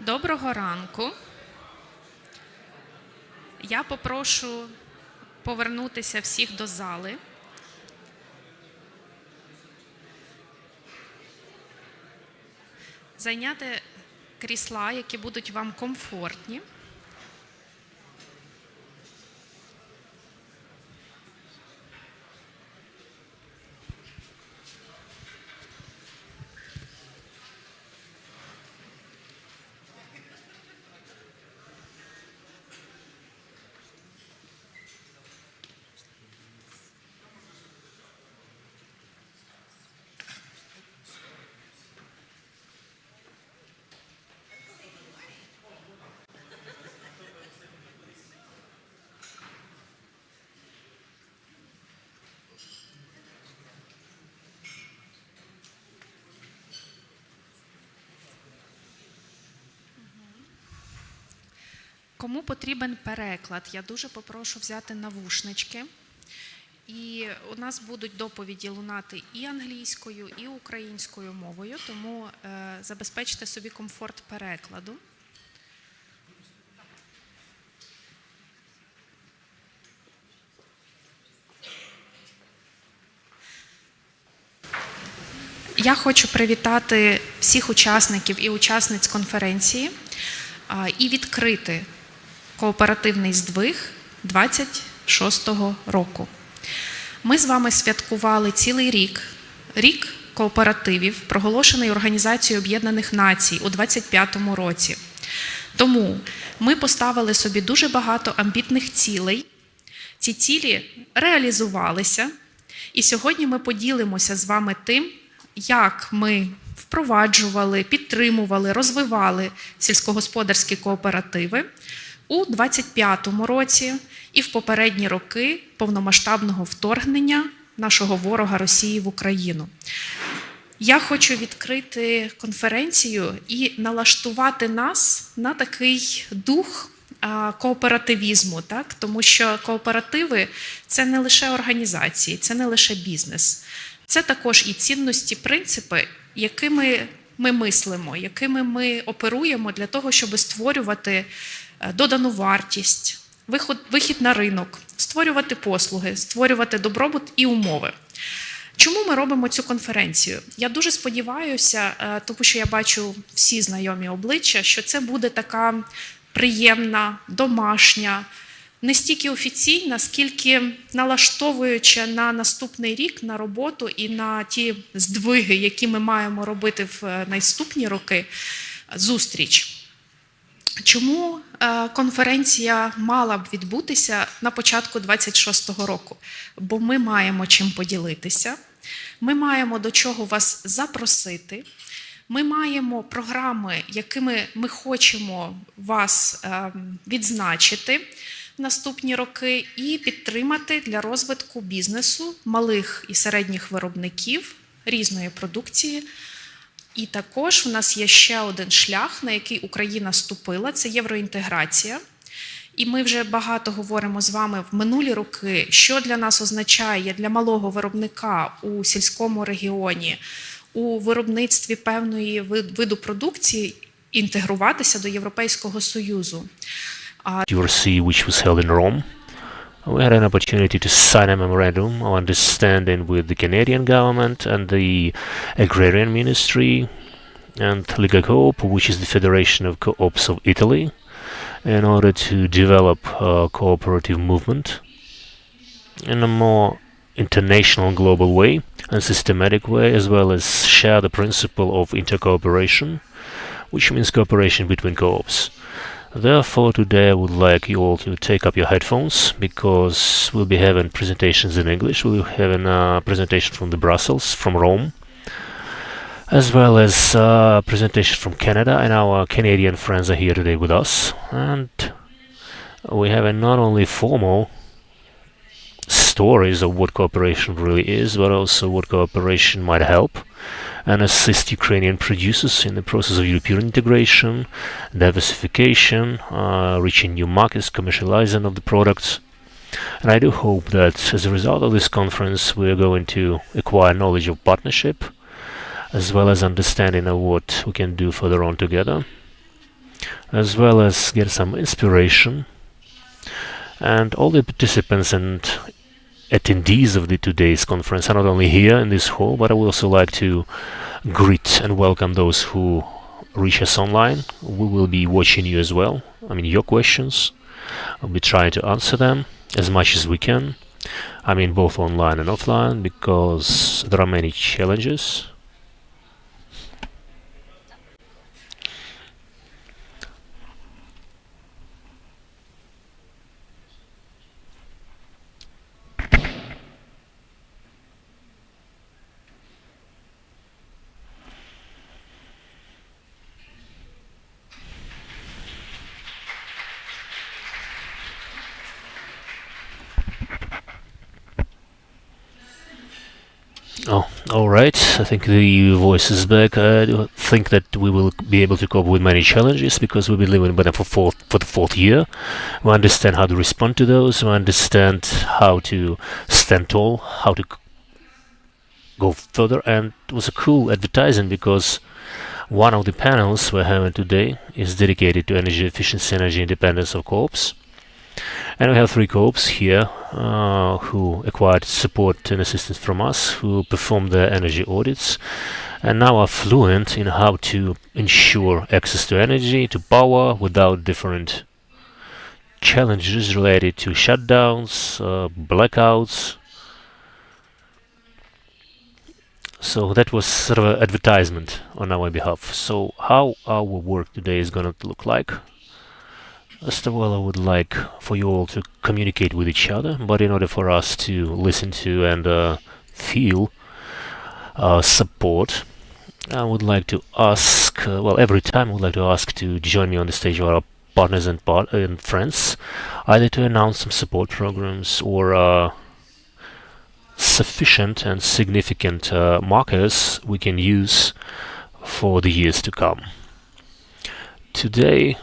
Доброго ранку. Я попрошу повернутися всіх до зали. Зайняти крісла, які будуть вам комфортні. Кому потрібен переклад, я дуже попрошу взяти навушнички. І у нас будуть доповіді лунати і англійською, і українською мовою, тому забезпечте собі комфорт перекладу. Я хочу привітати всіх учасників і учасниць конференції і відкрити Кооперативний ЗДВИГ 2026 року. Ми з вами святкували цілий рік кооперативів, проголошений Організацією Об'єднаних Націй у 2025 році. Тому ми поставили собі дуже багато амбітних цілей. Ці цілі реалізувалися, і сьогодні ми поділимося з вами тим, як ми впроваджували, підтримували, розвивали сільськогосподарські кооперативи у 2025 році і в попередні роки повномасштабного вторгнення нашого ворога Росії в Україну. Я хочу відкрити конференцію і налаштувати нас на такий дух кооперативізму, так? Тому що кооперативи – це не лише організації, це не лише бізнес. Це також і цінності, принципи, якими ми мислимо, якими ми оперуємо для того, щоб створювати додану вартість, вихід на ринок, створювати послуги, створювати добробут і умови. Чому ми робимо цю конференцію? Я дуже сподіваюся, тому що я бачу всі знайомі обличчя, що це буде така приємна, домашня, не стільки офіційна, скільки налаштовуюча на наступний рік, на роботу і на ті здвиги, які ми маємо робити в наступні роки, зустріч. Чому конференція мала б відбутися на початку 2026 року? Бо ми маємо чим поділитися, ми маємо до чого вас запросити, ми маємо програми, якими ми хочемо вас відзначити в наступні роки і підтримати для розвитку бізнесу малих і середніх виробників різної продукції. І також у нас є ще один шлях, на який Україна ступила – це євроінтеграція. І ми вже багато говоримо з вами в минулі роки, що для нас означає для малого виробника у сільському регіоні, у виробництві певної виду продукції інтегруватися до Європейського Союзу. URC, which was held in Rome. We had an opportunity to sign a memorandum of understanding with the Canadian government and the Agrarian Ministry and Liga Coop, which is the Federation of Co-ops of Italy, in order to develop a cooperative movement in a more international global way and systematic way, as well as share the principle of intercooperation, which means cooperation between co-ops. Therefore, today I would like you all to take up your headphones, because we'll be having presentations in English. We'll be having a presentation from the Brussels, from Rome, as well as a presentation from Canada, and our Canadian friends are here today with us. And we have not only formal stories of what cooperation really is, but also what cooperation might help and assist Ukrainian producers in the process of European integration, diversification, reaching new markets, commercializing of the products. And I do hope that as a result of this conference, we are going to acquire knowledge of partnership, as well as understanding of what we can do further on together. as well as get some inspiration. And all the participants and attendees of today's conference are not only here in this hall, but I would also like to greet and welcome those who reach us online. We will be watching you as well. I mean, your questions. I'll be trying to answer them as much as we can. I mean, both online and offline, because there are many challenges. Oh, all right. I think the voice is back. I do think that we will be able to cope with many challenges because we've been living better for the fourth year. We understand how to respond to those. We understand how to stand tall, how to go further. And it was a cool advertising because one of the panels we're having today is dedicated to energy efficiency, energy independence of co-ops. And we have 3 co-ops here who acquired support and assistance from us, who performed their energy audits, and now are fluent in how to ensure access to energy, to power, without different challenges related to shutdowns, blackouts. So that was sort of an advertisement on our behalf. So how our work today is going to look like? First of all, I would like for you all to communicate with each other, but in order for us to listen to and feel support, I would like to ask, every time I would like to ask to join me on the stage with our partners and friends, either to announce some support programs or sufficient and significant markers we can use for the years to come. Today,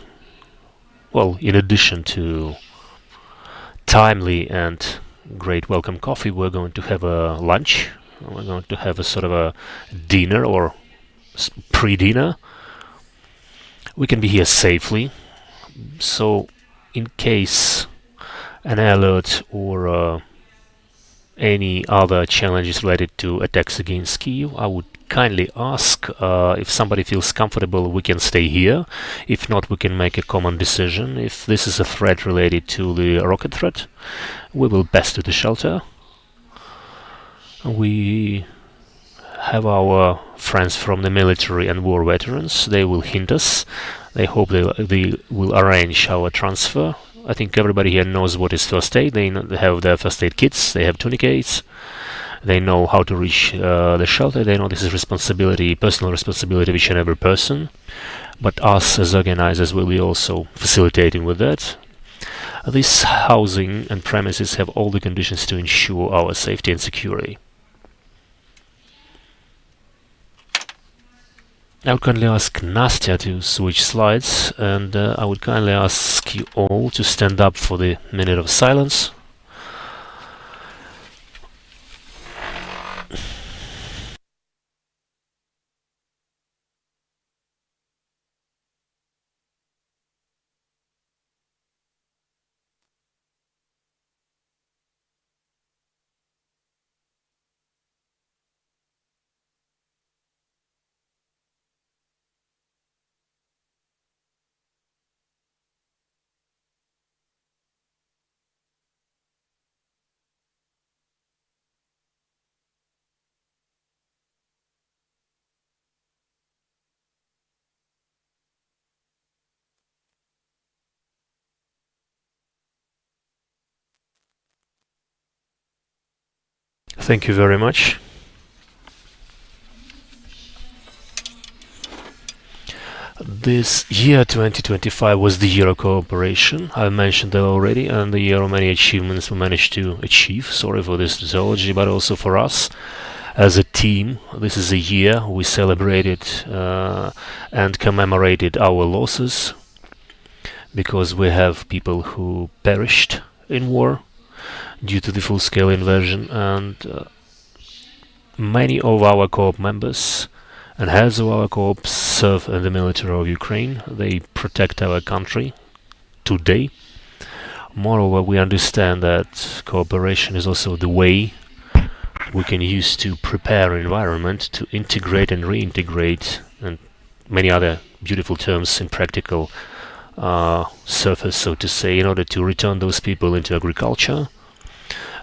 in addition to timely and great welcome coffee, we're going to have a lunch. We're going to have a sort of a dinner or pre-dinner. We can be here safely. So in case an alert or any other challenges related to attacks against Kyiv, I would kindly ask if somebody feels comfortable, we can stay here. If not, we can make a common decision. If this is a threat related to the rocket threat, we will pass to the shelter. We have our friends from the military and war veterans. They will hint us. They hope they will arrange our transfer. I think everybody here knows what is first aid. They have their first aid kits. They have tourniquets. They know how to reach the shelter. They know this is personal responsibility of each and every person. But us as organizers will be also facilitating with that. This housing and premises have all the conditions to ensure our safety and security. I would kindly ask Nastya to switch slides, and I would kindly ask you all to stand up for the minute of silence. Thank you very much. This year 2025 was the year of cooperation. I mentioned that already, and the year of many achievements we managed to achieve. Sorry for this terminology, but also for us as a team. This is a year we celebrated and commemorated our losses, because we have people who perished in war due to the full-scale invasion, and many of our co-op members and heads of our co-ops serve in the military of Ukraine. They protect our country today. Moreover, we understand that cooperation is also the way we can use to prepare an environment to integrate and reintegrate, and many other beautiful terms in practical surface, so to say, in order to return those people into agriculture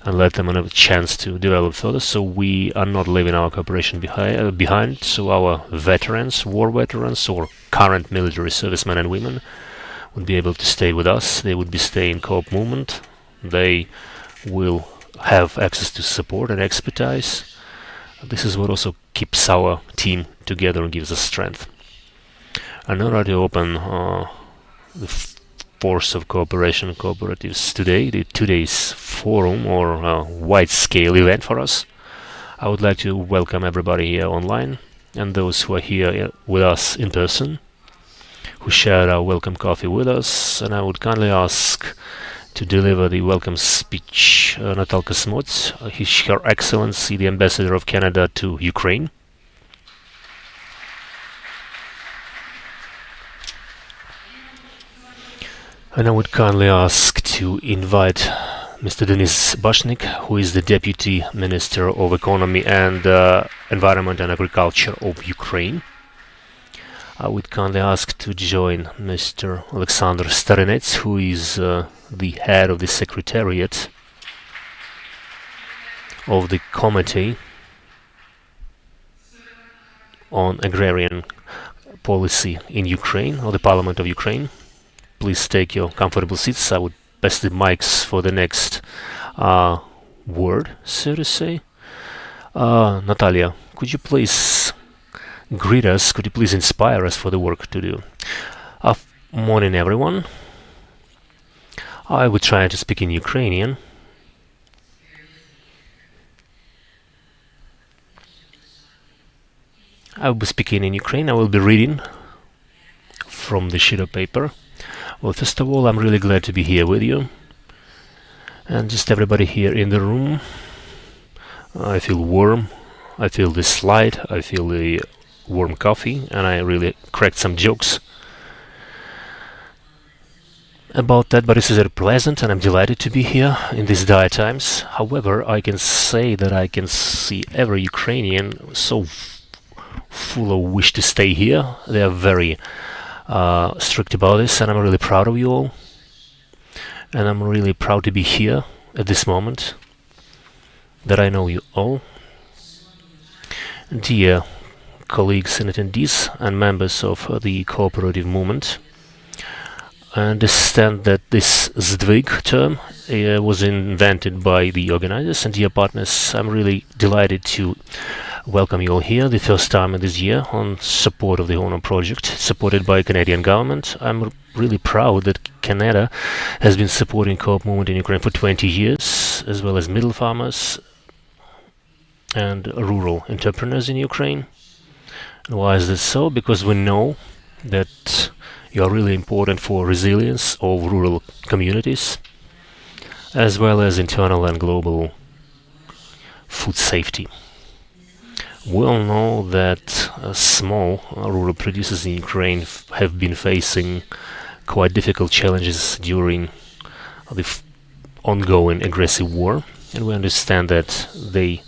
and let them have a chance to develop further. So we are not leaving our cooperation behind. So our veterans, war veterans, or current military servicemen and women would be able to stay with us. They would be staying in co-op movement. They will have access to support and expertise. This is what also keeps our team together and gives us strength. In order to open the force of cooperation cooperatives today, today's forum or wide-scale event for us, I would like to welcome everybody here online and those who are here with us in person, who shared our welcome coffee with us, and I would kindly ask to deliver the welcome speech Natalka Smots, Her Excellency the Ambassador of Canada to Ukraine. And I would kindly ask to invite Mr. Denis Bashnik, who is the Deputy Minister of Economy and Environment and Agriculture of Ukraine. I would kindly ask to join Mr. Alexander Starinets, who is the head of the Secretariat of the Committee on Agrarian Policy in Ukraine, or the Parliament of Ukraine. Please take your comfortable seats. I would pass the mics for the next word, so to say. Natalia, could you please greet us? Could you please inspire us for the work to do? Morning, everyone. I will try to speak in Ukrainian. I will be speaking in Ukraine. I will be reading from the sheet of paper. Well, first of all, I'm really glad to be here with you. And just everybody here in the room. I feel warm. I feel this light. I feel the warm coffee. And I really cracked some jokes about that. But this is very pleasant and I'm delighted to be here in these dire times. However, I can say that I can see every Ukrainian so full of wish to stay here. They are very strict about this, and I'm really proud of you all, and I'm really proud to be here at this moment, that I know you all. Dear colleagues and attendees and members of the cooperative movement, I understand that this ZDVIG term was invented by the organizers, and dear partners, I'm really delighted to welcome you all here, the first time in this year, on support of the HONOR project, supported by Canadian government. I'm really proud that Canada has been supporting co-op movement in Ukraine for 20 years, as well as middle farmers and rural entrepreneurs in Ukraine. And why is this so? Because we know that you are really important for resilience of rural communities, as well as internal and global food safety. We all know that small rural producers in Ukraine have been facing quite difficult challenges during the ongoing aggressive war, and we understand that they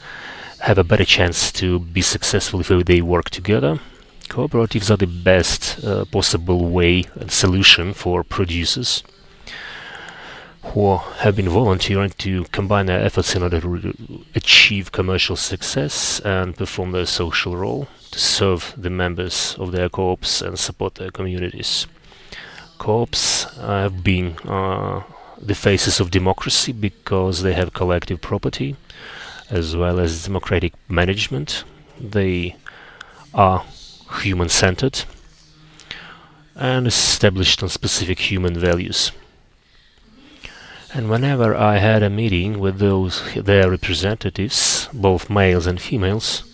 have a better chance to be successful if they work together. Cooperatives are the best possible way and solution for producers who have been volunteering to combine their efforts in order to achieve commercial success and perform their social role, to serve the members of their co-ops and support their communities. Co-ops have been the faces of democracy because they have collective property as well as democratic management. They are human-centered and established on specific human values. And whenever I had a meeting with their representatives, both males and females,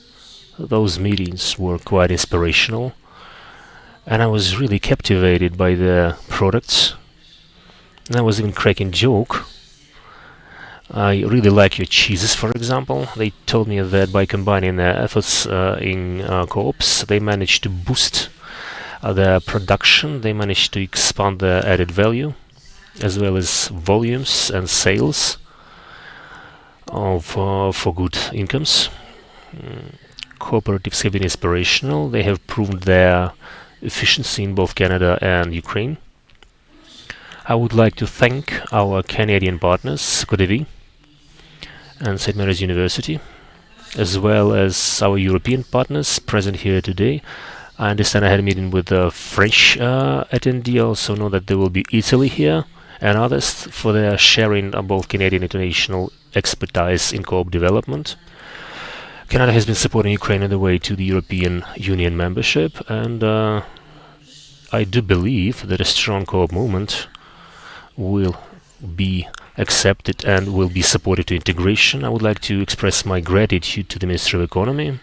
those meetings were quite inspirational, and I was really captivated by their products. And I was even cracking joke I really like your cheeses, for example. They told me that by combining their efforts in co-ops, they managed to boost their production, they managed to expand their added value, as well as volumes and sales of for good incomes. Cooperatives have been inspirational. They have proved their efficiency in both Canada and Ukraine. I would like to thank our Canadian partners, Cooperative and St. Mary's University, as well as our European partners present here today. I understand I had a meeting with the French attendee. I also know that there will be Italy here and others for their sharing of both Canadian and international expertise in co-op development. Canada has been supporting Ukraine on the way to the European Union membership, and I do believe that a strong co-op movement will be accepted and will be supported to integration. I would like to express my gratitude to the Ministry of Economy,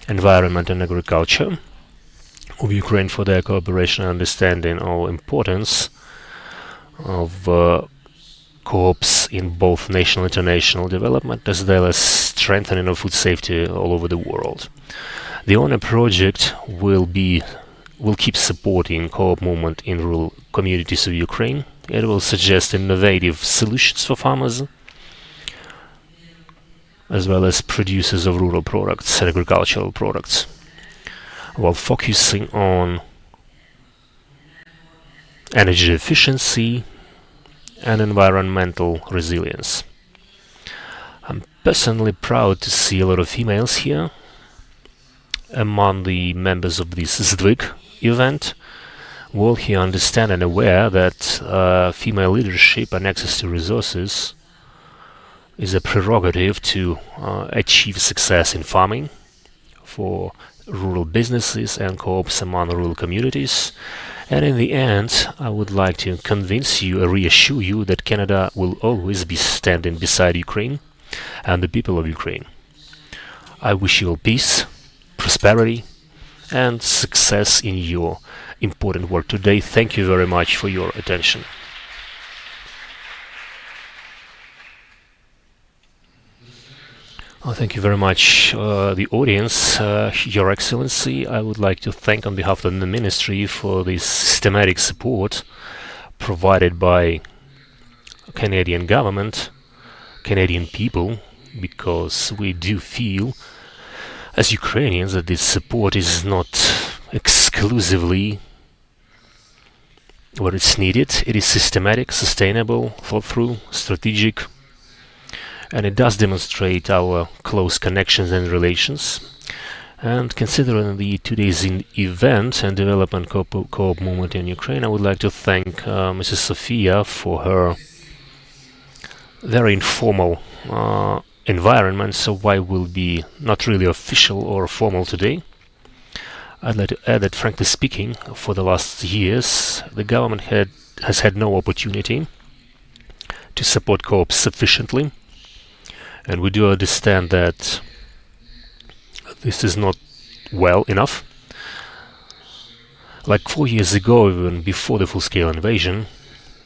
Environment and Agriculture of Ukraine for their cooperation and understanding of importance of co-ops in both national and international development, as well as strengthening of food safety all over the world. The HONOR project will keep supporting co-op movement in rural communities of Ukraine. It will suggest innovative solutions for farmers, as well as producers of rural products and agricultural products, while focusing on energy efficiency and environmental resilience. I'm personally proud to see a lot of females here among the members of this ZDVIG event. We all here understand and aware that female leadership and access to resources is a prerogative to achieve success in farming for rural businesses and co-ops among rural communities. And in the end, I would like to convince you or reassure you that Canada will always be standing beside Ukraine and the people of Ukraine. I wish you all peace, prosperity, and success in your important work today. Thank you very much for your attention. Thank you very much, the audience. Your Excellency, I would like to thank on behalf of the Ministry for the systematic support provided by Canadian government, Canadian people, because we do feel as Ukrainians that this support is not exclusively where it's needed. It is systematic, sustainable, thought through, strategic, and it does demonstrate our close connections and relations. And considering the today's event and development co-op movement in Ukraine, I would like to thank Mrs. Sofia for her very informal environment, so why will be not really official or formal today. I'd like to add that, frankly speaking, for the last years, the government has had no opportunity to support co-ops sufficiently, and we do understand that this is not well enough. Like 4 years ago, even before the full-scale invasion,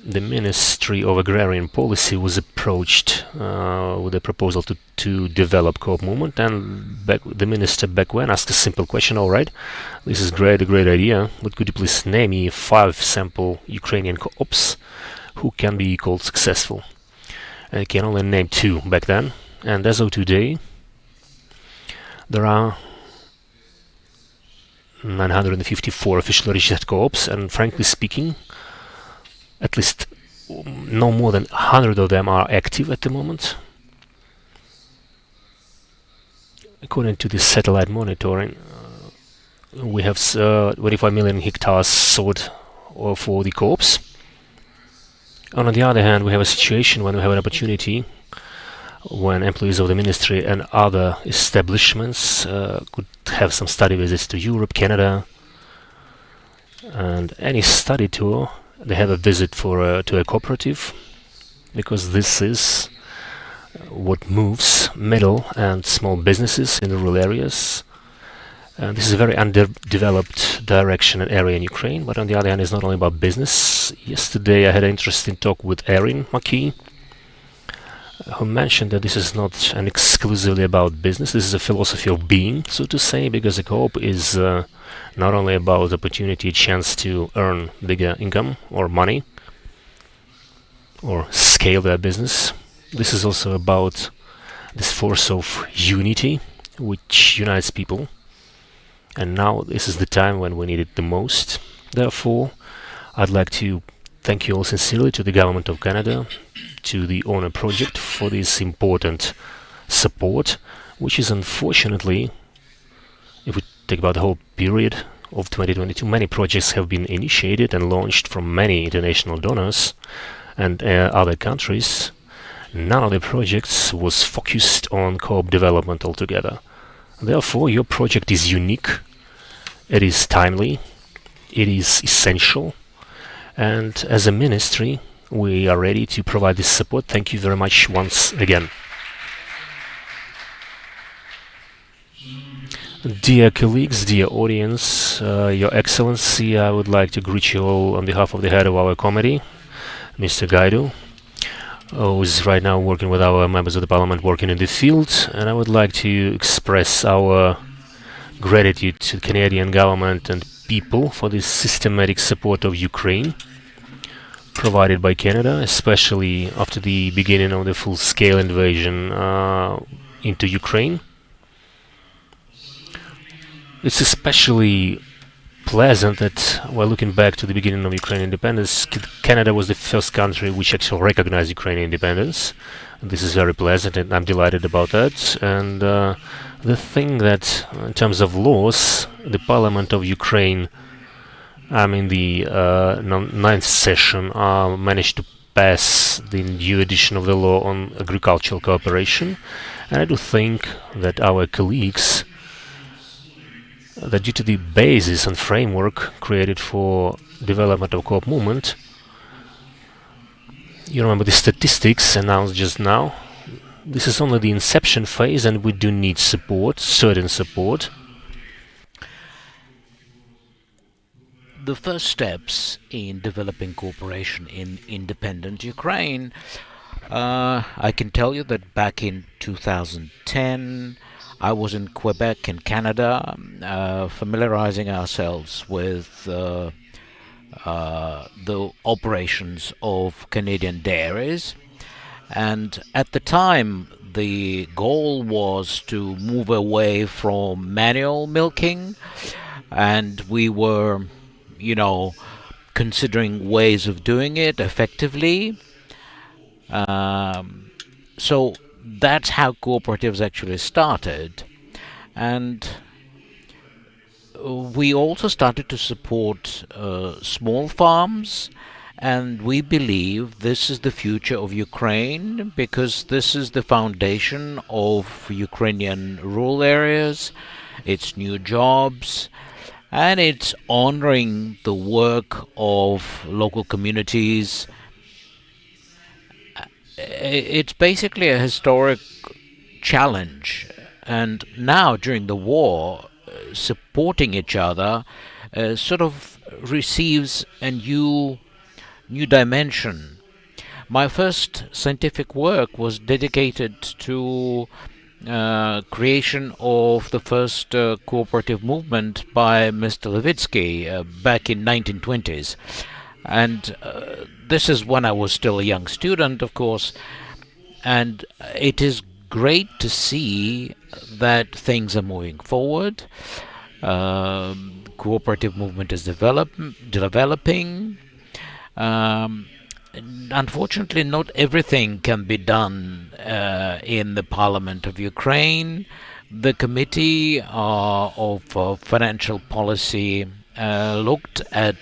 the Ministry of Agrarian Policy was approached with a proposal to develop co-op movement, and the minister back then asked a simple question: all right, this is a great idea, but could you please name me 5 sample Ukrainian co-ops who can be called successful? And I can only name 2 back then, and as of today, there are 954 officially registered co-ops, and frankly speaking, at least no more than 100 of them are active at the moment. According to this satellite monitoring, we have 25 million hectares sold for the co-ops. And on the other hand, we have a situation when we have an opportunity when employees of the ministry and other establishments could have some study visits to Europe, Canada, and any study tour. They have a visit to a cooperative, because this is what moves middle and small businesses in rural areas. And this is a very underdeveloped direction and area in Ukraine, but on the other hand, it's not only about business. Yesterday I had an interesting talk with Erin McKee, who mentioned that this is not an exclusively about business. This is a philosophy of being, so to say, because a co-op is not only about opportunity, chance to earn bigger income or money or scale their business. This is also about this force of unity which unites people. And now this is the time when we need it the most. Therefore, I'd like to thank you all sincerely to the Government of Canada, to the HONOR project for this important support, which is unfortunately, if we take about the whole period of 2022, many projects have been initiated and launched from many international donors and other countries. None of the projects was focused on co-op development altogether. Therefore, your project is unique, it is timely, it is essential, and as a ministry, we are ready to provide this support. Thank you very much once again. Dear colleagues, dear audience, Your Excellency, I would like to greet you all on behalf of the head of our committee, Mr. Gaidu, who is right now working with our members of the parliament working in the field, and I would like to express our gratitude to the Canadian government and people for this systematic support of Ukraine provided by Canada, especially after the beginning of the full-scale invasion into Ukraine. It's especially pleasant that, while looking back to the beginning of Ukrainian independence, Canada was the first country which actually recognized Ukrainian independence. This is very pleasant, and I'm delighted about that. And the thing that, in terms of laws, the Parliament of Ukraine, the ninth session, managed to pass the new edition of the law on agricultural cooperation. And I do think that our colleagues, that due to the basis and framework created for development of co-op movement, you remember the statistics announced just now, this is only the inception phase, and we do need support, certain support. The first steps in developing cooperation in independent Ukraine, I can tell you that back in 2010, I was in Quebec in Canada, familiarizing ourselves with the operations of Canadian dairies. And at the time, the goal was to move away from manual milking, and we were, considering ways of doing it effectively. So that's how cooperatives actually started. And we also started to support small farms, and we believe this is the future of Ukraine, because this is the foundation of Ukrainian rural areas, its new jobs, and it's honoring the work of local communities. It's basically a historic challenge, and now during the war, supporting each other sort of receives a new dimension. My first scientific work was dedicated to creation of the first cooperative movement by Mr. Levitsky back in 1920s. And this is when I was still a young student, of course, and it is great to see that things are moving forward. Cooperative movement is developing. Unfortunately, not everything can be done in the Parliament of Ukraine. The Committee of Financial Policy looked at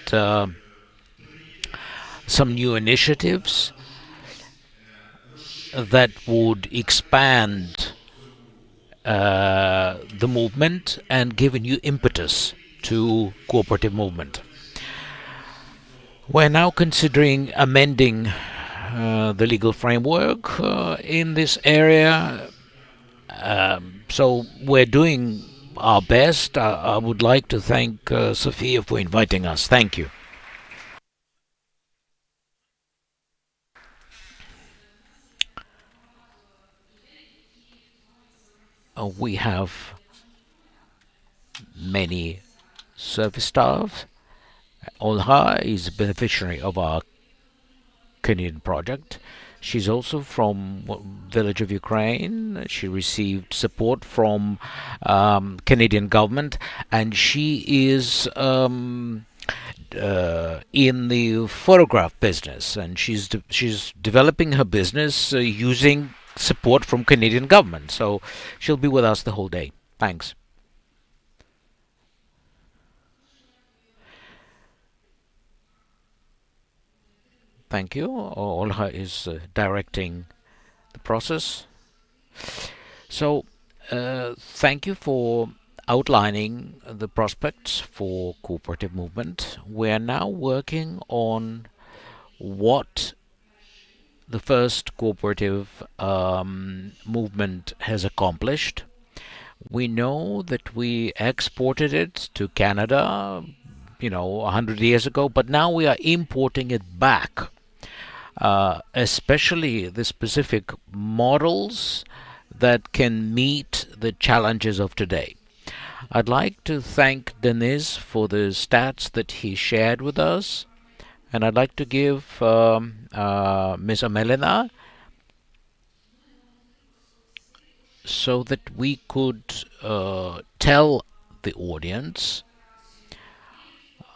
some new initiatives that would expand the movement and give a new impetus to cooperative movement. We're now considering amending the legal framework in this area. So we're doing our best. I would like to thank Sophia for inviting us. Thank you. we have many service staff. Olha is a beneficiary of our Canadian project. She's also from village of Ukraine. She received support from Canadian government, and she is in the photograph business, and she's developing her business using support from Canadian government. So she'll be with us the whole day. Thanks. Thank you. Olha is directing the process. So thank you for outlining the prospects for cooperative movement. We are now working on what the first cooperative movement has accomplished. We know that we exported it to Canada, 100 years ago, but now we are importing it back, especially the specific models that can meet the challenges of today. I'd like to thank Denis for the stats that he shared with us, and I'd like to give Ms. Amelina so that we could tell the audience,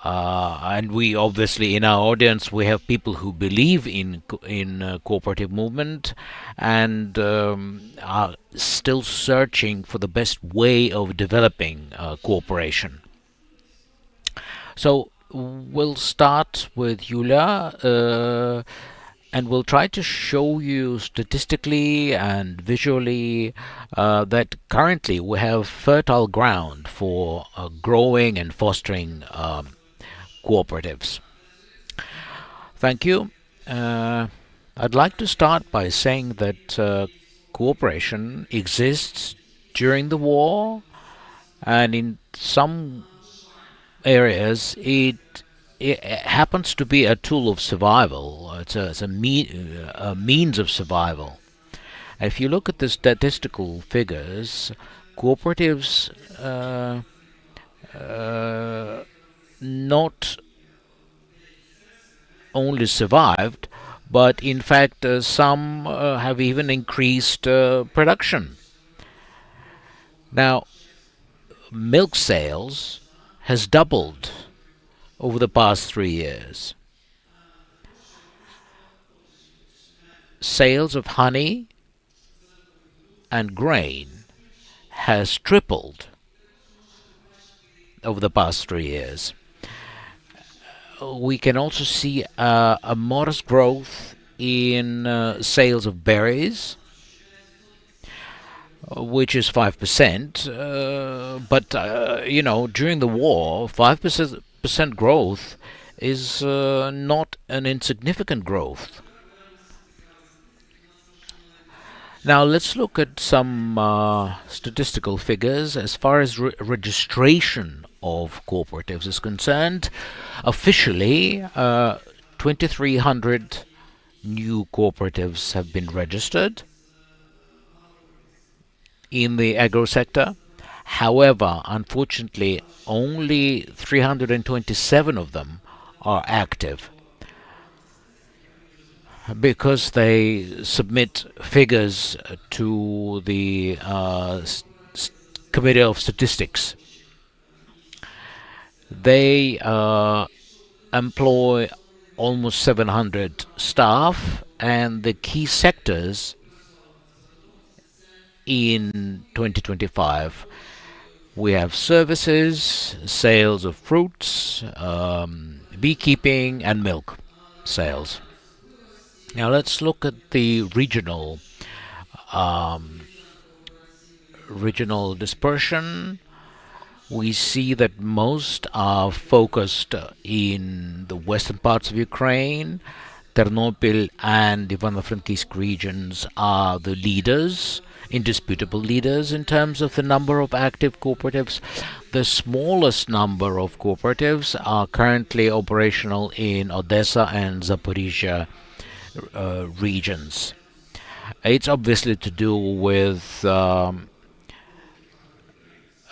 and we obviously in our audience we have people who believe in cooperative movement and are still searching for the best way of developing cooperation. So we'll start with Yulia, and we'll try to show you statistically and visually that currently we have fertile ground for growing and fostering cooperatives. Thank you. I'd like to start by saying that cooperation exists during the war, and in some areas it happens to be a tool of survival. It's a means of survival. If you look at the statistical figures, cooperatives not only survived, but in fact some have even increased production. Now, milk sales has doubled over the past 3 years. Sales of honey and grain has tripled over the past 3 years. We can also see a modest growth in sales of berries, which is 5%, but during the war, 5% growth is not an insignificant growth. Now let's look at some statistical figures as far as registration of cooperatives is concerned. Officially, 2,300 new cooperatives have been registered in the agro sector. However, unfortunately, only 327 of them are active because they submit figures to the Committee of Statistics. They employ almost 700 staff, and the key sectors in 2025, we have services, sales of fruits, beekeeping, and milk sales. Now let's look at the regional dispersion. We see that most are focused in the western parts of Ukraine. Ternopil and Ivano-Frankivsk regions are the leaders, indisputable leaders in terms of the number of active cooperatives. The smallest number of cooperatives are currently operational in Odessa and Zaporizhia regions. It's obviously to do with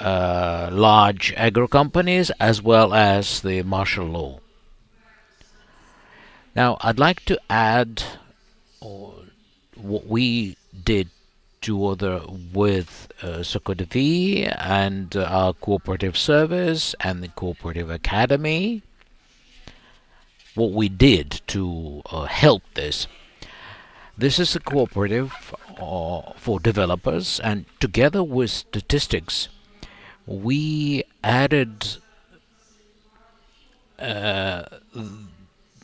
large agro companies as well as the martial law. Now, I'd like to add what we did together with COOPERATIVES and our cooperative service and the Cooperative Academy. What we did to help this. This is a cooperative for developers, and together with statistics, we added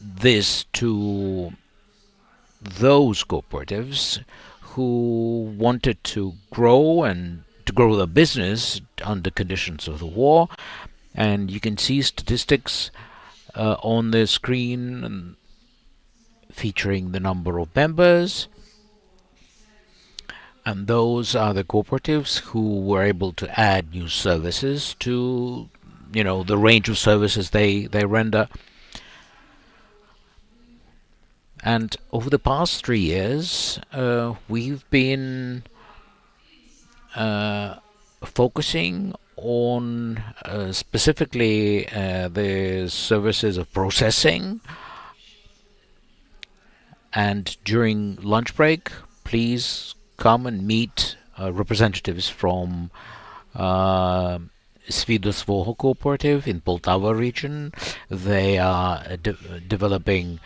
this to those cooperatives who wanted to grow and to grow their business under conditions of the war. And you can see statistics on the screen featuring the number of members. And those are the cooperatives who were able to add new services to, the range of services they render. And over the past 3 years, we've been focusing on specifically the services of processing. And during lunch break, please come and meet representatives from Свідоцтво Cooperative in Poltava region. They are developing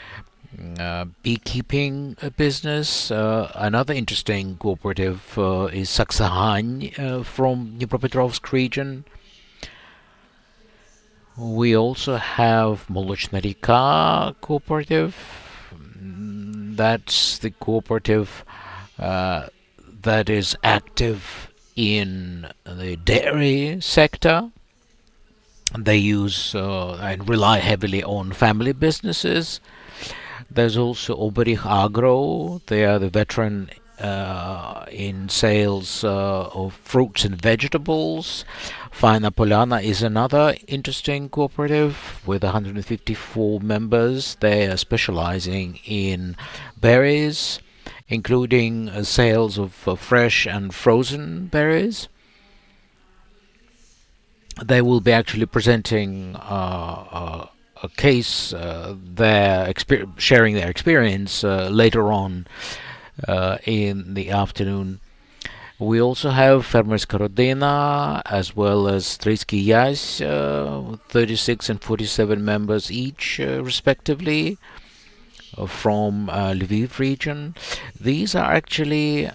beekeeping business. Another interesting cooperative is Saksahань from Dnipropetrovsk region. We also have Молочна ріка cooperative. That's the cooperative that is active in the dairy sector. They use and rely heavily on family businesses. There's also Oberich Agro. They are the veteran in sales of fruits and vegetables. Fina Polyana is another interesting cooperative with 154 members. They are specializing in berries, including sales of fresh and frozen berries. They will be actually presenting a case, sharing their experience later on in the afternoon. We also have Fermerska Rodina as well as Stritsky Yaz, 36 and 47 members each, respectively, from Lviv region. These are actually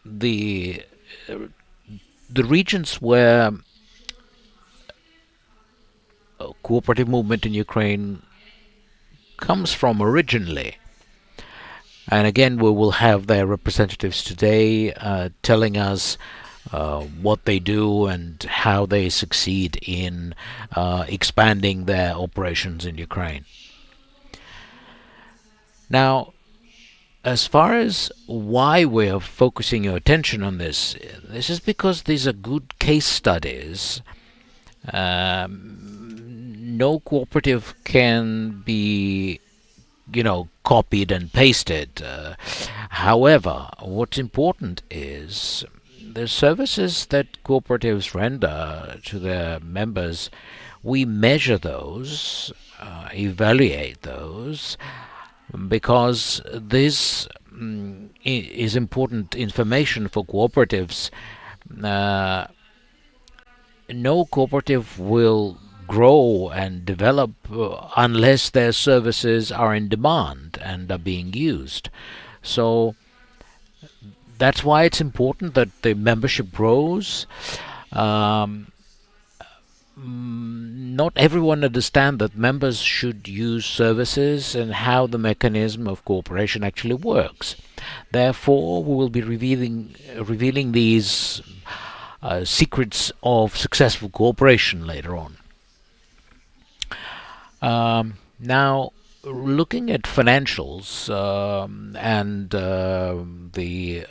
the regions where cooperative movement in Ukraine comes from originally. And again, we will have their representatives today telling us what they do and how they succeed in expanding their operations in Ukraine. Now, as far as why we are focusing your attention on this is because these are good case studies. No cooperative can be copied and pasted. However, what's important is the services that cooperatives render to their members. We measure those, evaluate those, because this is important information for cooperatives. No cooperative will grow and develop unless their services are in demand and are being used. So that's why it's important that the membership grows. Not everyone understands that members should use services and how the mechanism of cooperation actually works. Therefore, we will be revealing these secrets of successful cooperation later on. Now, looking at financials and the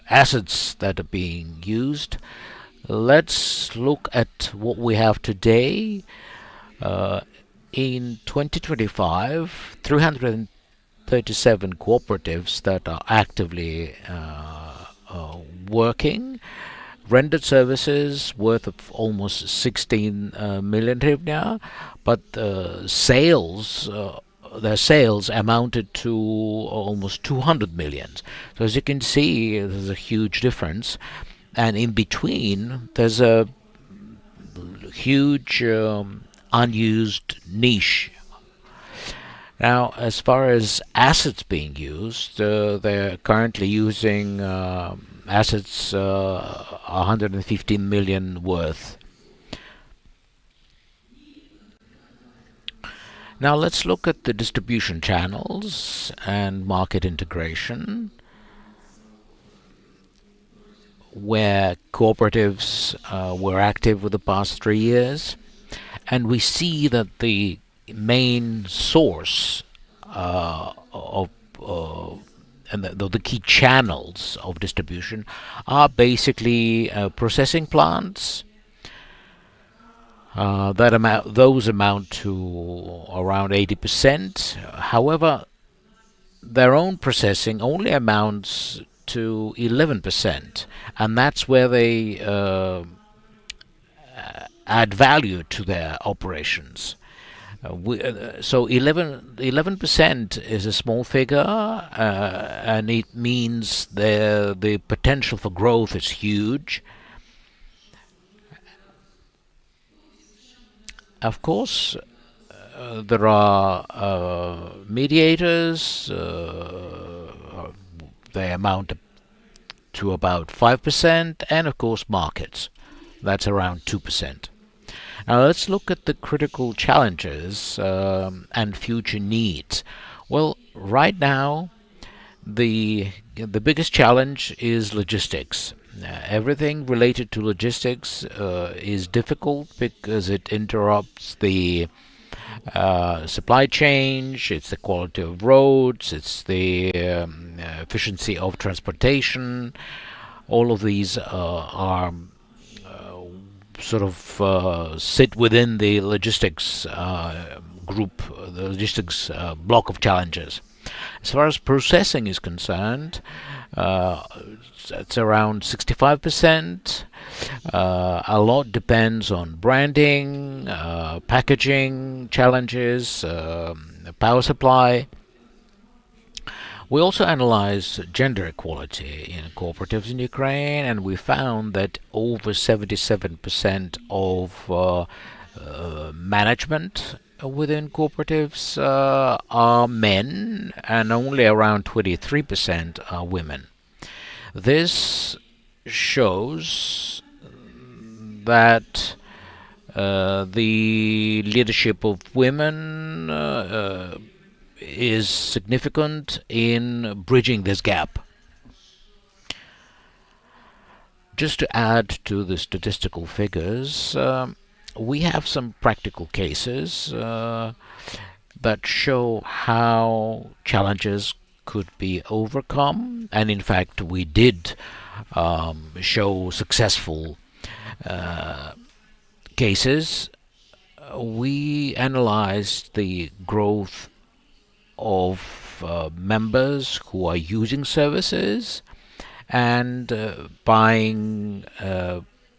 assets that are being used, let's look at what we have today. In 2025, 337 cooperatives that are actively working rendered services worth of almost 16 million hryvnia, but their sales amounted to almost 200 million. So as you can see, there's a huge difference. And in between, there's a huge unused niche. Now, as far as assets being used, they're currently using assets 115 million worth. Now let's look at the distribution channels and market integration, where cooperatives were active for the past 3 years. And we see that the main source and the key channels of distribution are basically processing plants. Those amount to around 80%. However, their own processing only amounts to 11%, and that's where they add value to their operations. So 11% is a small figure, and it means the potential for growth is huge. Of course, there are mediators. They amount to about 5%, and of course markets. That's around 2%. Now let's look at the critical challenges and future needs. Well, right now, the biggest challenge is logistics. Everything related to logistics is difficult because it interrupts the supply chain, it's the quality of roads, it's the efficiency of transportation. All of these are sort of sit within the logistics group, the logistics block of challenges. As far as processing is concerned, it's around 65%. A lot depends on branding, packaging challenges, power supply. We also analyzed gender equality in cooperatives in Ukraine, and we found that over 77% of management within cooperatives are men, and only around 23% are women. This shows that the leadership of women is significant in bridging this gap. Just to add to the statistical figures, we have some practical cases that show how challenges could be overcome, and in fact we did show successful cases. We analyzed the growth of members who are using services and buying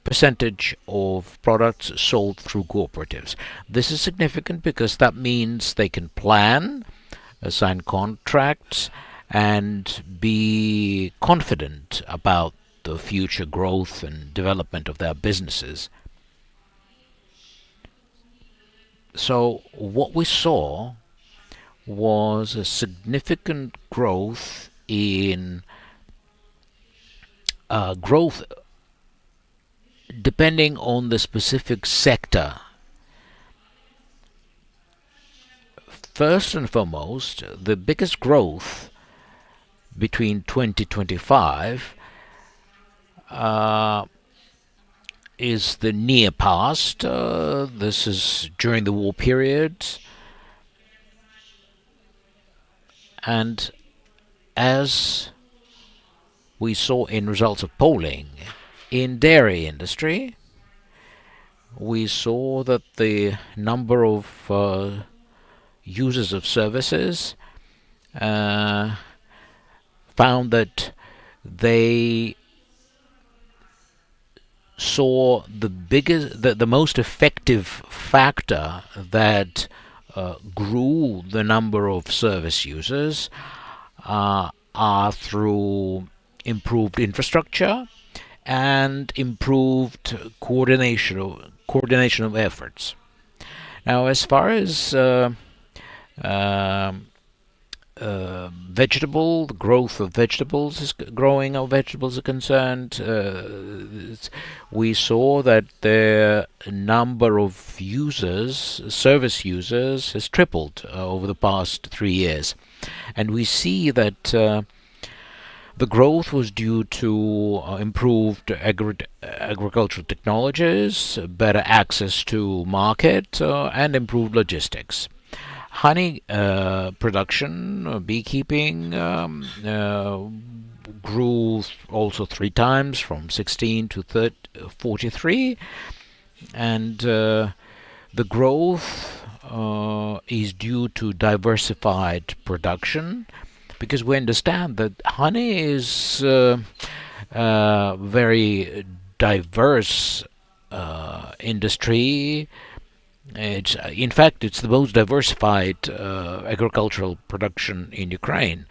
percentage of products sold through cooperatives. This is significant because that means they can plan, sign contracts, and be confident about the future growth and development of their businesses. So what we saw was a significant growth in growth depending on the specific sector. First and foremost, the biggest growth between 2025 is the near past. This is during the war period. And as we saw in results of polling, in dairy industry, we saw that the number of users of services found that they saw the most effective factor that grew the number of service users are through improved infrastructure and improved coordination of efforts. Now, as far as the growth of vegetables are concerned, we saw that the number of service users, has tripled over the past 3 years. And we see that the growth was due to improved agricultural technologies, better access to market, and improved logistics. Honey production, beekeeping, grew also 3 times, from 16 to 43, and the growth is due to diversified production, because we understand that honey is very diverse industry. In fact, it's the most diversified agricultural production in Ukraine.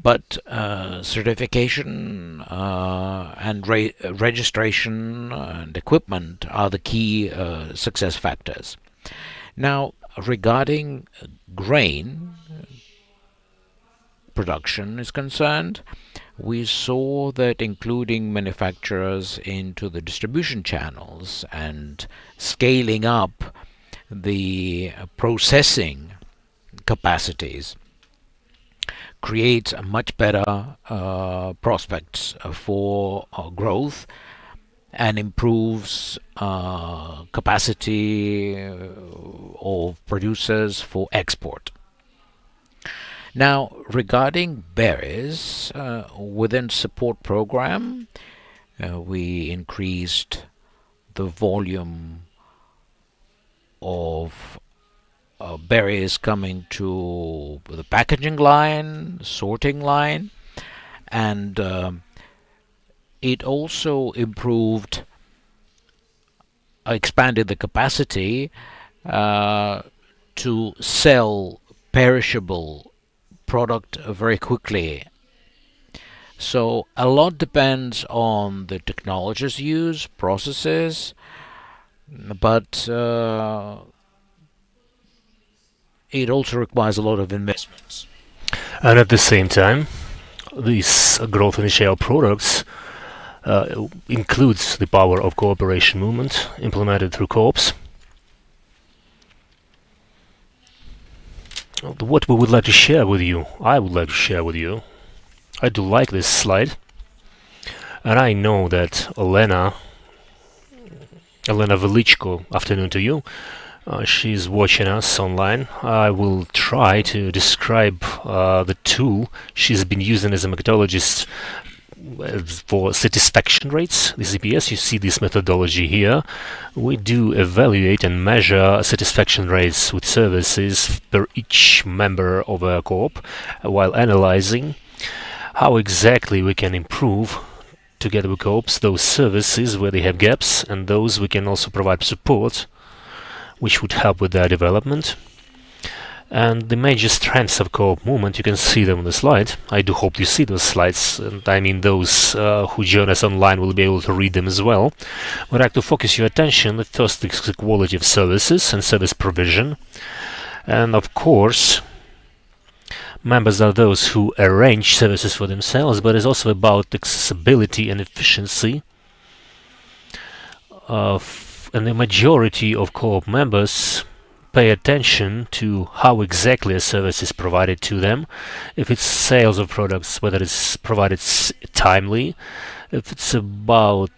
But certification and registration and equipment are the key success factors. Now, regarding grain production is concerned, we saw that including manufacturers into the distribution channels and scaling up the processing capacities creates a much better prospects for growth and improves capacity of producers for export. Now, regarding berries, within support program, we increased the volume of berries coming to the packaging line, sorting line, and it also expanded the capacity to sell perishable product very quickly. So a lot depends on the technologies used, processes, but it also requires a lot of investments. And at the same time, this growth in shale products includes the power of cooperation movement implemented through co-ops. What we would like to share with you, I would like to share with you, I do like this slide, and I know that Elena Velichko, afternoon to you, she's watching us online. I will try to describe the tool she's been using as a methodologist for satisfaction rates, the CPS. You see this methodology here. We do evaluate and measure satisfaction rates with services per each member of a co-op while analyzing how exactly we can improve together with co-ops those services where they have gaps, and those we can also provide support which would help with their development. And the major strengths of co-op movement, you can see them on the slide. I do hope you see those slides, and I mean those who join us online will be able to read them as well. We'd like to focus your attention first on the quality of services and service provision. And of course, members are those who arrange services for themselves, but it's also about accessibility and efficiency. And the majority of co-op members pay attention to how exactly a service is provided to them, if it's sales of products, whether it's provided timely, if it's about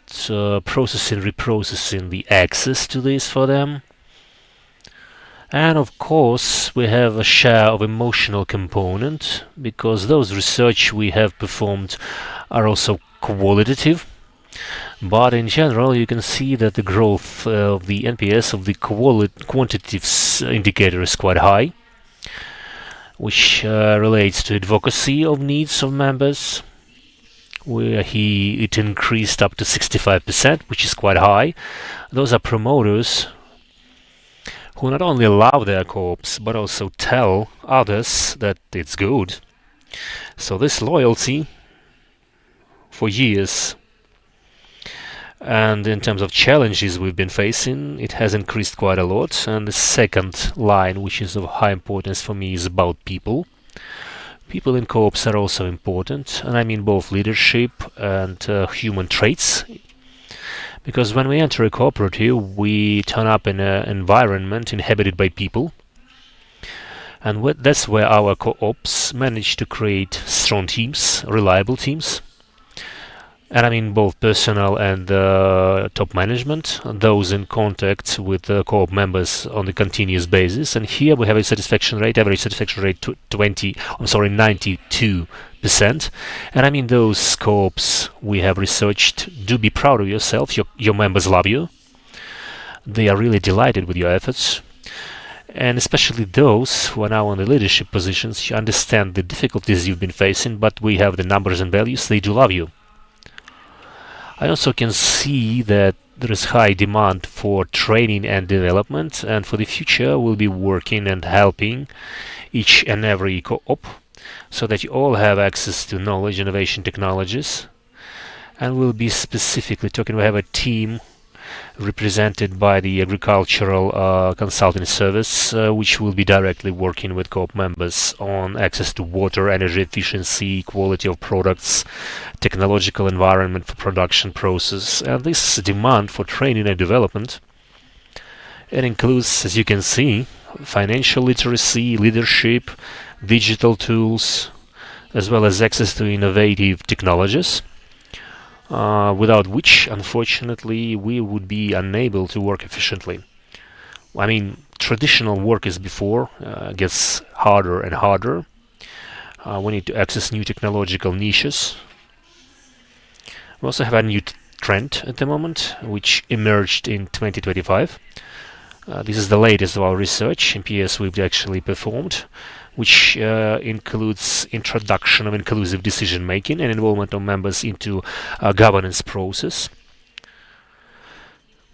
processing, reprocessing the access to this for them. And of course, we have a share of emotional component, because those research we have performed are also qualitative. But in general, you can see that the growth of the NPS of the quantitative indicator is quite high, which relates to advocacy of needs of members, where it increased up to 65%, which is quite high. Those are promoters who not only love their co-ops, but also tell others that it's good. So this loyalty for years. And in terms of challenges we've been facing, it has increased quite a lot. And the second line, which is of high importance for me, is about people. People in co-ops are also important, and I mean both leadership and human traits. Because when we enter a cooperative, we turn up in an environment inhabited by people. And that's where our co-ops manage to create strong teams, reliable teams. And I mean both personnel and top management, those in contact with co-op members on a continuous basis. And here we have a average satisfaction rate 92%. And I mean those co-ops we have researched, do be proud of yourself. Your members love you. They are really delighted with your efforts. And especially those who are now on the leadership positions, you understand the difficulties you've been facing, but we have the numbers and values, they do love you. I also can see that there is high demand for training and development, and for the future we'll be working and helping each and every co-op so that you all have access to knowledge, innovation, technologies. And we'll be specifically talking, we have a team represented by the agricultural consulting service, which will be directly working with co-op members on access to water, energy efficiency, quality of products, technological environment for production process. And this demand for training and development, it includes, as you can see, financial literacy, leadership, digital tools, as well as access to innovative technologies. Without which, unfortunately, we would be unable to work efficiently. I mean, traditional work as before gets harder and harder. We need to access new technological niches. We also have a new trend at the moment, which emerged in 2025. This is the latest of our research in PS we've actually performed, which includes introduction of inclusive decision making and involvement of members into a governance process.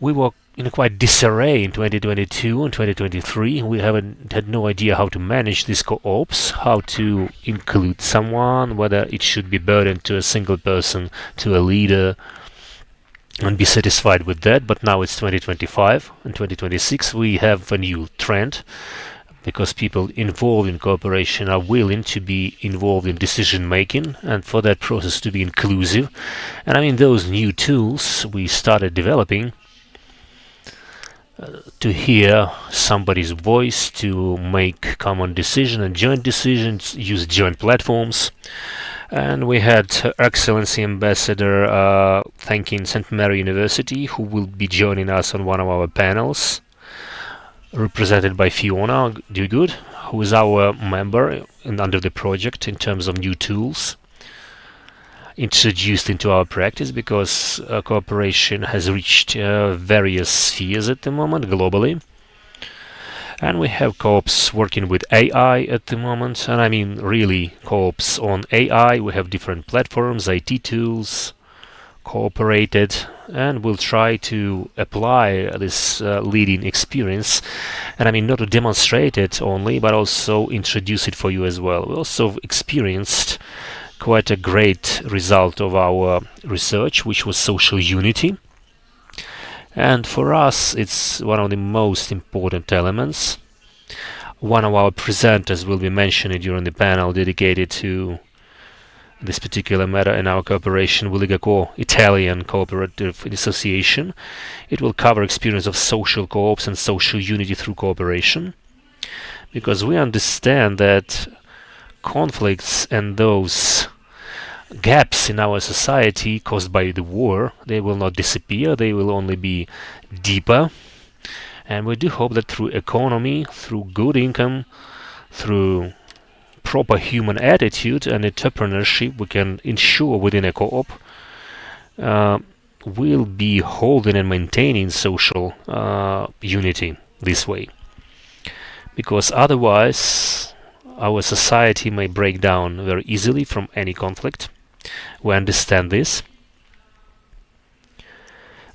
We were in quite disarray in 2022 and 2023. We had no idea how to manage these co-ops, how to include someone, whether it should be burdened to a single person, to a leader, and be satisfied with that. But now it's 2025 and 2026. We have a new trend, because people involved in cooperation are willing to be involved in decision making, and for that process to be inclusive. And I mean those new tools we started developing to hear somebody's voice, to make common decision and joint decisions, use joint platforms. And we had Excellency Ambassador thanking St. Mary University, who will be joining us on one of our panels, represented by Fiona Dugood, who is our member under the project in terms of new tools introduced into our practice, because cooperation has reached various spheres at the moment globally. And we have co-ops working with AI at the moment, and I mean really co-ops on AI. We have different platforms, IT tools, cooperated, and we'll try to apply this leading experience, and I mean not to demonstrate it only, but also introduce it for you as well. We also experienced quite a great result of our research, which was social unity. And for us, it's one of the most important elements. One of our presenters will be mentioning during the panel dedicated to this particular matter in our cooperation with the Italian Cooperative Association. It will cover experience of social co-ops and social unity through cooperation, because we understand that conflicts and those gaps in our society caused by the war, they will not disappear, they will only be deeper. And we do hope that through economy, through good income, through proper human attitude and entrepreneurship, we can ensure within a co-op we'll be holding and maintaining social unity this way. Because otherwise our society may break down very easily from any conflict. We understand this.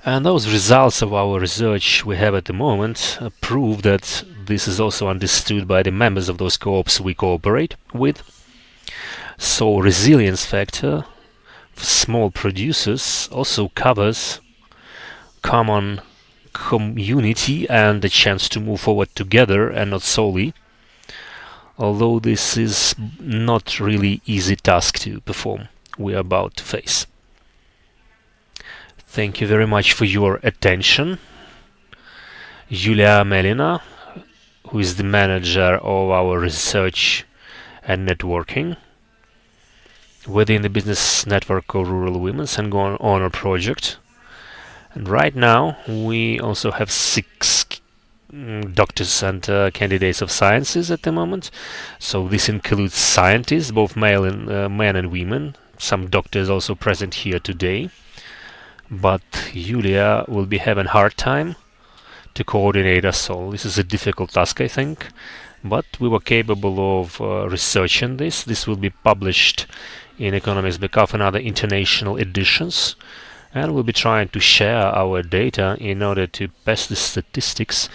And those results of our research we have at the moment prove that this is also understood by the members of those co-ops we cooperate with. So resilience factor for small producers also covers common community and the chance to move forward together and not solely, although this is not really easy task to perform we are about to face. Thank you very much for your attention. Yulia Melina, who is the manager of our research and networking within the Business Network of Rural Women's and Honor Project. And right now we also have 6 doctors and candidates of sciences at the moment. So this includes scientists, both male and men and women. Some doctors also present here today. But Yulia will be having a hard time to coordinate us all. This is a difficult task, I think. But we were capable of researching this. This will be published in Economics Backup and other international editions. And we'll be trying to share our data in order to pass the statistics,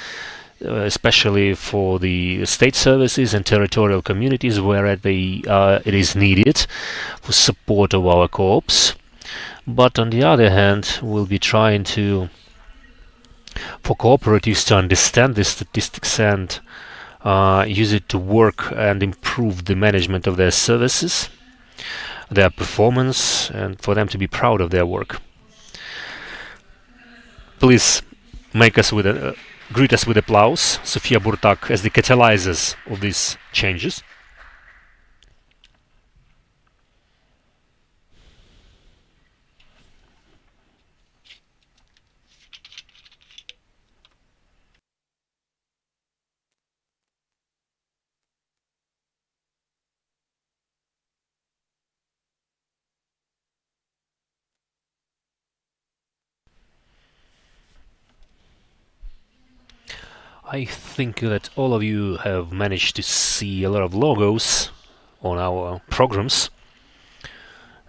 especially for the state services and territorial communities where it is needed for support of our co-ops. But on the other hand, we'll be trying for cooperatives to understand the statistics and use it to work and improve the management of their services, their performance, and for them to be proud of their work. Please greet us with applause, Sofia Burtak, as the catalyzers of these changes. I think that all of you have managed to see a lot of logos on our programs,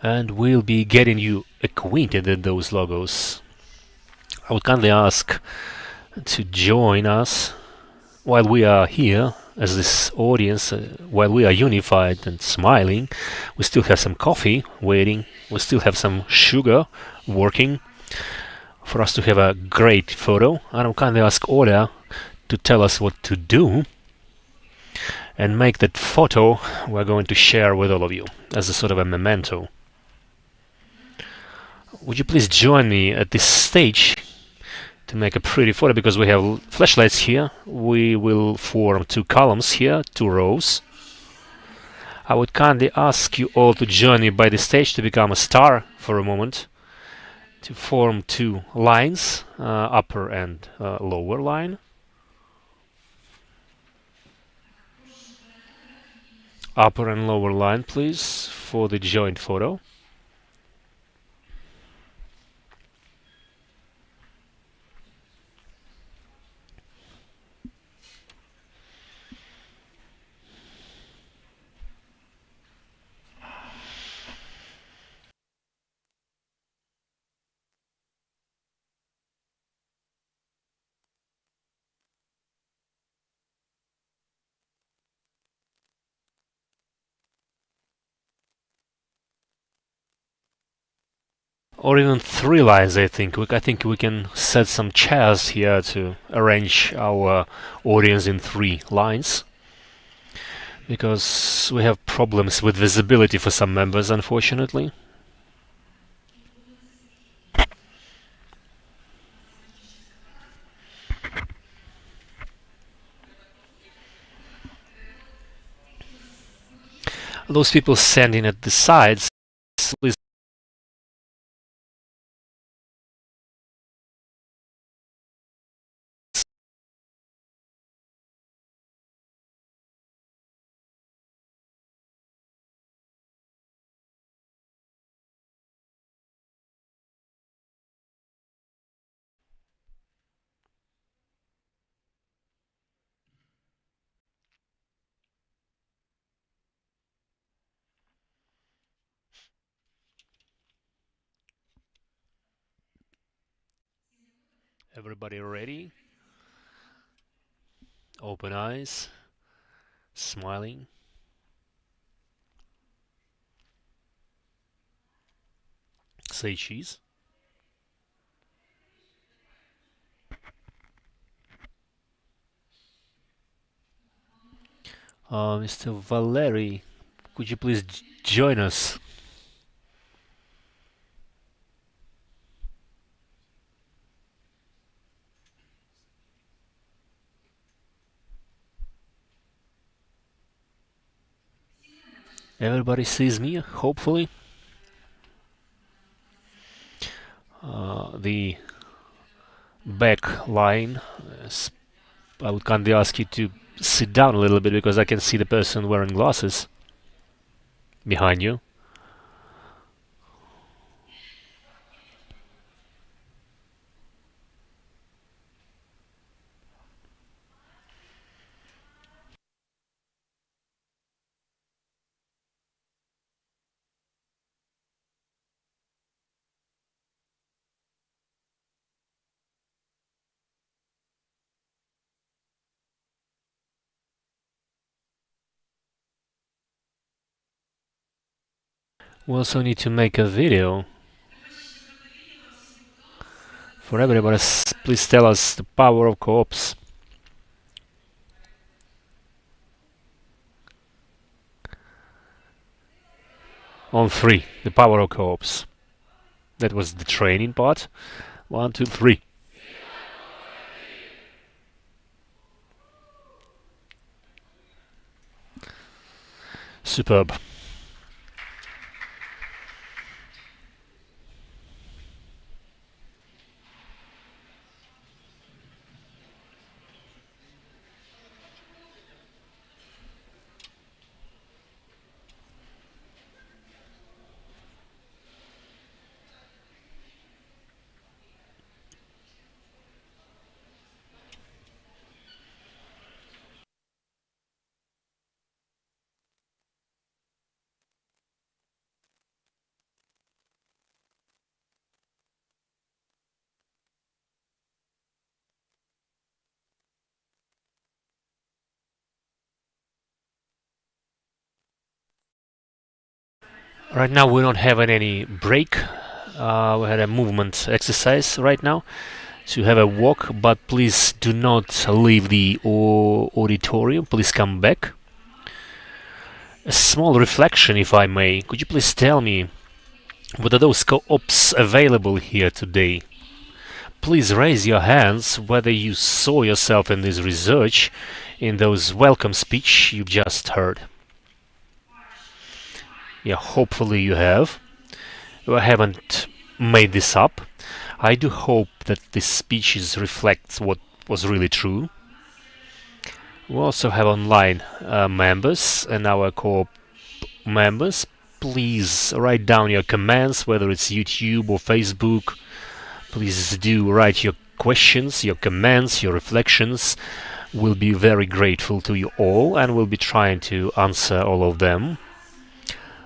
and we'll be getting you acquainted with those logos. I would kindly ask to join us while we are here as this audience, while we are unified and smiling. We still have some coffee waiting, we still have some sugar working for us to have a great photo. And I would kindly ask Ola to tell us what to do and make that photo we're going to share with all of you as a sort of a memento. Would you please join me at this stage to make a pretty photo, because we have flashlights here. We will form 2 columns here, 2 rows. I would kindly ask you all to join me by the stage to become a star for a moment, to form 2 lines, upper and lower line. Upper and lower line, please, for the joint photo. Or even 3 lines, I think. I think we can set some chairs here to arrange our audience in 3 lines, because we have problems with visibility for some members, unfortunately. Those people standing at the sides, please. Everybody ready? Open eyes, smiling. Say cheese. Mr. Valery, could you please join us? Everybody sees me, hopefully. The back line, I would kindly ask you to sit down a little bit because I can see the person wearing glasses behind you. We also need to make a video for everybody. Please tell us the power of co-ops. On 3, the power of co-ops. That was the training part. 1, 2, 3. Superb. Right now we don't have any break. We had a movement exercise right now to have a walk, but please do not leave the auditorium. Please come back. A small reflection, if I may. Could you please tell me, what are those co-ops available here today? Please raise your hands whether you saw yourself in this research, in those welcome speech you just heard. Yeah, hopefully you have. I haven't made this up. I do hope that this speeches reflects what was really true. We also have online members and our co-op members. Please write down your comments, whether it's YouTube or Facebook. Please do write your questions, your comments, your reflections. We'll be very grateful to you all and we'll be trying to answer all of them.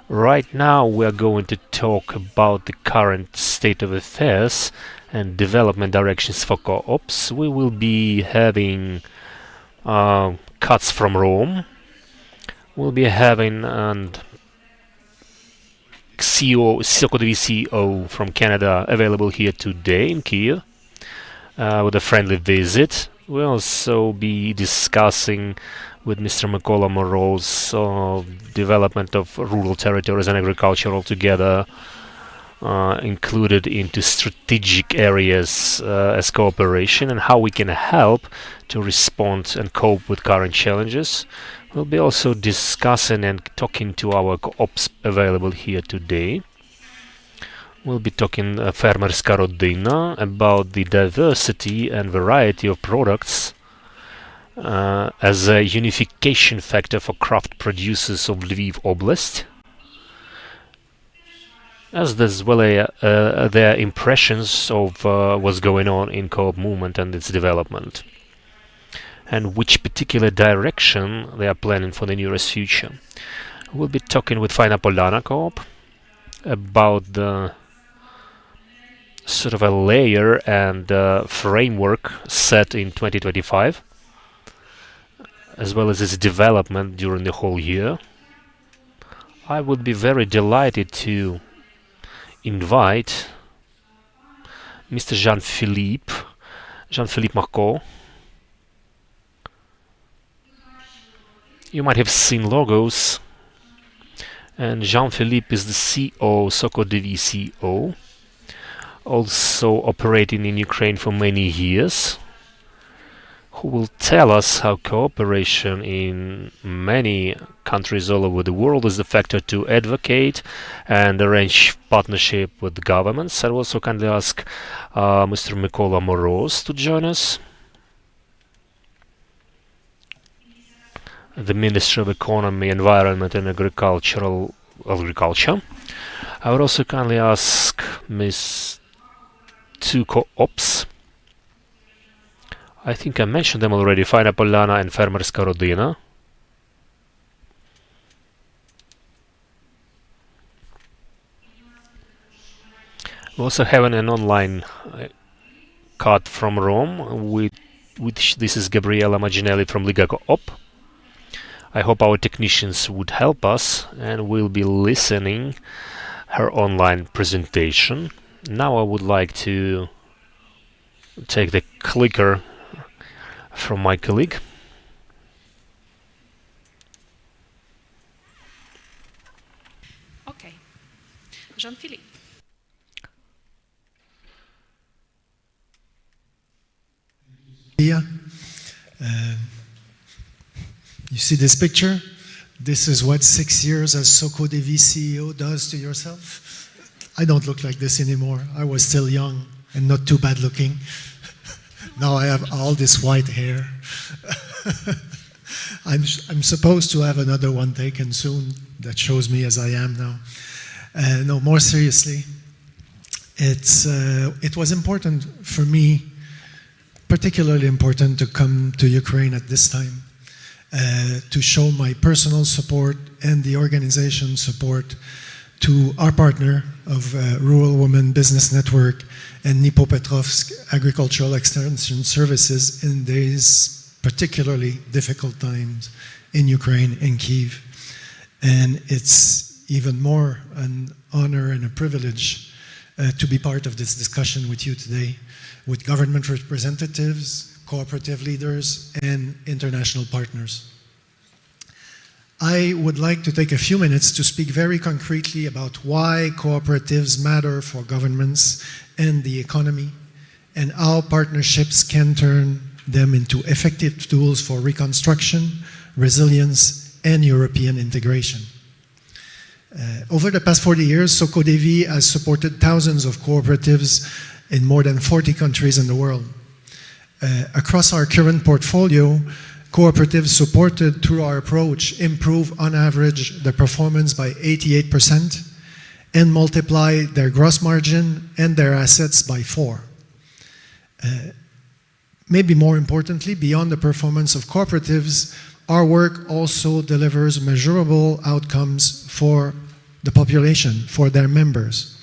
Right now we are going to talk about the current state of affairs and development directions for co-ops. We will be having cuts from Rome. We'll be having CEO from Canada available here today in Kiev with a friendly visit. We'll also be discussing with Mr. Mykola Moroz development of rural territories and agriculture altogether, included into strategic areas as cooperation and how we can help to respond and cope with current challenges. We'll be also discussing and talking to our co-ops available here today. We'll be talking Fermerska Rodina about the diversity and variety of products as a unification factor for craft producers of Lviv Oblast, as well as their impressions of what's going on in co-op movement and its development, and which particular direction they are planning for the nearest future. We'll be talking with Fina Polana Co-op about the sort of a layer and framework set in 2025, as well as its development during the whole year. I would be very delighted to invite Mr. Jean-Philippe Marco. You might have seen logos, and Jean-Philippe is the CEO, SOCODEVI CEO, also operating in Ukraine for many years, who will tell us how cooperation in many countries all over the world is the factor to advocate and arrange partnership with governments. I will also kindly ask Mr. Mykola Moroz to join us, the Minister of Economy, Environment and Agriculture. I would also kindly ask Ms. Tuko Ops. I think I mentioned them already, Fajna Polana and Fermerska Rodina. We also have an online card from Rome, which this is Gabriella Maginelli from Liga Coop. I hope our technicians would help us, and we'll be listening her online presentation. Now I would like to take the clicker from my colleague. Okay. Jean-Philippe. Yeah. You see this picture? This is what 6 years as SOCODEVI CEO does to yourself. I don't look like this anymore. I was still young and not too bad looking. Now I have all this white hair. I'm supposed to have another one taken soon that shows me as I am now. No, more seriously, it was important for me, particularly important to come to Ukraine at this time, to show my personal support and the organization's support to our partner of Rural Women Business Network and Dnipropetrovsk Agricultural Extension Services in these particularly difficult times in Ukraine, in Kyiv. And it's even more an honor and a privilege to be part of this discussion with you today, with government representatives, cooperative leaders, and international partners. I would like to take a few minutes to speak very concretely about why cooperatives matter for governments and the economy, and how partnerships can turn them into effective tools for reconstruction, resilience, and European integration. Over the past 40 years, SOCODEVI has supported thousands of cooperatives in more than 40 countries in the world. Across our current portfolio, cooperatives supported through our approach improve on average their performance by 88% and multiply their gross margin and their assets by 4. Maybe more importantly, beyond the performance of cooperatives, our work also delivers measurable outcomes for the population, for their members.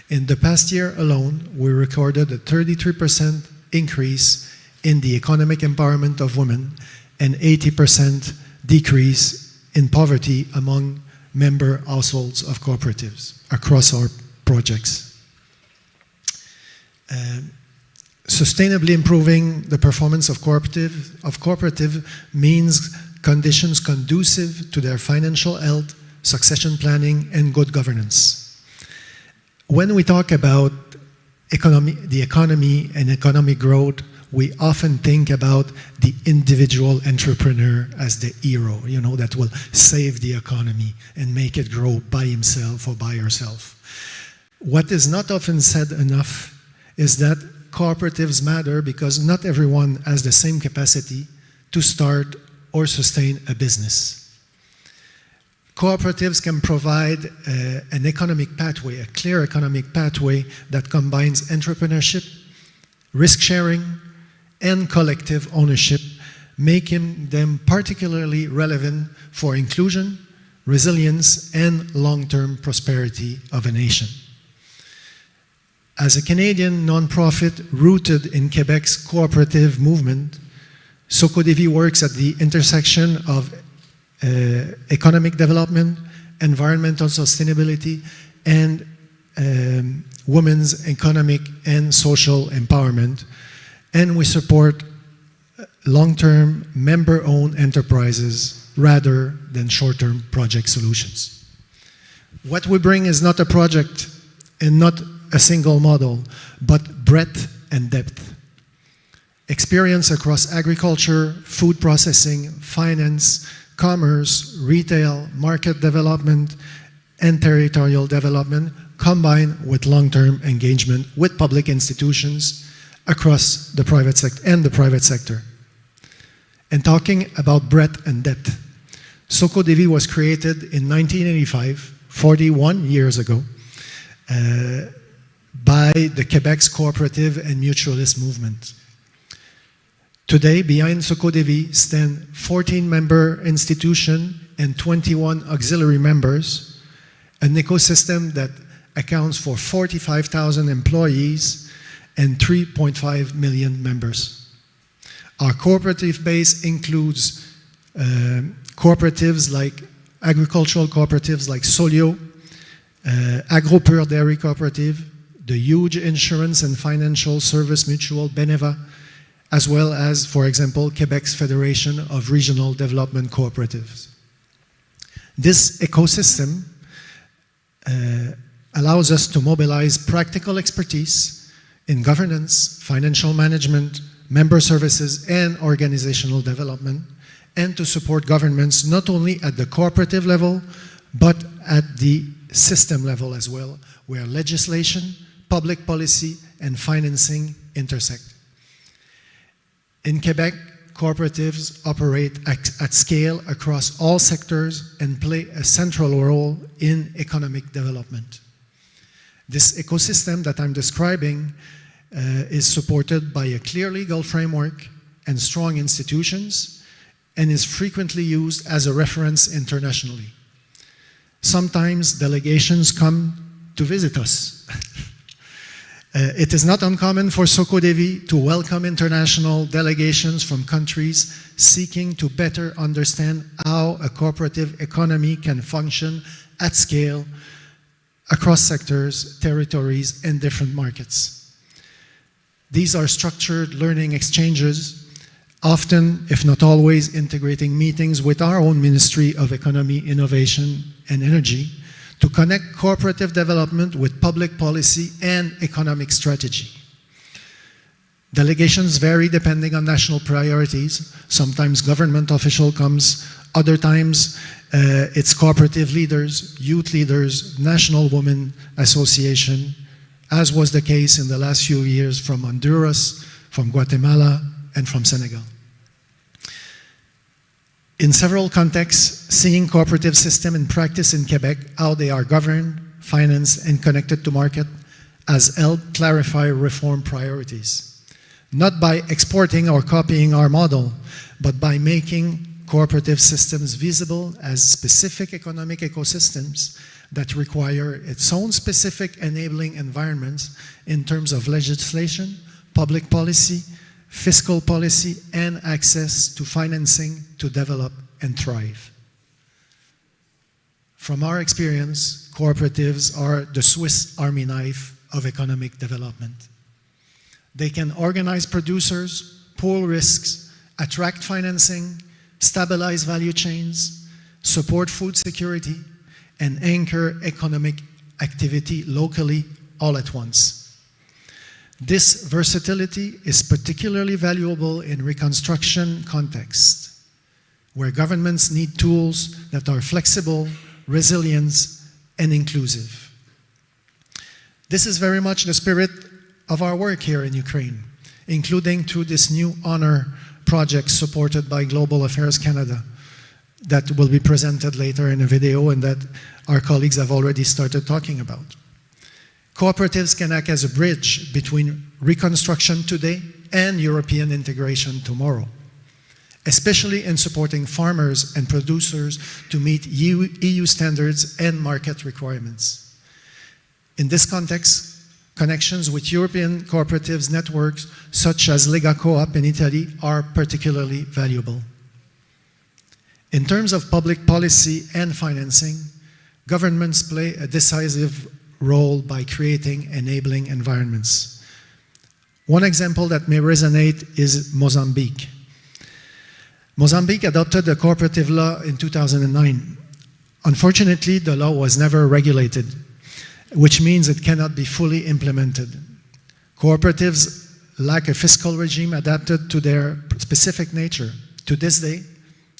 In the past year alone, we recorded a 33% increase in the economic empowerment of women and 80% decrease in poverty among member households of cooperatives across our projects. Sustainably improving the performance of cooperative means conditions conducive to their financial health, succession planning, and good governance. When we talk about the economy and economic growth, we often think about the individual entrepreneur as the hero, that will save the economy and make it grow by himself or by herself. What is not often said enough is that cooperatives matter because not everyone has the same capacity to start or sustain a business. Cooperatives can provide an economic pathway, a clear economic pathway that combines entrepreneurship, risk sharing, and collective ownership, making them particularly relevant for inclusion, resilience, and long-term prosperity of a nation. As a Canadian non-profit rooted in Quebec's cooperative movement, SOCODEVI works at the intersection of economic development, environmental sustainability, and women's economic and social empowerment. And we support long-term member-owned enterprises rather than short-term project solutions. What we bring is not a project and not a single model, but breadth and depth. Experience across agriculture, food processing, finance, commerce, retail, market development, and territorial development, combined with long-term engagement with public institutions across the private sector and the private sector. And talking about breadth and depth, SOCODEVI was created in 1985, 41 years ago, by the Quebec's cooperative and mutualist movement. Today, behind SOCODEVI stand 14 member institutions and 21 auxiliary members, an ecosystem that accounts for 45,000 employees and 3.5 million members. Our cooperative base includes cooperatives like agricultural cooperatives like Solio, AgroPure Dairy Cooperative, the huge insurance and financial service mutual Beneva, as well as, for example, Quebec's Federation of Regional Development Cooperatives. This ecosystem allows us to mobilize practical expertise in governance, financial management, member services, and organizational development, and to support governments not only at the cooperative level, but at the system level as well, where legislation, public policy, and financing intersect. In Quebec, cooperatives operate at scale across all sectors and play a central role in economic development. This ecosystem that I'm describing is supported by a clear legal framework and strong institutions, and is frequently used as a reference internationally. Sometimes delegations come to visit us. It is not uncommon for SOCODEVI to welcome international delegations from countries seeking to better understand how a cooperative economy can function at scale across sectors, territories, and different markets. These are structured learning exchanges, often, if not always, integrating meetings with our own Ministry of Economy, Innovation, and Energy to connect cooperative development with public policy and economic strategy. Delegations vary depending on national priorities. Sometimes government official comes, other times it's cooperative leaders, youth leaders, National Women Association, as was the case in the last few years from Honduras, from Guatemala, and from Senegal. In several contexts, seeing cooperative system in practice in Quebec, how they are governed, financed, and connected to market, has helped clarify reform priorities. Not by exporting or copying our model, but by making cooperative systems visible as specific economic ecosystems that require its own specific enabling environments in terms of legislation, public policy, fiscal policy, and access to financing to develop and thrive. From our experience, cooperatives are the Swiss Army knife of economic development. They can organize producers, pool risks, attract financing, stabilize value chains, support food security, and anchor economic activity locally all at once. This versatility is particularly valuable in reconstruction context, where governments need tools that are flexible, resilient, and inclusive. This is very much the spirit of our work here in Ukraine, including through this new honor project supported by Global Affairs Canada that will be presented later in a video and that our colleagues have already started talking about. Cooperatives can act as a bridge between reconstruction today and European integration tomorrow, especially in supporting farmers and producers to meet EU standards and market requirements. In this context, Connections with European cooperatives networks such as Lega Coop in Italy are particularly valuable. In terms of public policy and financing, governments play a decisive role by creating enabling environments. One example that may resonate is Mozambique. Mozambique adopted the cooperative law in 2009. Unfortunately, the law was never regulated, which means it cannot be fully implemented. Cooperatives lack a fiscal regime adapted to their specific nature. To this day,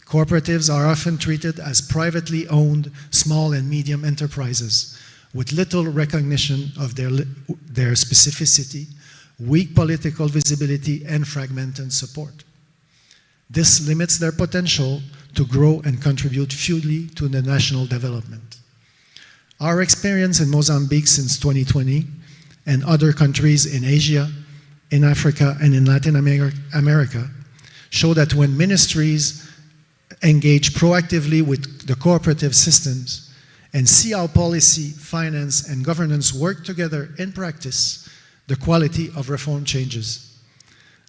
cooperatives are often treated as privately owned small and medium enterprises with little recognition of their specificity, weak political visibility, and fragmented support. This limits their potential to grow and contribute fully to the national development. Our experience in Mozambique since 2020 and other countries in Asia, in Africa, and in Latin America show that when ministries engage proactively with the cooperative systems and see how policy, finance, and governance work together in practice, the quality of reform changes.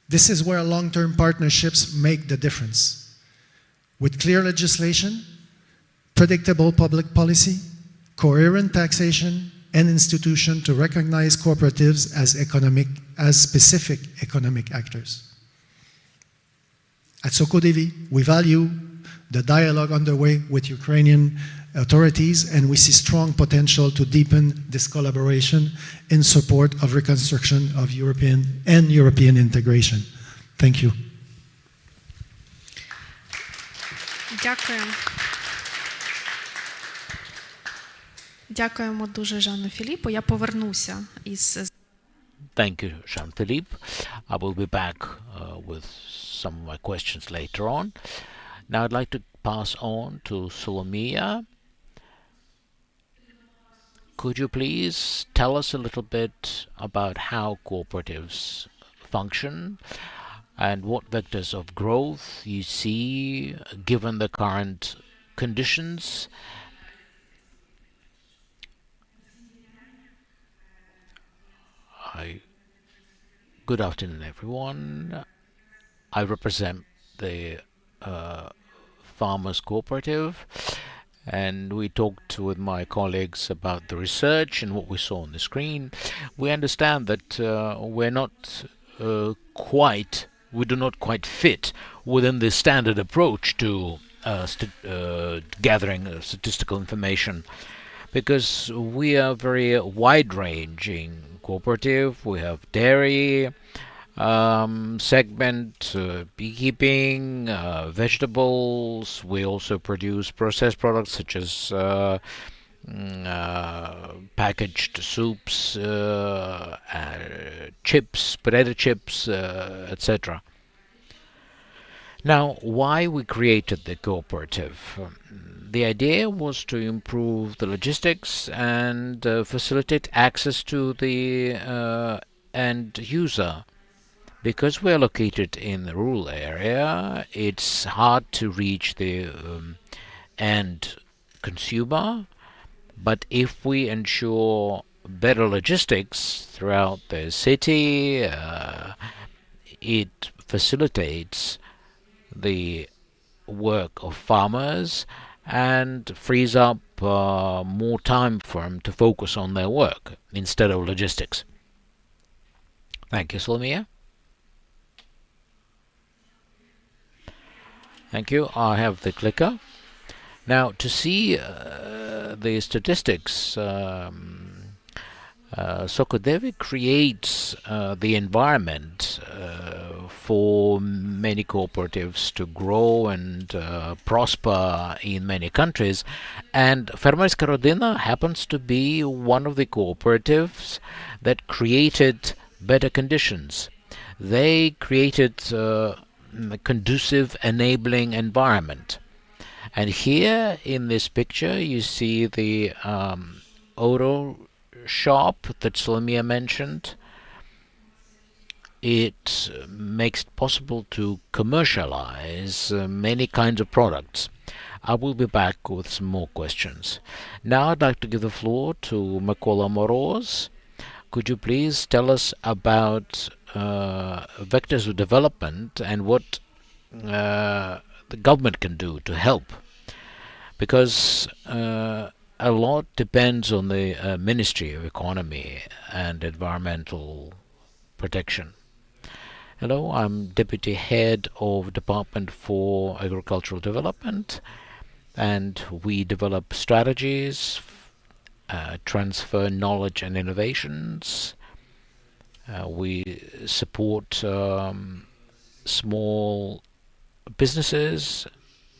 This is where long-term partnerships make the difference. With clear legislation, predictable public policy, coherent taxation, and institution to recognize cooperatives as specific economic actors. At Sokodevi, we value the dialogue underway with Ukrainian authorities, and we see strong potential to deepen this collaboration in support of reconstruction of European integration. Thank you. Дякую. Дякуємо дуже Жанну Філіппу. Я повернуся із... Thank you, Jean-Philippe. I will be back with some of my questions later on. Now I'd like to pass on to Solomia. Could you please tell us a little bit about how cooperatives function and what vectors of growth you see given the current conditions? Good afternoon, everyone. I represent the Farmers Cooperative, and we talked with my colleagues about the research and what we saw on the screen. We understand that we do not quite fit within the standard approach to gathering statistical information, because we are very wide-ranging cooperative. We have dairy segment, beekeeping, vegetables. We also produce processed products such as packaged soups, chips, potato chips, etc. Now, why we created the cooperative? The idea was to improve the logistics and facilitate access to the end user. Because we are located in the rural area, it's hard to reach the end consumer. But if we ensure better logistics throughout the city, it facilitates the work of farmers and frees up more time for them to focus on their work instead of logistics. Thank you, Solomia. Thank you. I have the clicker. Now, to see the statistics, Sokodevi creates the environment for many cooperatives to grow and prosper in many countries, and Fermerska Rodina happens to be one of the cooperatives that created better conditions. They created a conducive, enabling environment. And here in this picture you see the auto shop that Solomia mentioned. It makes it possible to commercialize many kinds of products. I will be back with some more questions. Now I'd like to give the floor to Mykola Moroz, could you please tell us about vectors of development and what the government can do to help? Because a lot depends on the Ministry of Economy and Environmental Protection. Hello, I'm Deputy Head of Department for Agricultural Development, and we develop strategies, transfer knowledge and innovations. We support small businesses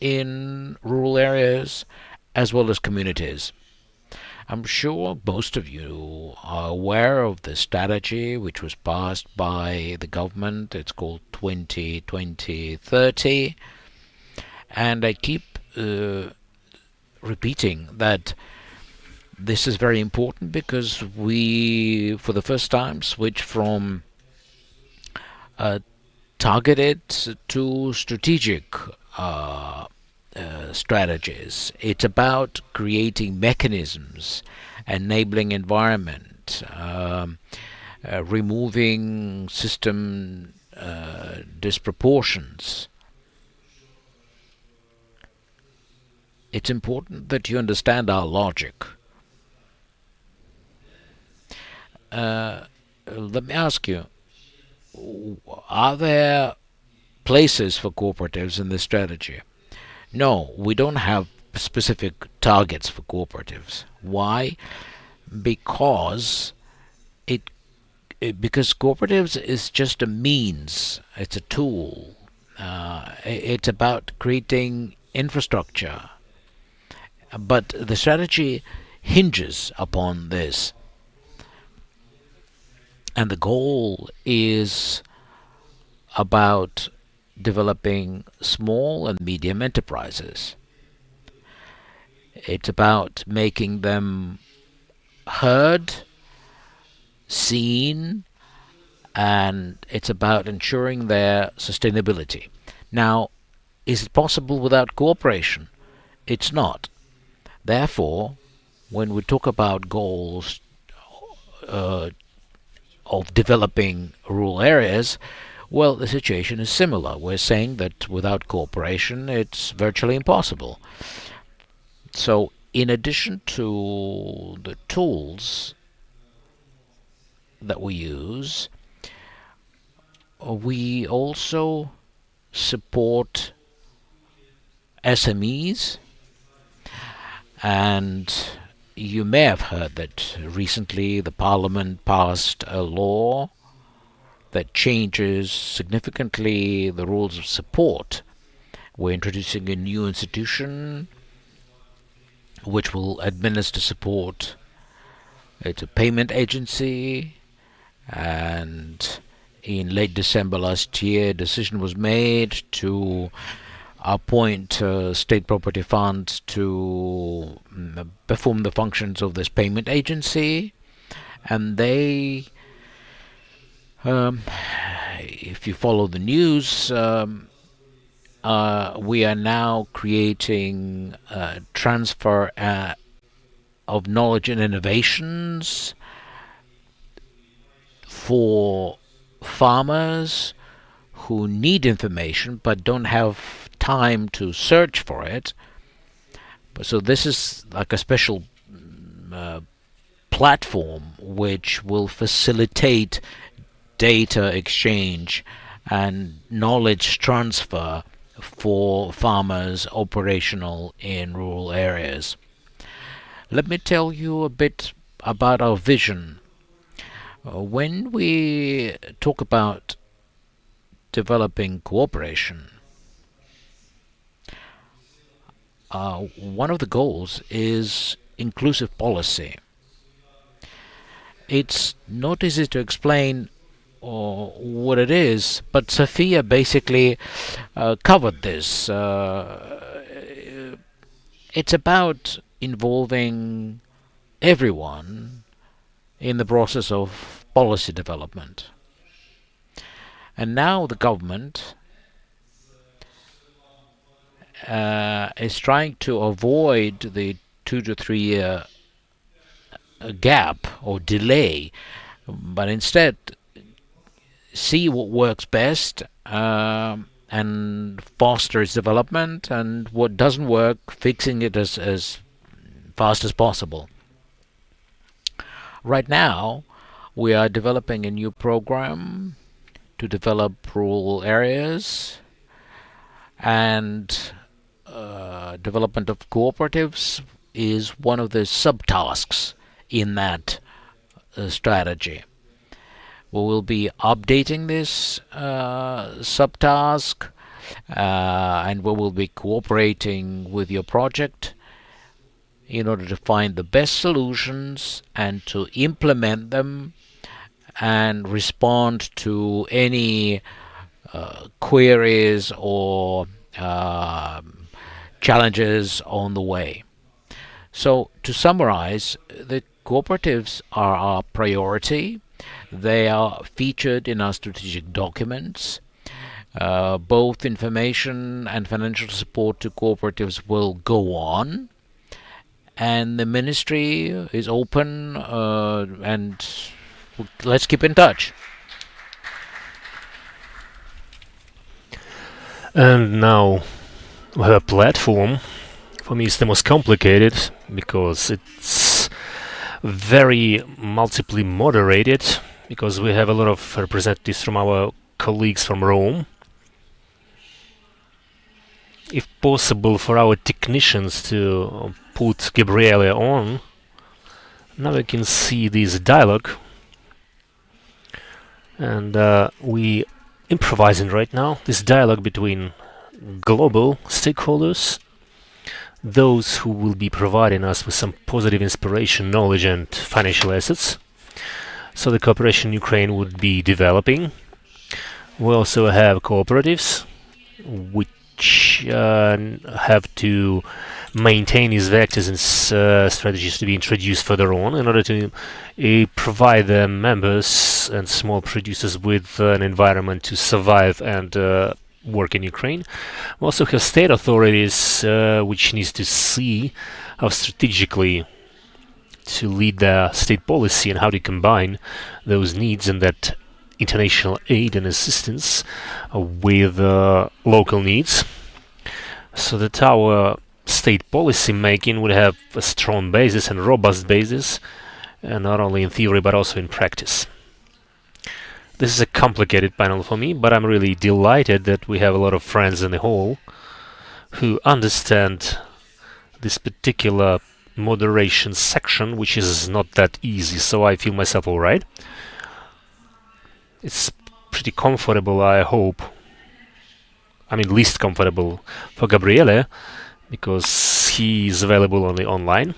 in rural areas as well as communities. I'm sure most of you are aware of the strategy which was passed by the government. It's called 2020-30, and I keep repeating that this is very important because we, for the first time, switch from targeted to strategic strategies. It's about creating mechanisms, enabling environment, removing system disproportions. It's important that you understand our logic. Let me ask you, are there places for cooperatives in this strategy? No, we don't have specific targets for cooperatives. Why? Because because cooperatives is just a means, it's a tool. It's about creating infrastructure. But the strategy hinges upon this. And the goal is about developing small and medium enterprises. It's about making them heard, seen, and it's about ensuring their sustainability. Now, is it possible without cooperation? It's not. Therefore, when we talk about goals of developing rural areas, well, the situation is similar. We're saying that without cooperation, it's virtually impossible. So, in addition to the tools that we use, we also support SMEs, and you may have heard that recently the Parliament passed a law that changes significantly the rules of support. We're introducing a new institution which will administer support. It's a payment agency, and in late December last year, a decision was made to appoint state property funds to perform the functions of this payment agency, and they if you follow the news, we are now creating transfer of knowledge and innovations for farmers who need information but don't have time to search for it. So this is like a special platform which will facilitate data exchange and knowledge transfer for farmers operational in rural areas. Let me tell you a bit about our vision. When we talk about developing cooperation, one of the goals is inclusive policy. It's not easy to explain what it is, but Sophia basically covered this. It's about involving everyone in the process of policy development. And now the government is trying to avoid the 2 to 3 year gap or delay but instead see what works best and fosters development, and what doesn't work, fixing it as fast as possible. Right now, we are developing a new program to develop rural areas, and development of cooperatives is one of the subtasks in that strategy. We will be updating this subtask, and we will be cooperating with your project in order to find the best solutions and to implement them and respond to any queries or challenges on the way. So, to summarize, the cooperatives are our priority. They are featured in our strategic documents. Both information and financial support to cooperatives will go on. And the ministry is open, and let's keep in touch. And now we have a platform. For me, it's the most complicated because it's very multiply moderated, because we have a lot of representatives from our colleagues from Rome. If possible, for our technicians to put Gabriele on. Now you can see this dialogue, and we improvising right now this dialogue between global stakeholders, those who will be providing us with some positive inspiration, knowledge and financial assets, so the cooperation in Ukraine would be developing. We also have cooperatives which have to maintain these vectors and strategies to be introduced further on in order to provide their members and small producers with an environment to survive and work in Ukraine. We also have state authorities which needs to see how strategically to lead their state policy and how to combine those needs and that international aid and assistance with local needs, so that our state policy making would have a strong basis and robust basis, and not only in theory but also in practice. This is a complicated panel for me, but I'm really delighted that we have a lot of friends in the hall who understand this particular moderation section, which is not that easy, so I feel myself alright. It's pretty comfortable, I hope. I mean, least comfortable for Gabriele, because he is available only online.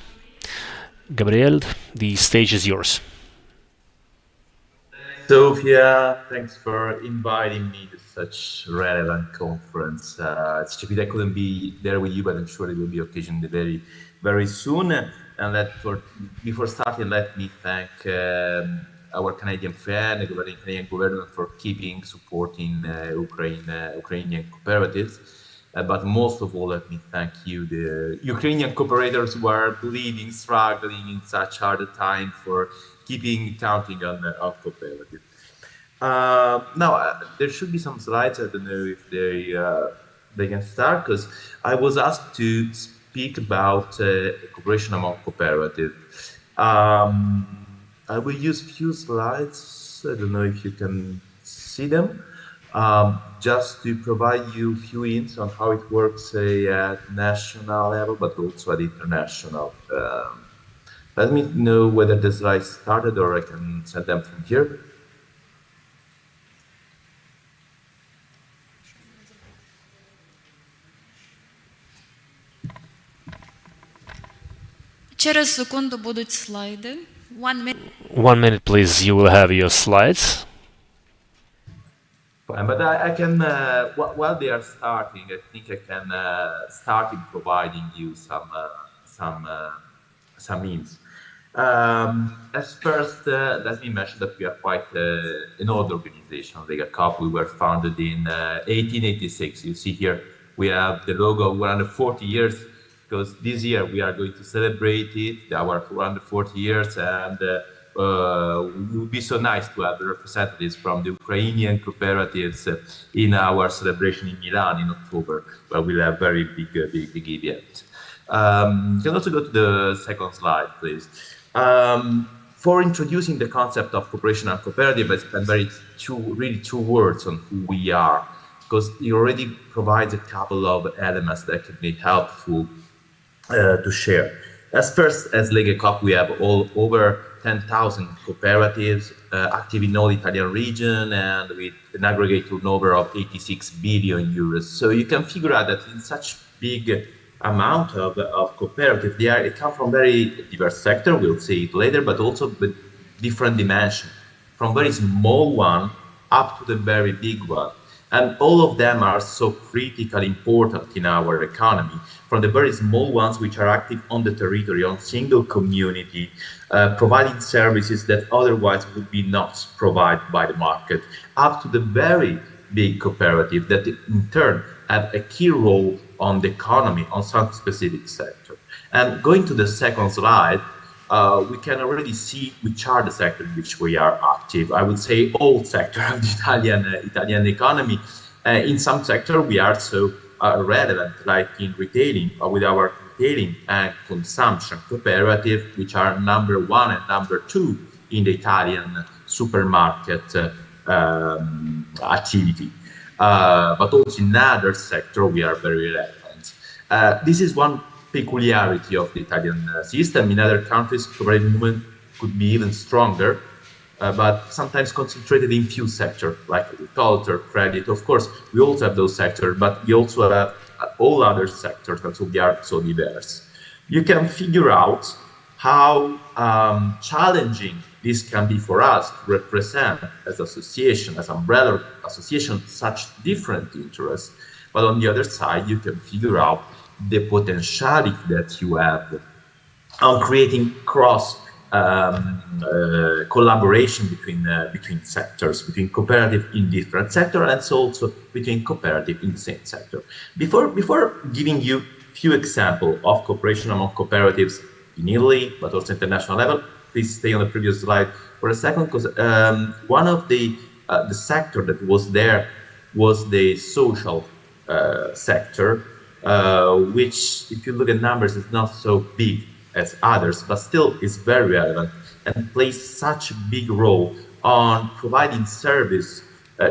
Gabriele, the stage is yours. Sophia, thanks for inviting me to such relevant conference. It's a pity I couldn't be there with you, but I'm sure it will be occasioned very, very soon. And before starting, let me thank our Canadian friend, the Canadian government, for supporting Ukrainian cooperatives. But most of all, let me thank you, the Ukrainian cooperators who are bleeding, struggling in such hard time for counting on cooperative. Now, there should be some slides. I don't know if they can start, because I was asked to speak about cooperation among cooperatives. I will use few slides. I don't know if you can see them. Just to provide you a few hints on how it works at national level, but also at international. Let me know whether the slides started, or I can send them from here. Через секунду будуть слайди. 1 minute. 1 minute, please. You will have your slides. Fine, but I can, while they are starting, I think I can start in providing you some hints. As first, let me mention that we are quite an old organization, Lega Cup. We were founded in 1886. You see here, we have the logo 140 years, because this year we are going to celebrate our 140 years, and it would be so nice to have the representatives from the Ukrainian cooperatives in our celebration in Milan in October, where we'll have very big event. You can also go to the second slide, please. For introducing the concept of cooperation and cooperative, I spent really two words on who we are, because it already provides a couple of elements that can be helpful to share. As Lega Coop, we have over 10,000 cooperatives active in all Italian region and with an aggregate turnover of 86 billion euros. So you can figure out that in such big amount of cooperatives, they come from very diverse sector, we'll see it later, but also with different dimensions, from very small one up to the very big one. And all of them are so critically important in our economy, from the very small ones which are active on the territory, on single community, providing services that otherwise would be not provided by the market, up to the very big cooperative that in turn have a key role on the economy, on some specific sector. And going to the second slide, we can already see which are the sectors in which we are active. I would say all sectors of the Italian economy. In some sector we are so relevant, like in retailing, with our retailing and consumption cooperative, which are number 1 and number 2 in the Italian supermarket activity. But also in other sector we are very relevant. This is one peculiarity of the Italian system. In other countries, cooperative movement could be even stronger, but sometimes concentrated in few sectors, like agriculture, credit. Of course, we also have those sectors, but we also have all other sectors, and so they are so diverse. You can figure out how challenging this can be for us to represent as association, as umbrella association, such different interests. But on the other side, you can figure out the potentiality that you have on creating cross collaboration between sectors, between cooperative in different sectors, and so also between cooperative in the same sector. Before giving you a few examples of cooperation among cooperatives in Italy, but also international level, please stay on the previous slide for a second, because one of the sector that was there was the social sector, which, if you look at numbers, is not so big as others, but still is very relevant and plays such a big role on providing service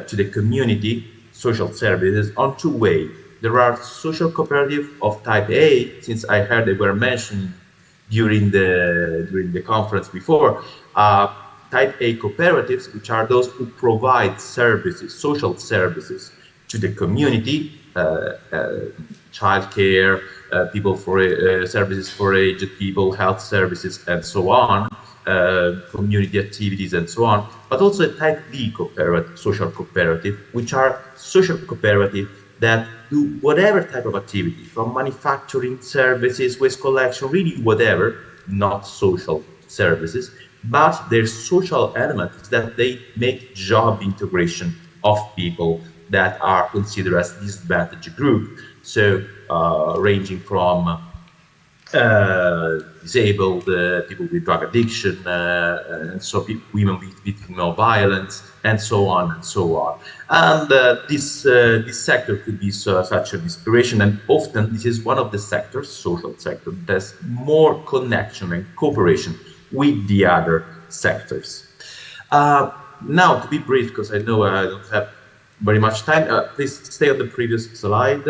to the community, social services, on two ways. There are social cooperatives of type A, since I heard they were mentioned during the conference before, type A cooperatives, which are those who provide services, social services to the community, childcare, people for services for aged people, health services, and so on, community activities, and so on. But also a type B cooperative, social cooperative, which are social cooperative that do whatever type of activity, from manufacturing services, waste collection, really whatever, not social services, but their social element is that they make job integration of people that are considered as disadvantaged group. So ranging from disabled, people with drug addiction, and so women with female violence, and so on and so on. And this sector could be such an inspiration, and often this is one of the sectors, social sector, that has more connection and cooperation with the other sectors. Now, to be brief, because I know I don't have very much time, please stay on the previous slide,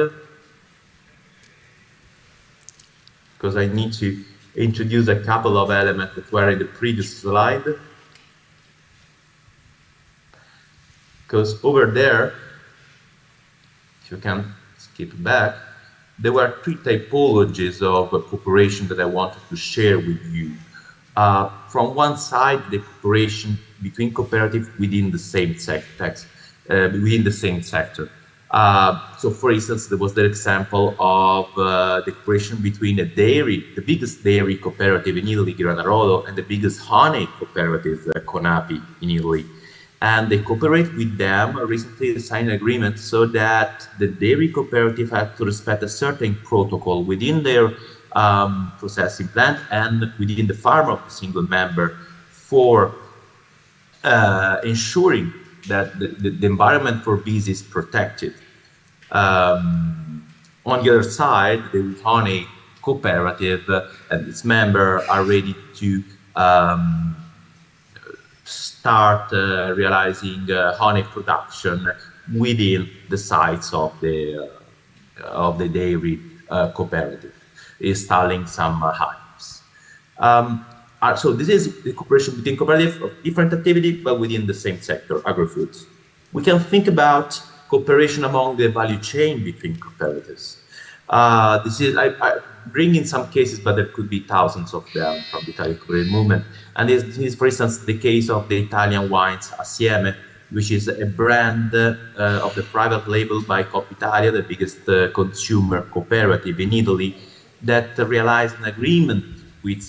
because I need to introduce a couple of elements that were in the previous slide. Because over there, if you can skip back, there were three typologies of cooperation that I wanted to share with you. From one side, the cooperation between cooperatives within the same sector. So, for instance, there was the example of the cooperation between a dairy, the biggest dairy cooperative in Italy, Granarolo, and the biggest honey cooperative, Conapi, in Italy. And they cooperate with them, recently signed an agreement so that the dairy cooperative had to respect a certain protocol within their processing plant and within the farm of the single member for ensuring that the environment for bees is protected. On the other side, the honey cooperative and its members are ready to start realizing honey production within the sites of the dairy cooperative, installing some hives. So this is the cooperation between cooperatives of different activity, but within the same sector, agri-foods. We can think about cooperation among the value chain between cooperatives. This is, I bring in some cases, but there could be thousands of them from the Italian cooperative movement. And this is, for instance, the case of the Italian wines Assieme, which is a brand of the private label by Coppa Italia, the biggest consumer cooperative in Italy, that realized an agreement with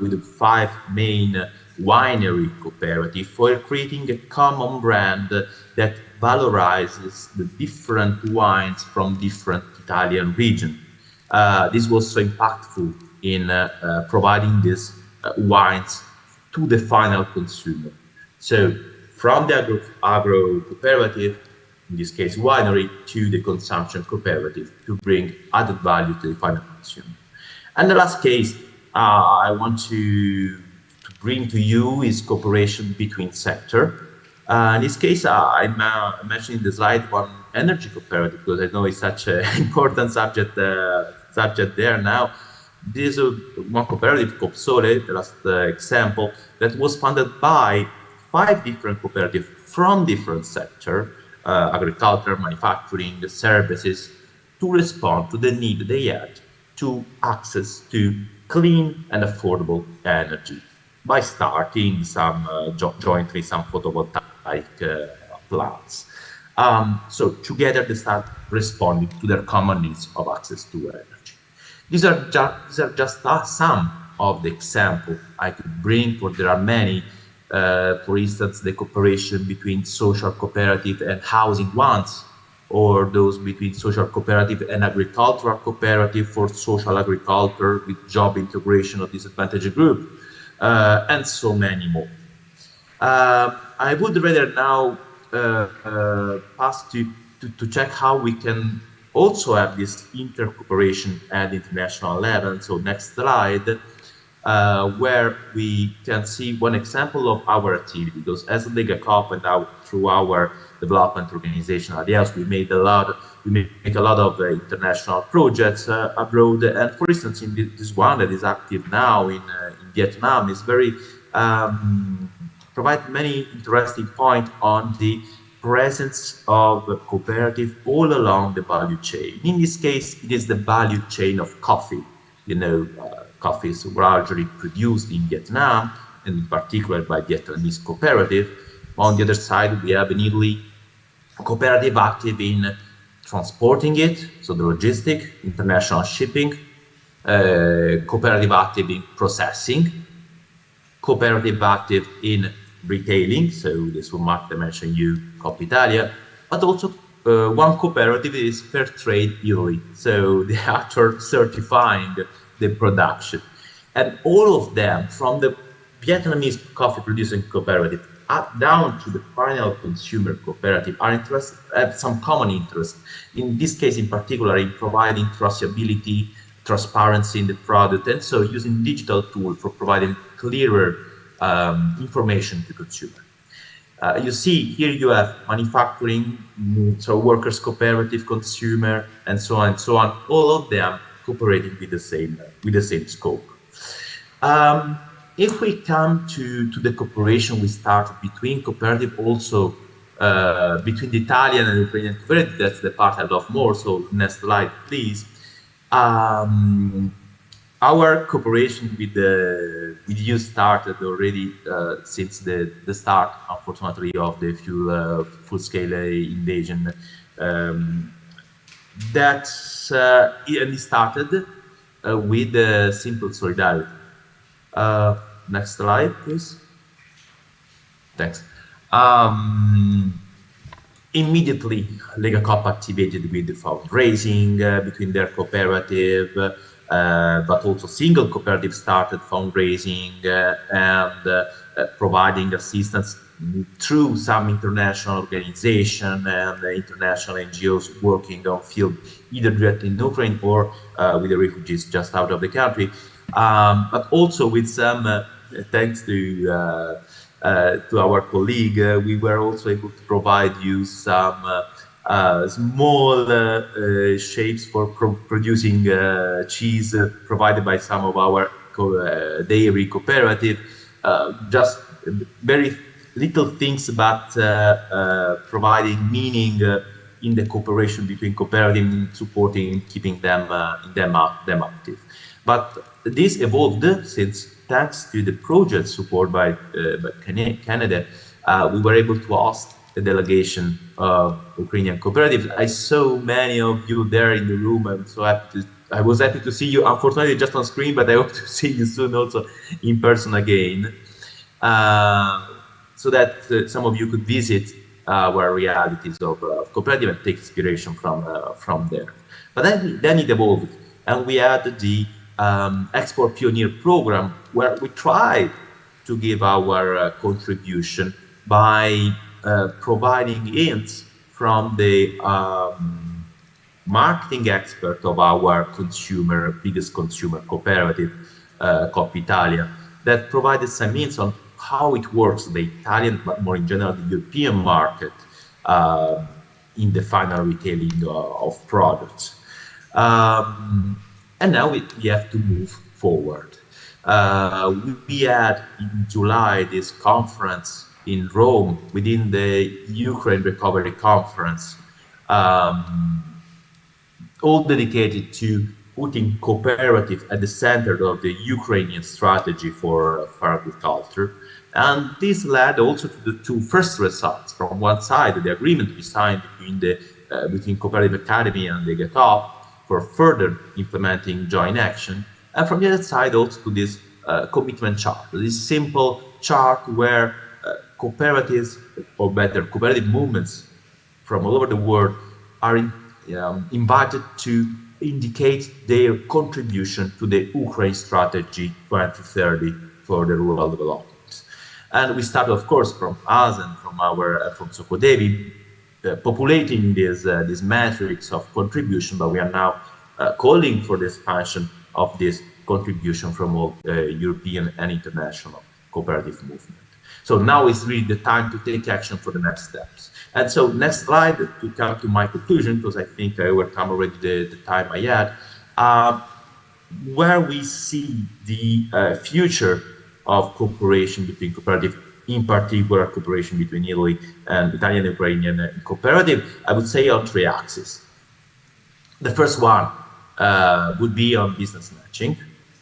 with the 5 main winery cooperative for creating a common brand that valorizes the different wines from different Italian regions. This was so impactful in providing these wines to the final consumer. So from the agro cooperative, in this case winery, to the consumption cooperative to bring added value to the final consumer. And the last case I want to bring to you is cooperation between sector. In this case, I'm mentioning the slide one energy cooperative because I know it's such an important subject there now. This is one cooperative, Coopsole, the last example, that was funded by 5 different cooperatives from different sectors, agriculture, manufacturing, services, to respond to the need they had to access to clean and affordable energy by starting some jointly some photovoltaic plants. So together they start responding to their common needs of access to energy. These are just some of the examples I could bring, for there are many. For instance, the cooperation between social cooperative and housing ones, or those between social cooperative and agricultural cooperative for social agriculture with job integration of disadvantaged group, and so many more. I would rather now pass to check how we can also have this inter-cooperation at international level. So next slide, where we can see one example of our activity. Because as Lega Coop and through our development organization, ADEOS, we make a lot of international projects abroad. And for instance, in this one that is active now in Vietnam is very provide many interesting points on the presence of a cooperative all along the value chain. In this case, it is the value chain of coffee. You know, coffee is largely produced in Vietnam, and in particular by Vietnamese cooperative. On the other side, we have in Italy a cooperative active in transporting it, so the logistic, international shipping, cooperative active in processing, cooperative active in retailing, so this will mark the mention you, Coppa Italia, but also one cooperative is Fair Trade Italy, so the actor certifying the production. And all of them, from the Vietnamese coffee producing cooperative up down to the final consumer cooperative, are interested, have some common interest. In this case in particular, in providing traceability, transparency in the product, and so using digital tools for providing clearer information to consumer. You see here you have manufacturing, so workers cooperative, consumer, and so on, all of them cooperating with the same scope. If we come to the cooperation we started between cooperative, also between the Italian and Ukrainian cooperative, that's the part I love more, so next slide please. Our cooperation with you started already since the start, unfortunately, of the full-scale invasion. And it started with simple solidarity. Next slide, please. Thanks. Immediately, Lega Coop activated with the fundraising between their cooperative. but also single cooperatives started fundraising and providing assistance through some international organization and international NGOs working on field, either directly in Ukraine or with the refugees just out of the country. But also with some, thanks to our colleague, we were also able to provide you some small shapes for producing cheese provided by some of our dairy cooperative. Just very little things, but providing meaning in the cooperation between cooperatives, supporting and keeping them active. But this evolved since, thanks to the project support by Canada, we were able to host a delegation of Ukrainian cooperatives. I saw many of you there in the room. I was happy to see you, unfortunately just on screen, but I hope to see you soon also in person again, so that some of you could visit our realities of cooperative and take inspiration from there. But then it evolved, and we had the Export Pioneer program, where we tried to give our contribution by providing hints from the marketing expert of our biggest consumer cooperative, Coppa Italia, that provided some hints on how it works, the Italian, but more in general, the European market in the final retailing of products. And now we have to move forward. We had in July this conference in Rome within the Ukraine Recovery Conference, all dedicated to putting cooperative at the center of the Ukrainian strategy for agriculture. And this led also to the two first results. From one side, the agreement we signed between Cooperative Academy and the GetUp for further implementing joint action. And from the other side, also to this commitment chart, this simple chart where cooperatives, or better, cooperative movements from all over the world are invited to indicate their contribution to the Ukraine Strategy 2030 for the rural development. And we started, of course, from us and from Sokodevi, populating these metrics of contribution, but we are now calling for the expansion of this contribution from all European and international cooperative movement. So now is really the time to take action for the next steps. And so next slide, to come to my conclusion, because I think I overcome already the time I had, where we see the future of cooperation between cooperative, in particular cooperation between Italy and Italian and Ukrainian cooperative, I would say on three axes. The first one would be on business matching.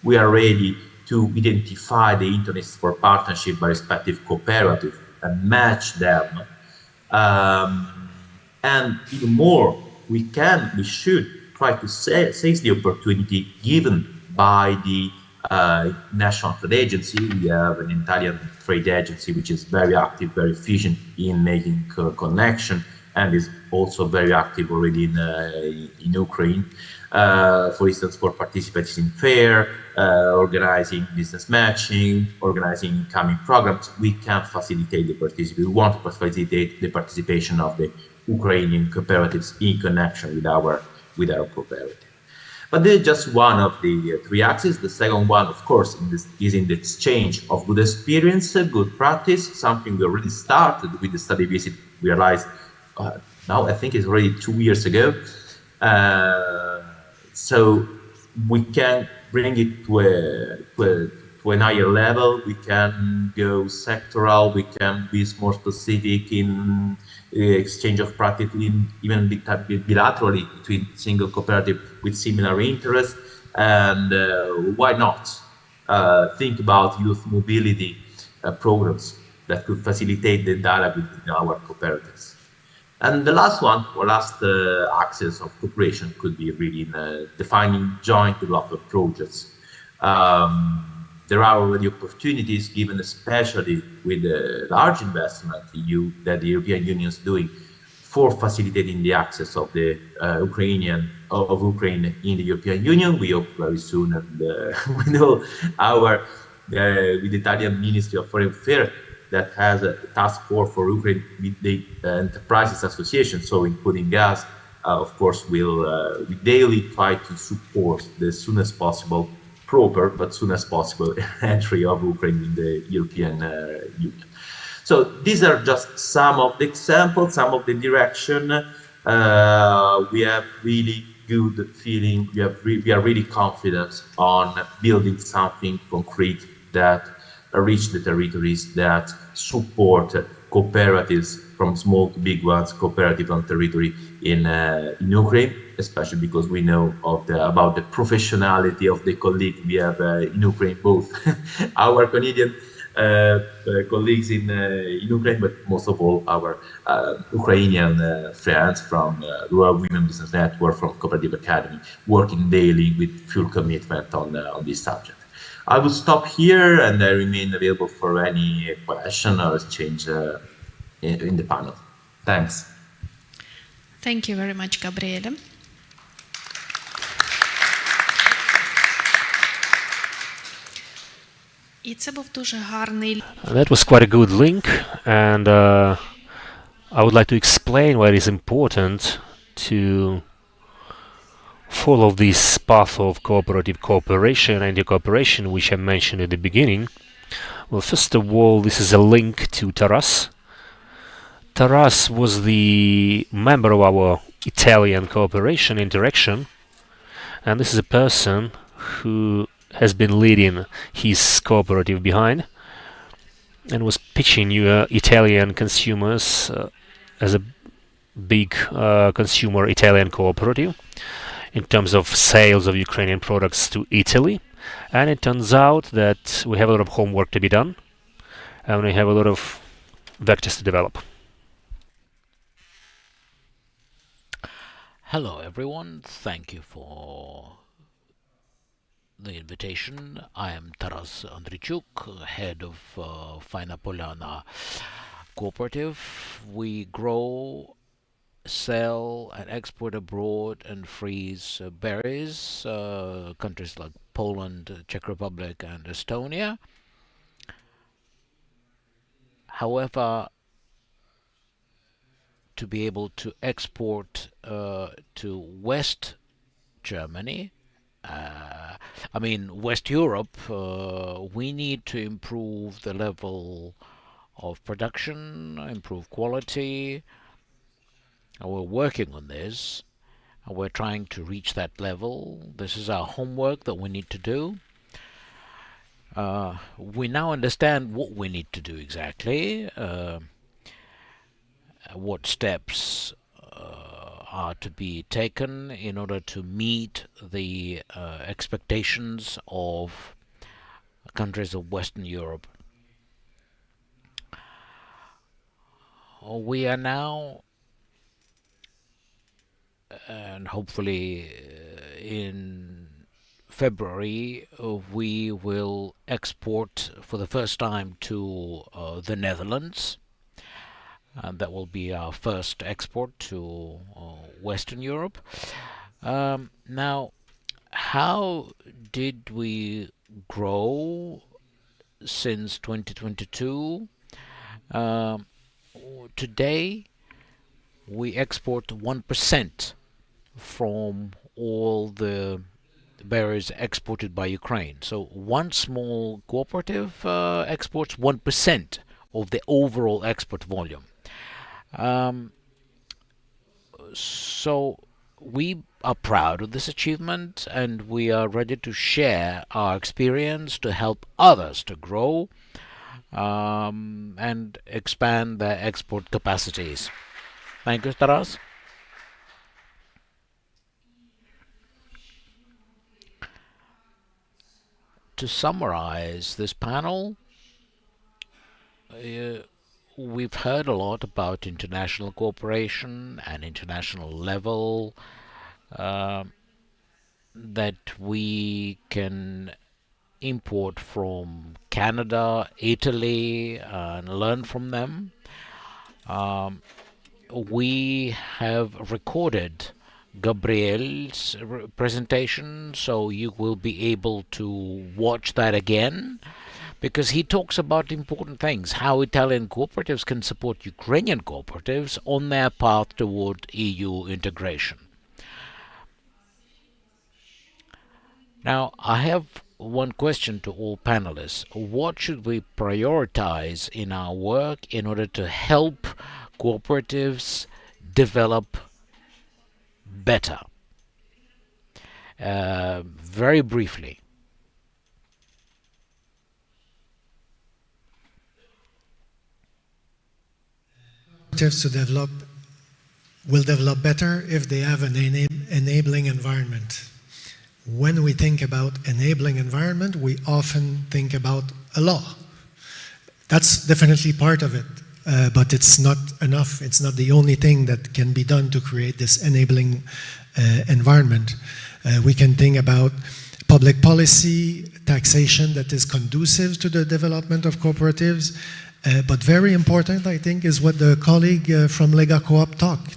We are ready to identify the interests for partnership by respective cooperative and match them. And even more, we should try to seize the opportunity given by the national trade agency. We have an Italian trade agency which is very active, very efficient in making connection, and is also very active already in Ukraine. For instance, for participants in fair, organizing business matching, organizing incoming programs, we can facilitate the participation. We want to facilitate the participation of the Ukrainian cooperatives in connection with our cooperative. But this is just one of the three axes. The second one, of course, is in the exchange of good experience, good practice, something we already started with the study visit. We realized now, I think it's already 2 years ago. So we can bring it to a higher level. We can go sectoral. We can be more specific in exchange of practice, even bilaterally between single cooperative with similar interests. And why not think about youth mobility programs that could facilitate the dialogue between our cooperatives. And the last one, or last axis of cooperation, could be really in defining joint development projects. There are already opportunities given, especially with the large investment that the European Union is doing for facilitating the access of the Ukrainian of Ukraine in the European Union. We hope very soon, and we know with the Italian Ministry of Foreign Affairs that has a task force for Ukraine with the Enterprises Association, so including us, of course, we daily try to support the soon as possible entry of Ukraine in the European Union. So these are just some of the examples, some of the direction. We have really good feeling. We are really confident on building something concrete that reach the territories, that support cooperatives from small to big ones, cooperative on territory in Ukraine, especially because we know about the professionality of the colleagues we have in Ukraine, both our Canadian colleagues in Ukraine, but most of all our Ukrainian friends from Rural Women Business Network, from Cooperative Academy, working daily with full commitment on this subject. I will stop here and I remain available for any question or exchange in the panel. Thanks. Thank you very much, Gabriele. І це був дуже гарний. That was quite a good link, and I would like to explain why it is important to follow this path of cooperative cooperation and cooperation, which I mentioned at the beginning. Well, first of all, this is a link to Taras. Taras was the member of our Italian cooperation interaction, and this is a person who has been leading his cooperative behind and was pitching Italian consumers as a big consumer Italian cooperative in terms of sales of Ukrainian products to Italy. And it turns out that we have a lot of homework to be done, and we have a lot of vectors to develop. Hello everyone, thank you for the invitation. I am Taras Andrichuk, head of Fina Polyana Cooperative. We grow, sell and export abroad and freeze berries, countries like Poland, Czech Republic and Estonia. However, to be able to export to West Germany, West Europe, we need to improve the level of production, improve quality. We're working on this. We're trying to reach that level. This is our homework that we need to do. We now understand what we need to do exactly, what steps are to be taken in order to meet the expectations of countries of Western Europe. We are now, and hopefully in February, we will export for the first time to the Netherlands. That will be our first export to Western Europe. Now, how did we grow since 2022? Today, we export 1% from all the berries exported by Ukraine. So one small cooperative exports 1% of the overall export volume. So we are proud of this achievement, and we are ready to share our experience to help others to grow and expand their export capacities. Thank you, Taras. To summarize this panel, we've heard a lot about international cooperation and international level, that we can import from Canada, Italy, and learn from them. We have recorded Gabriel's presentation, so you will be able to watch that again, because he talks about important things, how Italian cooperatives can support Ukrainian cooperatives on their path toward EU integration. Now, I have one question to all panelists. What should we prioritize in our work in order to help cooperatives develop better? Very briefly. Cooperatives will develop better if they have an enabling environment. When we think about enabling environment, we often think about a law. That's definitely part of it, but it's not enough. It's not the only thing that can be done to create this enabling environment. We can think about public policy, taxation that is conducive to the development of cooperatives, but very important, I think, is what the colleague from Lega Co-op talked.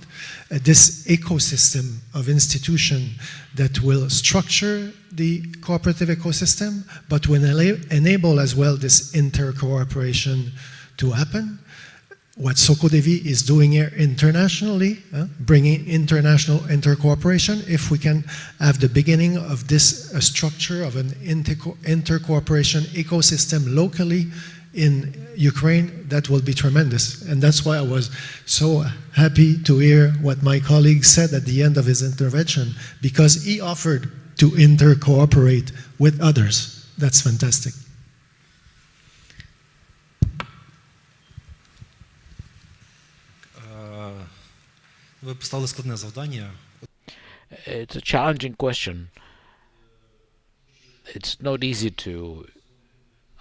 This ecosystem of institution that will structure the cooperative ecosystem, but will enable as well this inter-cooperation to happen. What Socodevi is doing here internationally, bringing international inter-cooperation, if we can have the beginning of this structure of an inter-cooperation ecosystem locally in Ukraine, that will be tremendous. And that's why I was so happy to hear what my colleague said at the end of his intervention, because he offered to inter-cooperate with others. That's fantastic. Ви поставили складне завдання. It's a challenging question. It's not easy to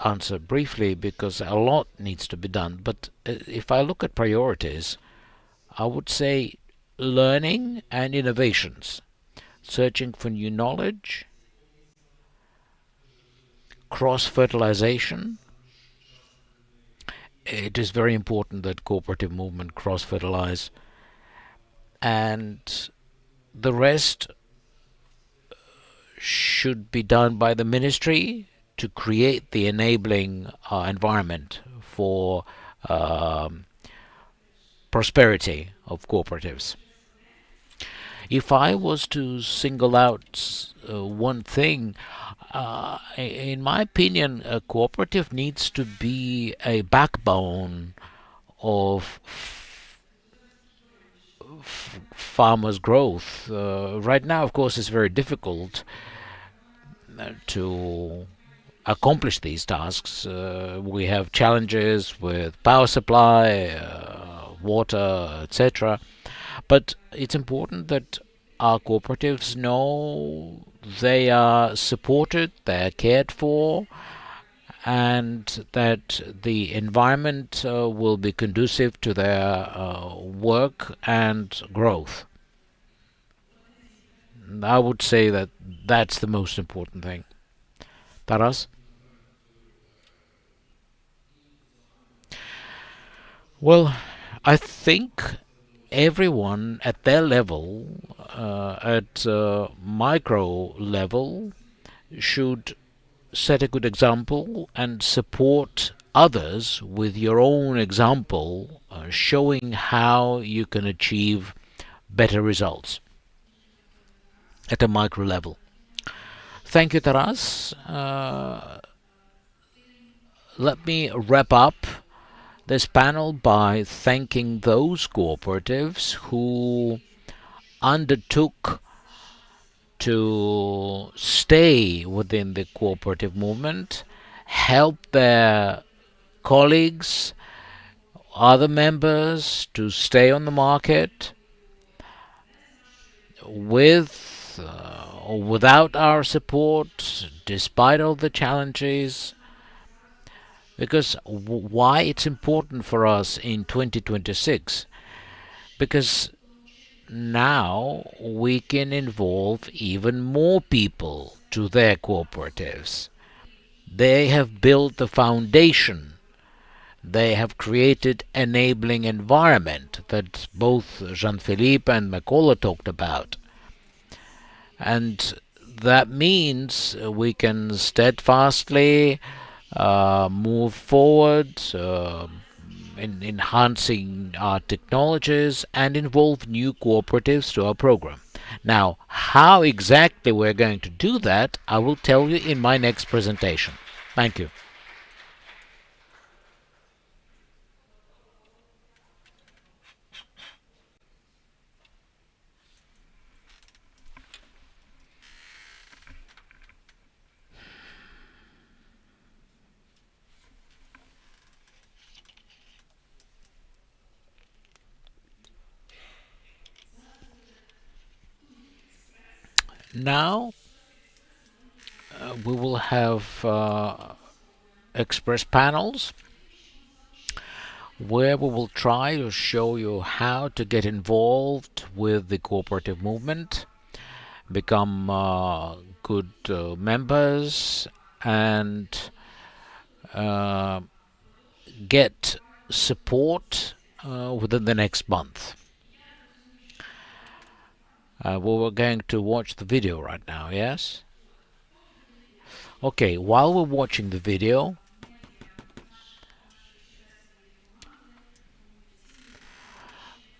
answer briefly because a lot needs to be done. But if I look at priorities, I would say learning and innovations, searching for new knowledge, cross-fertilization. It is very important that cooperative movement cross-fertilize, and the rest should be done by the ministry to create the enabling environment for prosperity of cooperatives. If I was to single out one thing, in my opinion, a cooperative needs to be a backbone of farmers' growth. Right now, of course, it's very difficult to accomplish these tasks. We have challenges with power supply, water, etc. But it's important that our cooperatives know they are supported, they are cared for, and that the environment will be conducive to their work and growth. I would say that that's the most important thing. Taras? Well, I think everyone at their level, at micro level, should set a good example and support others with your own example, showing how you can achieve better results at a micro level. Thank you, Taras. Let me wrap up this panel by thanking those cooperatives who undertook to stay within the cooperative movement, help their colleagues, other members to stay on the market with or without our support, despite all the challenges. Because why it's important for us in 2026? Because now we can involve even more people to their cooperatives. They have built the foundation. They have created enabling environment that both Jean-Philippe and Makola talked about. And that means we can steadfastly move forward in enhancing our technologies and involve new cooperatives to our program. Now, how exactly we're going to do that, I will tell you in my next presentation. Thank you. Now we will have express panels where we will try to show you how to get involved with the cooperative movement, become good members, and get support within the next month. We're going to watch the video right now, yes? Okay, while we're watching the video,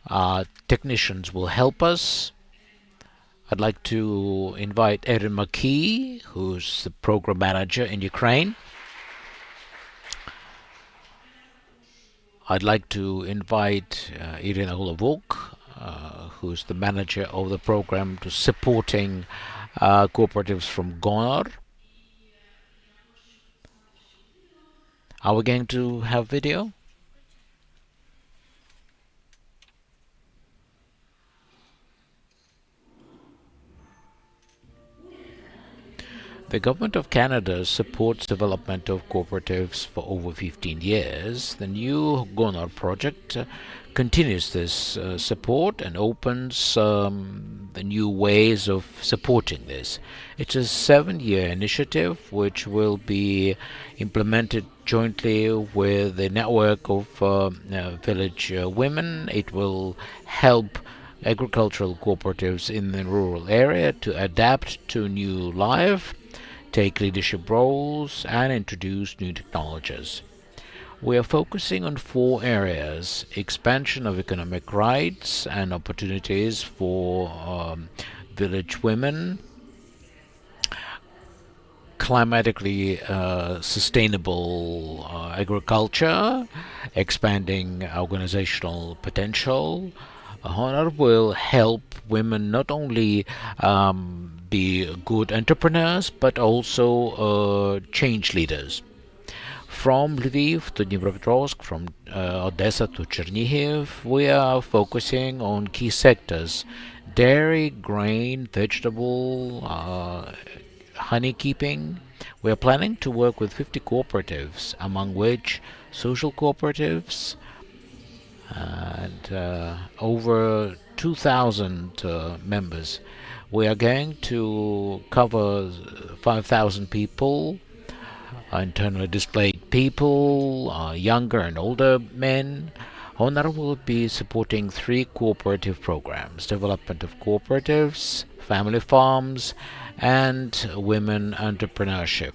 our technicians will help us. I'd like to invite Erin McKee, who's the program manager in Ukraine. I'd like to invite Irina Golovuk, who's the manager of the program to supporting cooperatives from GONOR. Are we going to have video? The Government of Canada supports development of cooperatives for over 15 years. The new GONOR project continues this support and opens the new ways of supporting this. It's a 7-year initiative which will be implemented jointly with the network of village women. It will help agricultural cooperatives in the rural area to adapt to new life, take leadership roles, and introduce new technologies. We are focusing on 4 areas: expansion of economic rights and opportunities for village women, climatically sustainable agriculture, expanding organizational potential. GONOR will help women not only be good entrepreneurs but also change leaders. From Lviv to Dnipropetrovsk, from Odessa to Chernihiv, we are focusing on key sectors: dairy, grain, vegetable, honey keeping. We are planning to work with 50 cooperatives, among which social cooperatives, and over 2,000 members. We are going to cover 5,000 people, internally displaced people, younger and older men. GONOR will be supporting 3 cooperative programs: development of cooperatives, family farms, and women entrepreneurship.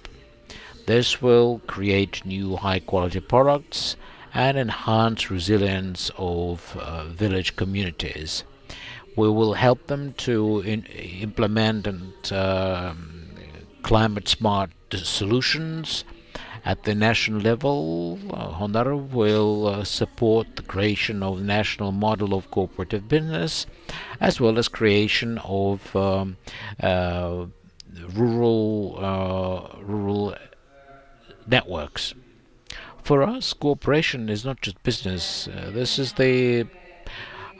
This will create new high-quality products and enhance resilience of village communities. We will help them to implement and climate-smart solutions. At the national level, GONOR will support the creation of national model of cooperative business, as well as creation of rural networks. For us, cooperation is not just business. This is the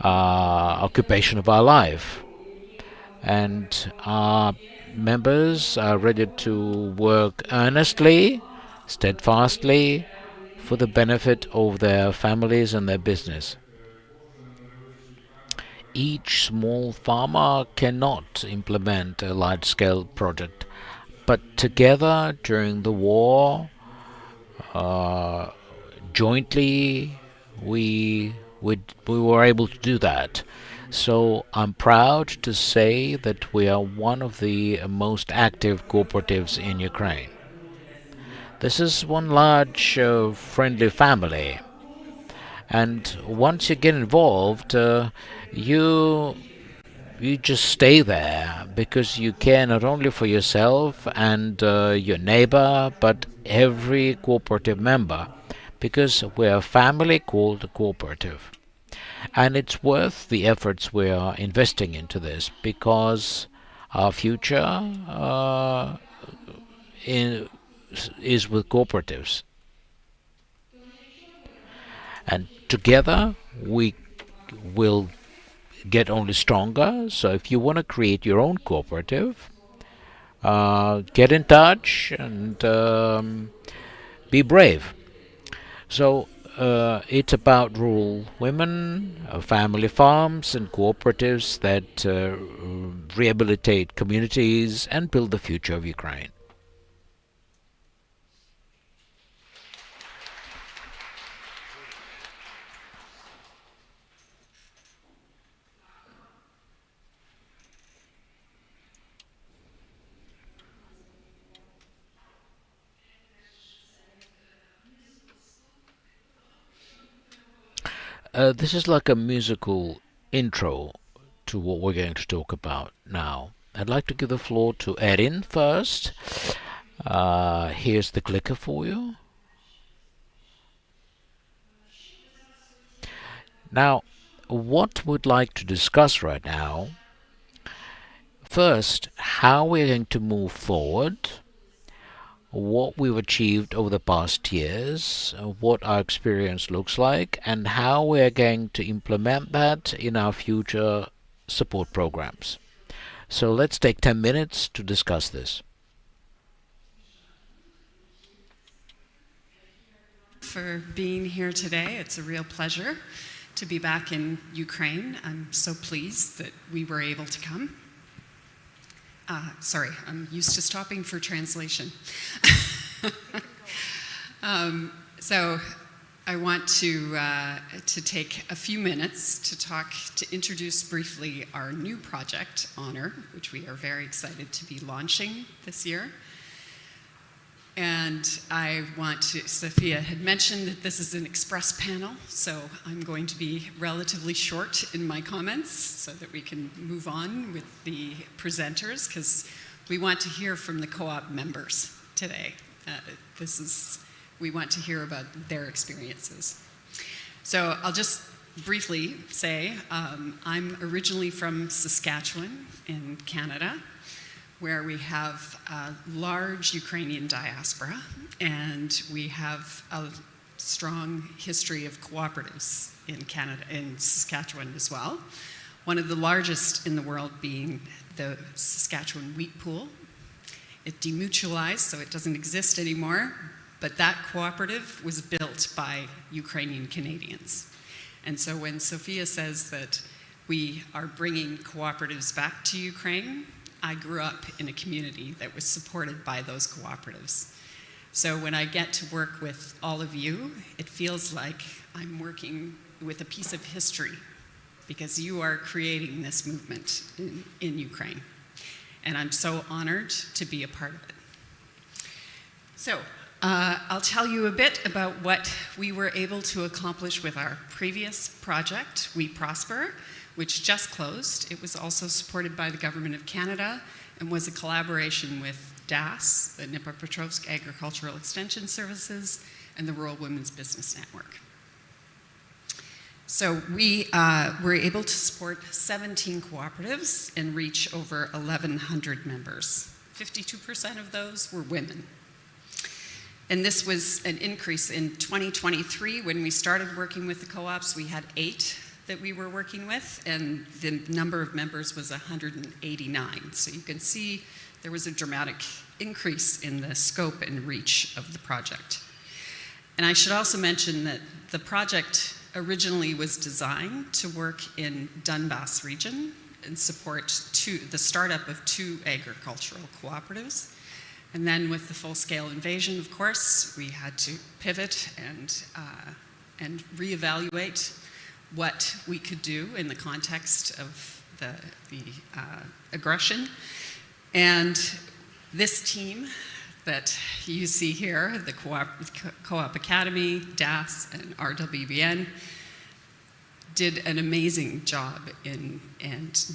occupation of our life. And our members are ready to work earnestly, steadfastly, for the benefit of their families and their business. Each small farmer cannot implement a large-scale project, but together during the war, jointly, we were able to do that. So I'm proud to say that we are one of the most active cooperatives in Ukraine. This is one large friendly family, and once you get involved, you just stay there because you care not only for yourself and your neighbor, but every cooperative member, because we're a family called a cooperative. And it's worth the efforts we are investing into this, because our future is with cooperatives. And together we will get only stronger. So if you want to create your own cooperative, get in touch and be brave. So it's about rural women, family farms and cooperatives that rehabilitate communities and build the future of Ukraine. This is like a musical intro to what we're going to talk about now. I'd like to give the floor to Erin first. Here's the clicker for you. Now, what we'd like to discuss right now, first, how we're going to move forward, what we've achieved over the past years, what our experience looks like, and how we're going to implement that in our future support programs. So let's take 10 minutes to discuss this. For being here today. It's a real pleasure to be back in Ukraine. I'm so pleased that we were able to come. Sorry, I'm used to stopping for translation. So I want to take a few minutes to introduce briefly our new project, HONOR, which we are very excited to be launching this year. And Sophia had mentioned that this is an express panel, so I'm going to be relatively short in my comments so that we can move on with the presenters, because we want to hear from the co-op members today. We want to hear about their experiences. So I'll just briefly say, I'm originally from Saskatchewan in Canada, where we have a large Ukrainian diaspora, and we have a strong history of cooperatives in Canada, in Saskatchewan as well. One of the largest in the world being the Saskatchewan Wheat Pool. It demutualized, so it doesn't exist anymore, but that cooperative was built by Ukrainian Canadians. And so when Sophia says that we are bringing cooperatives back to Ukraine, I grew up in a community that was supported by those cooperatives. So when I get to work with all of you, it feels like I'm working with a piece of history, because you are creating this movement in Ukraine. And I'm so honored to be a part of it. So I'll tell you a bit about what we were able to accomplish with our previous project, We Prosper, which just closed. It was also supported by the Government of Canada and was a collaboration with DAS, the Dnipropetrovsk Agricultural Extension Services, and the Rural Women's Business Network. So we were able to support 17 cooperatives and reach over 1,100 members. 52% of those were women. And this was an increase in 2023. When we started working with the co-ops, we had 8 that we were working with, and the number of members was 189. So you can see there was a dramatic increase in the scope and reach of the project. And I should also mention that the project originally was designed to work in Donbass region and support the startup of 2 agricultural cooperatives. And then with the full-scale invasion, of course, we had to pivot and reevaluate what we could do in the context of the aggression. And this team that you see here, the Co-op Academy, DAS, and RWBN, did an amazing job and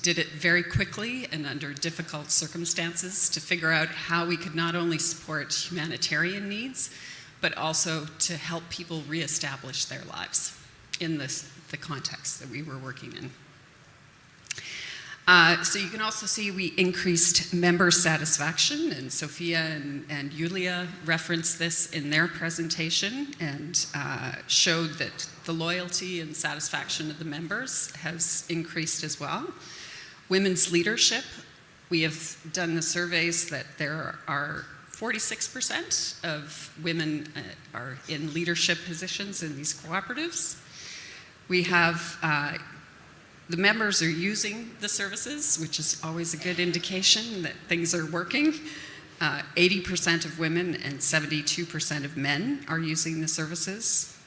did it very quickly and under difficult circumstances to figure out how we could not only support humanitarian needs, but also to help people reestablish their lives in the context that we were working in. So you can also see we increased member satisfaction, and Sophia and Yulia referenced this in their presentation and showed that the loyalty and satisfaction of the members has increased as well. Women's leadership, we have done the surveys that there are 46% of women are in leadership positions in these cooperatives. We have the members are using the services, which is always a good indication that things are working. 80% of women and 72% of men are using the services.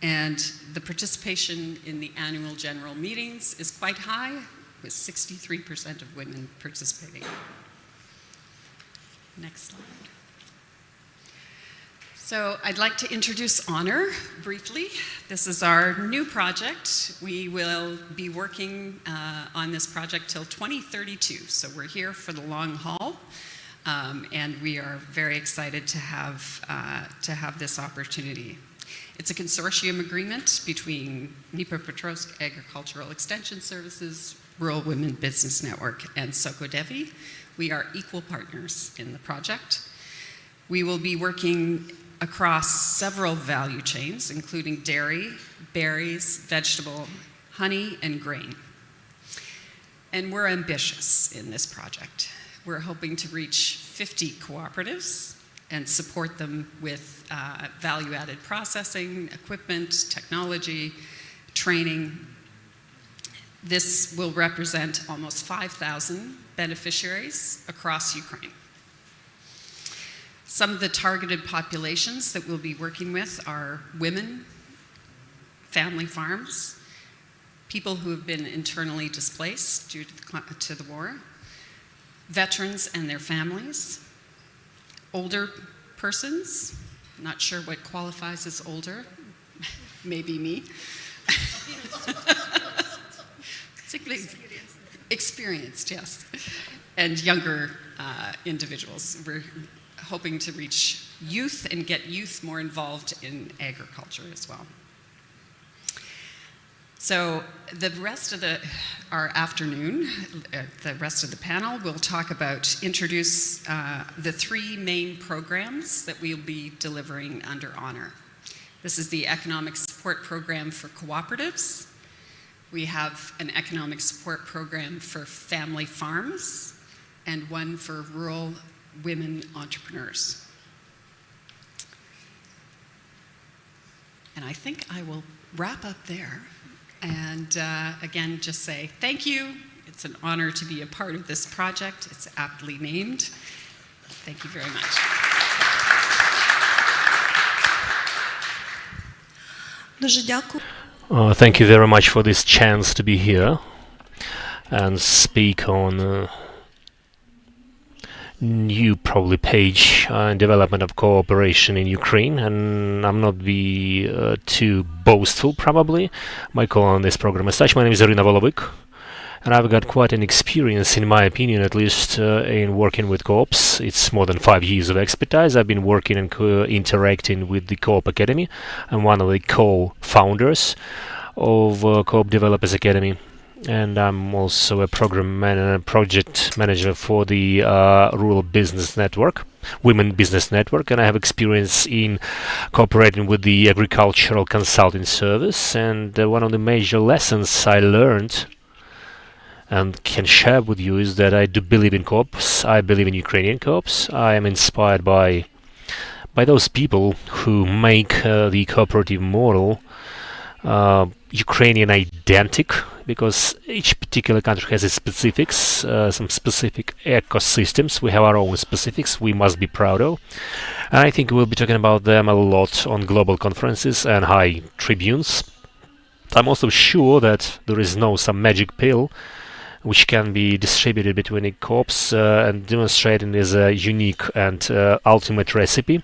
And the participation in the annual general meetings is quite high, with 63% of women participating. Next slide. So I'd like to introduce Honor briefly. This is our new project. We will be working on this project till 2032. So we're here for the long haul, and we are very excited to have this opportunity. It's a consortium agreement between Dnipropetrovsk Agricultural Extension Services, Rural Women Business Network, and Sokodevi. We are equal partners in the project. We will be working across several value chains, including dairy, berries, vegetable, honey, and grain. And we're ambitious in this project. We're hoping to reach 50 cooperatives and support them with value-added processing, equipment, technology, training. This will represent almost 5,000 beneficiaries across Ukraine. Some of the targeted populations that we'll be working with are women, family farms, people who have been internally displaced due to the war, veterans and their families, older persons, not sure what qualifies as older, maybe me. Experienced, yes, and younger individuals. We're hoping to reach youth and get youth more involved in agriculture as well. So the rest of our afternoon, the rest of the panel, will talk about, introduce the three main programs that we'll be delivering under Honor. This is the Economic Support Program for Cooperatives. We have an Economic Support Program for family farms and one for rural women entrepreneurs. And I think I will wrap up there and again just say thank you. It's an honor to be a part of this project. It's aptly named. Thank you very much. Дуже дякую. Thank you very much for this chance to be here and speak on new probably page in development of cooperation in Ukraine, and I'm not be too boastful probably. My call on this program is such. My name is Irina Volovik, and I've got quite an experience, in my opinion at least, in working with co-ops. It's more than 5 years of expertise. I've been working and interacting with the Co-op Academy. I'm one of the co-founders of Co-op Developers Academy, and I'm also a project manager for the Rural Business Network, Women Business Network, and I have experience in cooperating with the Agricultural Consulting Service. And one of the major lessons I learned and can share with you is that I do believe in co-ops. I believe in Ukrainian co-ops. I am inspired by those people who make the cooperative model Ukrainian identic, because each particular country has its specifics, some specific ecosystems. We have our own specifics we must be proud of. And I think we'll be talking about them a lot on global conferences and high tribunes. I'm also sure that there is no some magic pill which can be distributed between the co-ops and demonstrated as a unique and ultimate recipe.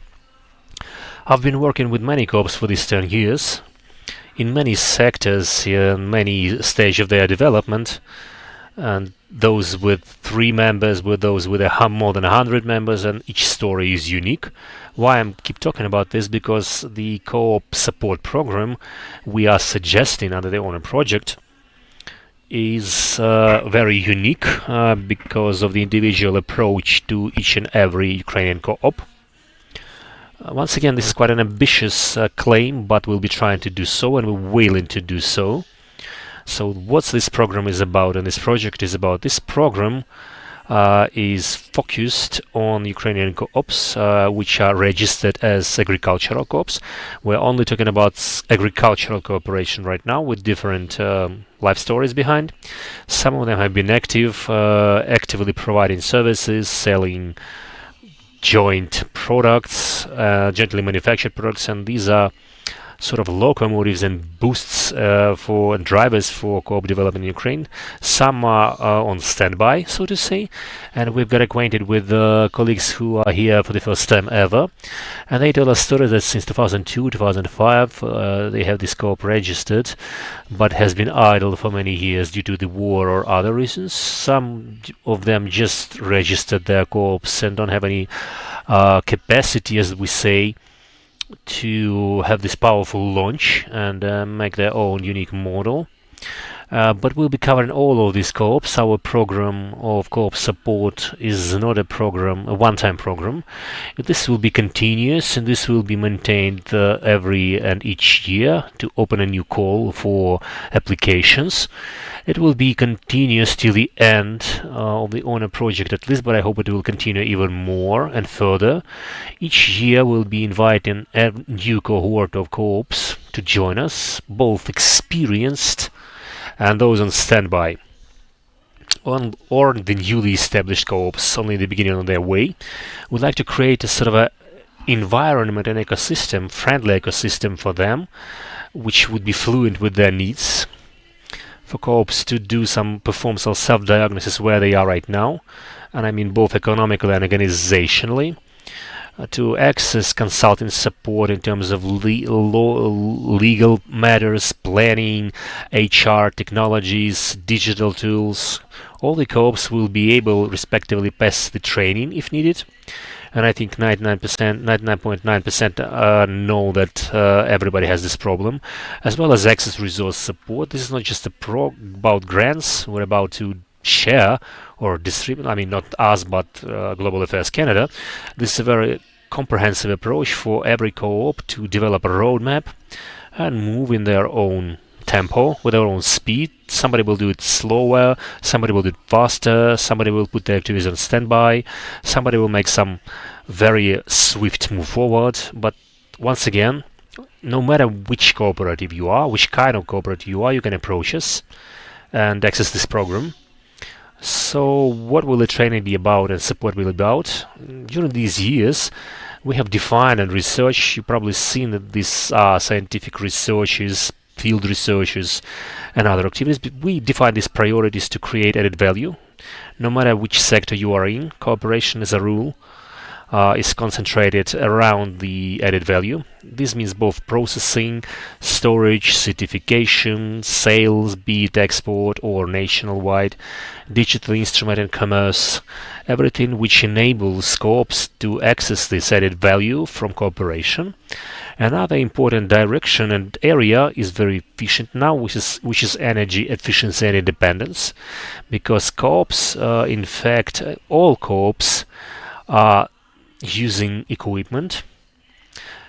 I've been working with many co-ops for these 10 years in many sectors, in many stages of their development, and those with 3 members, with those with more than 100 members, and each story is unique. Why I keep talking about this? Because the co-op support program we are suggesting under the owner project is very unique because of the individual approach to each and every Ukrainian co-op. Once again, this is quite an ambitious claim, but we'll be trying to do so, and we're willing to do so. So what this program is about and this project is about, this program is focused on Ukrainian co-ops which are registered as agricultural co-ops. We're only talking about agricultural cooperation right now with different life stories behind. Some of them have been actively providing services, selling joint products, jointly manufactured products, and these are sort of locomotives and boosts for drivers for co-op development in Ukraine. Some are on standby, so to say, and we've got acquainted with colleagues who are here for the first time ever, and they tell us stories that since 2002, 2005 they have this co-op registered, but has been idle for many years due to the war or other reasons. Some of them just registered their co-ops and don't have any capacity, as we say, to have this powerful launch and make their own unique model. But we'll be covering all of these co-ops. Our program of co-op support is not a one-time program. This will be continuous, and this will be maintained every and each year to open a new call for applications. It will be continuous till the end of the owner project at least, but I hope it will continue even more and further. Each year we'll be inviting a new cohort of co-ops to join us, both experienced and those on standby, or the newly established co-ops only in the beginning of their way. We'd like to create a sort of a environment and ecosystem, friendly ecosystem for them, which would be fluent with their needs, for co-ops to perform some self-diagnosis where they are right now, and I mean both economically and organizationally, to access consulting support in terms of legal matters, planning, HR, technologies, digital tools. All the co-ops will be able, respectively, pass the training if needed. And I think 99.9% know that everybody has this problem, as well as access resource support. This is not just about grants. We're about to share or distribute, I mean not us, but Global Affairs Canada. This is a very comprehensive approach for every co-op to develop a roadmap and move in their own tempo, with their own speed. Somebody will do it slower, somebody will do it faster, somebody will put their activities on standby, somebody will make some very swift move forward. But once again, no matter which cooperative you are, which kind of cooperative you are, you can approach us and access this program. So what will the training be about and support will be about? During these years, we have defined and researched. You've probably seen that these are scientific researches, field researches, and other activities. But we define these priorities to create added value. No matter which sector you are in, cooperation as a rule is concentrated around the added value. This means both processing, storage, certification, sales, be it export or nationwide, digital instrument and commerce, everything which enables co-ops to access this added value from cooperation. Another important direction and area is very efficient now, which is energy efficiency and independence, because co-ops, in fact, all co-ops are using equipment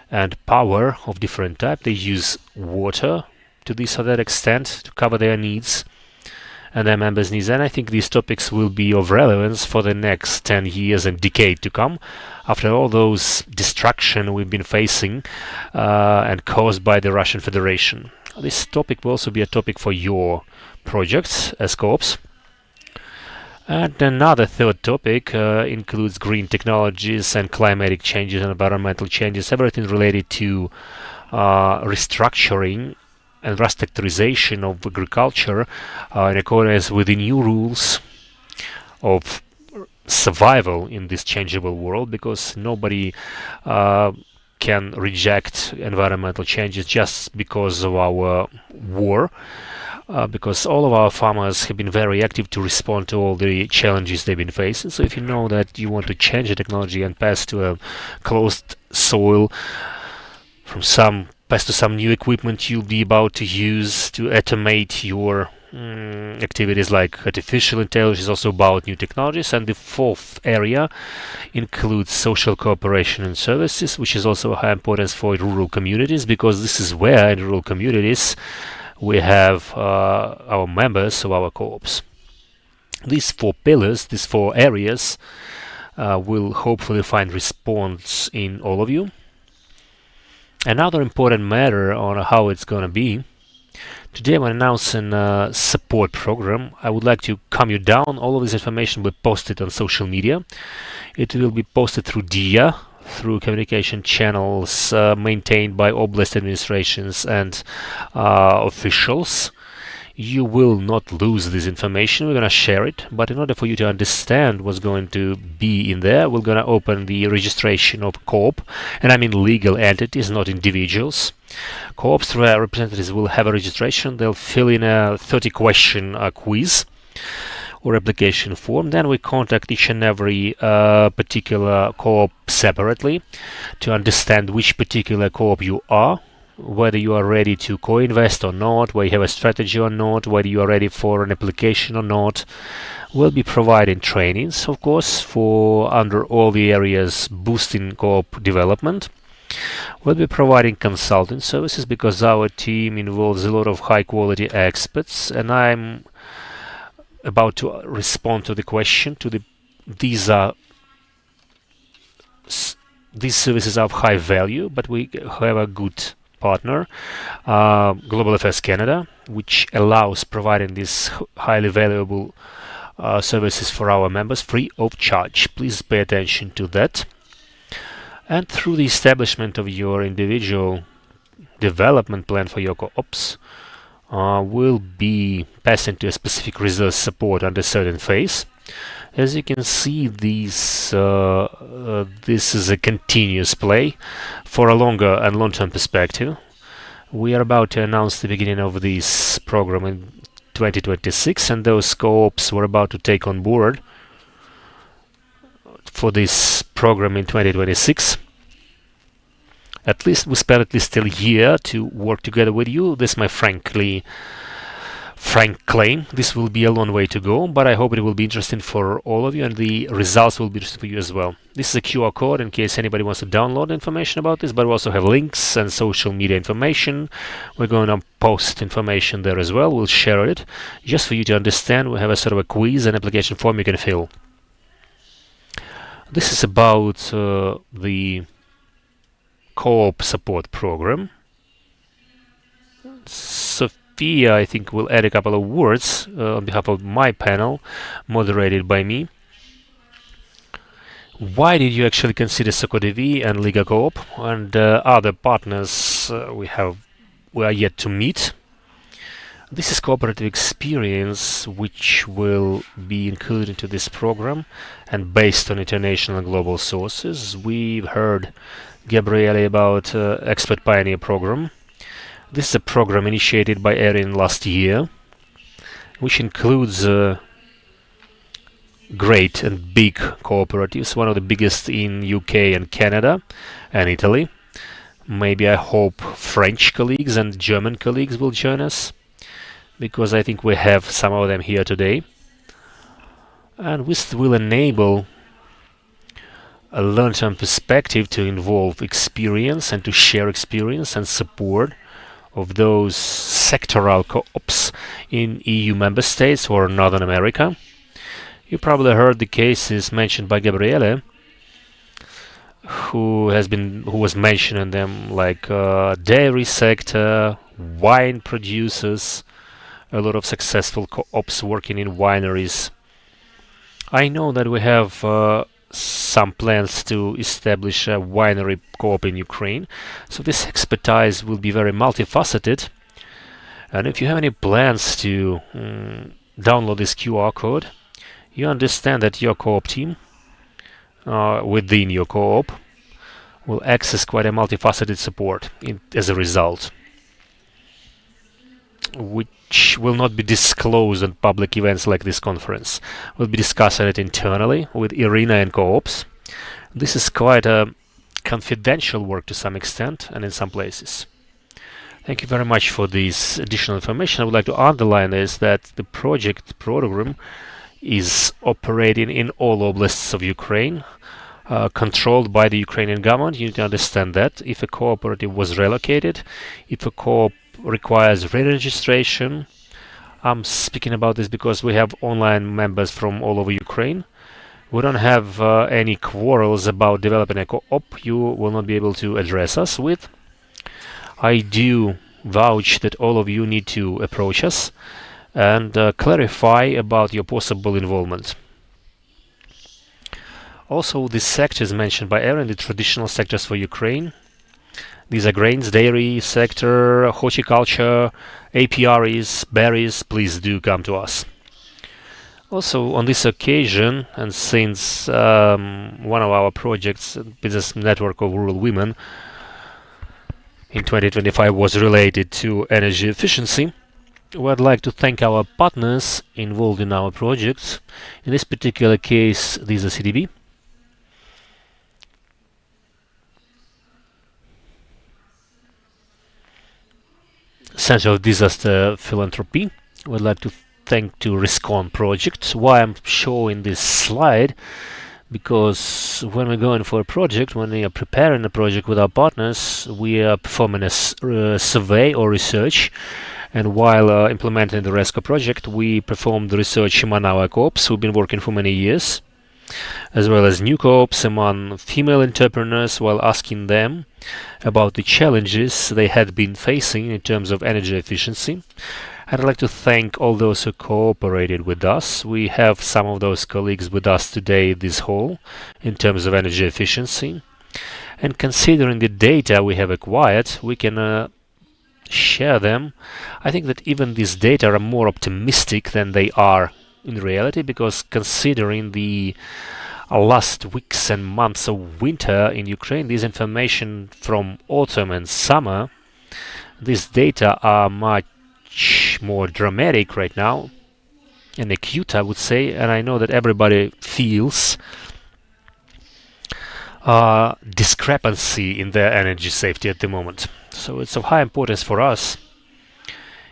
and power of different type. They use water to this or that extent to cover their needs and their members' needs. And I think these topics will be of relevance for the next 10 years and decade to come, after all those destruction we've been facing and caused by the Russian Federation. This topic will also be a topic for your projects as co-ops. And another third topic includes green technologies and climatic changes and environmental changes, everything related to restructuring and restructurization of agriculture in accordance with the new rules of survival in this changeable world, because nobody can reject environmental changes just because of our war, because all of our farmers have been very active to respond to all the challenges they've been facing. So if you know that you want to change the technology and pass to a closed soil, pass to some new equipment you'll be about to use to automate your activities, like artificial intelligence, is also about new technologies. And the fourth area includes social cooperation and services, which is also of high importance for rural communities, because this is where in rural communities we have our members of our co-ops. These four pillars, these four areas will hopefully find response in all of you. Another important matter on how it's going to be: today I'm announcing a support program. I would like to calm you down. All of this information will be posted on social media. It will be posted through DIA, through communication channels maintained by oblast administrations and officials. You will not lose this information. We're going to share it, but in order for you to understand what's going to be in there, we're going to open the registration of co-op, and I mean legal entities, not individuals. Co-ops through our representatives will have a registration. They'll fill in a 30-question quiz or application form. Then we contact each and every particular co-op separately to understand which particular co-op you are, whether you are ready to co-invest or not, whether you have a strategy or not, whether you are ready for an application or not. We'll be providing trainings, of course, for under all the areas boosting co-op development. We'll be providing consulting services, because our team involves a lot of high-quality experts, and I'm about to respond to the question. These services are of high value, but we have a good partner, Global Affairs Canada, which allows providing these highly valuable services for our members free of charge. Please pay attention to that. And through the establishment of your individual development plan for your co-ops, will be passing to a specific resource support under a certain phase. As you can see, this is a continuous play for a longer and long-term perspective. We are about to announce the beginning of this program in 2026, and those co-ops we're about to take on board for this program in 2026. At least we spent at least a year to work together with you. This is my frank claim. This will be a long way to go, but I hope it will be interesting for all of you, and the results will be interesting for you as well. This is a QR code in case anybody wants to download information about this, but we also have links and social media information. We're going to post information there as well. We'll share it. Just for you to understand, we have a sort of a quiz and application form you can fill. This is about the co-op support program. Sophia, I think, will add a couple of words on behalf of my panel, moderated by me. Why did you actually consider SOCODV and Liga Co-op and other partners we are yet to meet? This is cooperative experience which will be included into this program, and based on international and global sources. We've heard Gabriele about Expert Pioneer program. This is a program initiated by Erin last year, which includes great and big cooperatives, one of the biggest in UK and Canada and Italy. Maybe I hope French colleagues and German colleagues will join us, because I think we have some of them here today. And this will enable a long-term perspective to involve experience and to share experience and support of those sectoral co-ops in EU member states or Northern America. You probably heard the cases mentioned by Gabriele, who was mentioning them, like dairy sector, wine producers, a lot of successful co-ops working in wineries. I know that we have some plans to establish a winery co-op in Ukraine, so this expertise will be very multifaceted, And if you have any plans to download this QR code, you understand that your co-op team within your co-op will access quite a multifaceted support as a result, which will not be disclosed at public events like this conference. We'll be discussing it internally with Irina and co-ops. This is quite a confidential work to some extent and in some places. Thank you very much for this additional information. I would like to underline is that the project program is operating in all oblasts of Ukraine, controlled by the Ukrainian government. You need to understand that if a cooperative was relocated, if a co-op requires re-registration, I'm speaking about this because we have online members from all over Ukraine. We don't have any quarrels about developing a co-op you will not be able to address us with. I do vouch that all of you need to approach us and clarify about your possible involvement. Also, the sectors mentioned by Aaron, the traditional sectors for Ukraine. These are grains, dairy sector, horticulture, apiaries, berries. Please do come to us. Also, on this occasion, and since one of our projects, Business Network of Rural Women, in 2025 was related to energy efficiency, we'd like to thank our partners involved in our projects. In this particular case, these are CDB, Center of Disaster Philanthropy. We'd like to thank to Riscon project. Why I'm showing this slide? Because when we're going for a project, when we are preparing a project with our partners, we are performing a survey or research. And while implementing the RESCO project, we performed the research among our co-ops who've been working for many years, as well as new co-ops among female entrepreneurs, while asking them about the challenges they had been facing in terms of energy efficiency. I'd like to thank all those who cooperated with us. We have some of those colleagues with us today in this hall in terms of energy efficiency. And considering the data we have acquired, we can share them. I think that even these data are more optimistic than they are in reality, because considering the last weeks and months of winter in Ukraine, this information from autumn and summer, these data are much more dramatic right now and acute, I would say, and I know that everybody feels discrepancy in their energy safety at the moment. So it's of high importance for us,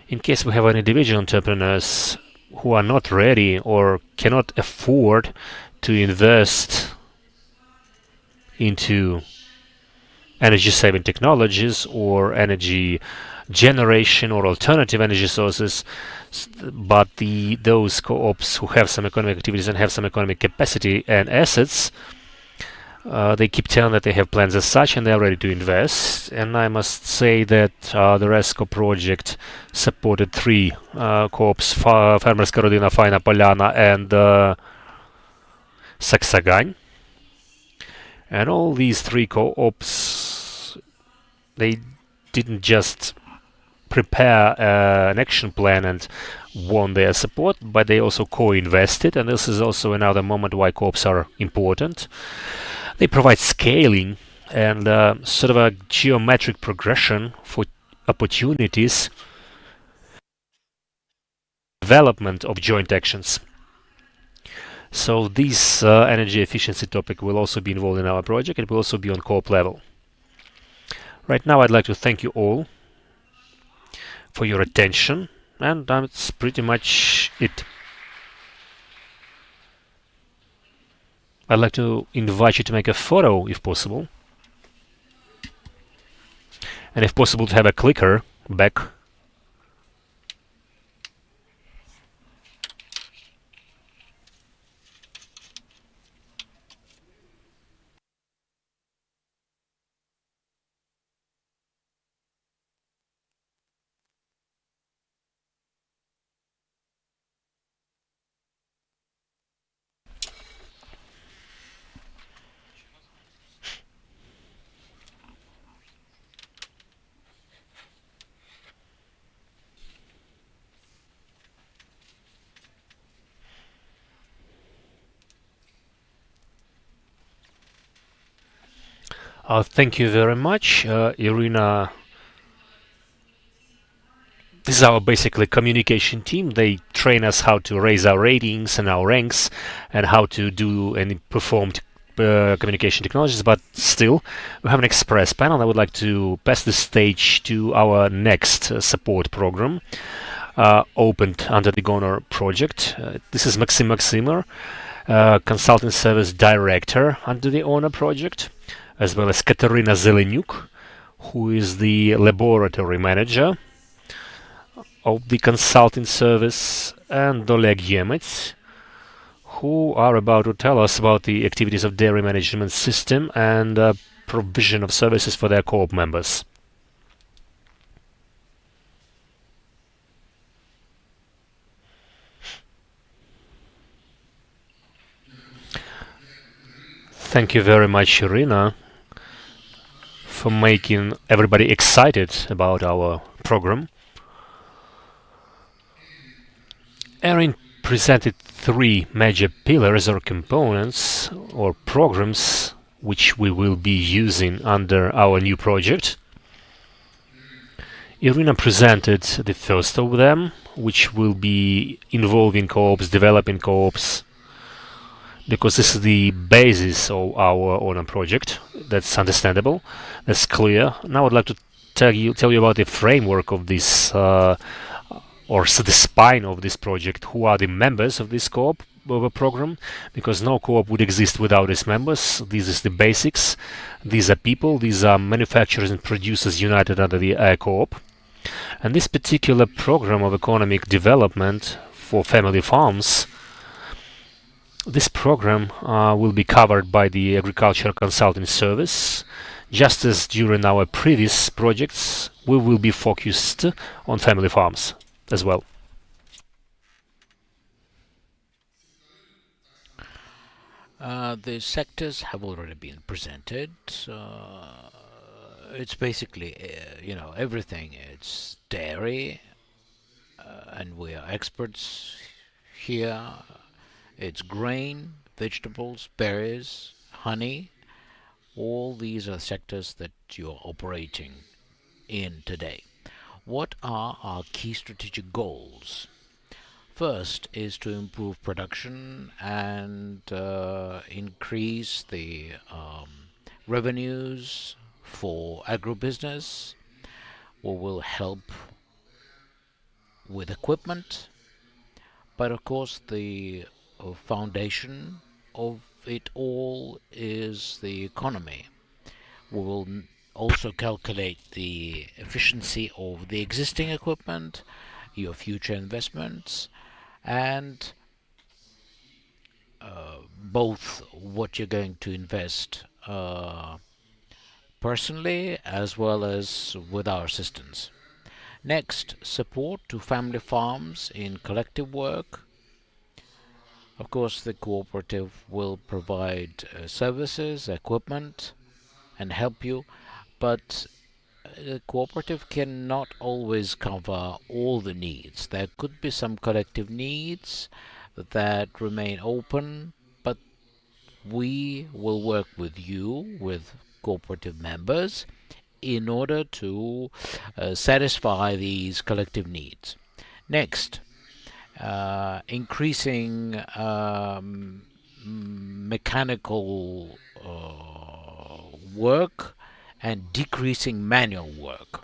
in case we have any individual entrepreneurs who are not ready or cannot afford to invest into energy saving technologies or energy generation or alternative energy sources, but those co-ops who have some economic activities and have some economic capacity and assets, they keep telling that they have plans as such and they are ready to invest. And I must say that the RESCO project supported 3 co-ops, Фермерська родина, Файна Поляна, and Saksagань. And all these 3 co-ops, they didn't just prepare an action plan and won their support, but they also co-invested, and this is also another moment why co-ops are important. They provide scaling and sort of a geometric progression for opportunities, development of joint actions. So this energy efficiency topic will also be involved in our project. It will also be on co-op level. Right now, I'd like to thank you all for your attention, and that's pretty much it. I'd like to invite you to make a photo, if possible, and if possible to have a clicker back. Thank you very much, Irina. This is our basically communication team. They train us how to raise our ratings and our ranks and how to do and perform communication technologies, but still we have an express panel. I would like to pass the stage to our next support program opened under the GONOR project. This is Maxim Maximer, consulting service director under the HONOR project, as well as Katerina Zelenyuk, who is the laboratory manager of the consulting service, and Oleg Yemets, who are about to tell us about the activities of dairy management system and provision of services for their co-op members. Thank you very much, Irina, for making everybody excited about our program. Erin presented three major pillars or components or programs which we will be using under our new project. Irina presented the first of them, which will be involving co-ops, developing co-ops, because this is the basis of our HONOR project. That's understandable, that's clear. Now I'd like to tell you about the framework of this or the spine of this project, who are the members of this co-op program, because no co-op would exist without its members. This is the basics. These are people, these are manufacturers and producers united under the co-op. And this particular program of economic development for family farms, this program will be covered by the Agricultural Consulting Service. Just as during our previous projects, we will be focused on family farms as well. The sectors have already been presented. It's basically, everything. It's dairy, and we are experts here. It's grain, vegetables, berries, honey. All these are sectors that you're operating in today. What are our key strategic goals? First is to improve production and increase the revenues for agribusiness. We will help with equipment, but of course the foundation of it all is the economy. We will also calculate the efficiency of the existing equipment, your future investments, and both what you're going to invest personally as well as with our assistance. Next, support to family farms in collective work. Of course, the cooperative will provide services, equipment, and help you, but the cooperative cannot always cover all the needs. There could be some collective needs that remain open, but we will work with you, with cooperative members, in order to satisfy these collective needs. Next, increasing mechanical work and decreasing manual work.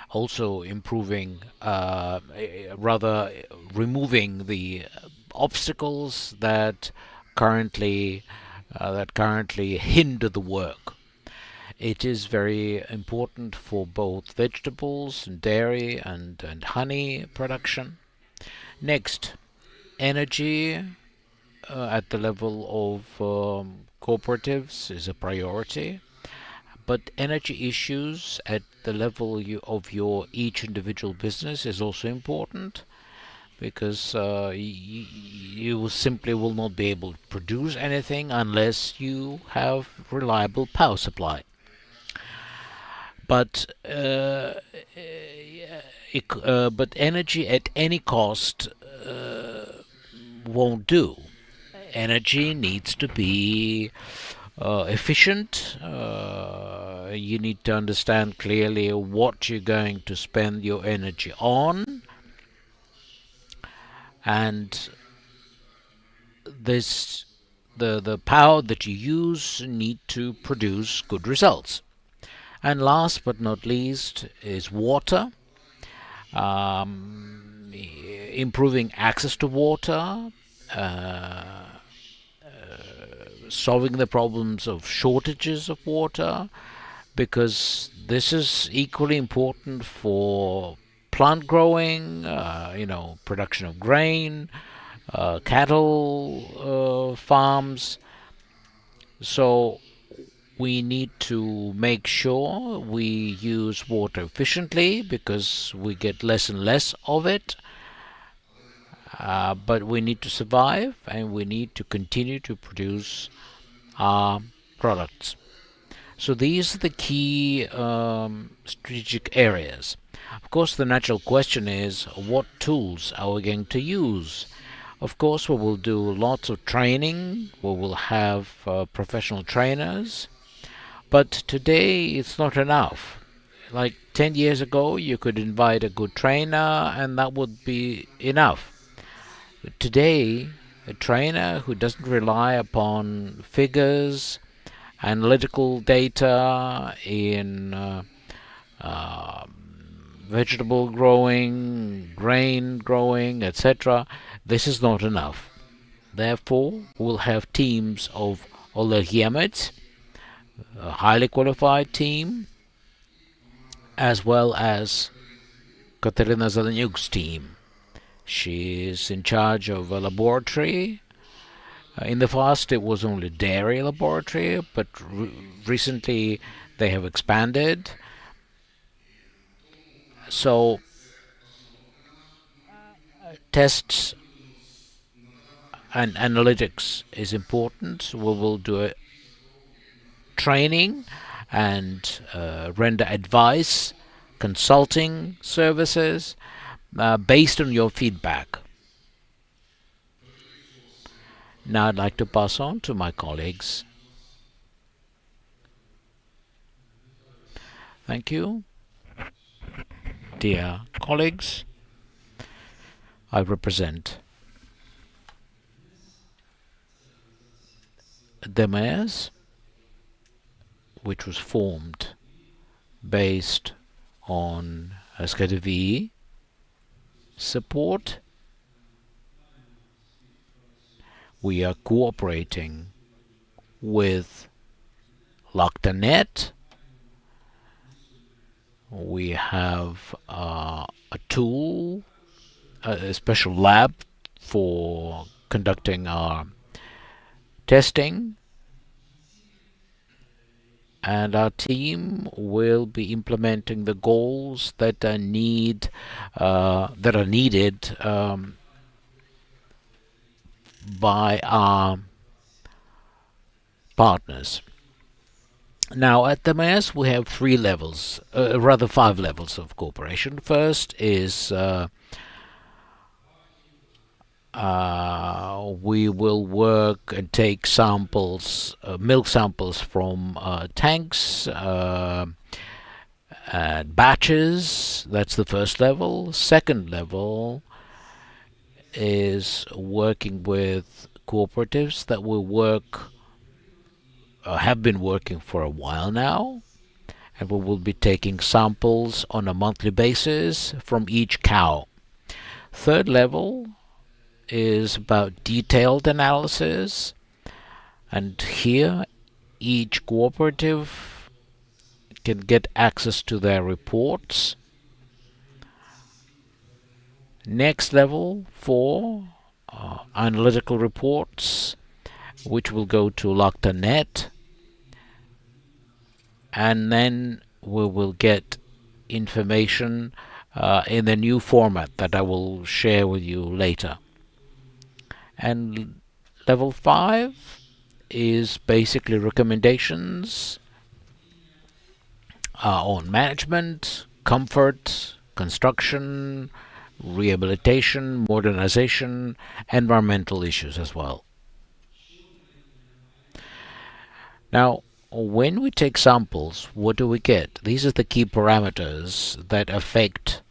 Also improving, rather removing the obstacles that currently hinder the work. It is very important for both vegetables and dairy and honey production. Next, energy at the level of cooperatives is a priority, but energy issues at the level of your each individual business is also important, because you simply will not be able to produce anything unless you have reliable power supply. But energy at any cost won't do. Energy needs to be efficient. You need to understand clearly what you're going to spend your energy on, and the power that you use need to produce good results. And last but not least is water. Improving access to water, solving the problems of shortages of water, because this is equally important for plant growing, production of grain, cattle farms. So we need to make sure we use water efficiently, because we get less and less of it. But we need to survive, and we need to continue to produce our products. So these are the key strategic areas. Of course, the natural question is, what tools are we going to use? Of course, we will do lots of training. We will have professional trainers. But today, it's not enough. Like 10 years ago, you could invite a good trainer, and that would be enough. But today, a trainer who doesn't rely upon figures, analytical data in vegetable growing, grain growing, etc., this is not enough. Therefore, we'll have teams of Oleg Yemets, a highly qualified team, as well as Katerina Zeleniuk's team. She is in charge of a laboratory. In the past, it was only dairy laboratory, but recently they have expanded. So tests and analytics is important. We will do a training and render advice, consulting services based on your feedback. Now I'd like to pass on to my colleagues. Thank you. Dear colleagues, I represent DMS, which was formed based on SKDV support. We are cooperating with LACTANet. We have a tool, a special lab for conducting our testing, and our team will be implementing the goals that are needed by our partners. Now, at the MES, we have 5 levels of cooperation. First is we will work and take samples, milk samples from tanks and batches. That's the first level. Second level is working with cooperatives that will work, have been working for a while now, and we will be taking samples on a monthly basis from each cow. Third level is about detailed analysis, and here each cooperative can get access to their reports. Next level 4, analytical reports, which will go to LACTANet, and then we will get information in the new format that I will share with you later. And level 5 is basically recommendations on management, comfort, construction, rehabilitation, modernization, environmental issues as well. Now, when we take samples, what do we get? These are the key parameters that affect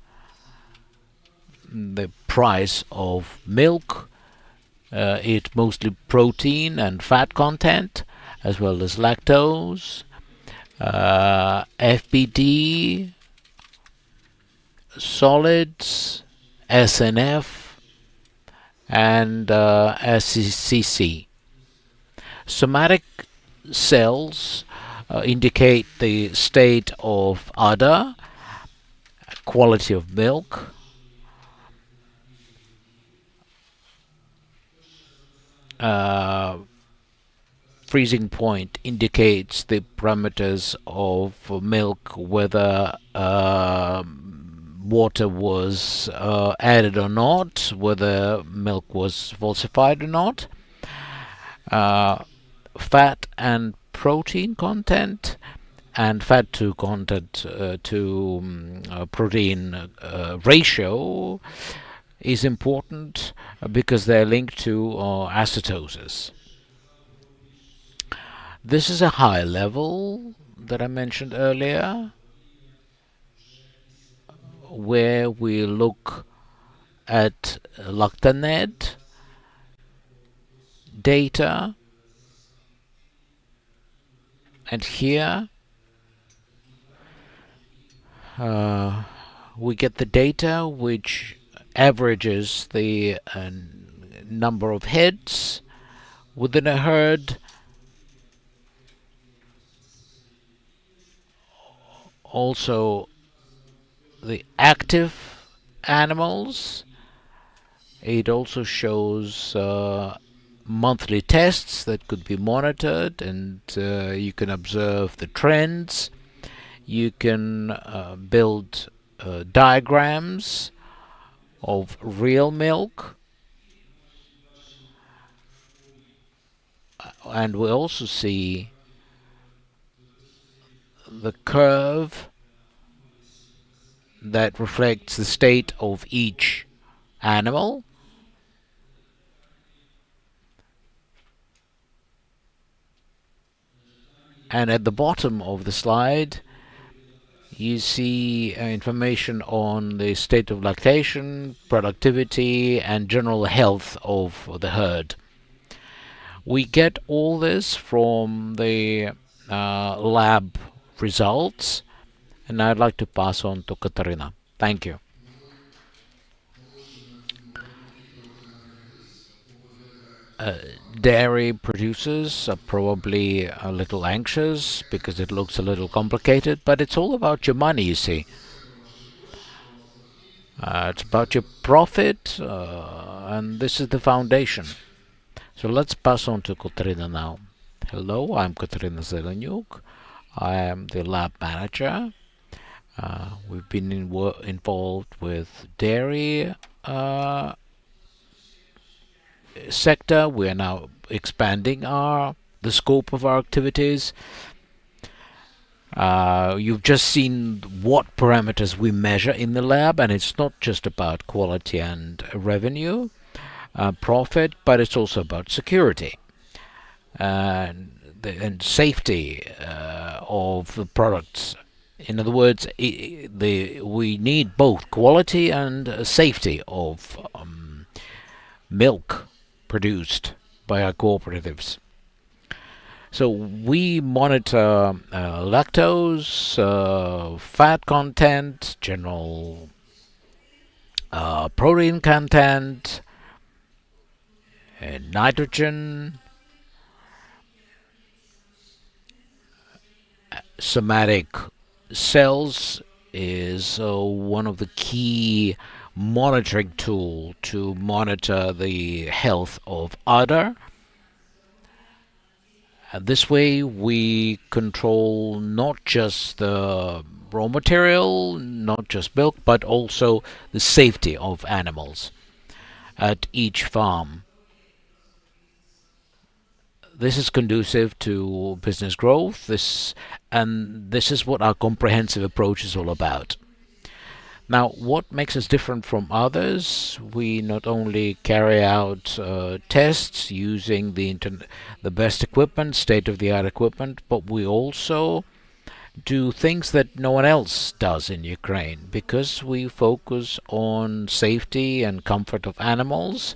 the price of milk. It's mostly protein and fat content, as well as lactose, FBD, solids, SNF, and SCC. Somatic cells indicate the state of udder, quality of milk, freezing point indicates the parameters of milk, whether water was added or not, whether milk was falsified or not. Fat and protein content, and fat to content to protein ratio is important because they're linked to acetosis. This is a high level that I mentioned earlier, where we look at Lactanet data, and here we get the data which averages the number of heads within a herd, also the active animals. It also shows monthly tests that could be monitored, and you can observe the trends. You can build diagrams of real milk, and we also see the curve that reflects the state of each animal. And at the bottom of the slide, you see information on the state of lactation, productivity, and general health of the herd. We get all this from the lab results, and I'd like to pass on to Katarina. Thank you. Dairy producers are probably a little anxious because it looks a little complicated, but it's all about your money, you see. It's about your profit, and this is the foundation. So let's pass on to Katarina now. Hello, I'm Katarina Zeleniuk. I am the lab manager. We've been involved with dairy sector. We are now expanding the scope of our activities. You've just seen what parameters we measure in the lab, and it's not just about quality and revenue, profit, but it's also about security and safety of the products. In other words, we need both quality and safety of milk produced by our cooperatives. So we monitor lactose, fat content, general protein content, nitrogen, somatic cells is one of the key monitoring tool to monitor the health of udder. This way we control not just the raw material, not just milk, but also the safety of animals at each farm. This is conducive to business growth, and this is what our comprehensive approach is all about. Now, what makes us different from others? We not only carry out tests using the best equipment, state-of-the-art equipment, but we also do things that no one else does in Ukraine, because we focus on safety and comfort of animals.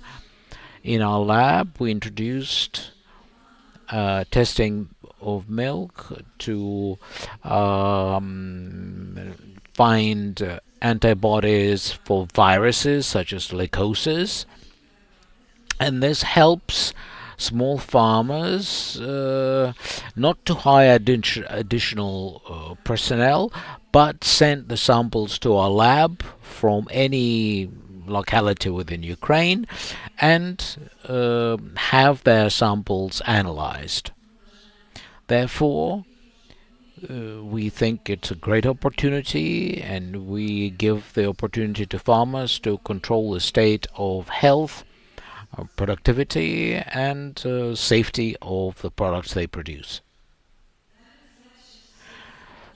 In our lab, we introduced testing of milk to find antibodies for viruses such as leukosis, and this helps small farmers not to hire additional personnel, but send the samples to our lab from any locality within Ukraine and have their samples analyzed. Therefore, we think it's a great opportunity, and we give the opportunity to farmers to control the state of health, productivity, and safety of the products they produce.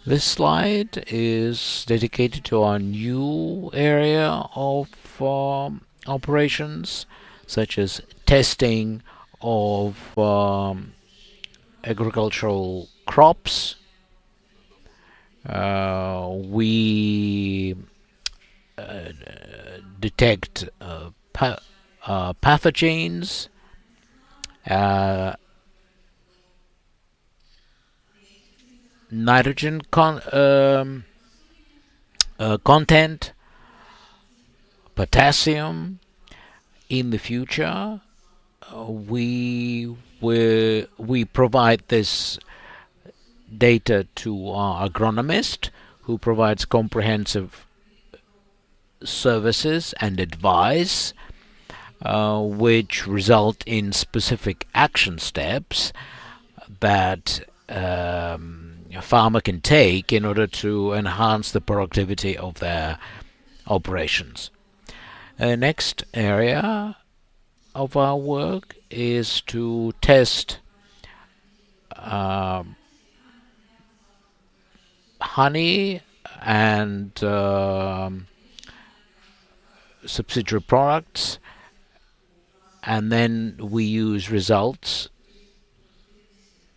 This slide is dedicated to our new area of operations, such as testing of agricultural crops. We detect pathogens, nitrogen content, potassium. In the future, we provide this data to our agronomist, who provides comprehensive services and advice, which result in specific action steps that a farmer can take in order to enhance the productivity of their operations. Next area of our work is to test honey and subsidiary products, and then we use results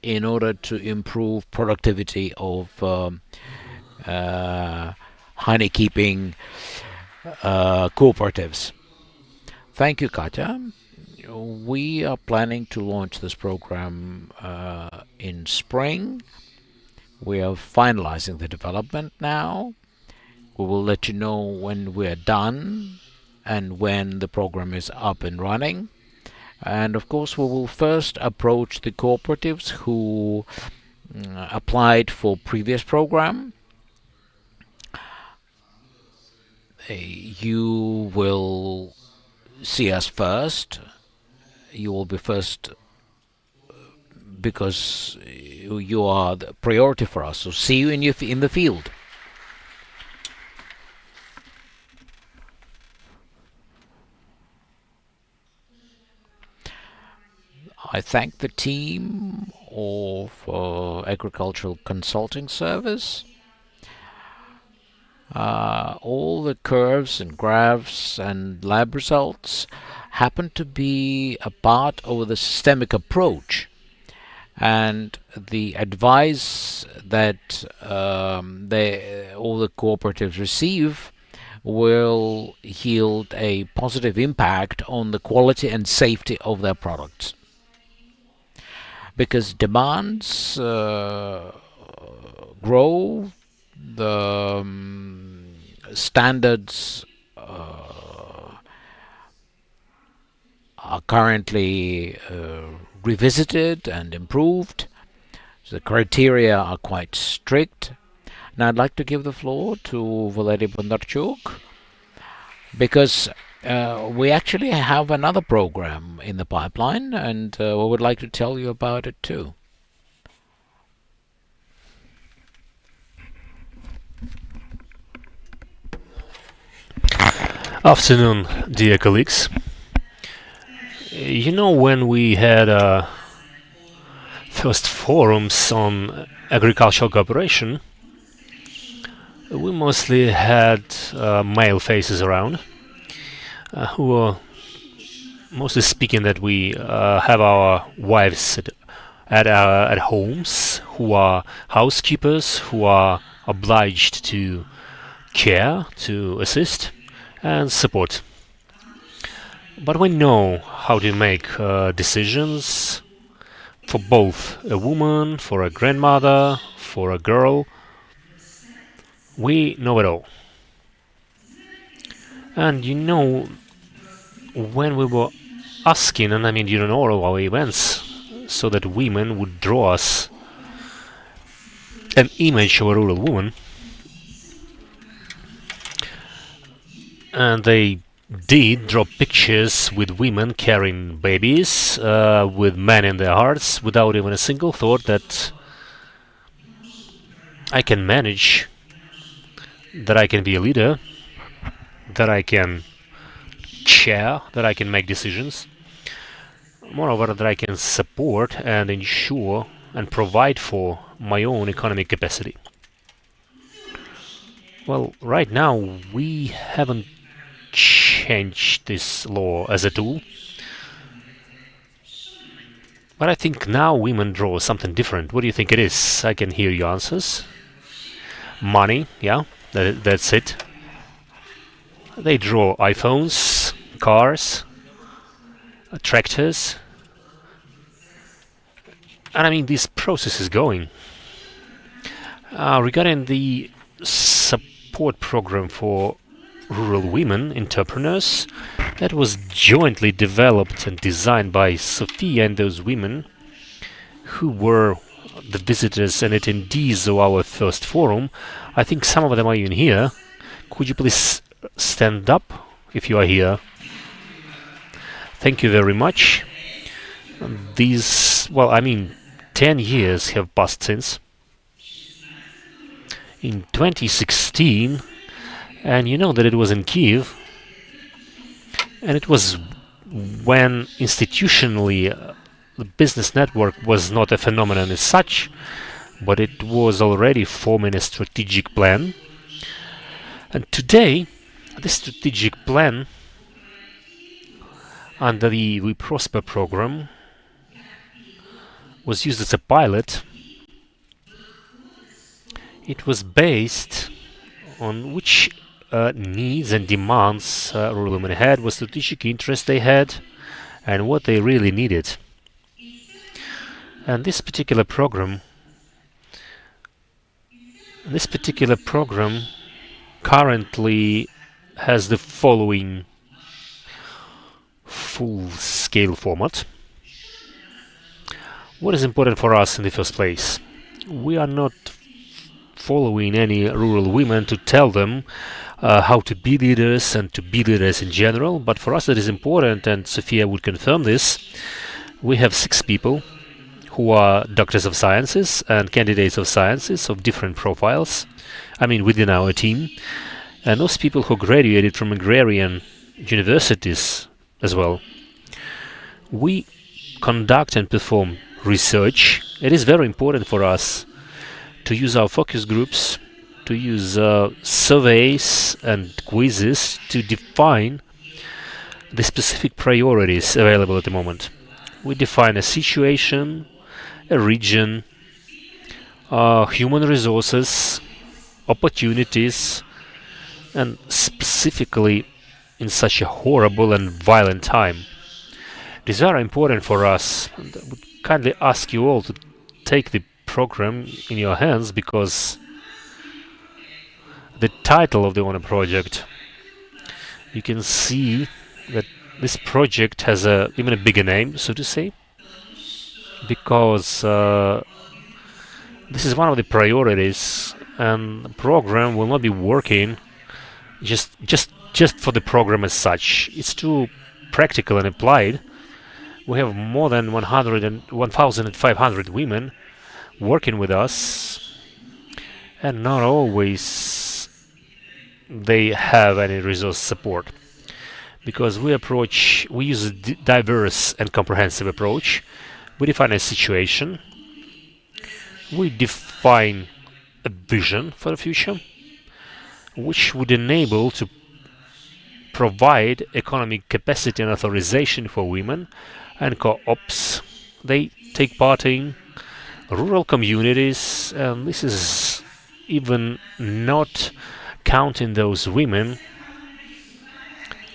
in order to improve productivity of honey keeping cooperatives. Thank you, Katya. We are planning to launch this program in spring. We are finalizing the development now. We will let you know when we're done and when the program is up and running. And of course, we will first approach the cooperatives who applied for previous program. You will see us first. You will be first because you are the priority for us. So see you in the field. I thank the team of Agricultural Consulting Service. All the curves and graphs and lab results happen to be a part of the systemic approach, and the advice that all the cooperatives receive will yield a positive impact on the quality and safety of their products. Because demands grow, the standards are currently revisited and improved. So the criteria are quite strict. Now I'd like to give the floor to Valery Bondarchuk, because we actually have another program in the pipeline, and we would like to tell you about it too. Afternoon, dear colleagues. You know, when we had first forums on agricultural cooperation, we mostly had male faces around who were mostly speaking that we have our wives at homes, who are housekeepers, who are obliged to care, to assist and support. But we know how to make decisions for both a woman, for a grandmother, for a girl. We know it all. And you know, when we were asking, and I mean during all of our events, so that women would draw us an image of a rural woman, and they did draw pictures with women carrying babies, with men in their hearts, without even a single thought that I can manage, that I can be a leader, that I can chair, that I can make decisions. Moreover, that I can support and ensure and provide for my own economic capacity. Well, right now we haven't changed this law as a tool, but I think now women draw something different. What do you think it is? I can hear your answers. Money, yeah, that's it. They draw iPhones, cars, tractors, and I mean this process is going. Regarding the support program for rural women entrepreneurs, that was jointly developed and designed by Sophia and those women who were the visitors and attendees of our first forum. I think some of them are even here. Could you please stand up if you are here? Thank you very much. These, well, I mean, 10 years have passed since. In 2016, and you know that it was in Kiev, and it was when institutionally the business network was not a phenomenon as such, but it was already forming a strategic plan. And today, this strategic plan under the We Prosper program was used as a pilot. It was based on which needs and demands rural women had, what strategic interest they had, and what they really needed. And this particular program currently has the following full-scale format. What is important for us in the first place? We are not following any rural women to tell them how to be leaders and to be leaders in general, but for us it is important, and Sophia would confirm this. We have 6 people who are doctors of sciences and candidates of sciences of different profiles, I mean within our team, and those people who graduated from agrarian universities as well. We conduct and perform research. It is very important for us to use our focus groups, to use surveys and quizzes to define the specific priorities available at the moment. We define a situation, a region, human resources, opportunities, and specifically in such a horrible and violent time. It is very important for us, and I would kindly ask you all to take the program in your hands, because the title of the Honor project, you can see that this project has even a bigger name, so to say, because this is one of the priorities, and the program will not be working just for the program as such. It's too practical and applied. We have more than 1,500 women working with us, and not always they have any resource support, because we use a diverse and comprehensive approach. We define a situation, we define a vision for the future, which would enable to provide economic capacity and authorization for women and co-ops they take part in, rural communities, and this is even not counting those women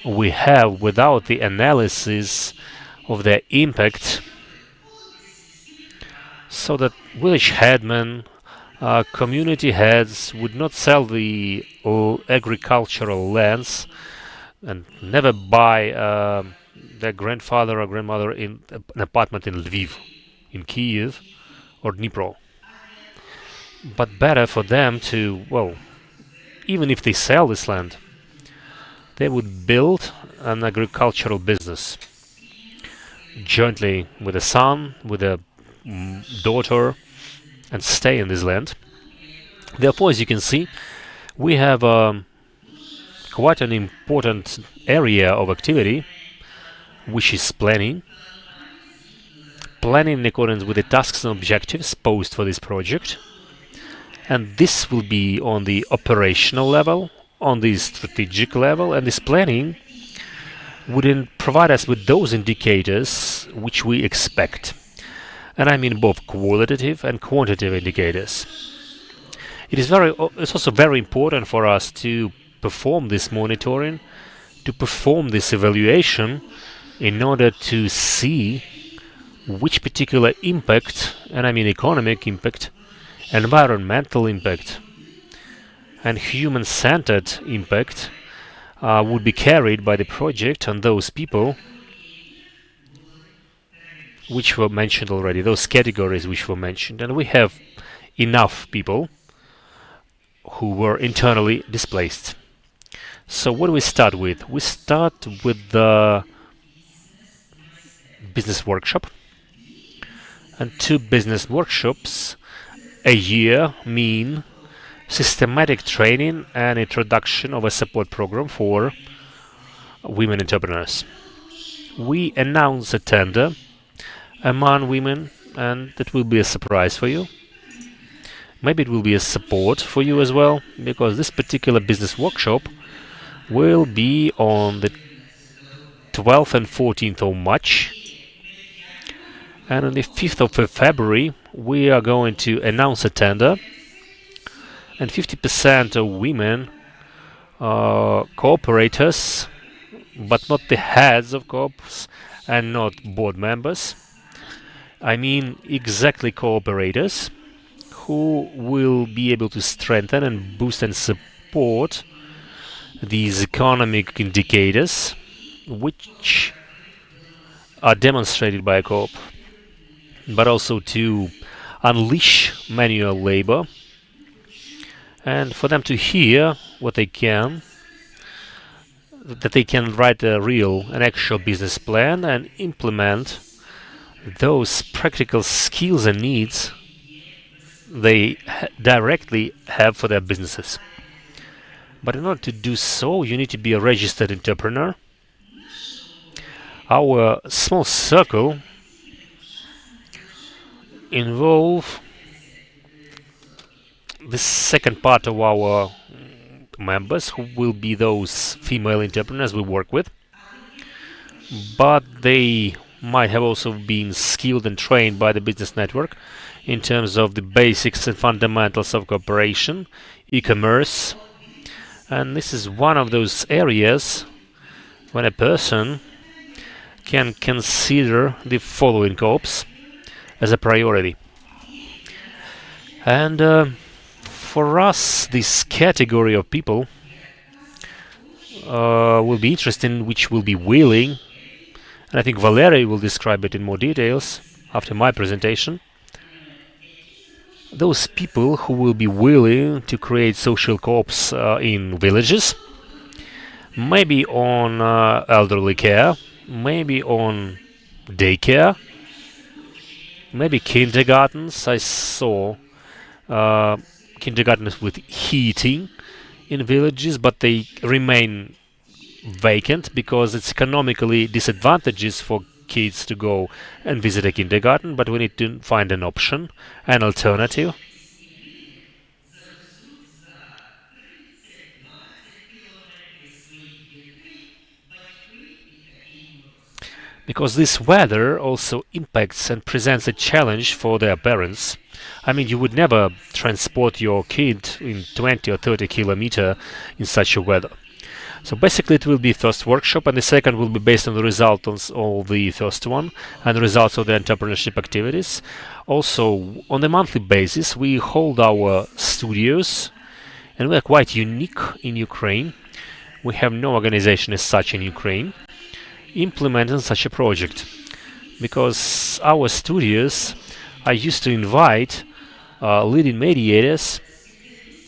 we have without the analysis of their impact, so that village headmen, community heads would not sell the agricultural lands and never buy their grandfather or grandmother in an apartment in Lviv, in Kiev or Dnipro. But better for them to, well, even if they sell this land, they would build an agricultural business jointly with a son, with a daughter, and stay in this land. Therefore, as you can see, we have quite an important area of activity, which is planning in accordance with the tasks and objectives posed for this project. And this will be on the operational level, on the strategic level, and this planning would provide us with those indicators which we expect. And I mean both qualitative and quantitative indicators. It's also very important for us to perform this monitoring, to perform this evaluation in order to see which particular impact, and I mean economic impact, environmental impact, and human-centered impact would be carried by the project on those people which were mentioned already, those categories which were mentioned. And we have enough people who were internally displaced. So what do we start with? We start with the business workshop. And 2 business workshops a year mean systematic training and introduction of a support program for women entrepreneurs. We announce a tender among women, and that will be a surprise for you. Maybe it will be a support for you as well, because this particular business workshop will be on the 12th and 14th of March. And on the 5th of February, we are going to announce a tender, and 50% of women are cooperators, but not the heads of co-ops and not board members. I mean exactly cooperators who will be able to strengthen and boost and support these economic indicators which are demonstrated by a co-op, but also to unleash manual labor and for them to hear what they can, that they can write a real and actual business plan and implement those practical skills and needs they directly have for their businesses. But in order to do so, you need to be a registered entrepreneur. Our small circle involve the second part of our members, who will be those female entrepreneurs we work with, but they might have also been skilled and trained by the business network in terms of the basics and fundamentals of cooperation, e-commerce, and this is one of those areas when a person can consider the following co-ops as a priority. And for us, this category of people will be interesting, which will be willing, and I think Valery will describe it in more details after my presentation. Those people who will be willing to create social co-ops in villages, maybe on elderly care, maybe on daycare, maybe kindergartens. I saw kindergartens with heating in villages, but they remain vacant because it's economically disadvantageous for kids to go and visit a kindergarten, but we need to find an option, an alternative. because this weather also impacts and presents a challenge for their parents. I mean, you would never transport your kid in 20 or 30 kilometer in such a weather. So basically it will be first workshop, and the second will be based on the results of the first one and the results of the entrepreneurship activities. Also, on a monthly basis, we hold our studios, and we are quite unique in Ukraine. We have no organization as such in Ukraine implementing such a project, because our studios are used to invite leading mediators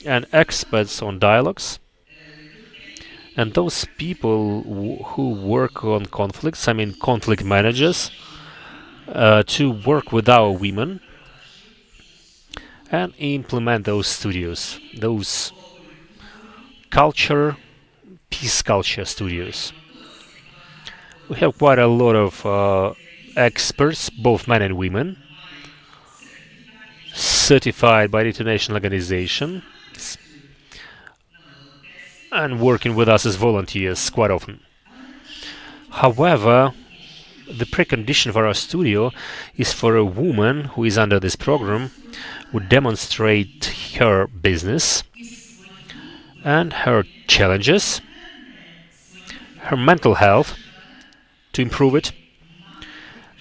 and experts on dialogues, and those people who work on conflicts, I mean conflict managers, to work with our women and implement those studios, those peace culture studios. We have quite a lot of experts, both men and women, certified by the international organization, and working with us as volunteers quite often. However, the precondition for our studio is for a woman who is under this program would demonstrate her business and her challenges, her mental health to improve it,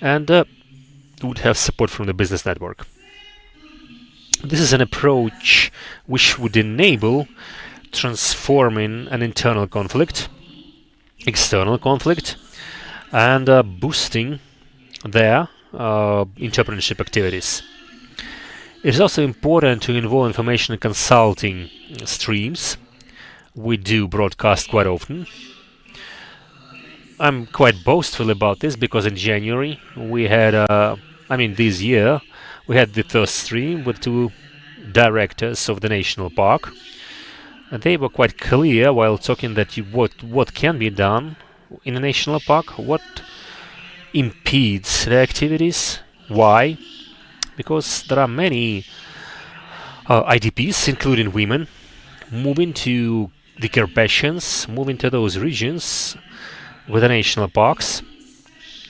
and would have support from the business network. This is an approach which would enable transforming an internal conflict, external conflict, and boosting their entrepreneurship activities. It is also important to involve information consulting streams. We do broadcast quite often. I'm quite boastful about this because in January we had, this year, we had the first stream with two directors of the national park. And they were quite clear while talking that what can be done in a national park, what impedes the activities, why. Because there are many IDPs, including women, moving to the Carpathians, moving to those regions with the national parks.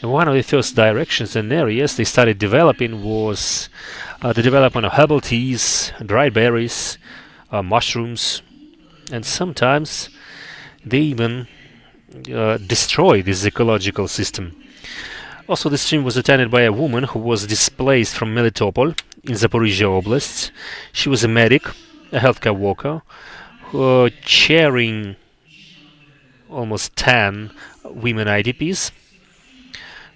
And one of the first directions and areas they started developing was the development of herbal teas, dried berries, mushrooms, and sometimes they even destroy this ecological system. Also, the stream was attended by a woman who was displaced from Melitopol in Zaporizhia Oblast. She was a medic, a healthcare worker, chairing almost 10 women IDPs,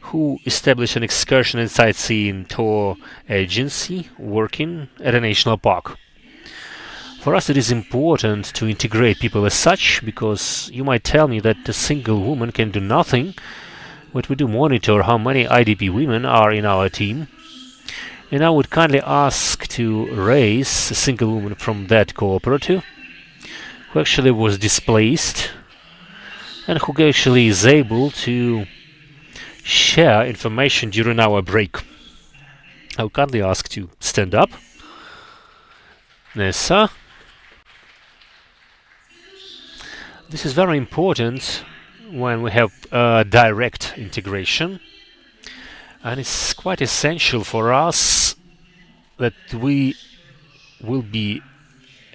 who established an excursion and sightseeing tour agency working at a national park. For us, it is important to integrate people as such, because you might tell me that a single woman can do nothing, but we do monitor how many IDP women are in our team. And I would kindly ask to raise a single woman from that cooperative who actually was displaced and who actually is able to share information during our break. I would kindly ask to stand up. Nessa. This is very important when we have direct integration, and it's quite essential for us that we will be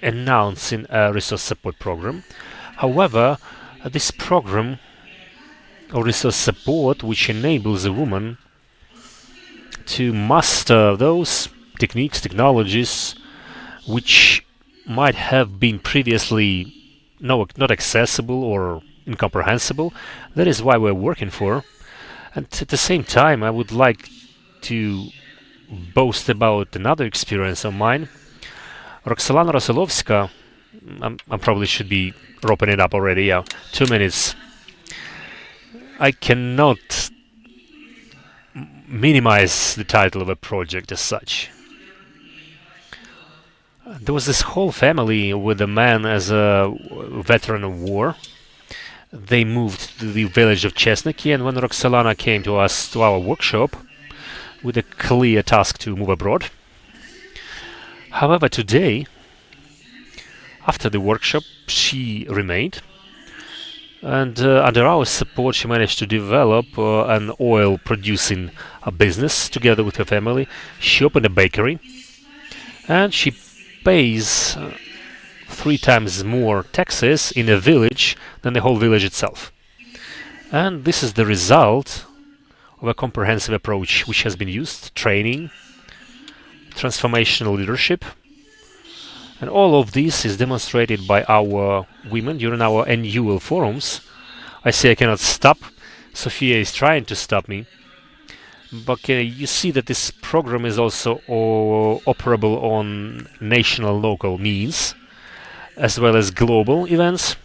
announcing a resource support program. However, this program or resource support which enables a woman to master those techniques, technologies which might have been previously not accessible or incomprehensible. That is why we're working for. And at the same time, I would like to boast about another experience of mine. Roxolana Rosolovska, I probably should be wrapping it up already, 2 minutes. I cannot minimize the title of a project as such. There was this whole family with a man as a veteran of war. They moved to the village of Chesniki, and when Roxolana came to our workshop with a clear task to move abroad. However, today, after the workshop, she remained, And under our support, she managed to develop an oil-producing business together with her family. She opened a bakery, and she pays 3 times more taxes in a village than the whole village itself. And this is the result of a comprehensive approach which has been used: training, transformational leadership. And all of this is demonstrated by our women during our annual forums. I say I cannot stop. Sophia is trying to stop me. But you see that this program is also operable on national, local means, as well as global events,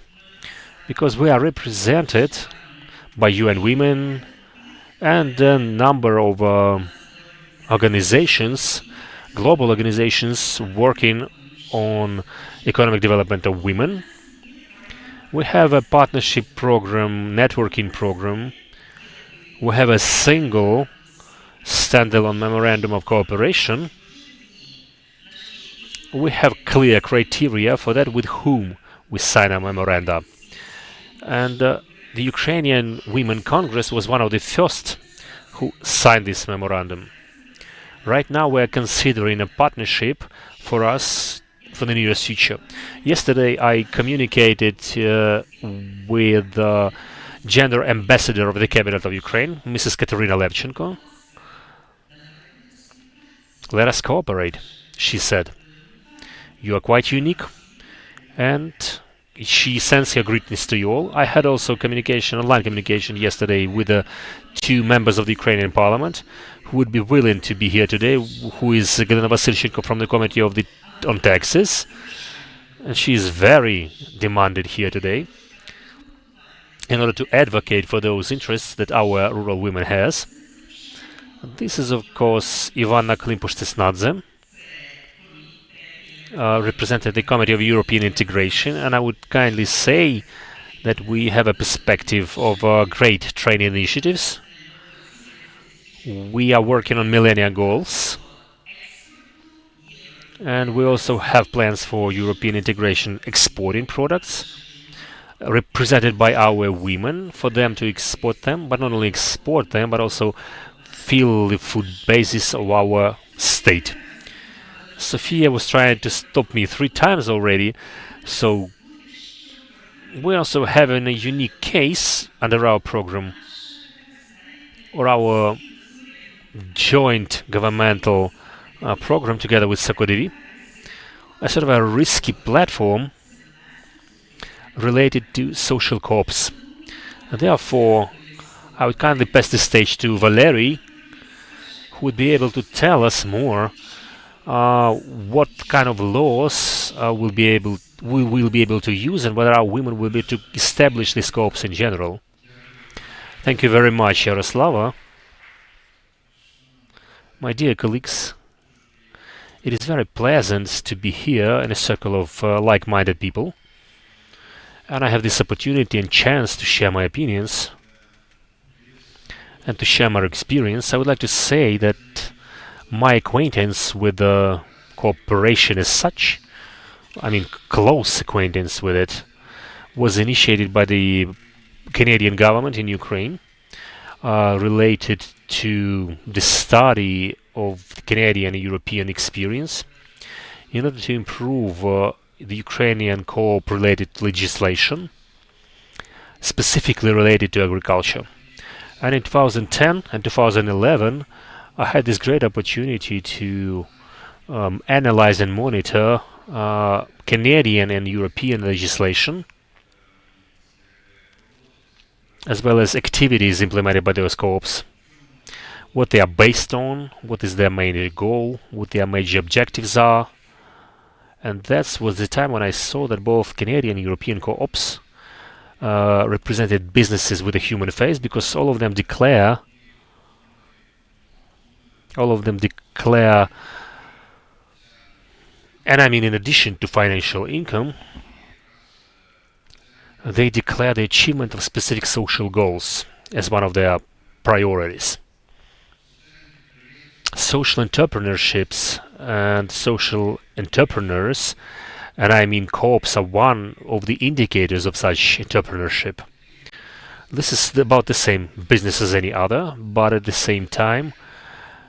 because we are represented by UN Women and a number of organizations, global organizations working on economic development of women. We have a partnership program, networking program. We have a single standalone memorandum of cooperation. We have clear criteria for that with whom we sign a memoranda. And the Ukrainian Women Congress was one of the first who signed this memorandum. Right now we are considering a partnership for us for the nearest future. Yesterday I communicated with the gender ambassador of the cabinet of Ukraine, Mrs. Katerina Levchenko. Let us cooperate, she said. You are quite unique, and she sends her greetings to you all. I had also communication, online communication yesterday with the 2 members of the Ukrainian parliament who would be willing to be here today, who is Galina Vasilchenko from the Committee on Taxes, and she is very demanded here today in order to advocate for those interests that our rural women has. This is, of course, Ivana Klimpush-Tsesnadze, represented the Committee of European Integration, and I would kindly say that we have a perspective of great training initiatives. We are working on millennium goals, and we also have plans for European integration exporting products, represented by our women, for them to export them, but not only export them, but also fill the food basis of our state. Sophia was trying to stop me 3 times already, so we're also having a unique case under our program, or our joint governmental program together with Sakodivi, a sort of a risky platform related to social co-ops. And therefore, I would kindly pass the stage to Valery, who would be able to tell us more what kind of laws we will be able to use, and whether our women will be able to establish these co-ops in general. Thank you very much, Yaroslava. My dear colleagues, it is very pleasant to be here in a circle of like-minded people, and I have this opportunity and chance to share my opinions and to share my experience. I would like to say that my acquaintance with the cooperation as such, I mean close acquaintance with it, was initiated by the Canadian government in Ukraine, related to the study of the Canadian and European experience in order to improve the Ukrainian co-op related legislation, specifically related to agriculture. And in 2010 and 2011, I had this great opportunity to analyze and monitor Canadian and European legislation, as well as activities implemented by those co-ops, what they are based on, what is their main goal, what their major objectives are. And that was the time when I saw that both Canadian and European co-ops represented businesses with a human face, because all of them declare, and I mean in addition to financial income, they declare the achievement of specific social goals as one of their priorities. Social entrepreneurships and social entrepreneurs, and I mean co-ops, are one of the indicators of such entrepreneurship. This is about the same business as any other, but at the same time,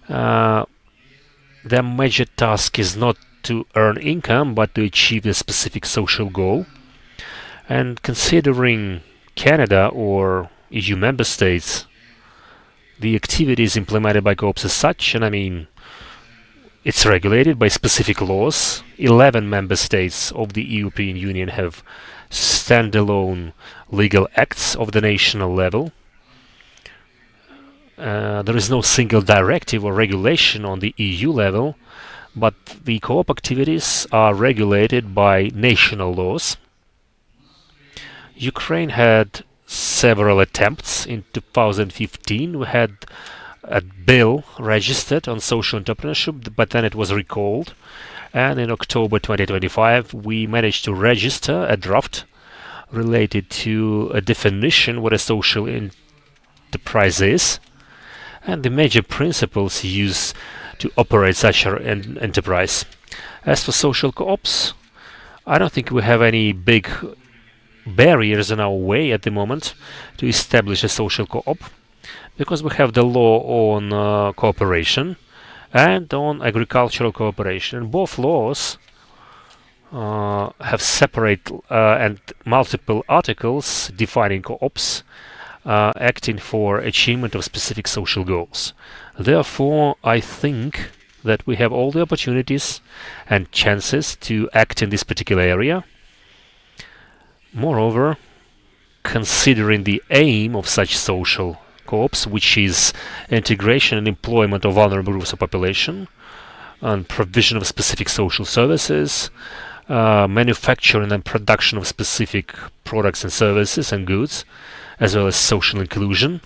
their major task is not to earn income, but to achieve a specific social goal. And considering Canada or EU member states, the activities implemented by co-ops as such, and I mean, it's regulated by specific laws. 11 member states of the European Union have standalone legal acts of the national level. There is no single directive or regulation on the EU level, but the co-op activities are regulated by national laws. Ukraine had several attempts. In 2015, we had a bill registered on social entrepreneurship, but then it was recalled. And in October 2025, we managed to register a draft related to a definition what a social enterprise is, and the major principles used to operate such an enterprise. As for social co-ops, I don't think we have any big barriers in our way at the moment to establish a social co-op, because we have the law on cooperation and on agricultural cooperation. And both laws have separate and multiple articles defining co-ops acting for achievement of specific social goals. Therefore, I think that we have all the opportunities and chances to act in this particular area. Moreover, considering the aim of such social co-ops, which is integration and employment of vulnerable groups of population, and provision of specific social services, manufacturing and production of specific products and services and goods, as well as social inclusion,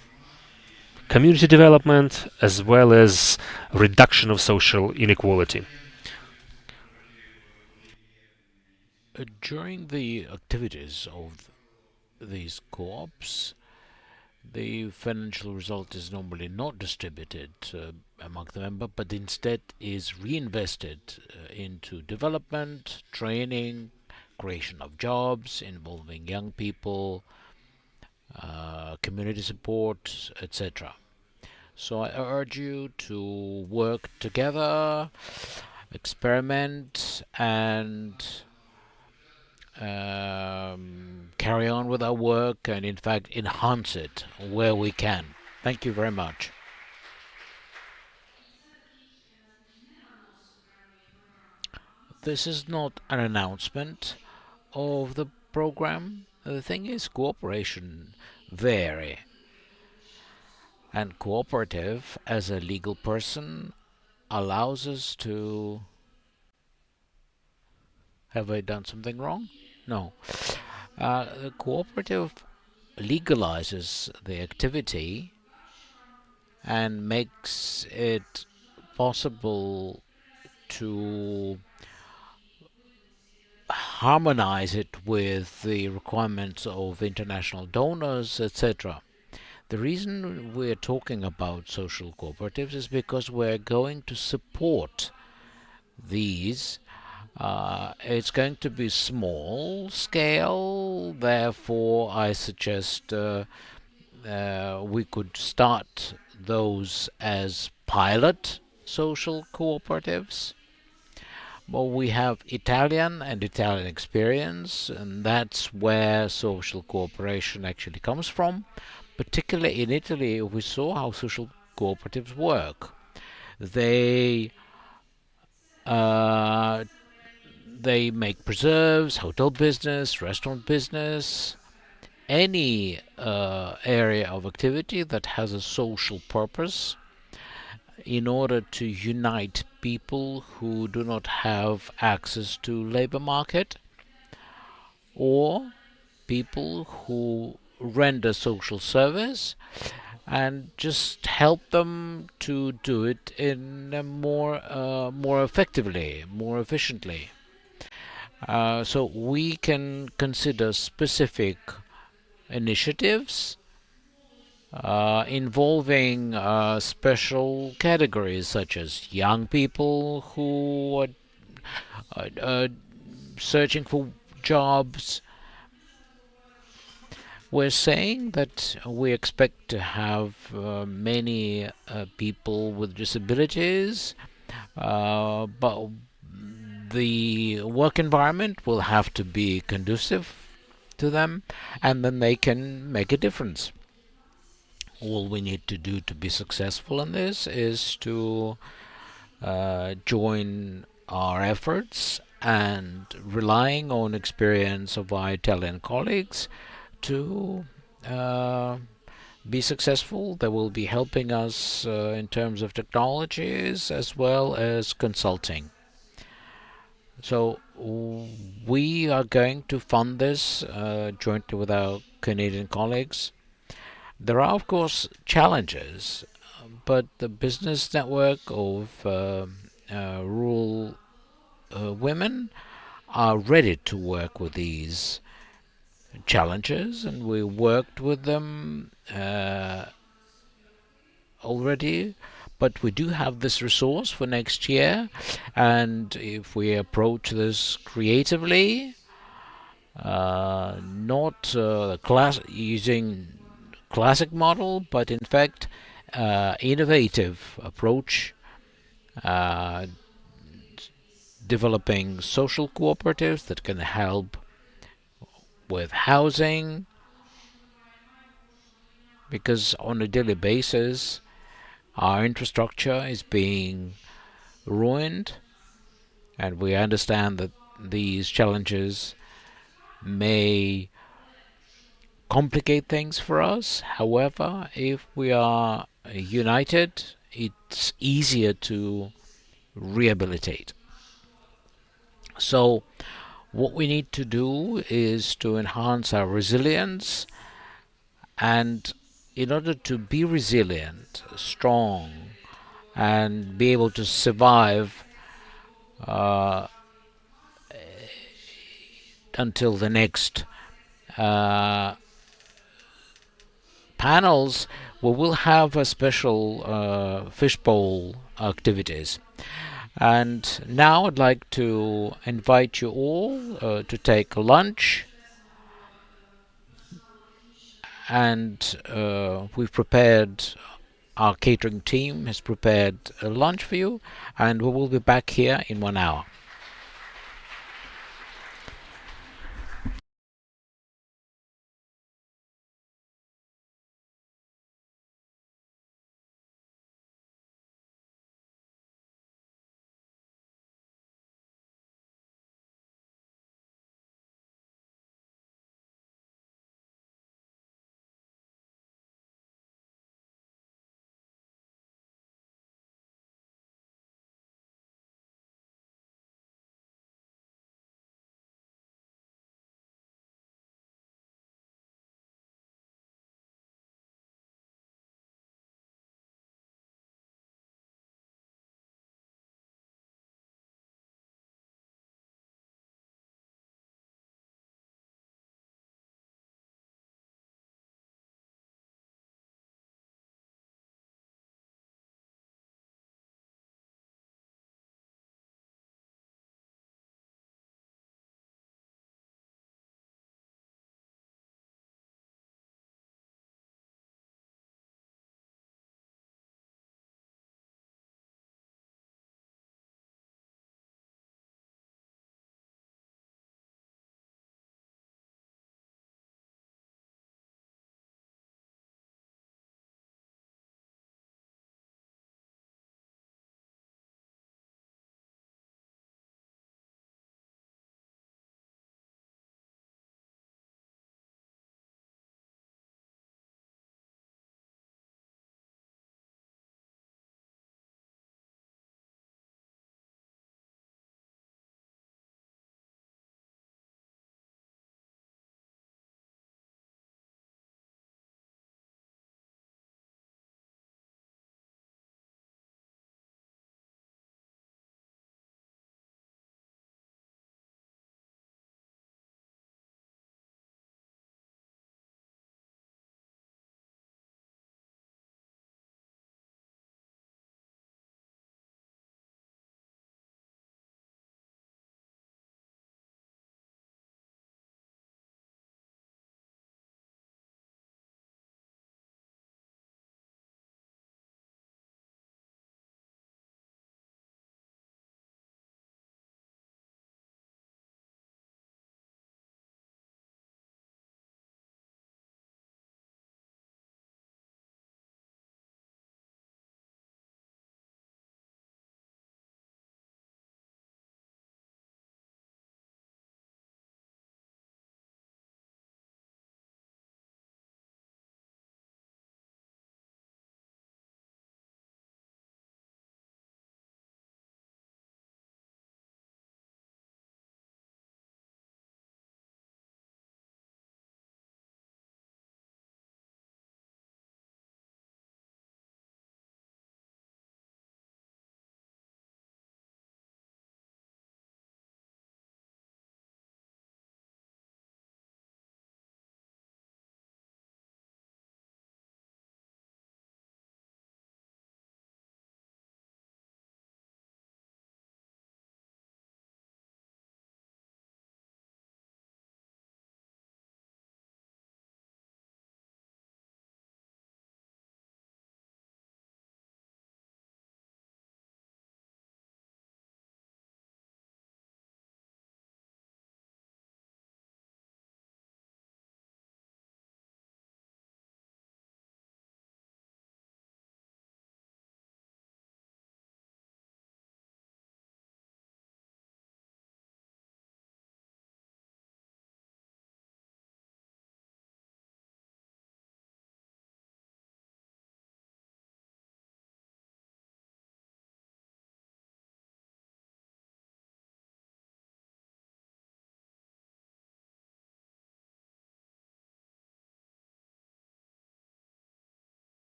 community development, as well as reduction of social inequality. During the activities of these co-ops, the financial result is normally not distributed among the members, but instead is reinvested into development, training, creation of jobs involving young people, community support, etc. So I urge you to work together, experiment, and carry on with our work, and in fact enhance it where we can. Thank you very much. This is not an announcement of the program. The thing is, cooperation vary, and cooperative as a legal person allows us to... Have I done something wrong? No. The cooperative legalizes the activity and makes it possible to harmonize it with the requirements of international donors, etc. The reason we're talking about social cooperatives is because we're going to support these. It's going to be small scale, therefore I suggest we could start those as pilot social cooperatives. But we have Italian experience, and that's where social cooperation actually comes from. Particularly in Italy, we saw how social cooperatives work. They make preserves, hotel business, restaurant business, any area of activity that has a social purpose, in order to unite people who do not have access to labor market, or people who render social service, and just help them to do it in a more effectively, more efficiently. So we can consider specific initiatives involving special categories, such as young people who are searching for jobs, We're saying that we expect to have many people with disabilities, but the work environment will have to be conducive to them, and then they can make a difference. All we need to do to be successful in this is to join our efforts and relying on experience of our Italian colleagues to be successful. They will be helping us in terms of technologies as well as consulting. So we are going to fund this jointly with our Canadian colleagues. There are, of course, challenges, but the business network of rural women are ready to work with these challenges, and we worked with them already, but we do have this resource for next year, and if we approach this creatively, not using classic model, but in fact innovative approach, developing social cooperatives that can help with housing, because on a daily basis our infrastructure is being ruined, and we understand that these challenges may complicate things for us. However, if we are united, it's easier to rehabilitate. So what we need to do is to enhance our resilience, and in order to be resilient, strong, and be able to survive until the next panels, we will have a special fishbowl activities. And now I'd like to invite you all to take lunch, and we've prepared, our catering team has prepared a lunch for you, and we will be back here in 1 hour.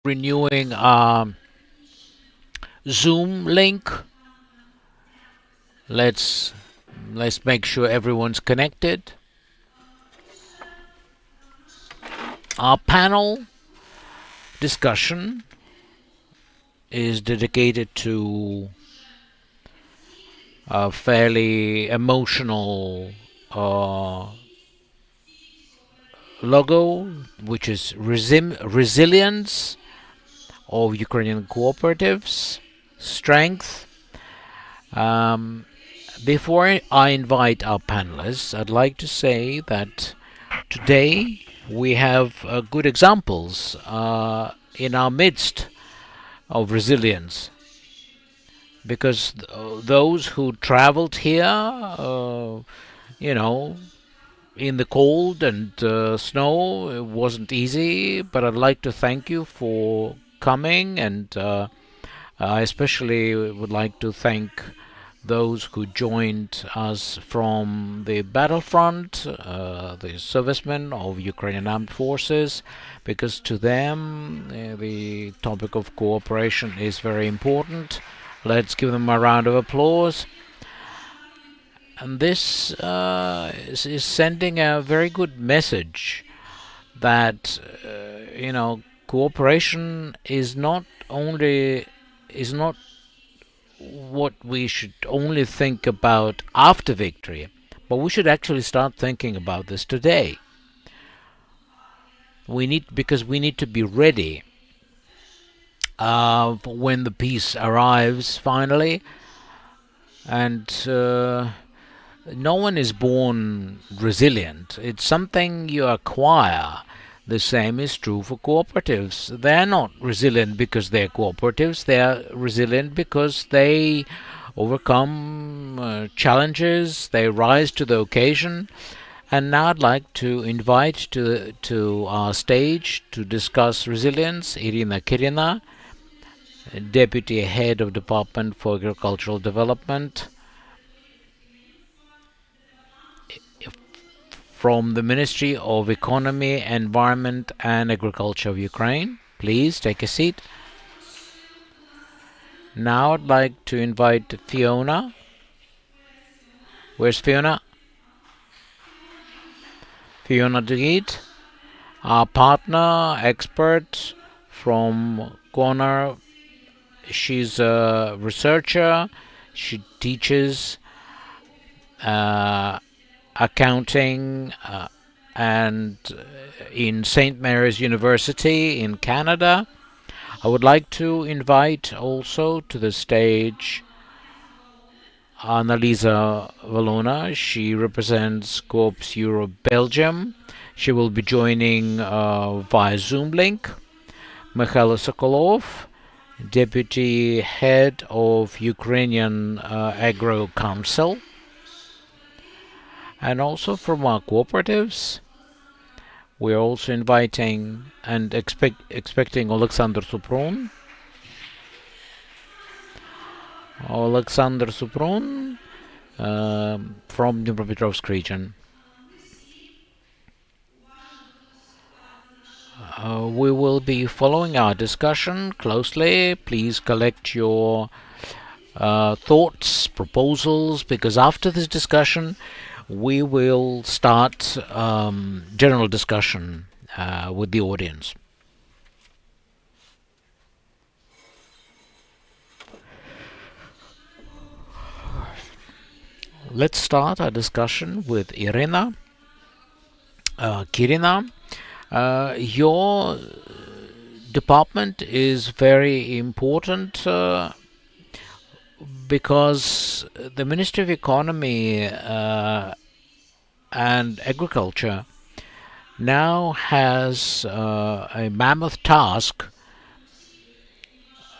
renewing our Zoom link. Let's make sure everyone's connected. Our panel discussion is dedicated to a fairly emotional logo, which is resilience of Ukrainian cooperatives, strength. Before I invite our panelists, I'd like to say that today we have good examples in our midst of resilience, because those who traveled here, in the cold and snow, it wasn't easy, but I'd like to thank you for coming, and I especially would like to thank those who joined us from the battlefront, the servicemen of Ukrainian Armed Forces, because to them the topic of cooperation is very important. Let's give them a round of applause. And this is sending a very good message that cooperation is not what we should only think about after victory, but we should actually start thinking about this today. Because we need to be ready when the peace arrives finally, and no one is born resilient. It's something you acquire. The same is true for cooperatives. They're not resilient because they're cooperatives. They're resilient because they overcome challenges. They rise to the occasion. And now I'd like to invite to our stage to discuss resilience Irina Kirina, Deputy Head of Department for Agricultural Development from the Ministry of Economy, Environment and Agriculture of Ukraine. Please take a seat. Now I'd like to invite Fiona. Where's Fiona? Fiona Dugit, our partner, expert from GONOR. She's a researcher. She teaches accounting and in St. Mary's University in Canada. I would like to invite also to the stage Annalisa Valona. She represents Coops Europe Belgium. She will be joining via Zoom link. Mikhailo Sokolov, Deputy Head of Ukrainian Agro Council. And also from our cooperatives, we are also inviting and expecting Alexander Supron. Alexander Supron from Dnipropetrovsk region. We will be following our discussion closely. Please collect your thoughts, proposals, because after this discussion we will start general discussion with the audience. Let's start our discussion with Irina Kirina. Your department is very important because the Ministry of Economy and Agriculture now has a mammoth task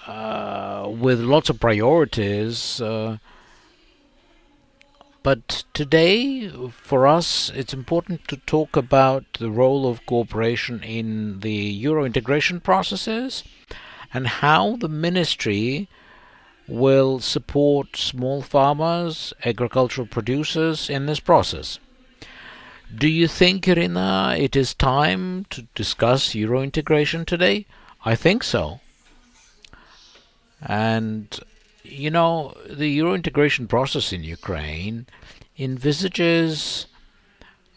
with lots of priorities. But today, for us, it's important to talk about the role of cooperation in the Euro integration processes and how the ministry will support small farmers, agricultural producers in this process. Do you think, Irina, it is time to discuss Euro integration today? I think so. And, you know, the Euro integration process in Ukraine envisages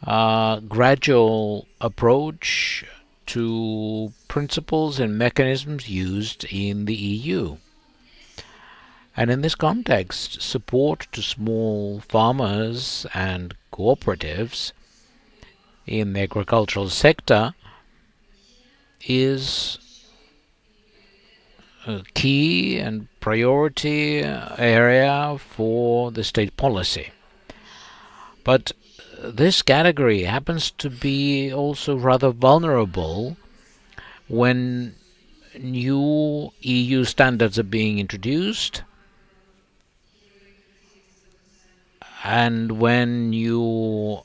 a gradual approach to principles and mechanisms used in the EU. And in this context, support to small farmers and cooperatives in the agricultural sector is a key and priority area for the state policy. But this category happens to be also rather vulnerable when new EU standards are being introduced and when new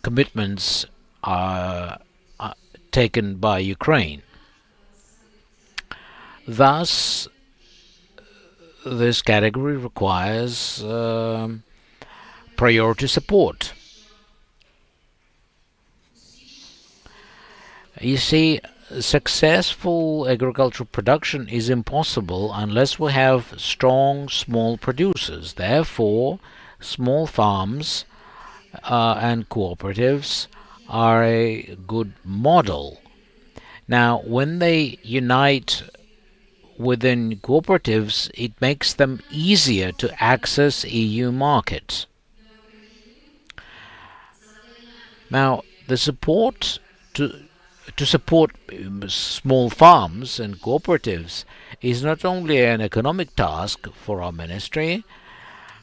commitments are taken by Ukraine. Thus, this category requires priority support. You see, successful agricultural production is impossible unless we have strong small producers. Therefore, small farms and cooperatives are a good model. Now, when they unite within cooperatives, it makes them easier to access EU markets. Now, the support to support small farms and cooperatives is not only an economic task for our ministry,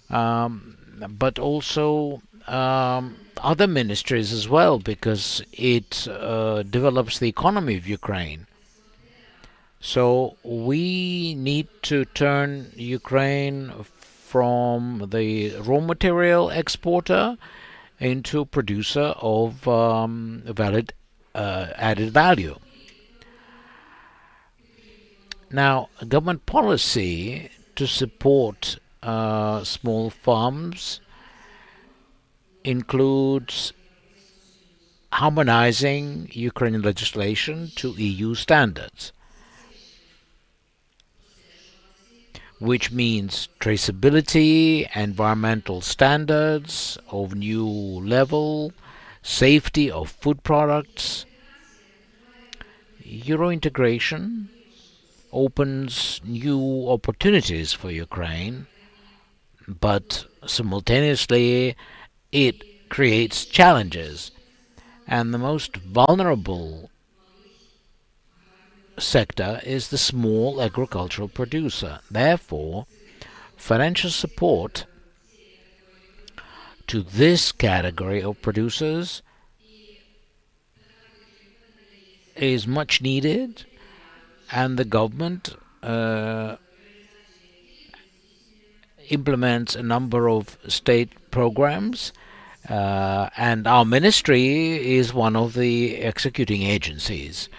but also other ministries as well, because it develops the economy of Ukraine. So we need to turn Ukraine from the raw material exporter into producer of added value. Now, government policy to support small farms includes harmonizing Ukrainian legislation to EU standards, which means traceability, environmental standards of new level, safety of food products. Euro integration opens new opportunities for Ukraine, but simultaneously it creates challenges, and the most vulnerable sector is the small agricultural producer. Therefore, financial support to this category of producers is much needed, and the government implements a number of state programs, and our ministry is one of the executing agencies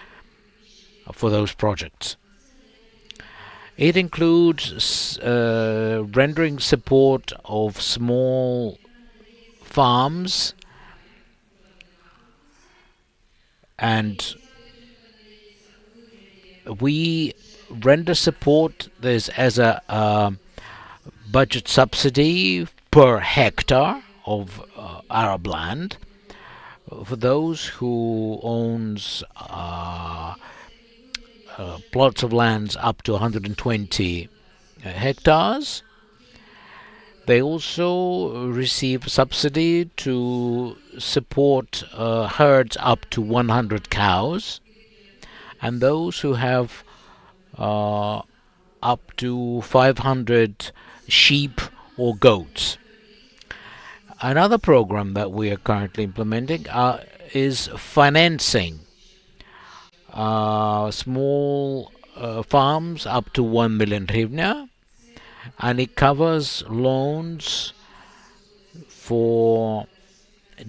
for those projects. It includes rendering support of small farms and we render support this as a budget subsidy per hectare of Arab land for those who owns plots of lands up to 120 hectares. They also receive subsidy to support herds up to 100 cows, and those who have up to 500 sheep or goats. Another program that we are currently implementing is financing small farms up to 1 million hryvnia, and it covers loans for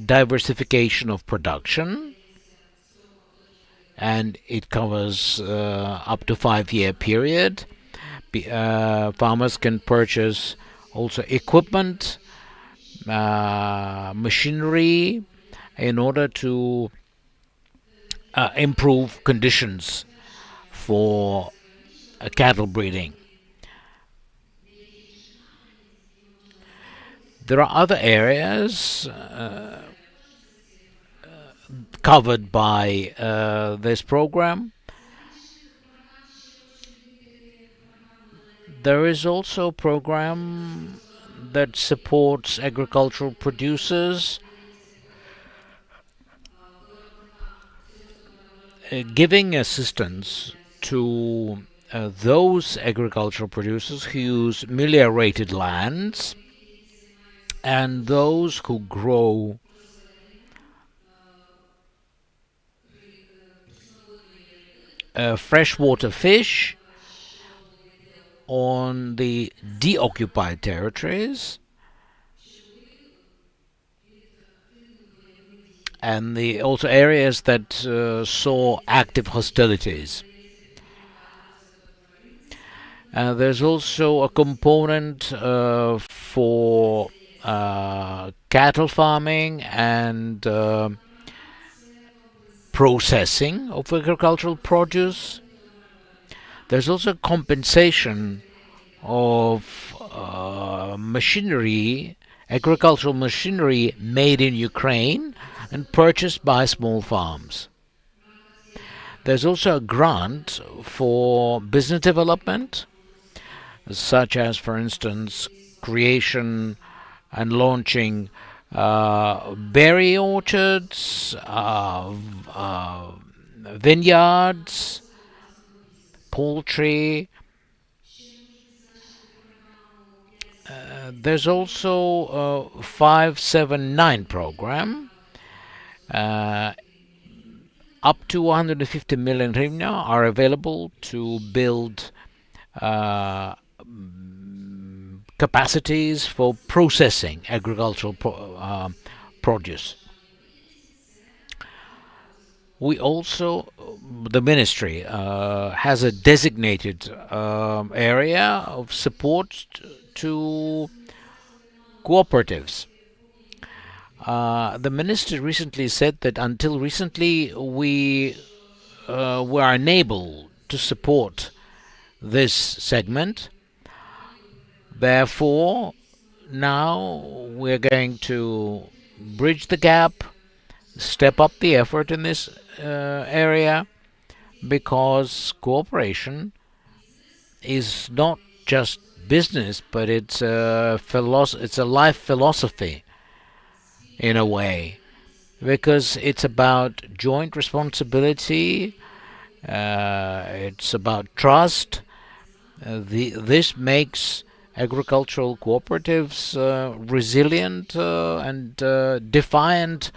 diversification of production, and it covers up to 5-year period. Farmers can purchase also equipment, machinery, in order to improve conditions for cattle breeding. There are other areas covered by this program. There is also a program that supports agricultural producers, giving assistance to those agricultural producers who use meliorated lands and those who grow freshwater fish on the deoccupied territories, and also areas that saw active hostilities. There's also a component for cattle farming and processing of agricultural produce. There's also compensation of machinery, agricultural machinery made in Ukraine and purchased by small farms. There's also a grant for business development, such as, for instance, creation and launching berry orchards, vineyards, poultry. There's also a 579 program. Up to 150 million hryvnia are available to build capacities for processing agricultural produce. We also, the ministry has a designated area of support to cooperatives. The minister recently said that until recently we were unable to support this segment. Therefore, now we're going to bridge the gap, step up the effort in this area, because cooperation is not just business, but it's a life philosophy in a way, because it's about joint responsibility, it's about trust. This makes agricultural cooperatives resilient and defiant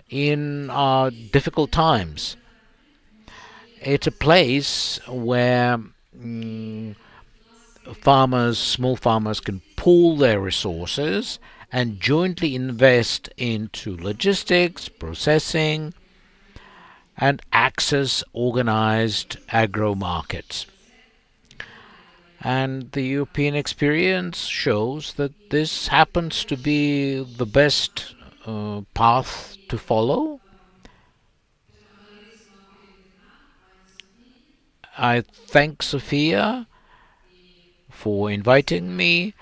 in difficult times. It's a place where small farmers can pool their resources and jointly invest into logistics, processing, and access organized agro markets. And the European experience shows that this happens to be the best path to follow. I thank Sophia for inviting me,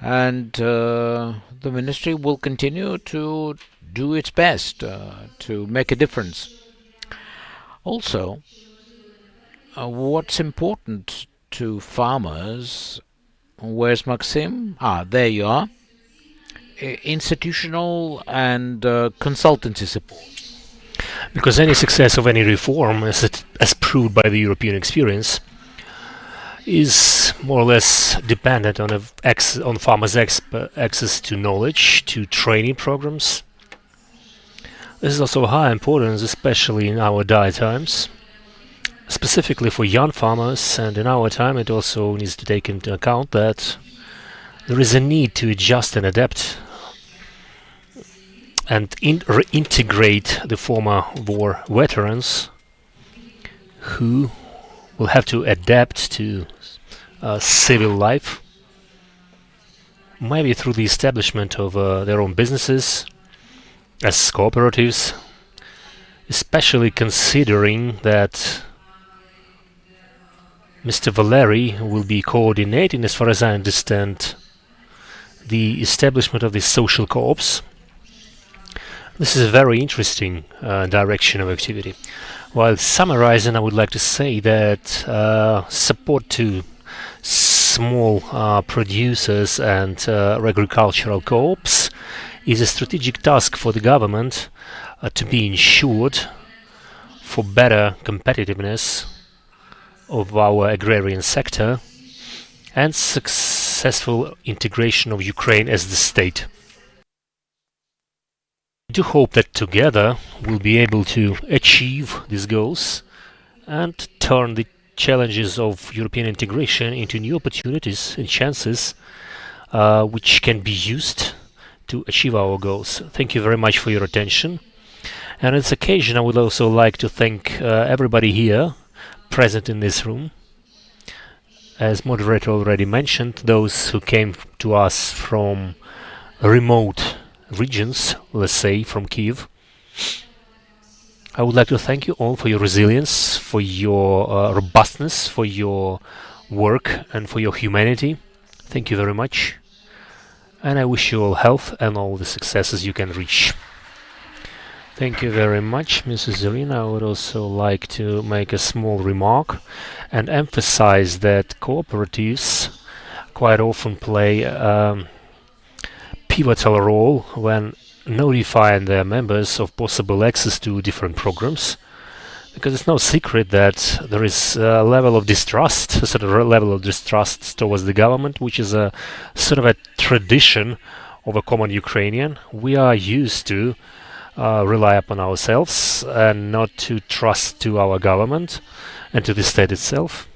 and the ministry will continue to do its best to make a difference. Also, what's important to farmers, where's Maxim? There you are. Institutional and consultancy support. Because any success of any reform, as proved by the European experience, is more or less dependent on farmers' access to knowledge, to training programs. This is also of high importance, especially in our dire times, specifically for young farmers, and in our time it also needs to take into account that there is a need to adjust and adapt and reintegrate the former war veterans who will have to adapt to civil life, maybe through the establishment of their own businesses as cooperatives, especially considering that Mr. Valeri will be coordinating, as far as I understand, the establishment of the social co-ops. This is a very interesting direction of activity. While summarizing, I would like to say that support to small producers and agricultural co-ops is a strategic task for the government to be ensured for better competitiveness of our agrarian sector and successful integration of Ukraine as the state. I do hope that together we'll be able to achieve these goals and turn the challenges of European integration into new opportunities and chances which can be used to achieve our goals. Thank you very much for your attention. And on this occasion, I would also like to thank everybody here present in this room. As moderator already mentioned, those who came to us from remote regions, let's say from Kiev. I would like to thank you all for your resilience, for your robustness, for your work and for your humanity. Thank you very much. And I wish you all health and all the successes you can reach. Thank you very much, Mrs. Zarina. I would also like to make a small remark and emphasize that cooperatives quite often play a pivotal role when notifying their members of possible access to different programs, because it's no secret that there is a level of distrust, a sort of level of distrust towards the government, which is a sort of a tradition of a common Ukrainian. We are used to rely upon ourselves and not to trust to our government and to the state itself.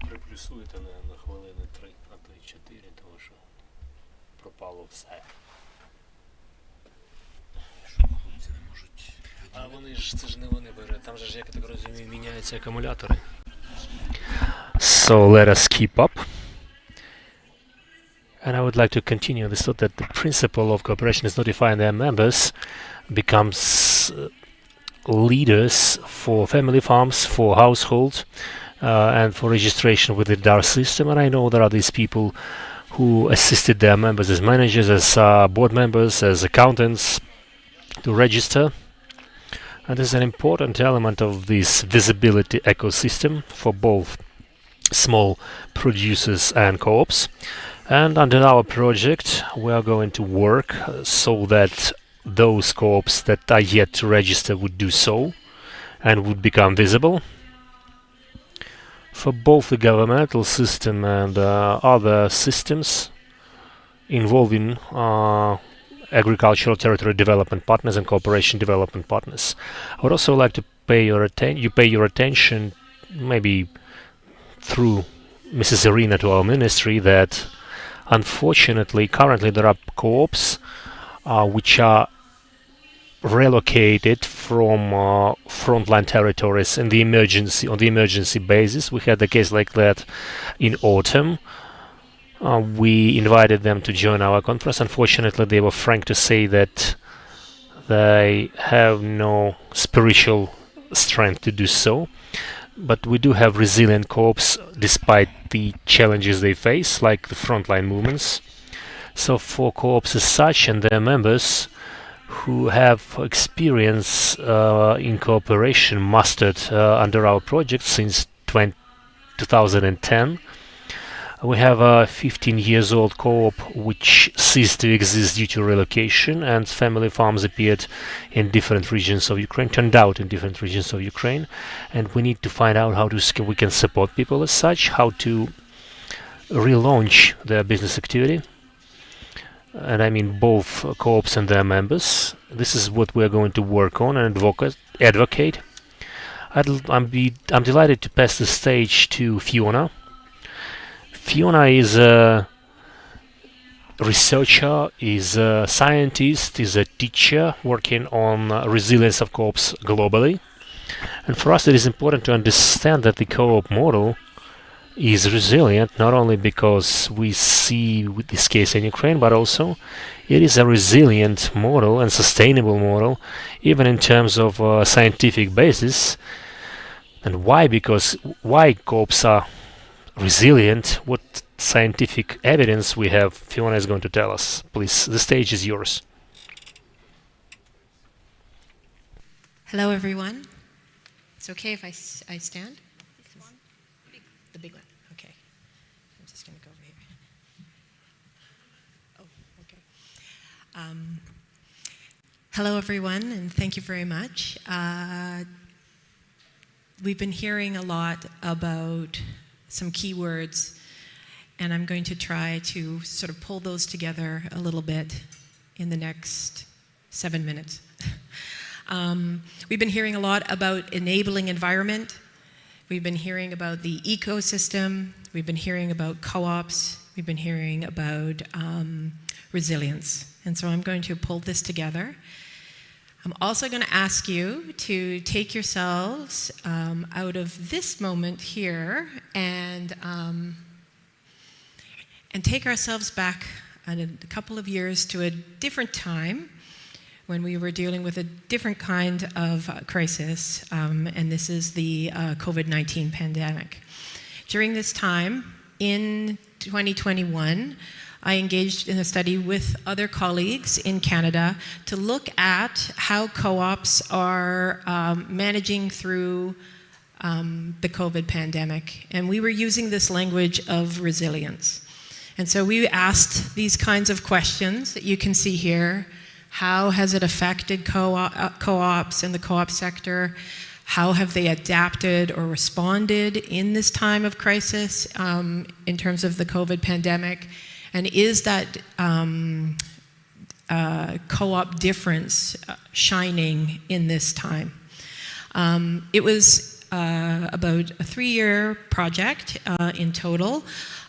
Приплюсуйте на хвилини 3, а то й 4, тому що пропало все. А вони ж, це ж не вони беруть, там же ж, я так розумію, міняються акумулятори. So let us keep up. And I would like to continue this thought that the principle of cooperation is notifying their members becomes leaders for family farms, for households, and for registration with the DAR system. And I know there are these people who assisted their members as managers, as board members, as accountants to register. And this is an important element of this visibility ecosystem for both small producers and co-ops. And under our project, we are going to work so that those co-ops that are yet to register would do so and would become visible. For both the governmental system and other systems involving agricultural territory development partners and cooperation development partners. I would also like to pay your attention, maybe through Mrs. Irina, to our ministry, that unfortunately currently there are co-ops which are relocated from frontline territories on the emergency basis. We had a case like that in autumn. We invited them to join our conference. Unfortunately, they were frank to say that they have no spiritual strength to do so. But we do have resilient co-ops despite the challenges they face, like the frontline movements. So for co-ops as such and their members who have experience in cooperation mastered under our project since 2010, we have a 15-year-old co-op which ceased to exist due to relocation, and family farms appeared in different regions of Ukraine, turned out in different regions of Ukraine, and we need to find out how we can support people as such, how to relaunch their business activity. And I mean both co-ops and their members. This is what we are going to work on and advocate. I'm delighted to pass the stage to Fiona. Fiona is a researcher, is a scientist, is a teacher working on resilience of co-ops globally. And for us it is important to understand that the co-op model is resilient not only because we see with this case in Ukraine, but also it is a resilient model and sustainable model even in terms of scientific basis. And why? Because why co-ops are resilient, what scientific evidence we have, Fiona is going to tell us. Please, the stage is yours. Hello, everyone. It's okay if I stand? The big one. Okay. I'm just going to go over here. Oh, okay. Hello, everyone, and thank you very much. We've been hearing a lot about some keywords, and I'm going to try to sort of pull those together a little bit in the next 7 minutes. We've been hearing a lot about enabling environment. We've been hearing about the ecosystem. We've been hearing about co-ops. We've been hearing about resilience. And so I'm going to pull this together. I'm also going to ask you to take yourselves out of this moment here and take ourselves back a couple of years to a different time when we were dealing with a different kind of crisis, and this is the COVID-19 pandemic. During this time, in 2021, I engaged in a study with other colleagues in Canada to look at how co-ops are managing through the COVID pandemic. And we were using this language of resilience. And so we asked these kinds of questions that you can see here. How has it affected co-ops and the co-op sector? How have they adapted or responded in this time of crisis in terms of the COVID pandemic? And is that co-op difference shining in this time? It was about a 3-year project in total,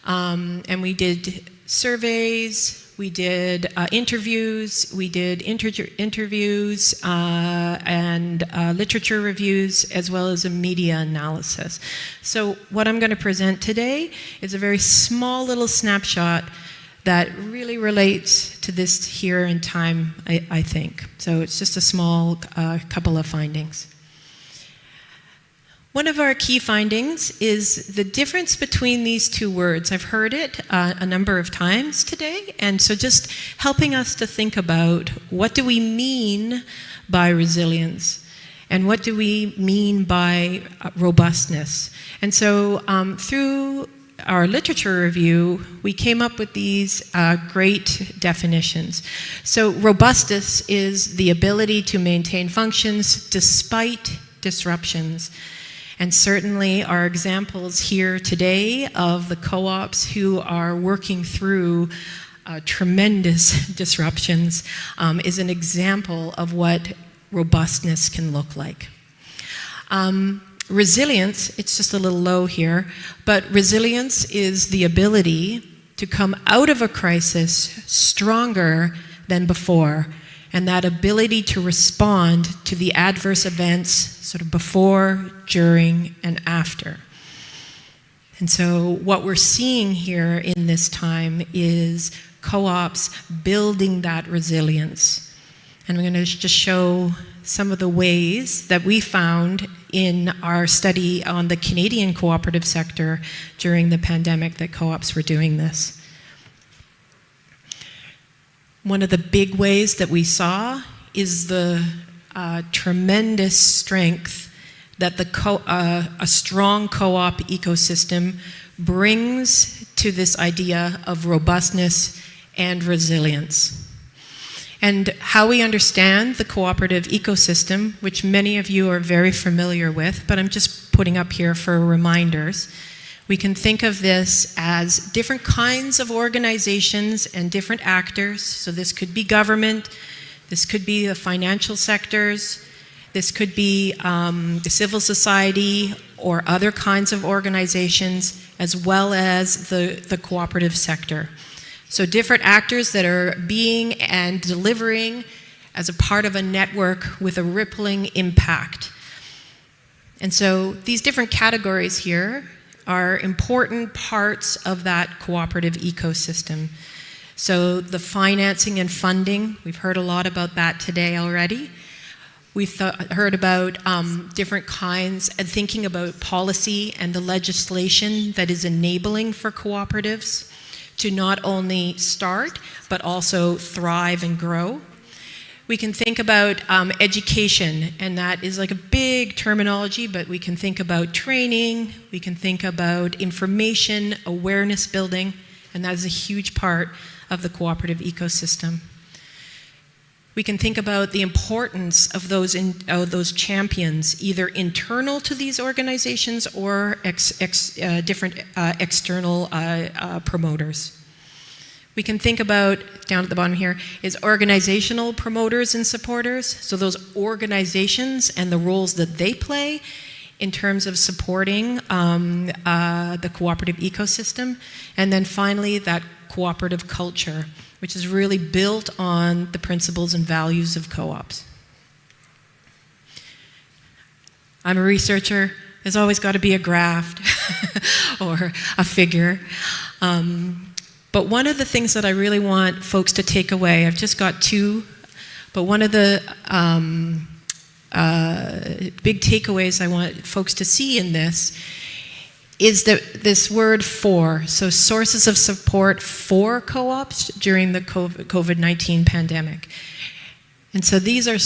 and we did surveys, we did interviews, we did interviews and literature reviews, as well as a media analysis. So what I'm going to present today is a very small little snapshot that really relates to this here in time, I think. So it's just a small couple of findings. One of our key findings is the difference between these two words. I've heard it a number of times today, and so just helping us to think about what do we mean by resilience, and what do we mean by robustness. And so through our literature review, we came up with these great definitions. So robustness is the ability to maintain functions despite disruptions. And certainly our examples here today of the co-ops who are working through tremendous disruptions is an example of what robustness can look like. Resilience, it's just a little low here, but resilience is the ability to come out of a crisis stronger than before, and that ability to respond to the adverse events sort of before, during, and after. And so what we're seeing here in this time is co-ops building that resilience. And I'm going to just show some of the ways that we found in our study on the Canadian cooperative sector during the pandemic that co-ops were doing this. One of the big ways that we saw is the tremendous strength that a strong co-op ecosystem brings to this idea of robustness and resilience. And how we understand the cooperative ecosystem, which many of you are very familiar with, but I'm just putting up here for reminders. We can think of this as different kinds of organizations and different actors. So this could be government, this could be the financial sectors, this could be the civil society or other kinds of organizations, as well as the cooperative sector. So different actors that are being and delivering as a part of a network with a rippling impact. And so these different categories here are important parts of that cooperative ecosystem. So the financing and funding, we've heard a lot about that today already. We've heard about different kinds and thinking about policy and the legislation that is enabling for cooperatives to not only start, but also thrive and grow. We can think about education, and that is like a big terminology, but we can think about training, we can think about information, awareness building, and that is a huge part of the cooperative ecosystem. We can think about the importance of those champions, either internal to these organizations or different external promoters. We can think about, down at the bottom here, is organizational promoters and supporters. So those organizations and the roles that they play in terms of supporting the cooperative ecosystem. And then finally, that cooperative culture, which is really built on the principles and values of co-ops. I'm a researcher. There's always got to be a graph or a figure. But one of the things that I really want folks to take away, I've just got two, but one of the big takeaways I want folks to see in this is that this word for, so sources of support for co-ops during the COVID-19 pandemic. And so these are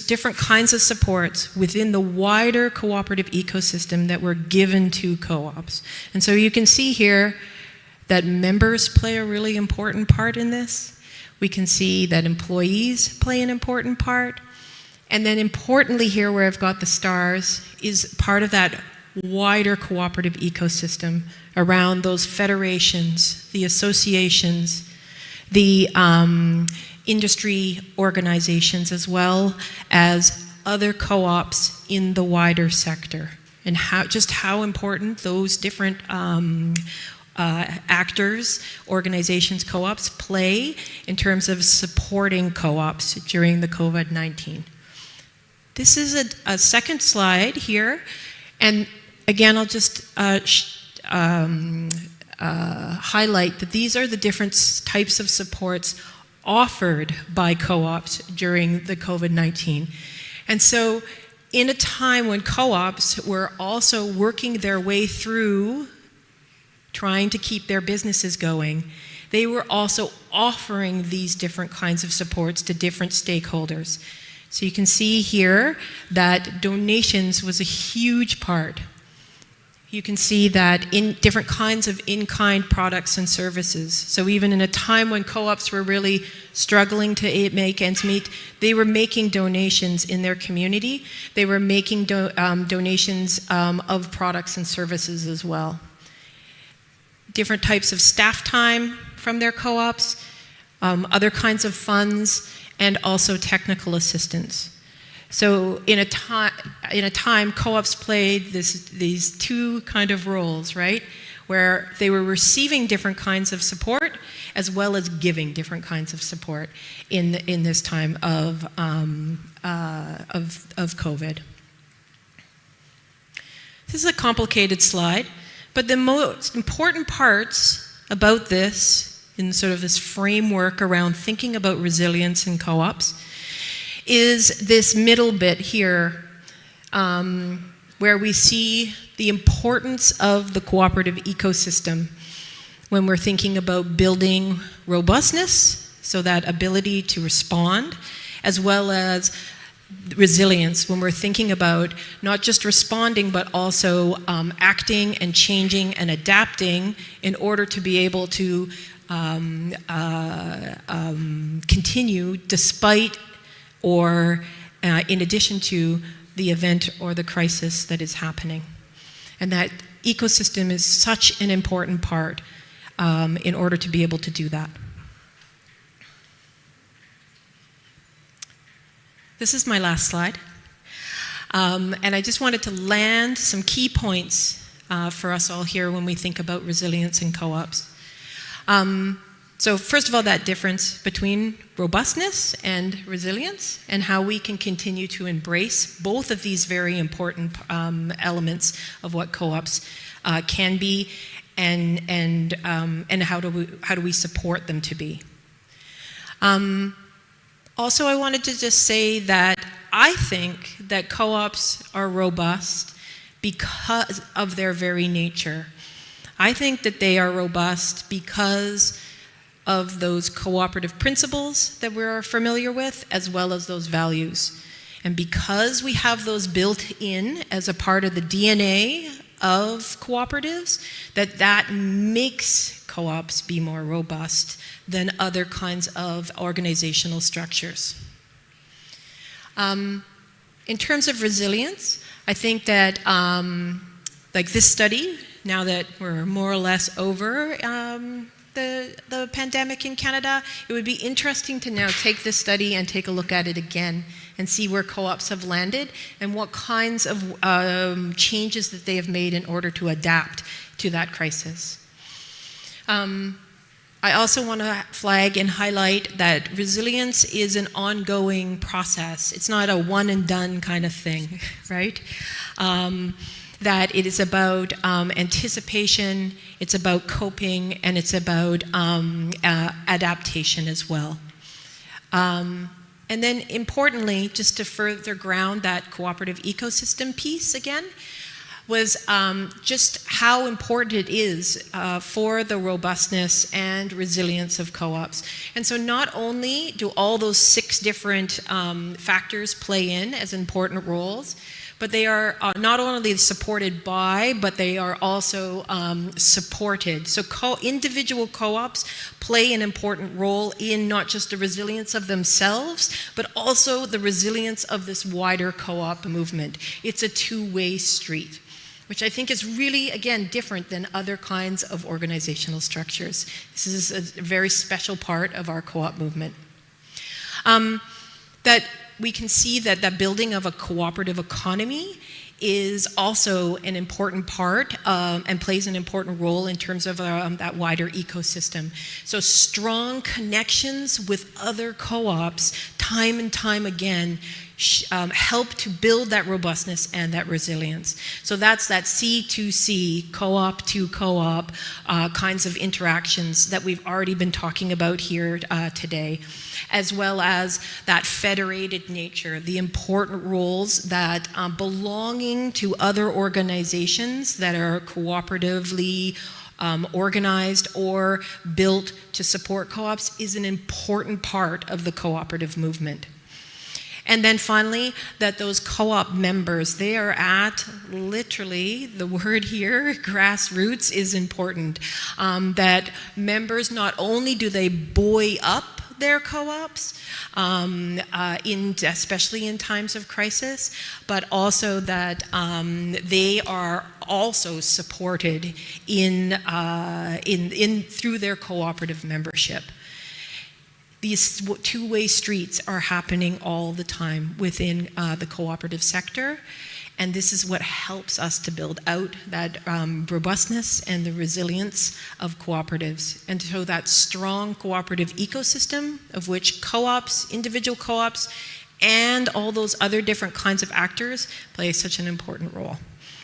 different kinds of supports within the wider cooperative ecosystem that were given to co-ops. And so you can see here that members play a really important part in this. We can see that employees play an important part. And then importantly here, where I've got the stars, is part of that wider cooperative ecosystem around those federations, the associations, the industry organizations, as well as other co-ops in the wider sector, and how important those different actors, organizations, co-ops play in terms of supporting co-ops during the COVID-19. This is a second slide here, and again, I'll just highlight that these are the different types of supports offered by co-ops during the COVID-19. And so in a time when co-ops were also working their way through trying to keep their businesses going, they were also offering these different kinds of supports to different stakeholders. So you can see here that donations was a huge part. You can see that in different kinds of in-kind products and services. So even in a time when co-ops were really struggling to make ends meet, they were making donations in their community. They were making donations of products and services as well. Different types of staff time from their co-ops, other kinds of funds, and also technical assistance. So in a time, co-ops played these two kind of roles, right? Where they were receiving different kinds of support as well as giving different kinds of support in this time of COVID. This is a complicated slide, but the most important parts about this, in sort of this framework around thinking about resilience in co-ops, is this middle bit here, where we see the importance of the cooperative ecosystem when we're thinking about building robustness, so that ability to respond, as well as resilience when we're thinking about not just responding but also acting and changing and adapting in order to be able to continue despite or in addition to the event or the crisis that is happening. And that ecosystem is such an important part in order to be able to do that. This is my last slide. And I just wanted to land some key points for us all here when we think about resilience in co-ops. So first of all, that difference between robustness and resilience and how we can continue to embrace both of these very important elements of what co-ops can be and how do we support them to be. Also, I wanted to just say that I think that co-ops are robust because of their very nature. I think that they are robust because of those cooperative principles that we're familiar with, as well as those values. And because we have those built in as a part of the DNA of cooperatives, that makes co-ops be more robust than other kinds of organizational structures. In terms of resilience, I think that like this study, now that we're more or less over the pandemic in Canada, it would be interesting to now take this study and take a look at it again and see where co-ops have landed and what kinds of changes that they have made in order to adapt to that crisis. I also want to flag and highlight that resilience is an ongoing process. It's not a one and done kind of thing, right? That it is about anticipation, it's about coping, and it's about adaptation as well. And then importantly, just to further ground that cooperative ecosystem piece again, was just how important it is for the robustness and resilience of co-ops. And so not only do all those 6 different factors play in as important roles, but they are not only supported by, but they are also supported. So individual co-ops play an important role in not just the resilience of themselves, but also the resilience of this wider co-op movement. It's a two-way street, which I think is really, again, different than other kinds of organizational structures. This is a very special part of our co-op movement. That we can see that the building of a cooperative economy is also an important part and plays an important role in terms of that wider ecosystem. So strong connections with other co-ops time and time again help to build that robustness and that resilience. So that's that C2C, co-op to co-op kinds of interactions that we've already been talking about here today, as well as that federated nature, the important roles that belonging to other organizations that are cooperatively organized or built to support co-ops is an important part of the cooperative movement. And then finally, that those co-op members, they are at literally, the word here, grassroots is important. That members, not only do they buoy up their co-ops, especially in times of crisis, but also that they are also supported through their cooperative membership. These two-way streets are happening all the time within the cooperative sector, and this is what helps us to build out that robustness and the resilience of cooperatives. And so that strong cooperative ecosystem of which co-ops, individual co-ops, and all those other different kinds of actors play such an important role.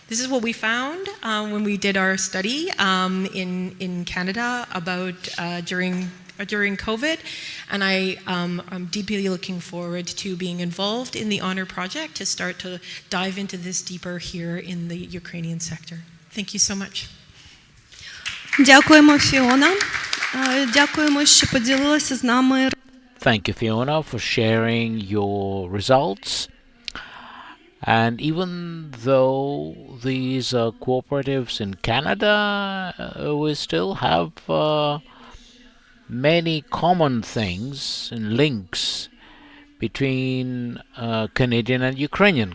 This is what we found when we did our study in Canada about during COVID, and I'm deeply looking forward to being involved in the HONOR project to start to dive into this deeper here in the Ukrainian sector. Thank you so much. Дякуємо, Фіона. Дякуємо, що поділилися з нами. Thank you, Fiona, for sharing your results. And even though these are cooperatives in Canada, we still have many common things and links between Canadian and Ukrainian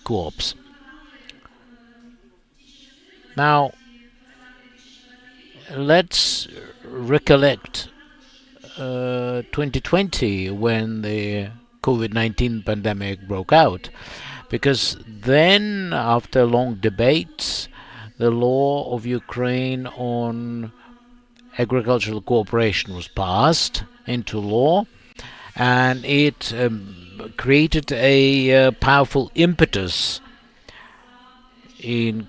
co-ops. Now, let's recollect 2020 when the COVID-19 pandemic broke out, because then, after long debates, the law of Ukraine on agricultural cooperation was passed into law, and it created a powerful impetus in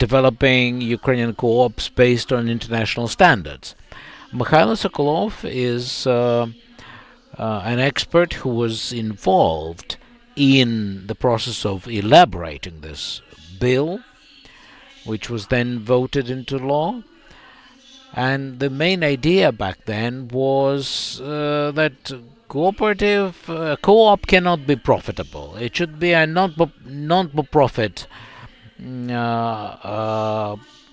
developing Ukrainian co-ops based on international standards. Mikhailo Sokolov is an expert who was involved in the process of elaborating this bill, which was then voted into law. And the main idea back then was that co-op cannot be profitable. It should be a non-for-profit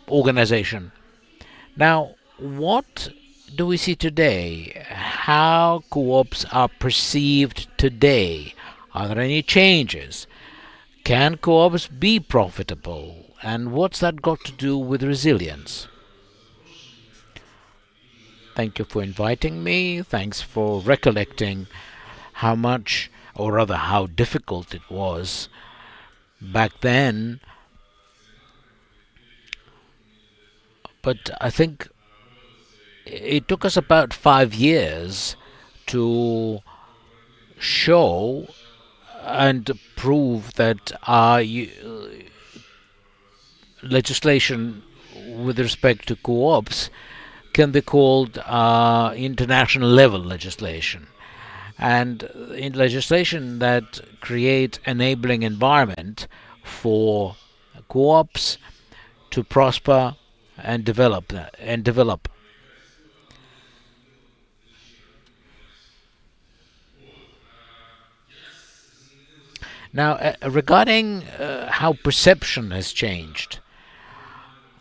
organization. Now, what do we see today? How co-ops are perceived today? Are there any changes? Can co-ops be profitable? And what's that got to do with resilience? Thank you for inviting me. Thanks for recollecting how much, or rather how difficult it was back then. But I think it took us about 5 years to show and prove that our legislation with respect to co-ops can be called international level legislation, and in legislation that create enabling environment for co-ops to prosper and develop. Now, regarding how perception has changed,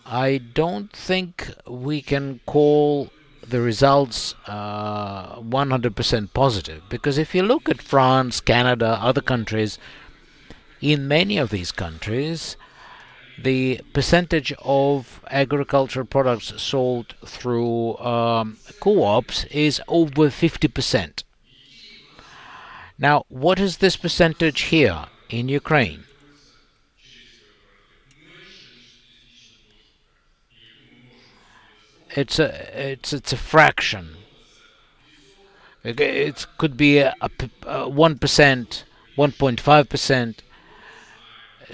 I don't think we can call the results 100% positive, because if you look at France, Canada, other countries, in many of these countries, the percentage of agricultural products sold through co-ops is over 50%. Now, what is this percentage here? in Ukraine. It's a fraction. It could be a 1%, 1.5%.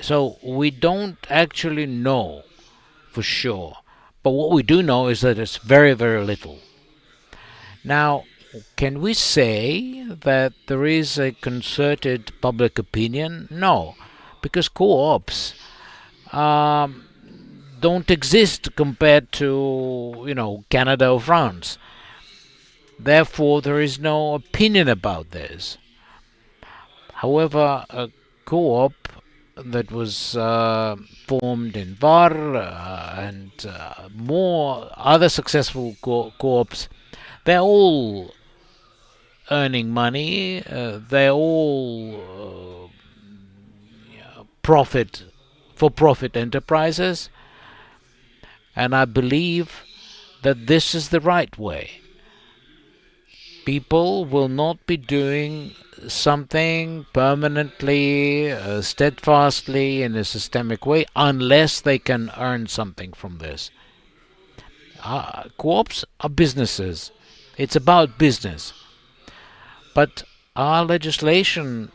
So we don't actually know for sure. But what we do know is that it's very, very little. Now, can we say that there is a concerted public opinion? No, because co-ops don't exist compared to, Canada or France. Therefore, there is no opinion about this. However, a co-op that was formed in VAR and more other successful co-ops, they're all earning money, they're all for-profit enterprises, and I believe that this is the right way. People will not be doing something permanently, steadfastly, in a systemic way, unless they can earn something from this. Co-ops are businesses. It's about business. But our legislation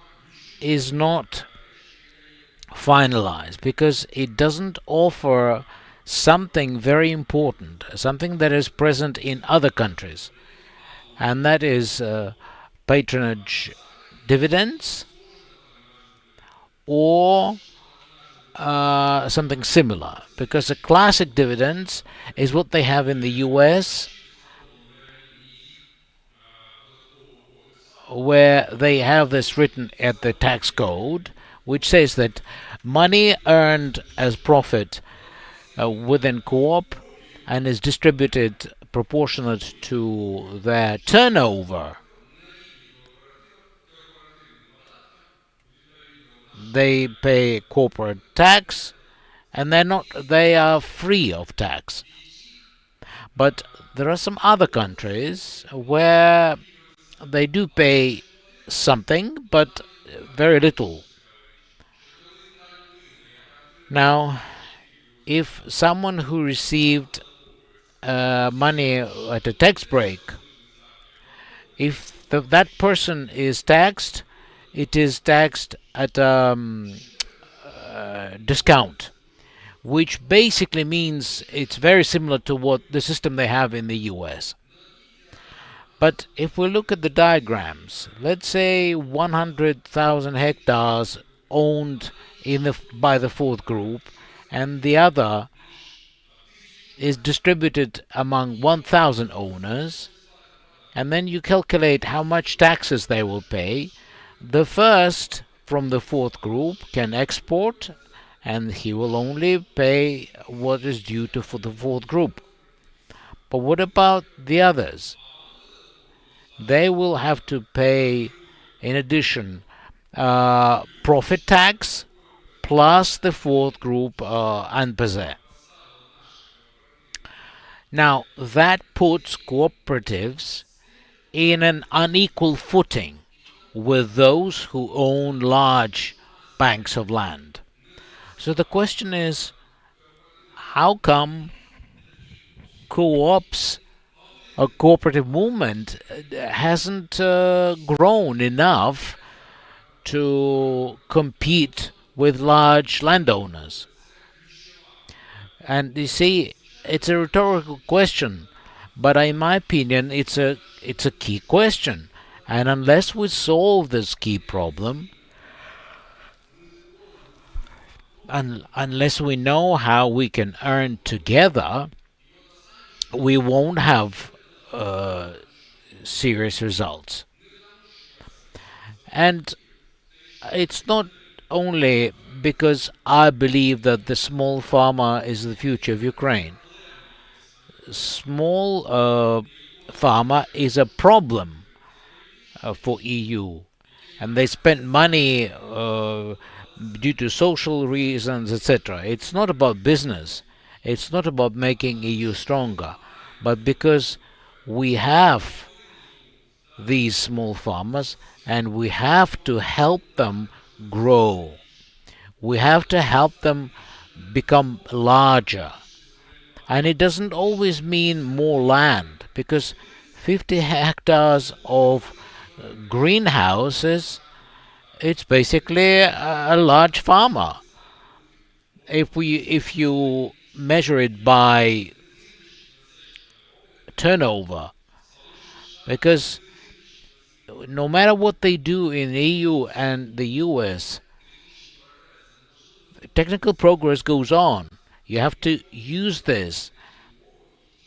is not finalized because it doesn't offer something very important, something that is present in other countries, and that is patronage dividends or something similar, because the classic dividends is what they have in the US, where they have this written at the tax code, which says that money earned as profit within co-op and is distributed proportionate to their turnover, they pay corporate tax, and they are free of tax. But there are some other countries where they do pay something, but very little. Now, if someone who received money at a tax break, if that person is taxed, it is taxed at discount, which basically means it's very similar to what the system they have in the US. But if we look at the diagrams, let's say 100,000 hectares owned by the fourth group, and the other is distributed among 1,000 owners, and then you calculate how much taxes they will pay. The first from the fourth group can export, and he will only pay what is due for the fourth group. But what about the others? They will have to pay, in addition, profit tax plus the fourth group unpossessed. Now, that puts cooperatives in an unequal footing with those who own large banks of land. So the question is, how come co-ops, a cooperative movement, hasn't grown enough to compete with large landowners? And you see, it's a rhetorical question, but in my opinion, it's a key question. And unless we solve this key problem, unless we know how we can earn together, we won't have serious results. And it's not only because I believe that the small farmer is the future of Ukraine. Small farmer is a problem for EU, and they spend money due to social reasons, etc. It's not about business. It's not about making EU stronger, but because we have these small farmers and we have to help them grow. We have to help them become larger. And it doesn't always mean more land, because 50 hectares of greenhouses, it's basically a large farmer. If you measure it by turnover, because no matter what they do in the EU and the US, technical progress goes on. You have to use this.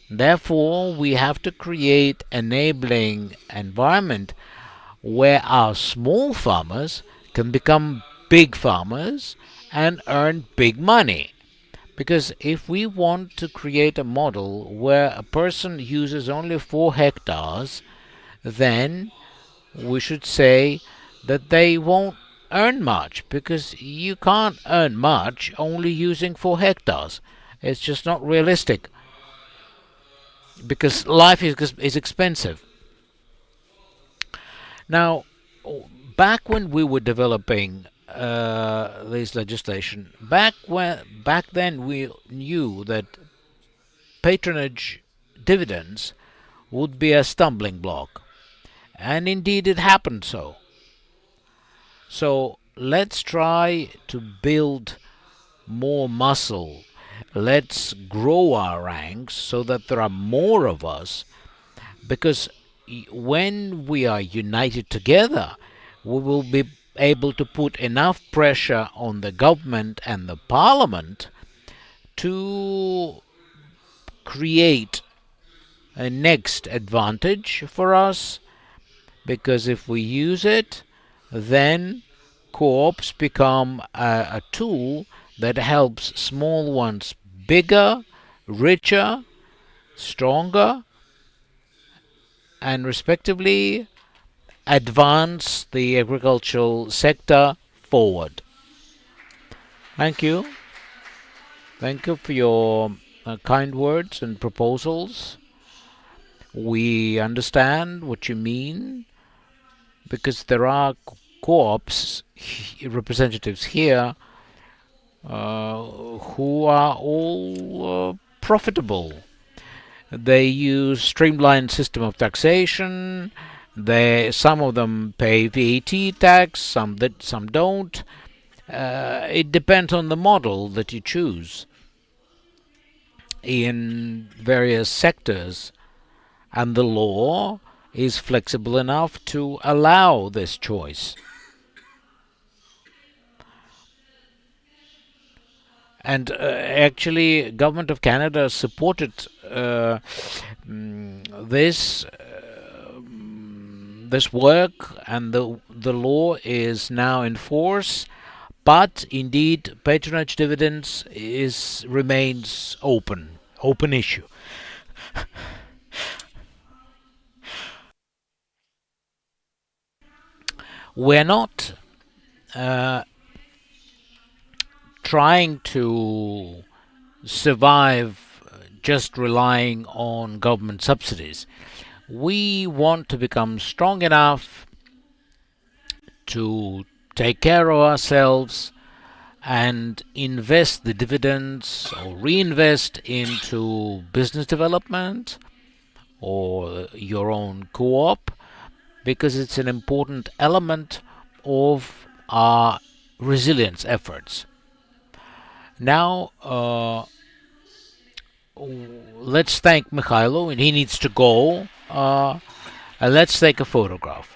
Therefore, we have to create enabling environment where our small farmers can become big farmers and earn big money. Because if we want to create a model where a person uses only 4 hectares, then we should say that they won't earn much, because you can't earn much only using 4 hectares. It's just not realistic, because life is expensive. Now, back when we were developing this legislation, back then we knew that patronage dividends would be a stumbling block, and indeed it happened so. So let's try to build more muscle. Let's grow our ranks so that there are more of us, because when we are united together, we will be able to put enough pressure on the government and the parliament to create a next advantage for us, because if we use it, then co-ops become a tool that helps small ones bigger, richer, stronger, and respectively advance the agricultural sector forward. Thank you. Thank you for your kind words and proposals. We understand what you mean, because there are co-ops representatives here who are all profitable. They use streamlined system of taxation. Some of them pay VAT tax, some don't. It depends on the model that you choose in various sectors, and the law is flexible enough to allow this choice. And actually, Government of Canada supported this work, and the law is now in force. But indeed, patronage dividends remains open issue. We're not trying to survive just relying on government subsidies. We want to become strong enough to take care of ourselves and invest the dividends or reinvest into business development or your own co-op, because it's an important element of our resilience efforts. Now, let's thank Mikhailo, and he needs to go. And let's take a photograph.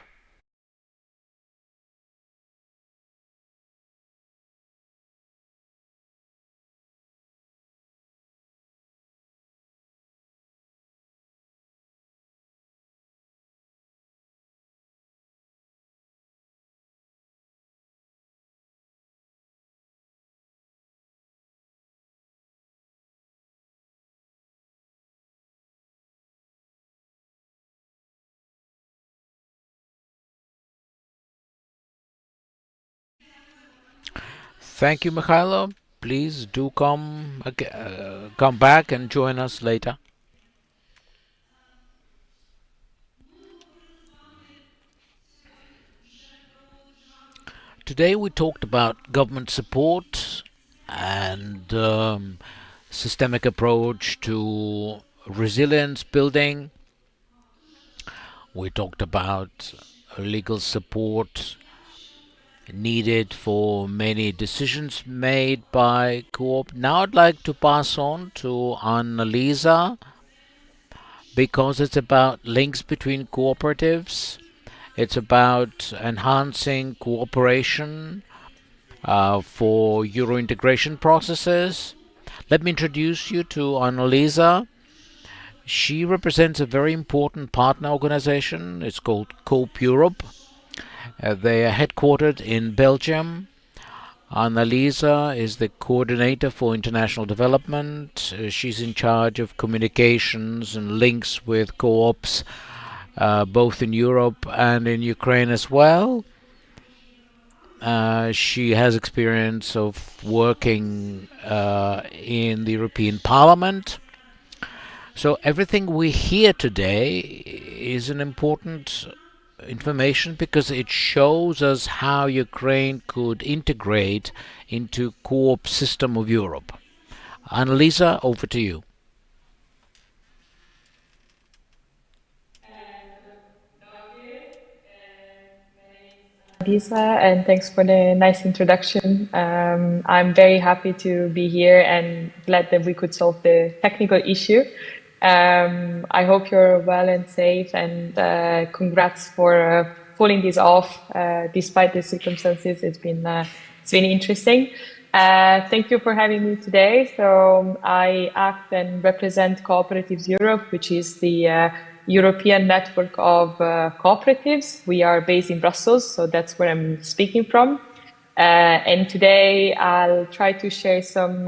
Thank you, Mikhailo. Please do come back and join us later. Today we talked about government support and systemic approach to resilience building. We talked about legal support needed for many decisions made by Co-op. Now I'd like to pass on to Annalisa, because it's about links between cooperatives. It's about enhancing cooperation for Euro integration processes. Let me introduce you to Annalisa. She represents a very important partner organization. It's called Coop Europe. They are headquartered in Belgium. Annalisa is the coordinator for international development. She's in charge of communications and links with co-ops, both in Europe and in Ukraine as well. She has experience of working in the European Parliament. So everything we hear today is an important information because it shows us how Ukraine could integrate into co-op system of Europe. Annalisa, over to you. Lisa, and thanks for the nice introduction. I'm very happy to be here and glad that we could solve the technical issue. I hope you're well and safe, and congrats for pulling this off despite the circumstances. It's been interesting. Thank you for having me today. So I act and represent Cooperatives Europe, which is the European network of cooperatives. We are based in Brussels, so that's where I'm speaking from. And today I'll try to share some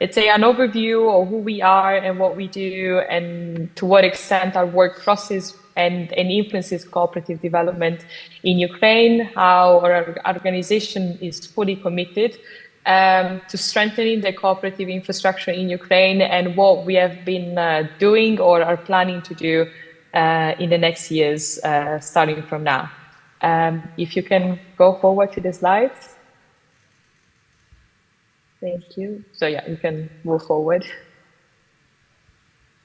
let's say an overview of who we are and what we do, and to what extent our work crosses and influences cooperative development in Ukraine, how our organization is fully committed to strengthening the cooperative infrastructure in Ukraine, and what we have been doing or are planning to do in the next years, starting from now. If you can go forward to the slides. Thank you. So yeah, you can move forward.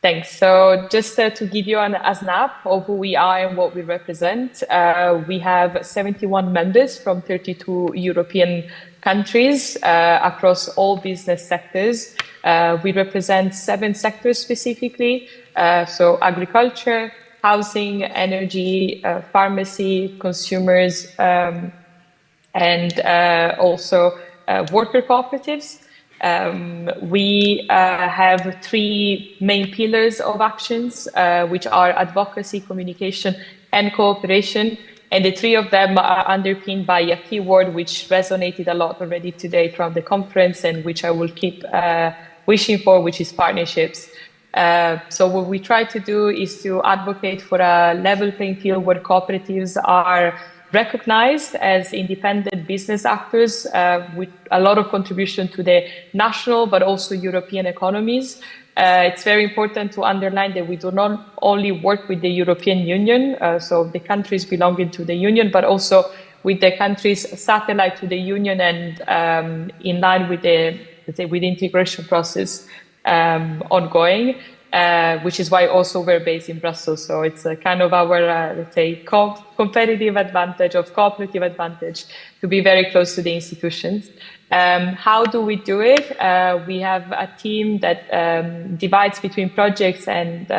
Thanks. So just to give you a snap of who we are and what we represent, we have 71 members from 32 European countries across all business sectors. We represent 7 sectors specifically, so agriculture, housing, energy, pharmacy, consumers, and also worker cooperatives. We have 3 main pillars of actions, which are advocacy, communication, and cooperation. And the 3 of them are underpinned by a keyword which resonated a lot already today from the conference, and which I will keep wishing for, which is partnerships. So what we try to do is to advocate for a level playing field where cooperatives are recognized as independent business actors with a lot of contribution to the national but also European economies. It's very important to underline that we do not only work with the European Union, so the countries belonging to the Union, but also with the countries satellite to the Union, and in line with the, let's say, with the integration process ongoing. Which is why also we're based in Brussels. So it's kind of our, let's say, competitive advantage, of cooperative advantage, to be very close to the institutions. How do we do it? We have a team that divides between projects and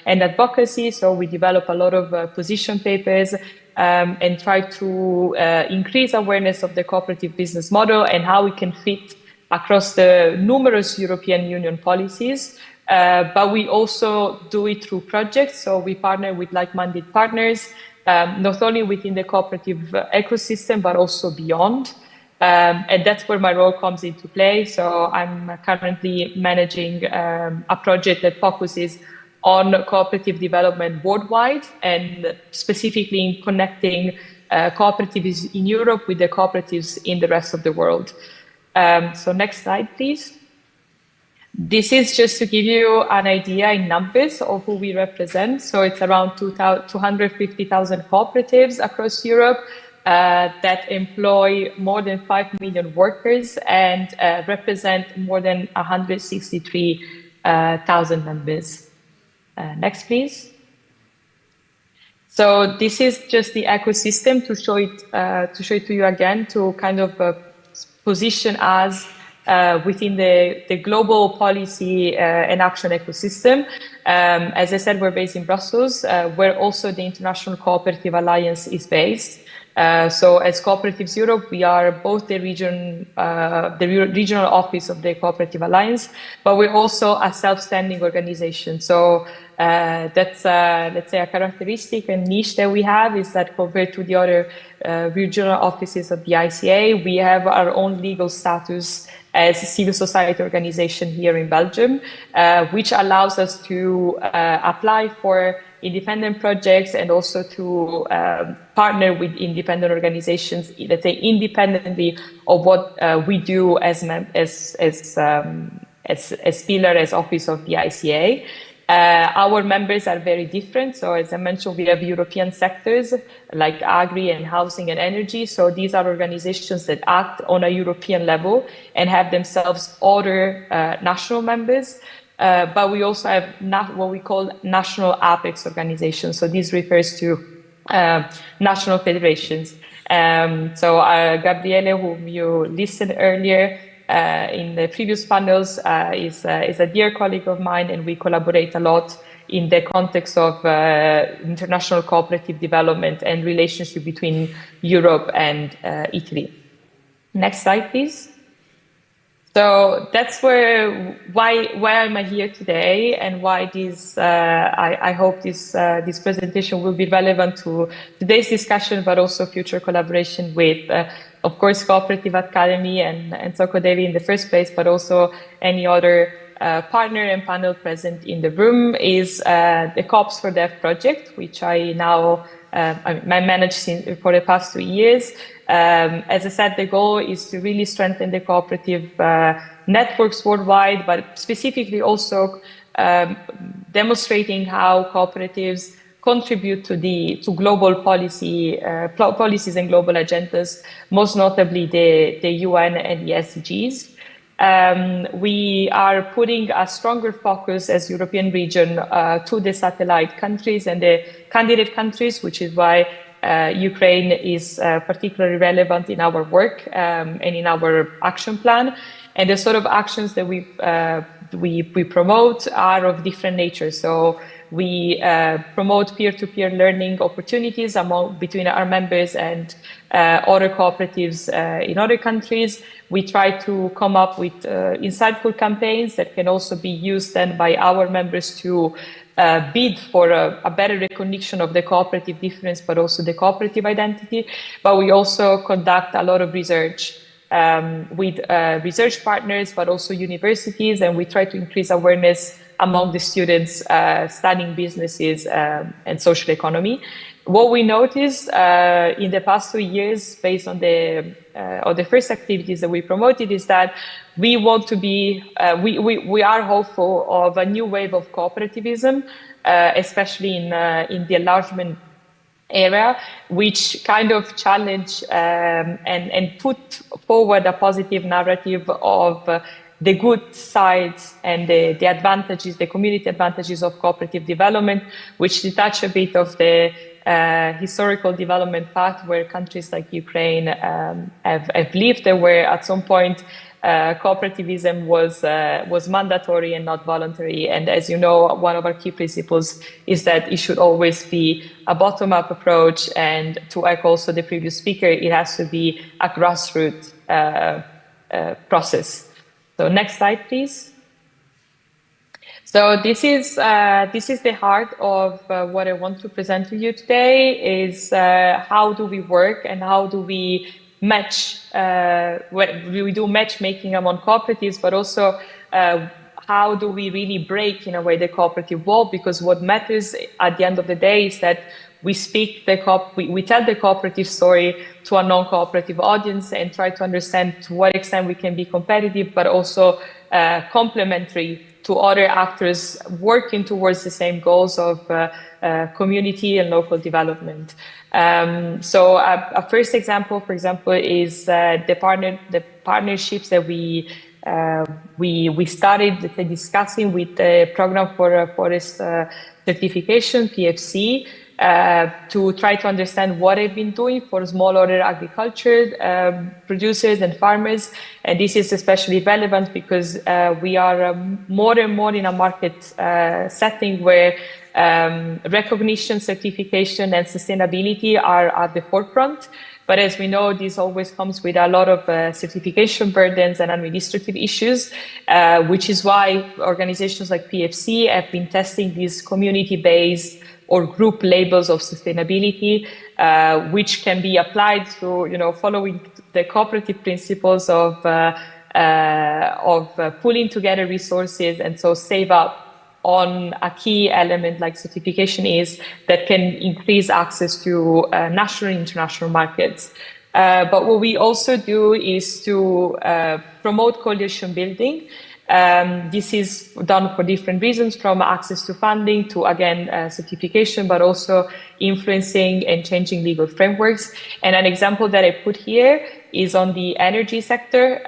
advocacy. So we develop a lot of position papers and try to increase awareness of the cooperative business model and how it can fit across the numerous European Union policies. But we also do it through projects. So we partner with like-minded partners, not only within the cooperative ecosystem, but also beyond. And that's where my role comes into play. So I'm currently managing a project that focuses on cooperative development worldwide, and specifically in connecting cooperatives in Europe with the cooperatives in the rest of the world. So next slide, please. This is just to give you an idea in numbers of who we represent. So it's around 250,000 cooperatives across Europe. that employ more than 5 million workers and represent more than 163,000 members. Next, please. So this is just the ecosystem to show it to you again, to kind of position us within the global policy and action ecosystem. As I said, we're based in Brussels, where also the International Cooperative Alliance is based. So as Cooperatives Europe, we are both the regional office of the Cooperative Alliance, but we're also a self-standing organization. So that's, let's say, a characteristic and niche that we have is that compared to the other regional offices of the ICA, we have our own legal status as a civil society organization here in Belgium, which allows us to apply for independent projects and also to partner with independent organizations, let's say independently of what we do as pillar, as office of the ICA. Our members are very different. So as I mentioned, we have European sectors like agri and housing and energy. So these are organizations that act on a European level and have themselves other national members. But we also have what we call national apex organizations. So this refers to national federations. So Gabriele, whom you listened earlier in the previous panels, is a dear colleague of mine, and we collaborate a lot in the context of international cooperative development and relationship between Europe and Italy. Next slide, please. So that's why am I here today, and why this I hope this presentation will be relevant to today's discussion, but also future collaboration with, of course, Cooperative Academy and Socodevi in the first place, but also any other partner and panel present in the room, is the COPS for Dev project, which I now I managed for the past 2 years. As I said, the goal is to really strengthen the cooperative networks worldwide, but specifically also demonstrating how cooperatives contribute to global policies and global agendas, most notably the UN and the SDGs. We are putting a stronger focus as European region to the satellite countries and the candidate countries, which is why Ukraine is particularly relevant in our work and in our action plan. And the sort of actions that we promote are of different nature. So we promote peer-to-peer learning opportunities between our members and other cooperatives in other countries. We try to come up with insightful campaigns that can also be used then by our members to bid for a better recognition of the cooperative difference, but also the cooperative identity. But we also conduct a lot of research with research partners, but also universities, and we try to increase awareness among the students studying businesses and social economy. What we noticed in the past 2 years, based on the first activities that we promoted, is that we want to be, we are hopeful of a new wave of cooperativism, especially in the enlargement area, which kind of challenge and put forward a positive narrative of the good sides and the advantages, the community advantages of cooperative development, which detach a bit of the historical development path where countries like Ukraine have lived, and where at some point cooperativism was mandatory and not voluntary. And as you know, one of our key principles is that it should always be a bottom-up approach, and to echo also the previous speaker, it has to be a grassroots process. So next slide, please. So this is the heart of what I want to present to you today, is how do we work and how do we match, we do matchmaking among cooperatives, but also how do we really break, in a way, the cooperative wall? Because what matters at the end of the day is that we we tell the cooperative story to a non-cooperative audience and try to understand to what extent we can be competitive, but also complementary to other actors working towards the same goals of community and local development. So a first example, for example, is the partnerships that we started discussing with the Program for Forest Certification, PFC, to try to understand what they've been doing for smallholder agriculture producers and farmers. And this is especially relevant because we are more and more in a market setting where recognition, certification, and sustainability are at the forefront. But as we know, this always comes with a lot of certification burdens and administrative issues, which is why organizations like PFC have been testing these community-based or group labels of sustainability, which can be applied through, following the cooperative principles of pulling together resources, and so save up on a key element like certification is that can increase access to national and international markets. But what we also do is to promote coalition building. This is done for different reasons, from access to funding to, again, certification, but also influencing and changing legal frameworks. And an example that I put here is on the energy sector.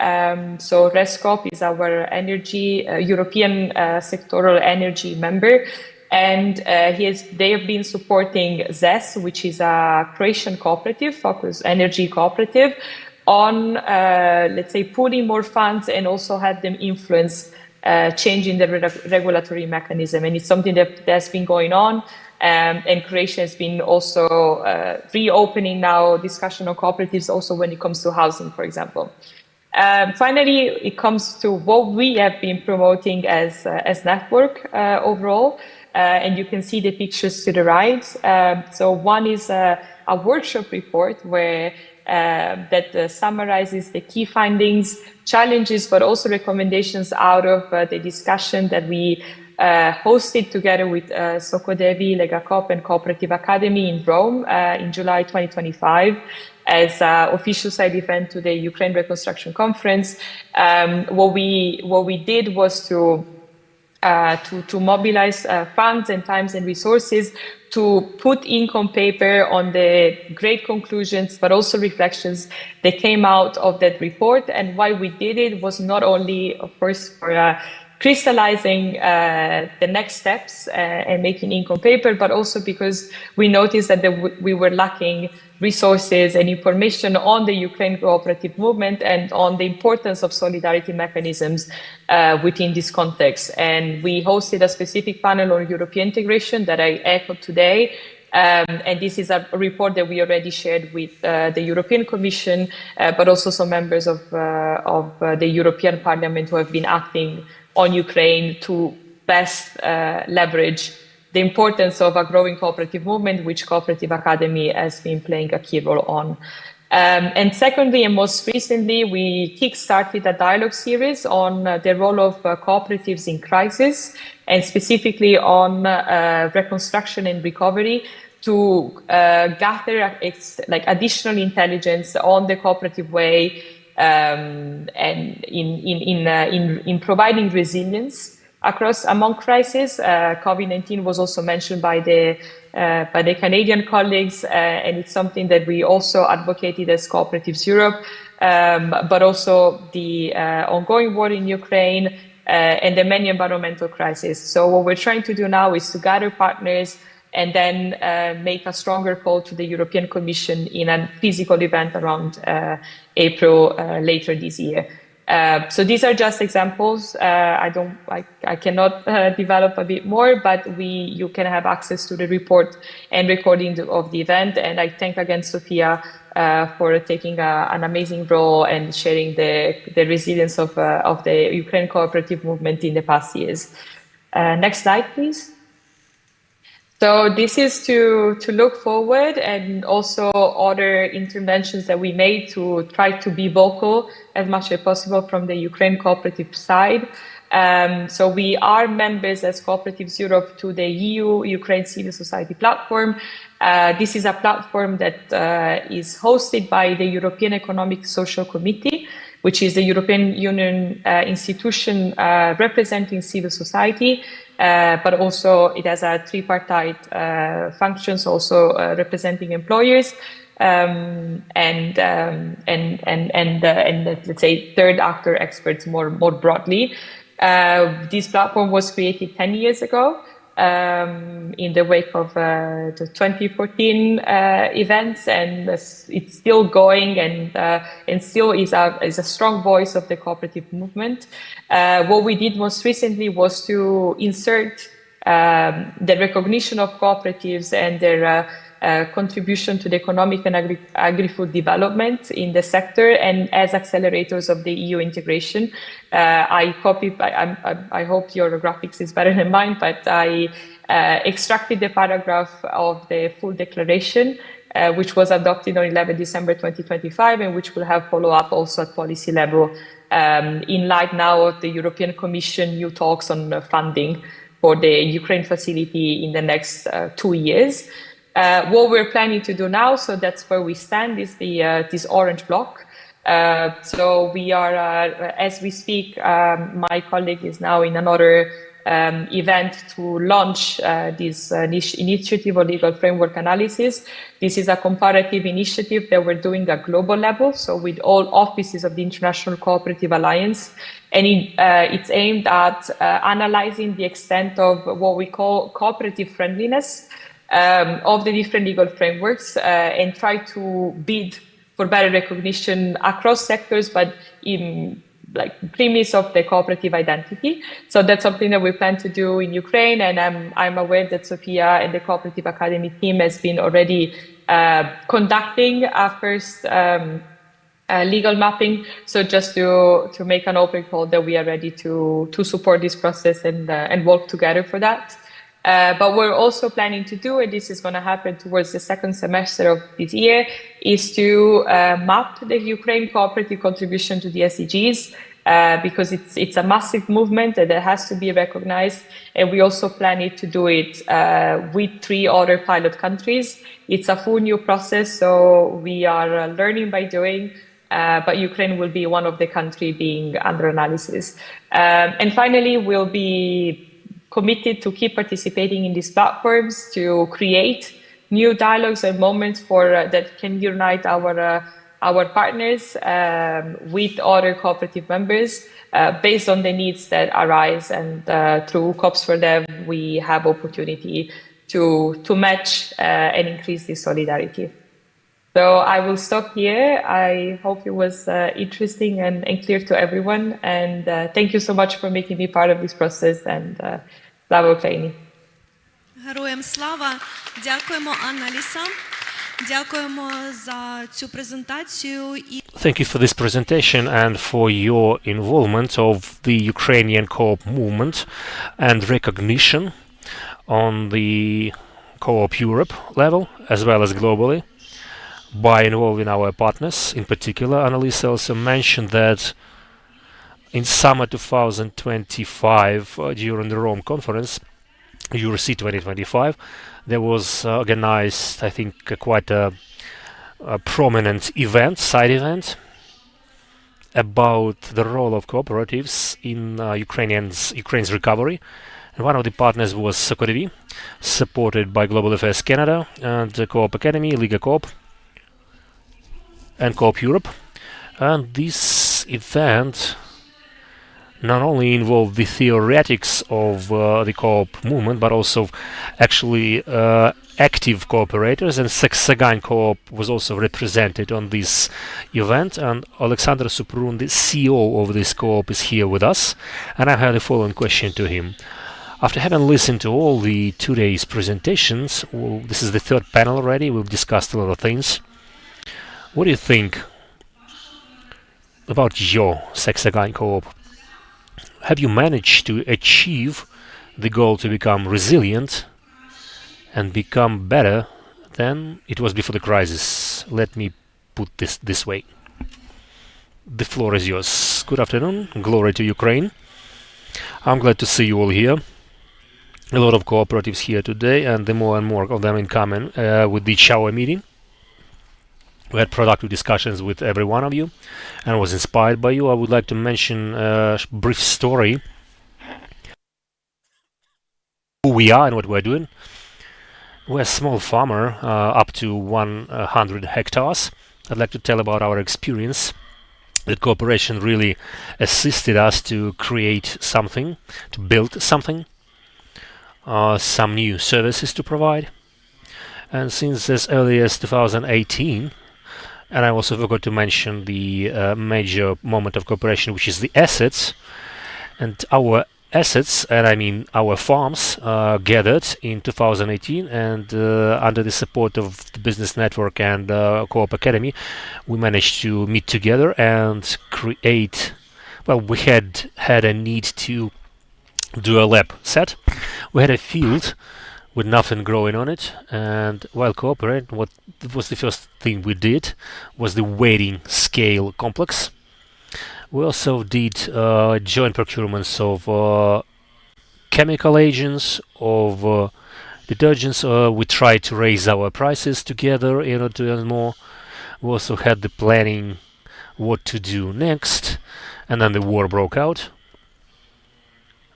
So RESCOP is our energy, European sectoral energy member. And they have been supporting ZES, which is a Croatian cooperative, focused energy cooperative, on, let's say, pooling more funds and also have them influence changing the regulatory mechanism. And it's something that's been going on. And Croatia has been also reopening now discussion on cooperatives also when it comes to housing, for example. Finally, it comes to what we have been promoting as network overall. And you can see the pictures to the right. So one is a workshop report where that summarizes the key findings, challenges, but also recommendations out of the discussion that we hosted together with Socodevi, Legacoop, and Cooperative Academy in Rome in July 2025 as an official side event to the Ukraine Reconstruction Conference. What we did was to mobilize funds and times and resources to put ink on paper on the great conclusions, but also reflections that came out of that report. And why we did it was not only, of course, for crystallizing the next steps and making ink on paper, but also because we noticed that we were lacking resources and information on the Ukraine cooperative movement and on the importance of solidarity mechanisms within this context. And we hosted a specific panel on European integration that I echoed today. And this is a report that we already shared with the European Commission, but also some members of the European Parliament who have been acting on Ukraine to best leverage the importance of a growing cooperative movement, which Cooperative Academy has been playing a key role on. And secondly, and most recently, we kick-started a dialogue series on the role of cooperatives in crisis, and specifically on reconstruction and recovery, to gather additional intelligence on the cooperative way and in providing resilience among crises. COVID-19 was also mentioned by the Canadian colleagues, and it's something that we also advocated as Cooperatives Europe, but also the ongoing war in Ukraine and the many environmental crises. So what we're trying to do now is to gather partners and then make a stronger call to the European Commission in a physical event around April later this year. So these are just examples. I cannot develop a bit more, but you can have access to the report and recording of the event. And I thank again Sophia for taking an amazing role and sharing the resilience of the Ukraine cooperative movement in the past years. Next slide, please. So this is to look forward, and also other interventions that we made to try to be vocal as much as possible from the Ukraine cooperative side. So we are members as Cooperatives Europe to the EU Ukraine Civil Society platform. This is a platform that is hosted by the European Economic Social Committee, which is the European Union institution representing civil society, but also it has a tripartite functions, also representing employers and let's say third actor experts more broadly. This platform was created 10 years ago in the wake of the 2014 events, and it's still going and still is a strong voice of the cooperative movement. What we did most recently was to insert the recognition of cooperatives and their contribution to the economic and agri-food development in the sector and as accelerators of the EU integration. I hope your graphics is better than mine, but I extracted the paragraph of the full declaration, which was adopted on 11 December 2025 and which will have follow-up also at policy level in light now of the European Commission new talks on funding for the Ukraine facility in the next 2 years. What we're planning to do now, so that's where we stand, is this orange block. So we are, as we speak, my colleague is now in another event to launch this initiative of legal framework analysis. This is a comparative initiative that we're doing at global level, so with all offices of the International Cooperative Alliance. And it's aimed at analyzing the extent of what we call cooperative friendliness of the different legal frameworks and try to bid for better recognition across sectors, but in like premise of the cooperative identity. So that's something that we plan to do in Ukraine, and I'm aware that Sophia and the Cooperative Academy team has been already conducting a first legal mapping. So just to make an open call that we are ready to support this process and work together for that. But we're also planning to do, and this is going to happen towards the second semester of this year, is to map the Ukraine cooperative contribution to the SDGs, because it's a massive movement that has to be recognized. And we also plan to do it with 3 other pilot countries. It's a full new process, so we are learning by doing, but Ukraine will be one of the countries being under analysis. And finally, we'll be committed to keep participating in these platforms to create new dialogues and moments for that can unite our partners with other cooperative members based on the needs that arise. And through COPS for Them, we have opportunity to match and increase this solidarity. So I will stop here. I hope it was interesting and clear to everyone. And thank you so much for making me part of this process. And слава Україні! Героям слава! Дякуємо, Анна Ліса. Дякуємо за цю презентацію. Thank you for this presentation and for your involvement of the Ukrainian co-op movement and recognition on the Co-op Europe level as well as globally by involving our partners. In particular, Annalisa also mentioned that in summer 2025, during the Rome conference, EuroC 2025, there was organized, I think, quite a prominent event, side event, about the role of cooperatives in Ukraine's recovery. And one of the partners was Cooperative, supported by Global Affairs Canada and the Co-op Academy, Liga Coop, and Co-op Europe. And this event not only involved the theoretics of the co-op movement, but also actually active cooperators, and Sagan Co-op was also represented on this event. And Alexander Suprun, the CEO of this co-op, is here with us, and I have the following question to him. After having listened to all the 2 days presentations, this is the 3rd panel already, we've discussed a lot of things. What do you think about your Sagan Co-op? Have you managed to achieve the goal to become resilient and become better than it was before the crisis? Let me put this way. The floor is yours. Good afternoon. Glory to Ukraine. I'm glad to see you all here. A lot of cooperatives here today, and the more and more of them in common with each hour meeting. We had productive discussions with every one of you and was inspired by you. I would like to mention a brief story who we are and what we're doing. We're a small farmer, up to 100 hectares. I'd like to tell about our experience. The cooperation really assisted us to create something, to build something, some new services to provide. And since as early as 2018, and I also forgot to mention the major moment of cooperation, which is the assets. And our assets, and I mean our farms, gathered in 2018, and under the support of the Business Network and Co-op Academy, we managed to meet together and create, well, we had a need to do a lab set. We had a field with nothing growing on it, and while cooperating, what was the first thing we did was the weighting scale complex. We also did joint procurements of chemical agents, of detergents. We tried to raise our prices together in order to earn more. We also had the planning what to do next, and then the war broke out.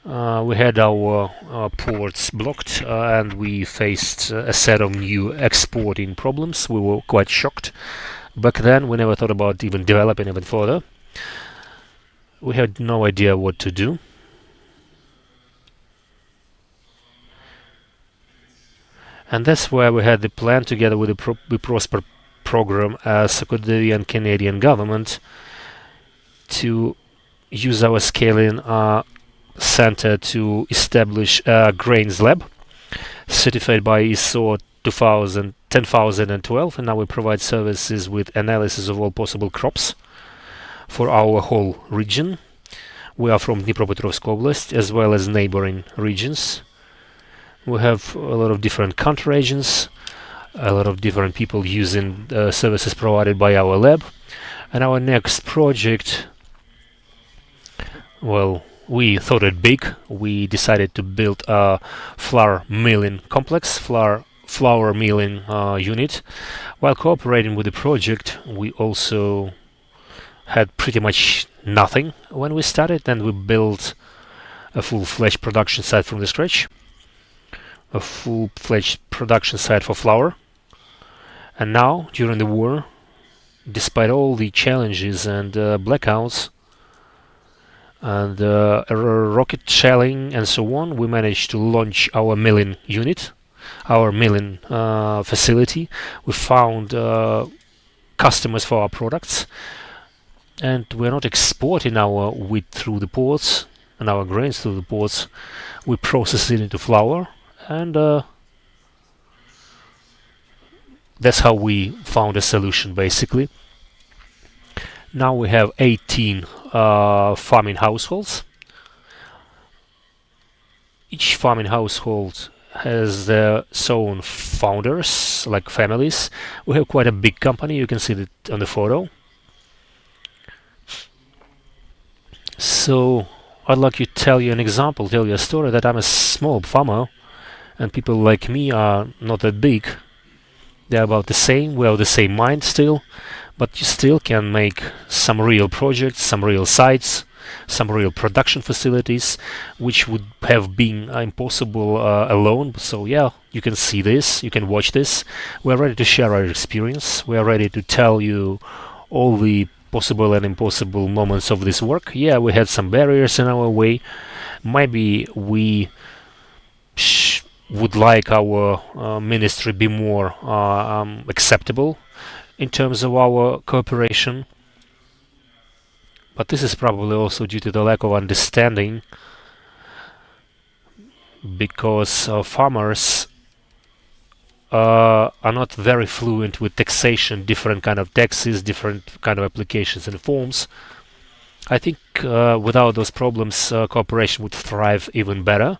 We had our ports blocked, and we faced a set of new exporting problems. We were quite shocked. Back then, we never thought about even developing even further. We had no idea what to do. And that's where we had the plan together with the Prosper program as a Canadian Canadian government to use our scaling center to establish a grains lab certified by ISO 10012, and now we provide services with analysis of all possible crops for our whole region. We are from Dnipropetrovsk Oblast as well as neighboring regions. We have a lot of different country regions, a lot of different people using services provided by our lab. And our next project, well, we thought it big. We decided to build a flour milling complex, flour milling unit. While cooperating with the project, we also had pretty much nothing when we started, and we built a full-fledged production site from the scratch, a full-fledged production site for flour. And now, during the war, despite all the challenges and blackouts and rocket shelling and so on, we managed to launch our milling unit, our milling facility. We found customers for our products, and we're not exporting our wheat through the ports and our grains through the ports. We process it into flour, and that's how we found a solution, basically. Now we have 18 farming households. Each farming household has their own founders, like families. We have quite a big company. You can see that on the photo. So I'd like to tell you an example, tell you a story that I'm a small farmer, and people like me are not that big. They're about the same. We have the same mind still, but you still can make some real projects, some real sites, some real production facilities, which would have been impossible alone. So yeah, you can see this, you can watch this. We're ready to share our experience. We are ready to tell you all the possible and impossible moments of this work. Yeah, we had some barriers in our way. Maybe we would like our ministry be more acceptable in terms of our cooperation. But this is probably also due to the lack of understanding, because farmers are not very fluent with taxation, different kind of taxes, different kind of applications and forms. I think without those problems, cooperation would thrive even better.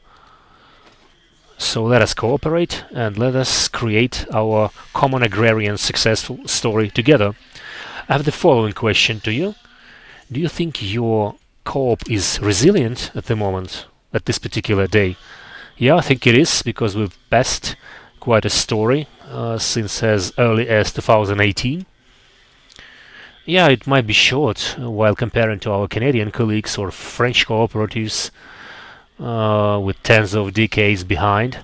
So let us cooperate and let us create our common agrarian successful story together. I have the following question to you. Do you think your co-op is resilient at the moment, at this particular day? Yeah, I think it is, because we've passed quite a story since as early as 2018. Yeah, it might be short while comparing to our Canadian colleagues or French cooperatives with tens of decades behind.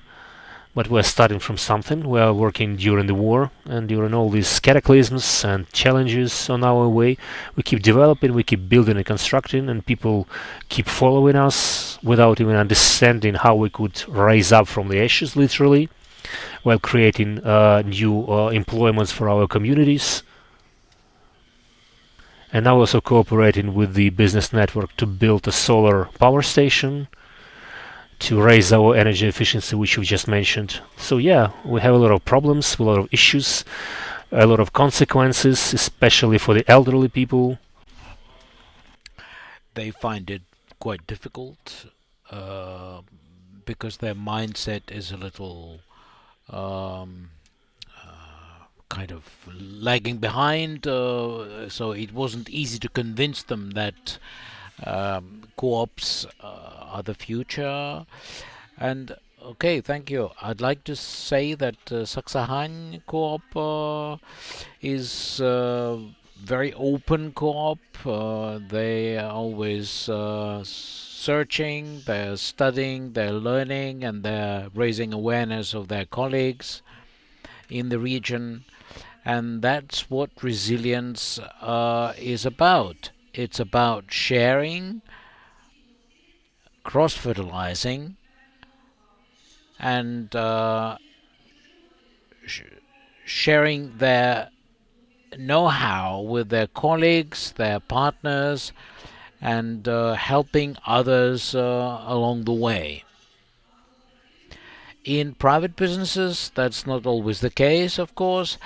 But we're starting from something. We are working during the war, and during all these cataclysms and challenges on our way, we keep developing, we keep building and constructing, and people keep following us without even understanding how we could rise up from the ashes, literally, while creating new employments for our communities. And now also cooperating with the business network to build a solar power station, to raise our energy efficiency, which we just mentioned. So yeah, we have a lot of problems, a lot of issues, a lot of consequences, especially for the elderly people. They find it quite difficult because their mindset is a little kind of lagging behind, so it wasn't easy to convince them that co-ops are the future. And okay, thank you. I'd like to say that Saksahan Co-op is very open co-op. They are always searching, they're studying, they're learning, and they're raising awareness of their colleagues in the region. And that's what resilience is about. It's about sharing, cross-fertilizing, and sharing their know-how with their colleagues, their partners, and helping others along the way. In private businesses, that's not always the case, of course,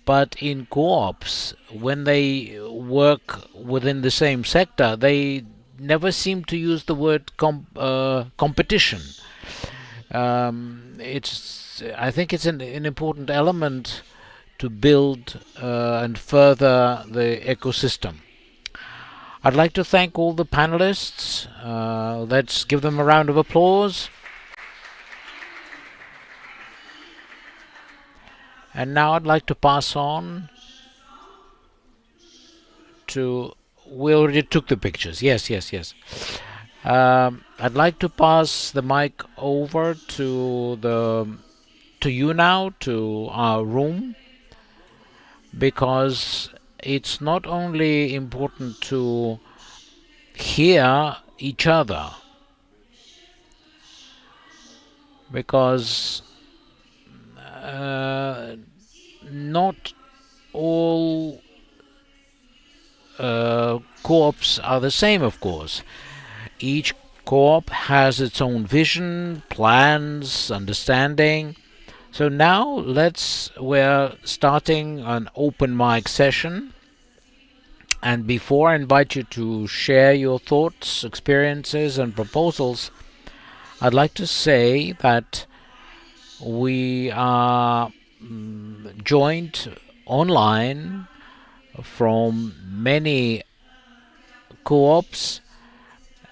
but in co-ops, when they work within the same sector, they never seem to use the word competition. I think it's an important element to build and further the ecosystem. I'd like to thank all the panelists. Let's give them a round of applause. And now I'd like to pass on to... We already took the pictures. Yes. I'd like to pass the mic over to you now, to our room, because it's not only important to hear each other, because not all co-ops are the same, of course. Each co-op has its own vision, plans, understanding. So now we're starting an open mic session. And before I invite you to share your thoughts, experiences, and proposals, I'd like to say that we are joined online from many co-ops,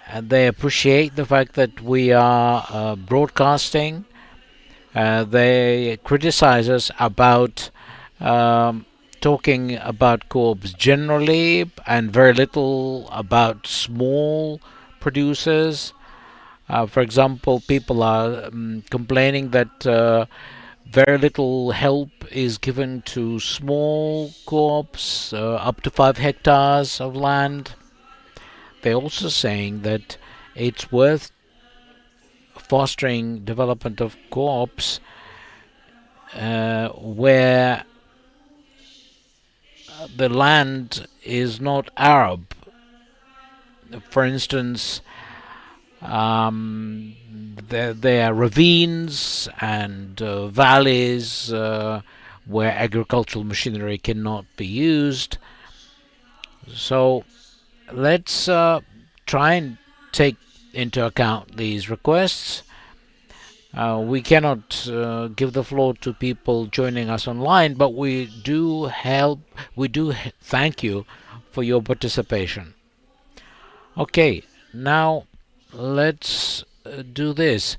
and they appreciate the fact that we are broadcasting. They criticize us about talking about co-ops generally and very little about small producers. For example, people are complaining that very little help is given to small co-ops up to 5 hectares of land. They're also saying that it's worth fostering development of co-ops where the land is not Arab. For instance, there are ravines and valleys where agricultural machinery cannot be used. So let's try and take into account these requests. We cannot give the floor to people joining us online, but we do thank you for your participation. Okay, now let's do this.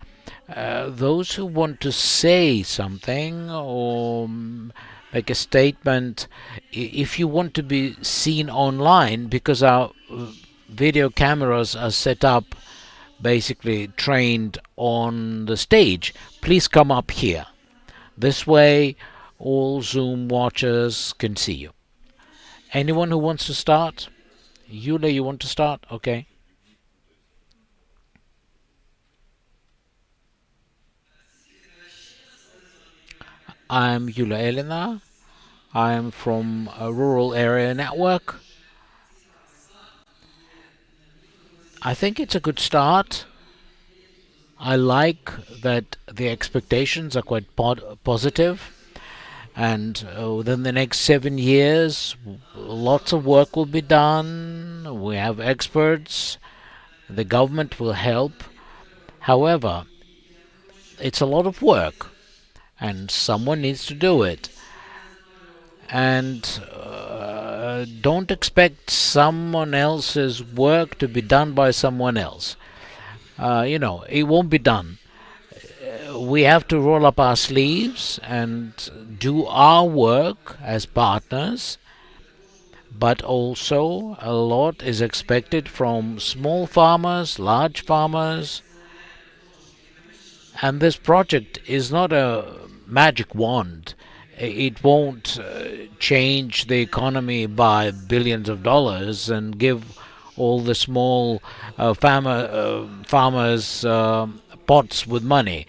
Those who want to say something or make a statement. If you want to be seen online, because our video cameras are set up, basically trained on the stage, please come up here. This way, all Zoom watchers can see you. Anyone who wants to start? Yulia, you want to start? Okay. I'm Yulia Elena. I'm from a rural area network. I think it's a good start. I like that the expectations are quite positive, and within the next 7 years, lots of work will be done. We have experts. The government will help. However, it's a lot of work, and someone needs to do it. And don't expect someone else's work to be done by someone else. It won't be done. We have to roll up our sleeves and do our work as partners, but also a lot is expected from small farmers, large farmers, and this project is not a magic wand. It won't change the economy by billions of dollars and give all the small farmers pots with money.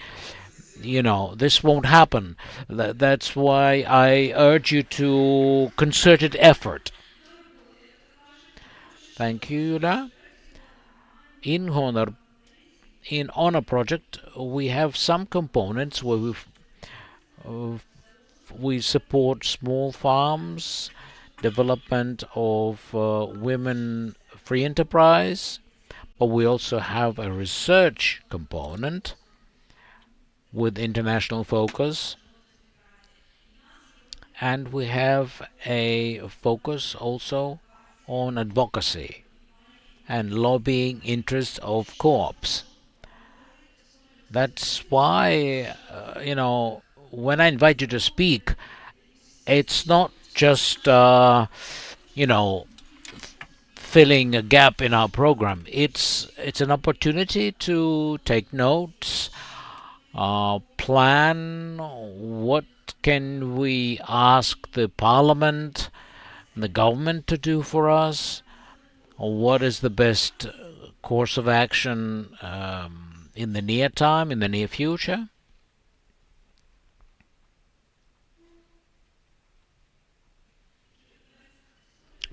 This won't happen. That's why I urge you to concerted effort. Thank you, Yulia. In Honor project, we have some components where we support small farms, development of women free enterprise, but we also have a research component with international focus, and we have a focus also on advocacy and lobbying interests of co-ops. That's why, when I invite you to speak, it's not just, filling a gap in our program. It's an opportunity to take notes, plan what can we ask the parliament, the government to do for us, or what is the best course of action in the near time, in the near future.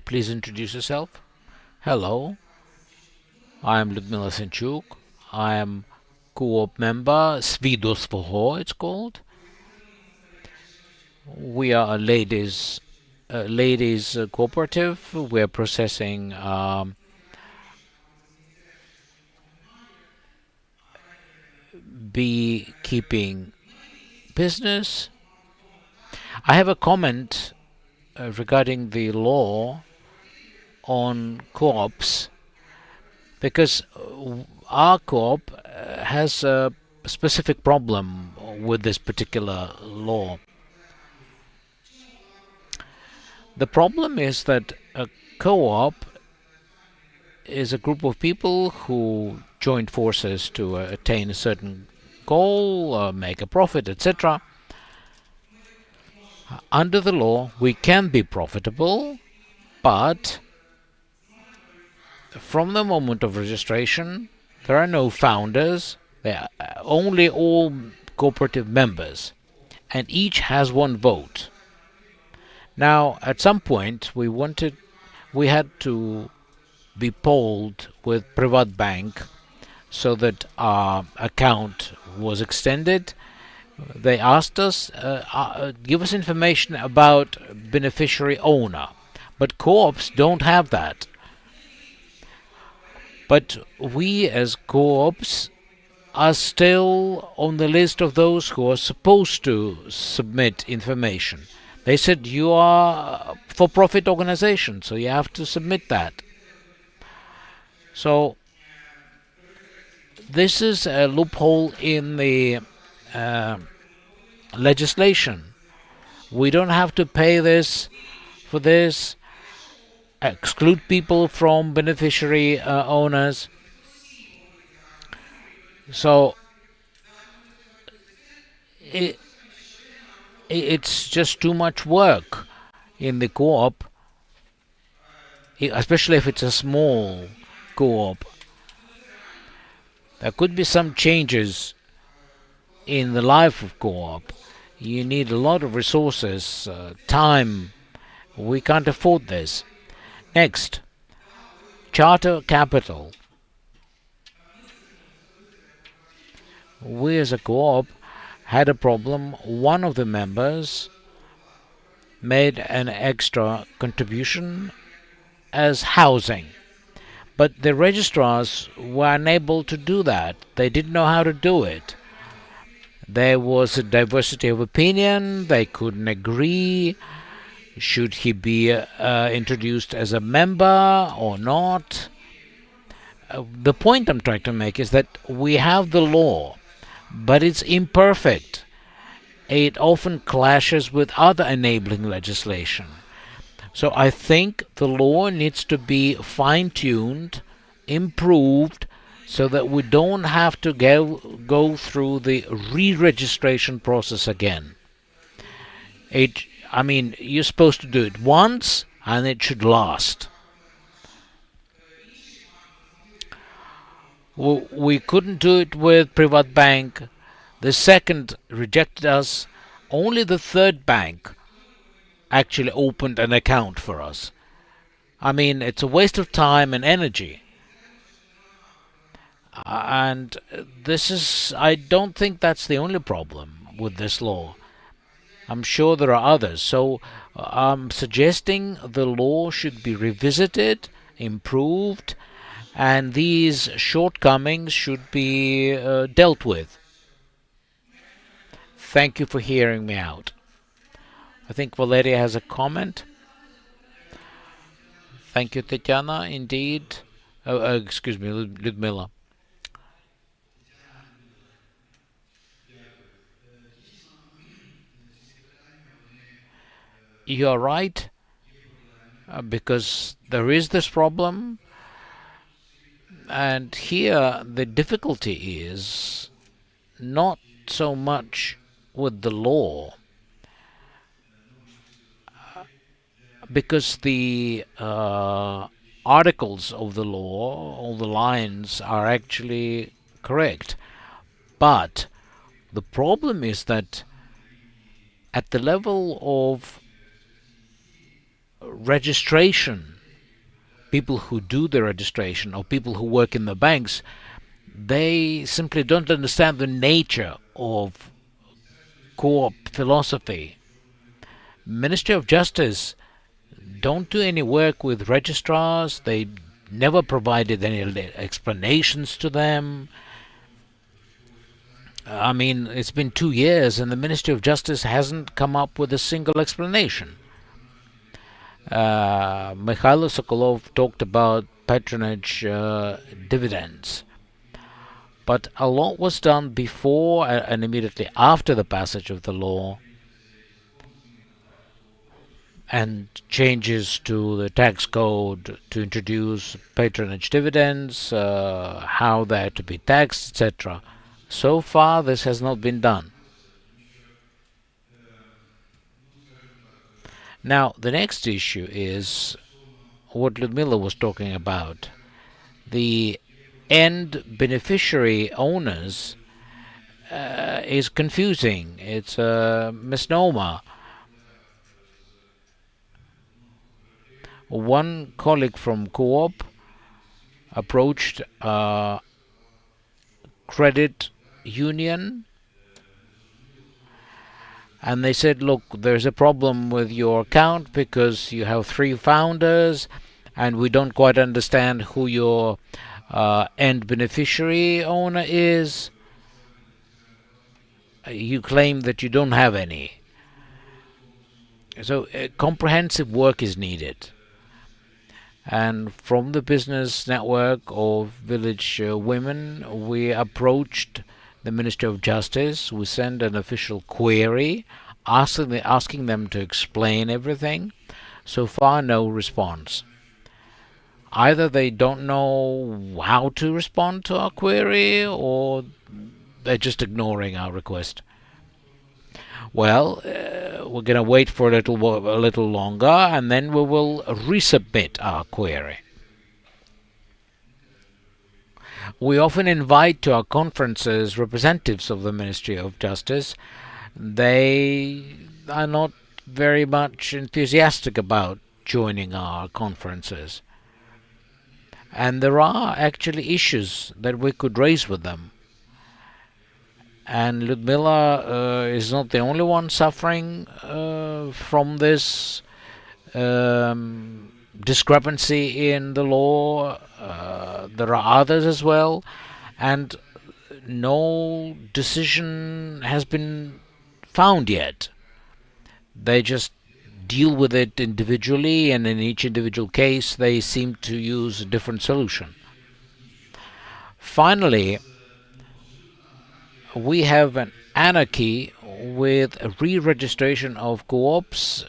Please introduce yourself. Hello, I am Ludmila Senchuk. I am co-op member, Svidosvoho it's called. We are a ladies cooperative. We're processing beekeeping business. I have a comment regarding the law on co-ops, because our co-op has a specific problem with this particular law. The problem is that a co-op is a group of people who join forces to attain a certain goal, make a profit, etc. Under the law, we can be profitable, but from the moment of registration, there are no founders. There are only all cooperative members, and each has one vote. Now, at some point, we had to be polled with Privat Bank so that our account was extended. They asked us, give us information about beneficiary owner. But co-ops don't have that. But we as co-ops are still on the list of those who are supposed to submit information. They said you are a for-profit organization, so you have to submit that. So this is a loophole in the legislation. We don't have to pay this for this, exclude people from beneficiary owners. So it's just too much work in the co-op, especially if it's a small co-op. There could be some changes in the life of co-op. You need a lot of resources, time. We can't afford this. Next, charter capital. We as a co-op had a problem. One of the members made an extra contribution as housing, but the registrars were unable to do that. They didn't know how to do it. There was a diversity of opinion. They couldn't agree. Should he be introduced as a member or not? The point I'm trying to make is that we have the law, but it's imperfect. It often clashes with other enabling legislation. So I think the law needs to be fine-tuned, improved, so that we don't have to go through the re-registration process again. You're supposed to do it once, and it should last. We couldn't do it with Privat Bank. The second rejected us. Only the third bank actually opened an account for us. It's a waste of time and energy. And I don't think that's the only problem with this law. I'm sure there are others. So I'm suggesting the law should be revisited, improved, and these shortcomings should be dealt with. Thank you for hearing me out. I think Valeria has a comment. Thank you, Tatiana. Indeed. Excuse me, Ludmila. You are right, because there is this problem, and here the difficulty is not so much with the law, because the articles of the law, all the lines are actually correct, but the problem is that at the level of registration, people who do the registration or people who work in the banks, they simply don't understand the nature of co-op philosophy. Ministry of Justice don't do any work with registrars. They never provided any explanations to them. It's been 2 years and the Ministry of Justice hasn't come up with a single explanation. Mikhailo Sokolov talked about patronage dividends. But a lot was done before and immediately after the passage of the law, and changes to the tax code to introduce patronage dividends, how they are to be taxed, etc. So far, this has not been done. Now, the next issue is what Ludmila was talking about. The end beneficiary owners is confusing. It's a misnomer. One colleague from Co-op approached a credit union and they said, look, there's a problem with your account because you have 3 founders and we don't quite understand who your end beneficiary owner is. You claim that you don't have any. So comprehensive work is needed. And from the business network of village women, we approached the Ministry of Justice. We sent an official query asking them to explain everything. So far, no response. Either they don't know how to respond to our query, or they're just ignoring our request. Well, we're going to wait for a little longer, and then we will resubmit our query. We often invite to our conferences representatives of the Ministry of Justice. They are not very much enthusiastic about joining our conferences. And there are actually issues that we could raise with them. And Ludmila is not the only one suffering from this discrepancy in the law. There are others as well, and no decision has been found yet. They just deal with it individually, and in each individual case they seem to use a different solution. Finally, we have an anarchy with a re-registration of co-ops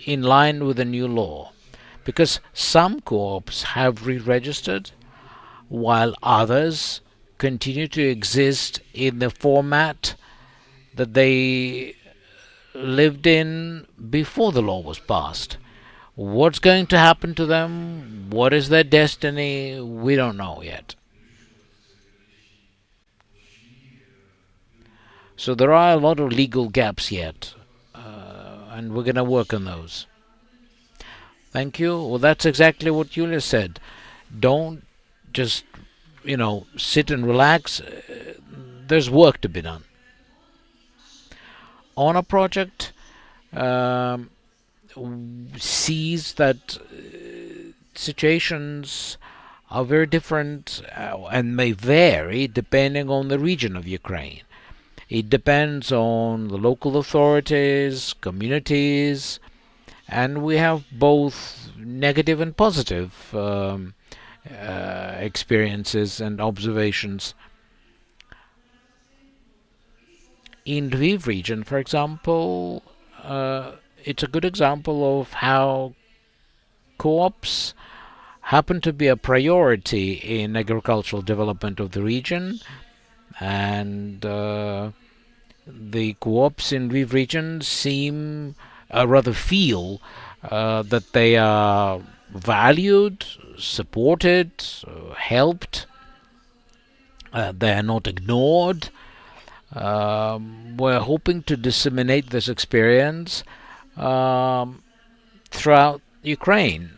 in line with the new law, because some co-ops have re-registered while others continue to exist in the format that they lived in before the law was passed. What's going to happen to them? What is their destiny? We don't know yet. So there are a lot of legal gaps yet, and we're going to work on those. Thank you. Well, that's exactly what Julia said. Don't just, sit and relax. There's work to be done. On a project, sees that situations are very different and may vary depending on the region of Ukraine. It depends on the local authorities, communities, and we have both negative and positive experiences and observations. In Lviv region, for example, it's a good example of how co-ops happen to be a priority in agricultural development of the region, and the co-ops in Lviv region seem, rather feel, that they are valued, supported, helped. They are not ignored. We're hoping to disseminate this experience throughout Ukraine.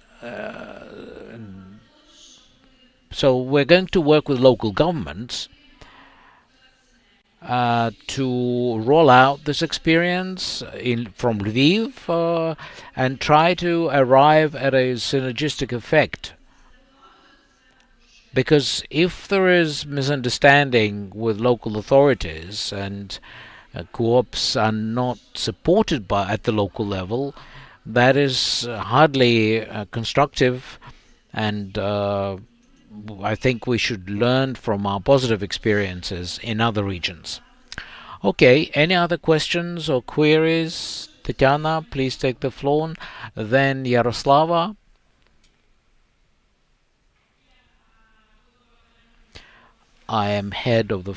So we're going to work with local governments to roll out this experience from Lviv and try to arrive at a synergistic effect. Because if there is misunderstanding with local authorities and co-ops are not supported at the local level, that is hardly constructive, and I think we should learn from our positive experiences in other regions. Okay, any other questions or queries? Tatiana, please take the floor. Then Yaroslava. I am head of the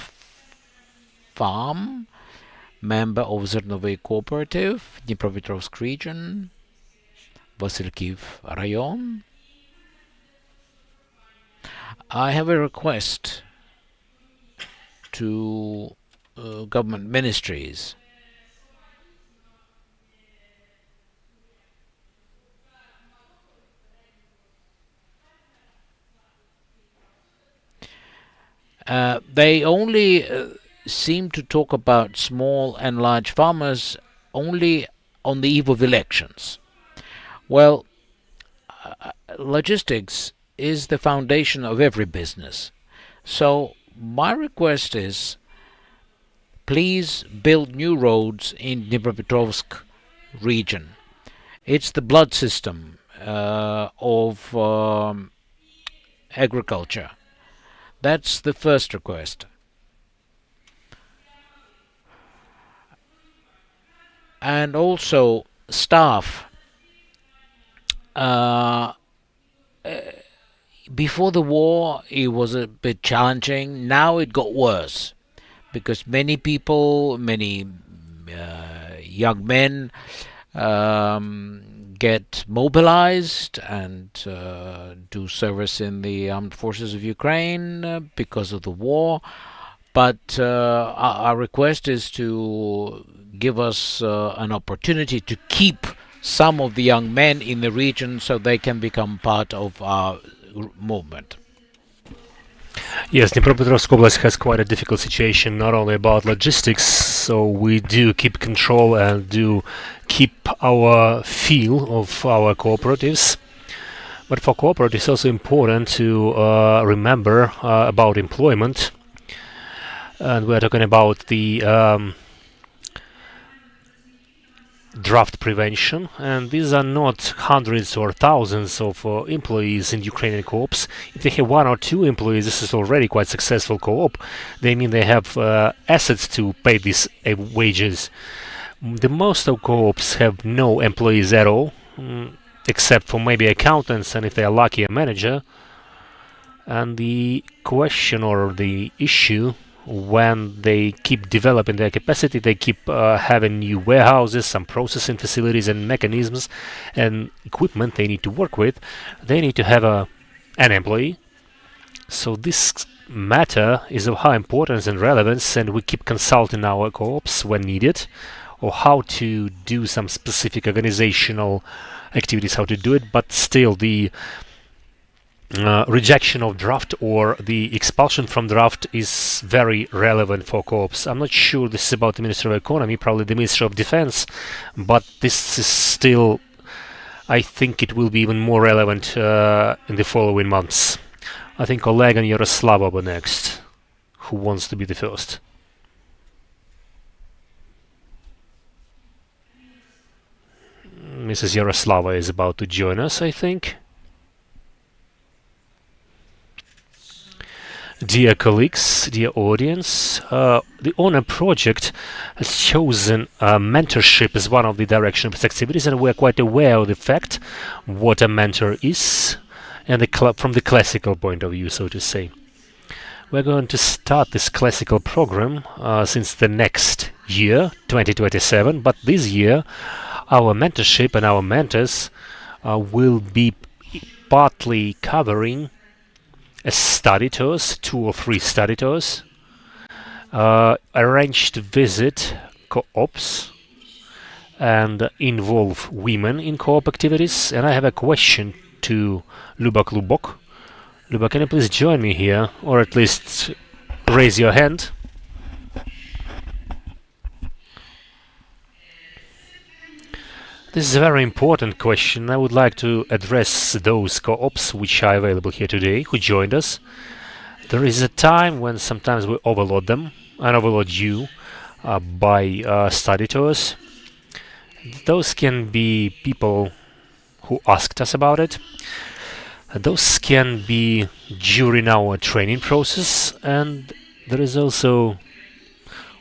farm, member of Zernovy Cooperative, Dnipropetrovsk region, Vasilkiv Rayon. I have a request to government ministries. They only seem to talk about small and large farmers only on the eve of elections. Well, logistics is the foundation of every business. So my request is, please build new roads in Dnipropetrovsk region. It's the blood system of agriculture. That's the first request. and also staff. Before the war, it was a bit challenging. Now it got worse because many people, many young men get mobilized and do service in the armed forces of Ukraine because of the war. But our request is to give us an opportunity to keep some of the young men in the region so they can become part of our movement. Yes, Dnipropetrovsk Oblast has quite a difficult situation, not only about logistics, so we do keep control and do keep our feel of our cooperatives. But for cooperatives, it's also important to remember about employment. And we're talking about the draft prevention, and these are not hundreds or thousands of employees in Ukrainian co-ops. If they have 1 or 2 employees, this is already quite successful co-op. They mean they have assets to pay these wages. The most of co-ops have no employees at all, except for maybe accountants and if they are lucky a manager. And the question or the issue, when they keep developing their capacity, they keep having new warehouses, some processing facilities and mechanisms and equipment they need to work with, they need to have an employee. So this matter is of high importance and relevance, and we keep consulting our co-ops when needed, or how to do some specific organizational activities, how to do it, but still the rejection of draft or the expulsion from draft is very relevant for co-ops. I'm not sure this is about the Ministry of Economy, probably the Ministry of Defense, but this is still, I think it will be even more relevant in the following months. I think Oleg and Yaroslava were next. Who wants to be the first? Mrs. Yaroslava is about to join us, I think. Dear colleagues, dear audience, the HONOR project has chosen mentorship as one of the direction of its activities, and we're quite aware of the fact what a mentor is, and from the classical point of view, so to say. We're going to start this classical program since the next year, 2027, but this year our mentorship and our mentors will be partly covering a study tours, 2 or 3 study tours, arranged to visit co-ops and involve women in co-op activities. And I have a question to Luba Klubok. Luba, can you please join me here, or at least raise your hand? This is a very important question. I would like to address those co-ops which are available here today, who joined us. There is a time when sometimes we overload them and overload you by study tours. Those can be people who asked us about it. Those can be during our training process, and there is also,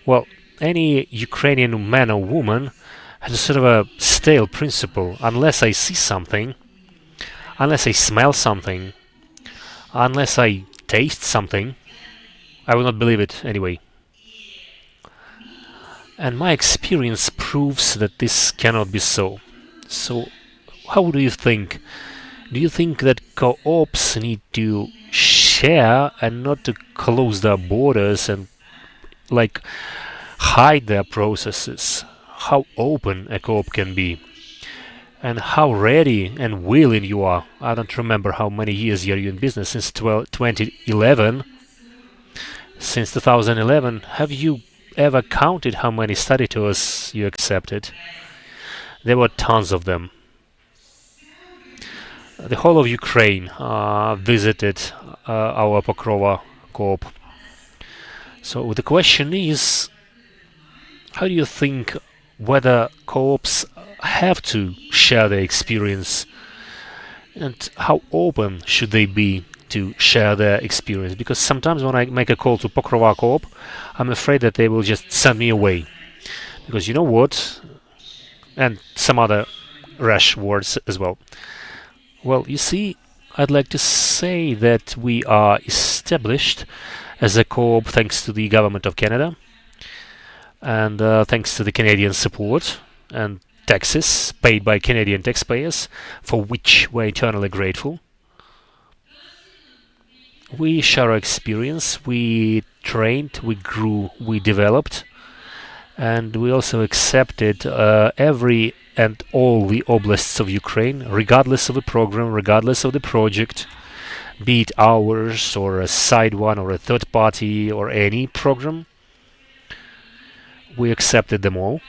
well, any Ukrainian man or woman has a sort of a stale principle. Unless I see something, unless I smell something, unless I taste something, I will not believe it anyway. And my experience proves that this cannot be so. So how do you think? Do you think that co-ops need to share and not to close their borders and like hide their processes? How open a co-op can be, and how ready and willing you are. I don't remember how many years you're in business, since 2011. Since 2011, have you ever counted how many study tours you accepted? There were tons of them. The whole of Ukraine visited our Pokrova co-op. So the question is, how do you think whether co-ops have to share their experience, and how open should they be to share their experience? Because sometimes when I make a call to Pokrova co-op, I'm afraid that they will just send me away. Because you know what? and some other rash words as well. Well, you see, I'd like to say that we are established as a co-op thanks to the Government of Canada and thanks to the Canadian support and taxes paid by Canadian taxpayers, for which we're eternally grateful. We share our experience, we trained, we grew, we developed, and we also accepted every and all the oblasts of Ukraine, regardless of the program, regardless of the project, be it ours or a side one or a third party or any program. We accepted them all.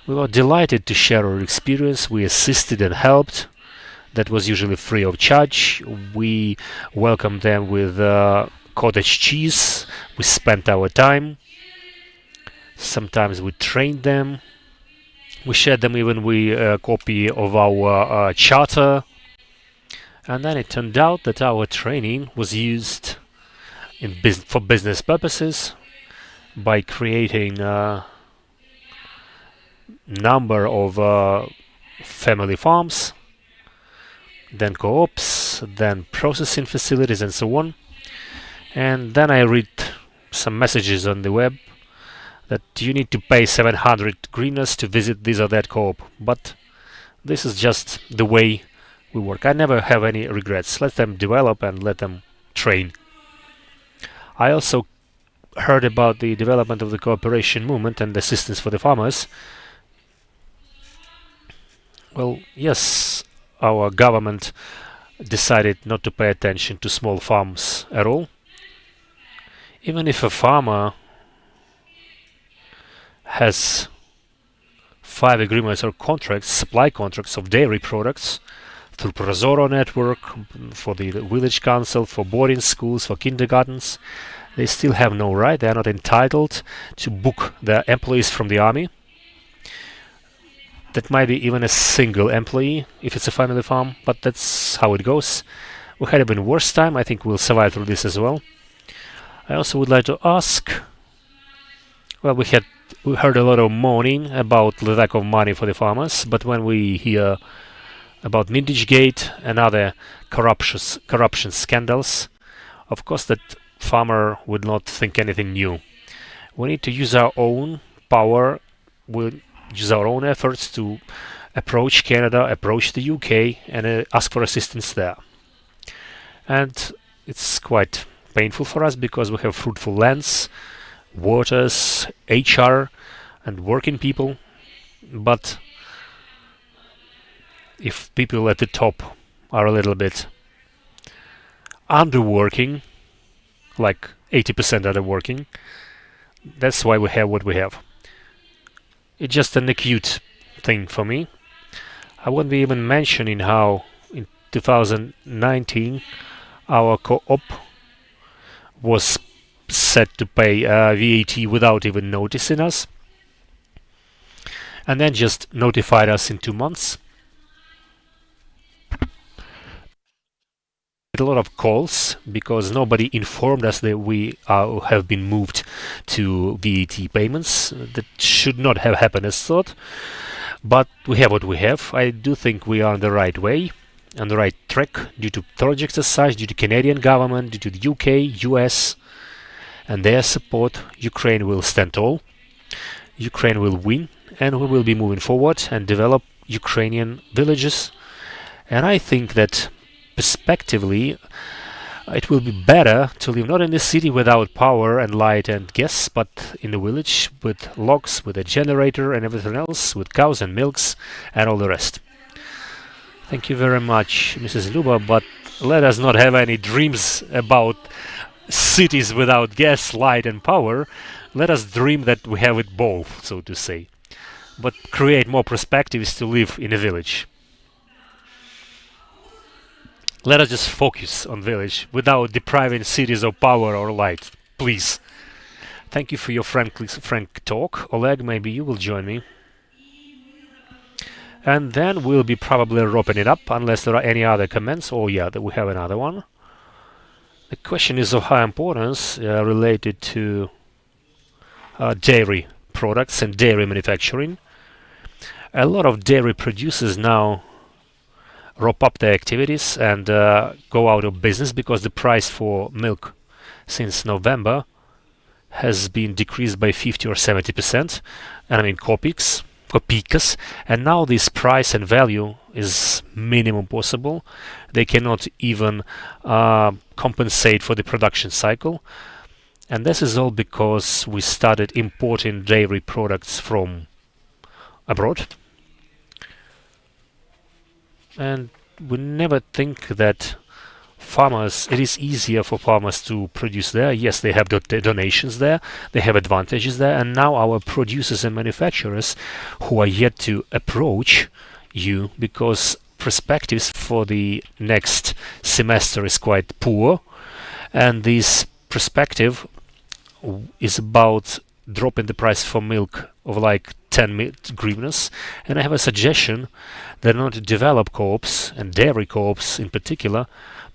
We were delighted to share our experience. We assisted and helped. That was usually free of charge. We welcomed them with cottage cheese. We spent our time. Sometimes we trained them. We shared them even with a copy of our charter. And then it turned out that our training was used for business purposes by creating a number of family farms, then co-ops, then processing facilities, and so on. And then I read some messages on the web that you need to pay 700 hryvnias to visit this or that co-op. But this is just the way we work. I never have any regrets. Let them develop and let them train. I also heard about the development of the cooperation movement and assistance for the farmers. Well, yes, our government decided not to pay attention to small farms at all. Even if a farmer has 5 agreements or contracts, supply contracts of dairy products through Prozoro network, for the village council, for boarding schools, for kindergartens, they still have no right. They are not entitled to book their employees from the army. That might be even a single employee if it's a family farm, but that's how it goes. We had a bit worse time. I think we'll survive through this as well. I also would like to ask, well, we heard a lot of moaning about the lack of money for the farmers, but when we hear about Mintage and other corruption scandals, of course that farmer would not think anything new. We need to use our own power, we'll use our own efforts to approach Canada, approach the UK, and ask for assistance there. And it's quite painful for us because we have fruitful lands, waters, HR, and working people. But if people at the top are a little bit underworking, like 80% underworking, that's why we have what we have. It's just an acute thing for me. I won't be even mentioning how in 2019 our co-op was set to pay VAT without even noticing us, and then just notified us in 2 months. A lot of calls because nobody informed us that we have been moved to VAT payments. That should not have happened as thought, but we have what we have. I do think we are on the right way, on the right track, due to projects as such, due to Canadian government, due to the UK, US, and their support. Ukraine will stand tall, Ukraine will win, and we will be moving forward and develop Ukrainian villages. And I think that prospectively it will be better to live not in the city without power and light and gas, but in the village with logs, with a generator and everything else, with cows and milks and all the rest. Thank you very much, Mrs. Luba, but let us not have any dreams about cities without gas, light and power. Let us dream that we have it both, so to say, but create more perspectives to live in a village. Let us just focus on village without depriving cities of power or light, please. Thank you for your frank talk. Oleg, maybe you will join me. And then we'll be probably wrapping it up, unless there are any other comments. Oh yeah, we have another one. The question is of high importance related to dairy products and dairy manufacturing. A lot of dairy producers now wrap up their activities and go out of business because the price for milk since November has been decreased by 50 or 70%, and I mean kopikas, and now this price and value is minimum possible. They cannot even compensate for the production cycle, and this is all because we started importing dairy products from abroad. And we never think that it is easier for farmers to produce there. Yes, they have donations there, they have advantages there, and now our producers and manufacturers who are yet to approach you because perspectives for the next semester is quite poor, and this perspective is about dropping the price for milk of like 10 hryvnias, and I have a suggestion that in order to develop co-ops and dairy co-ops in particular,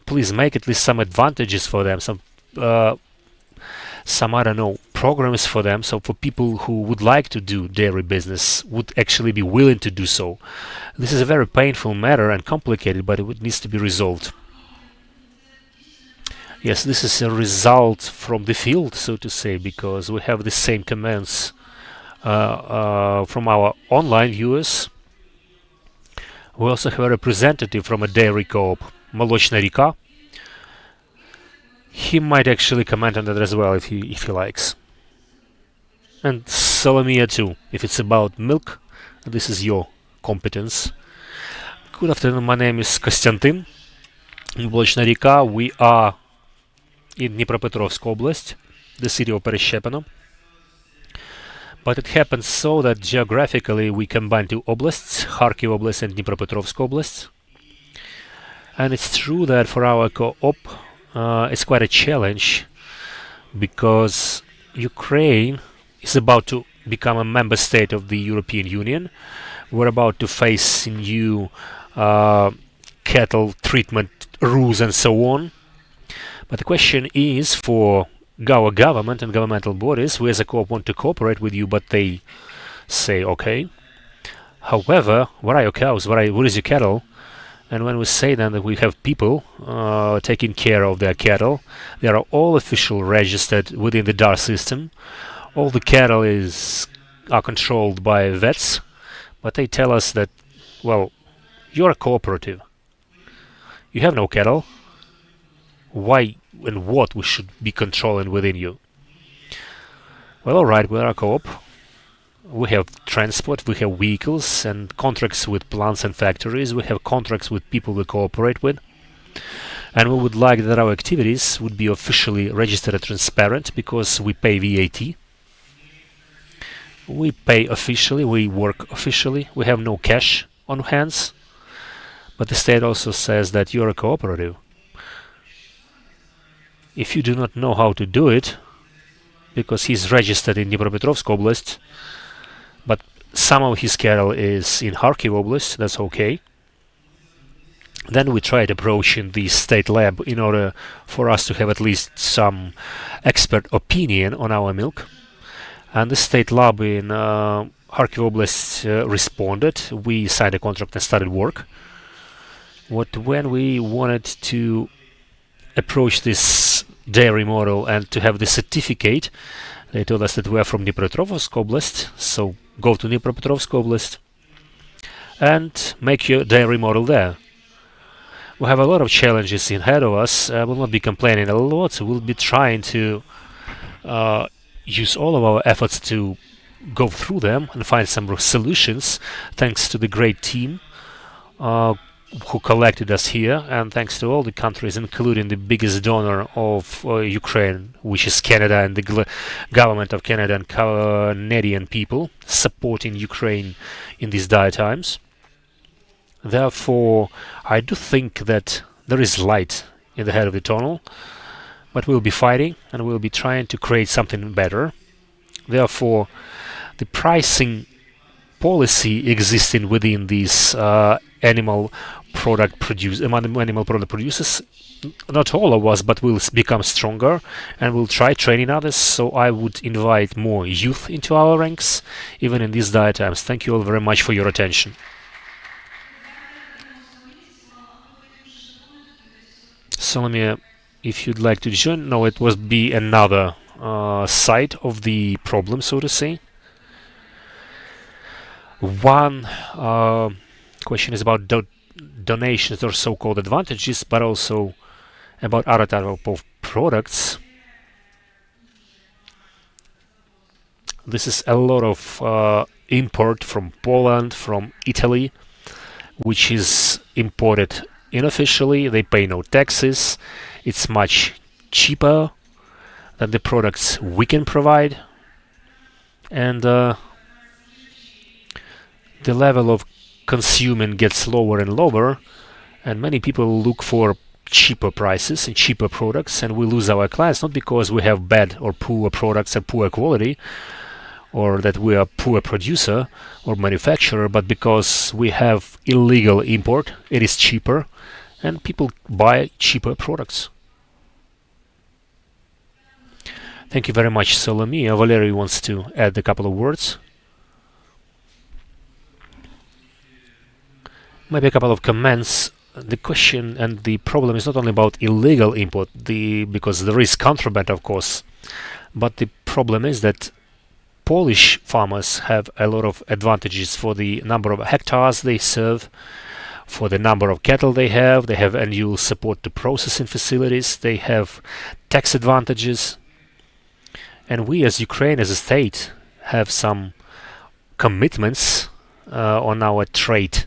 please make at least some advantages for them, some I don't know, programs for them, so for people who would like to do dairy business would actually be willing to do so. This is a very painful matter and complicated, but it needs to be resolved. Yes, this is a result from the field, so to say, because we have the same comments from our online viewers. We also have a representative from a dairy co-op, Молочна ріка. He might actually comment on that as well if he likes. And Solomia too, if it's about milk, this is your competence. Good afternoon, my name is Костянтин. Молочна ріка, we are in Dnipropetrovsk Oblast, the city of Перещепино. But it happens so that geographically we combine two oblasts, Kharkiv Oblast and Dnipropetrovsk Oblast. And it's true that for our co-op it's quite a challenge because Ukraine is about to become a member state of the European Union. We're about to face new cattle treatment rules and so on. But the question is for our government and governmental bodies, we as a co-op want to cooperate with you, but they say, okay. However, where are your cows? Where is your cattle? And when we say then that we have people taking care of their cattle, they are all official registered within the DAR system. All the cattle are controlled by vets, but they tell us that, well, you're a cooperative. You have no cattle. Why and what we should be controlling within you? Well, alright, we're a co-op. We have transport, we have vehicles and contracts with plants and factories. We have contracts with people we cooperate with. And we would like that our activities would be officially registered and transparent because we pay VAT. We pay officially, we work officially, we have no cash on hands. But the state also says that you're a cooperative. If you do not know how to do it, because he's registered in Dnipropetrovsk Oblast, but some of his cattle is in Kharkiv Oblast, that's okay. Then we tried approaching the state lab in order for us to have at least some expert opinion on our milk. And the state lab in Kharkiv Oblast responded. We signed a contract and started work. When we wanted to approach this dairy model and to have the certificate, they told us that we are from Dnipropetrovsk Oblast, so go to Dnipropetrovsk Oblast and make your dairy model there. We have a lot of challenges ahead of us. I will not be complaining a lot. We'll be trying to use all of our efforts to go through them and find some solutions, thanks to the great team who collected us here, and thanks to all the countries, including the biggest donor of Ukraine, which is Canada, and the government of Canada and Canadian people supporting Ukraine in these dire times. Therefore, I do think that there is light in the head of the tunnel, but we'll be fighting and we'll be trying to create something better. Therefore, the pricing policy existing within these animal product producers. Not all of us, but we'll become stronger and we'll try training others. So I would invite more youth into our ranks, even in these dire times. Thank you all very much for your attention. Solomia, if you'd like to join, no, it would be another side of the problem, so to say. One question is about donations or so-called advantages, but also about other type of products. This is a lot of import from Poland, from Italy, which is imported unofficially. They pay no taxes. It's much cheaper than the products we can provide, and the level of consuming gets lower and lower, and many people look for cheaper prices and cheaper products, and we lose our clients not because we have bad or poor products and poor quality, or that we are poor producer or manufacturer, but because we have illegal import. It is cheaper and people buy cheaper products. Thank you very much, Solomia. Valery wants to add a couple of words. Maybe a couple of comments. The question and the problem is not only about illegal import, because there is contraband, of course, but the problem is that Polish farmers have a lot of advantages for the number of hectares they serve, for the number of cattle they have annual support to processing facilities, they have tax advantages, and we as Ukraine, as a state, have some commitments on our trade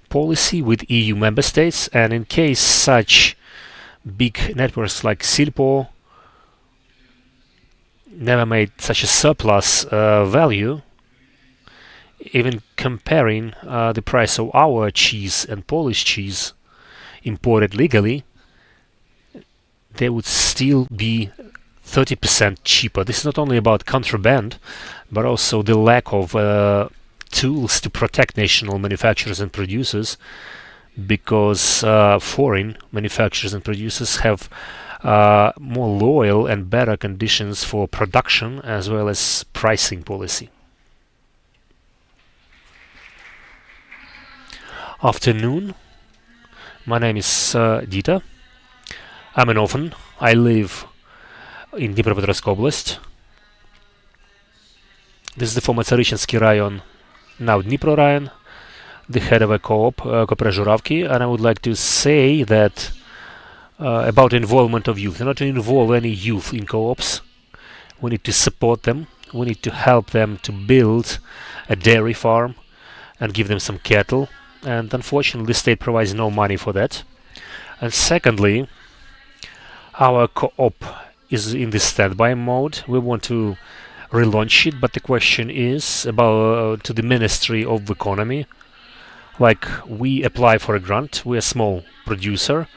policy with EU member states, and in case such big networks like Silpo never made such a surplus value, even comparing the price of our cheese and Polish cheese imported legally, they would still be 30% cheaper. This is not only about contraband, but also the lack of tools to protect national manufacturers and producers, because foreign manufacturers and producers have more loyal and better conditions for production as well as pricing policy. Afternoon. My name is Dita. I'm an orphan. I live in Dnipropetrovsk Oblast. This is the former Tsaritshinsky Rayon, now Dnipro Rayon, the head of a co-op, Kooperativ, and I would like to say that about involvement of youth. Not to involve any youth in co-ops. We need to support them. We need to help them to build a dairy farm and give them some cattle. And unfortunately, the state provides no money for that. And secondly, our co-op is in the standby mode. We want to relaunch it, but the question is about to the Ministry of Economy. Like, we apply for a grant. We're a small producer,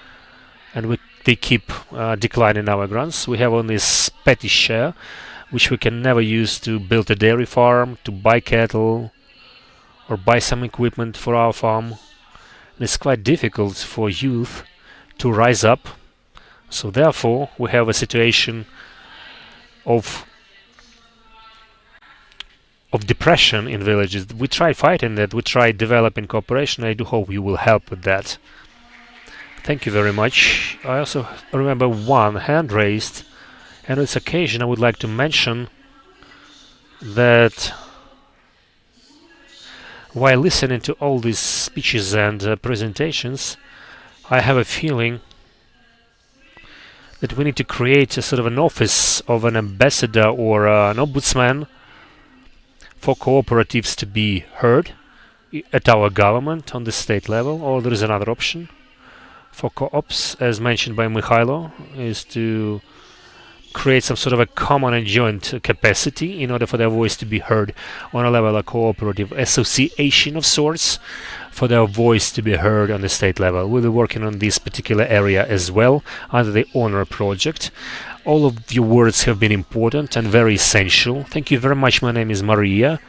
and they keep declining our grants. We have only a petty share, which we can never use to build a dairy farm, to buy cattle, or buy some equipment for our farm. And it's quite difficult for youth to rise up. So therefore, we have a situation of depression in villages. We try fighting that. We try developing cooperation. I do hope you will help with that. Thank you very much. I also remember one hand raised, and on this occasion I would like to mention that while listening to all these speeches and presentations, I have a feeling that we need to create a sort of an office of an ambassador or an ombudsman for cooperatives to be heard at our government on the state level, or there is another option for co-ops, as mentioned by Mikhailo, is to create some sort of a common and joint capacity in order for their voice to be heard on a level of cooperative association of sorts, for their voice to be heard on the state level. We'll be working on this particular area as well under the HONOR project. All of your words have been important and very essential. Thank you very much. My name is Maria,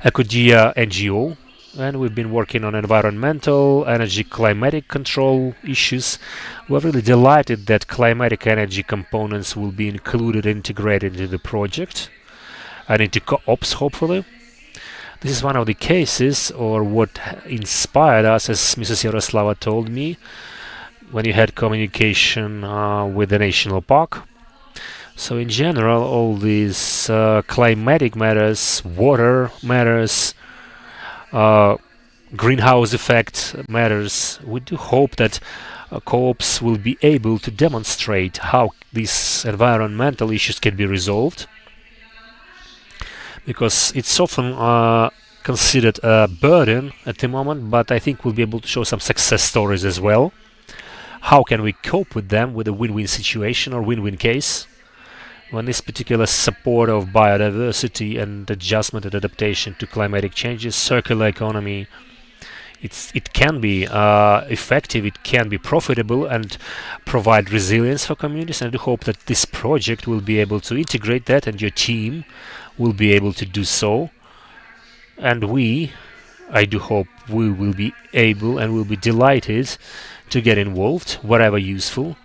Ecodia NGO, and we've been working on environmental, energy, climatic control issues. We're really delighted that climatic energy components will be included, integrated into the project and into co-ops, hopefully. This is one of the cases, or what inspired us, as Mrs. Yaroslava told me, when you had communication with the national park. So in general, all these climatic matters, water matters, greenhouse effect matters, we do hope that co-ops will be able to demonstrate how these environmental issues can be resolved, because it's often considered a burden at the moment, but I think we'll be able to show some success stories as well. How can we cope with them with a win-win situation or win-win case when this particular support of biodiversity and adjustment and adaptation to climatic changes, circular economy, it can be effective, it can be profitable and provide resilience for communities, and I hope that this project will be able to integrate that, and your team will be able to do so. And I do hope we will be able and will be delighted to get involved wherever useful,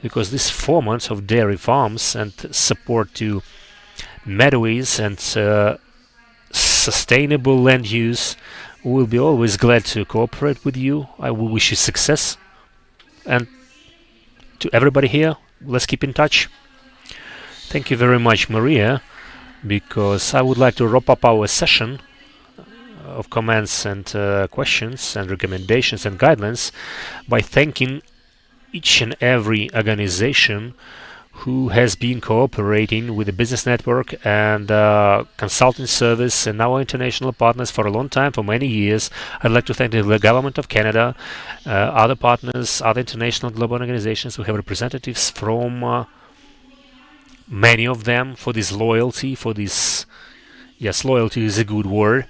because this format of dairy farms and support to meadows and sustainable land use, we will be always glad to cooperate with you. I will wish you success, and to everybody here, let's keep in touch. Thank you very much, Maria, because I would like to wrap up our session of comments and questions and recommendations and guidelines by thanking each and every organization who has been cooperating with the business network and consulting service and our international partners for a long time, for many years. I'd like to thank the government of Canada, other partners, other international global organizations. We have representatives from many of them for this loyalty, for this, yes, loyalty is a good word,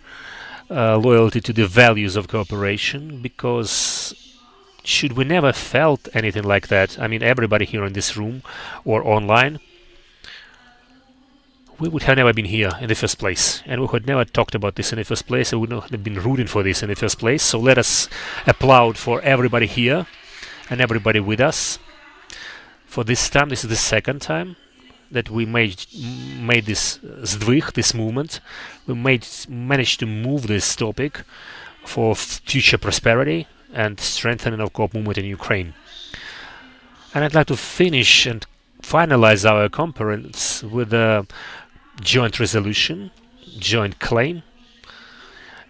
loyalty to the values of cooperation, because should we never felt anything like that, I mean everybody here in this room or online, we would have never been here in the first place, and we would never talked about this in the first place, and we would not have been rooting for this in the first place. So let us applaud for everybody here and everybody with us. For this time, this is the second time that we made this ЗДВИГ, this movement. We managed to move this topic for future prosperity and strengthening of co-op movement in Ukraine. And I'd like to finish and finalize our conference with a joint resolution, joint claim.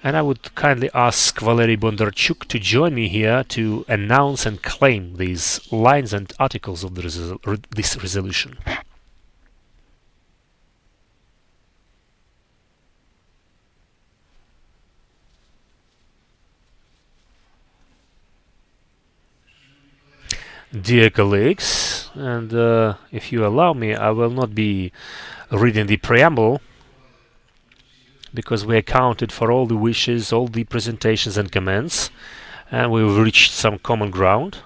And I would kindly ask Valery Bondarchuk to join me here to announce and claim these lines and articles of this resolution. Dear colleagues, and if you allow me, I will not be reading the preamble, because we accounted for all the wishes, all the presentations and comments, and we've reached some common ground,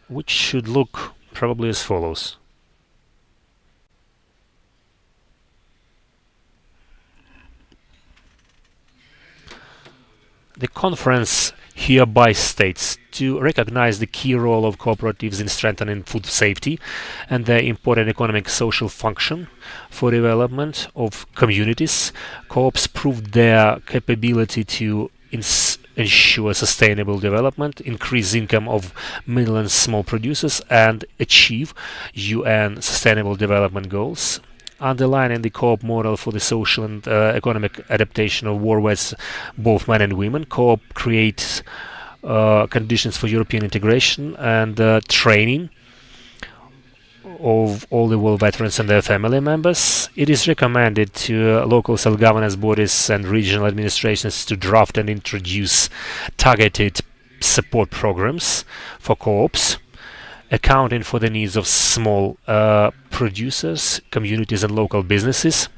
which should look probably as follows. The conference hereby states to recognize the key role of cooperatives in strengthening food safety and their important economic social function for development of communities. Co-ops proved their capability to ensure sustainable development, increase income of middle and small producers, and achieve UN Sustainable Development Goals. Underlining the co-op model for the social and economic adaptation of worldwide both men and women, co-op creates conditions for European integration and training of all the war veterans and their family members. It is recommended to local self-governance bodies and regional administrations to draft and introduce targeted support programs for co-ops, accounting for the needs of small producers, communities and local businesses.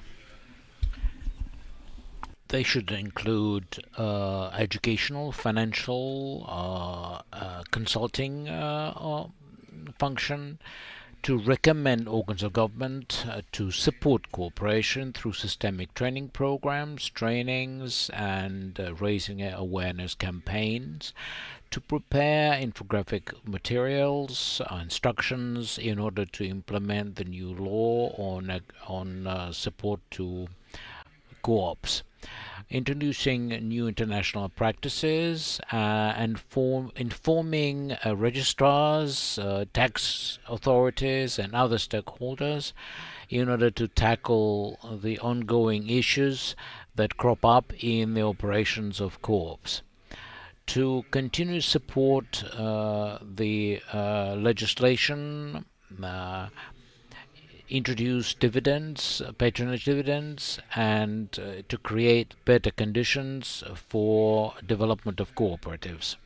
They should include educational, financial, consulting function, to recommend organs of government to support cooperation through systemic training programs, trainings, and raising awareness campaigns, to prepare infographic materials, instructions in order to implement the new law on support to co-ops, introducing new international practices, and informing registrars, tax authorities, and other stakeholders in order to tackle the ongoing issues that crop up in the operations of co-ops. To continue support the legislation, introduce dividends, patronage dividends, and to create better conditions for development of cooperatives.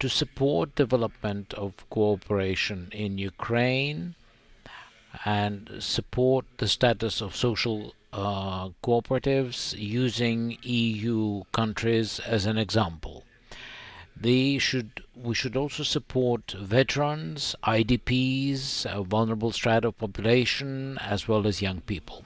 To support development of cooperation in Ukraine and support the status of social cooperatives using EU countries as an example. We should also support veterans, IDPs, vulnerable strata of population, as well as young people.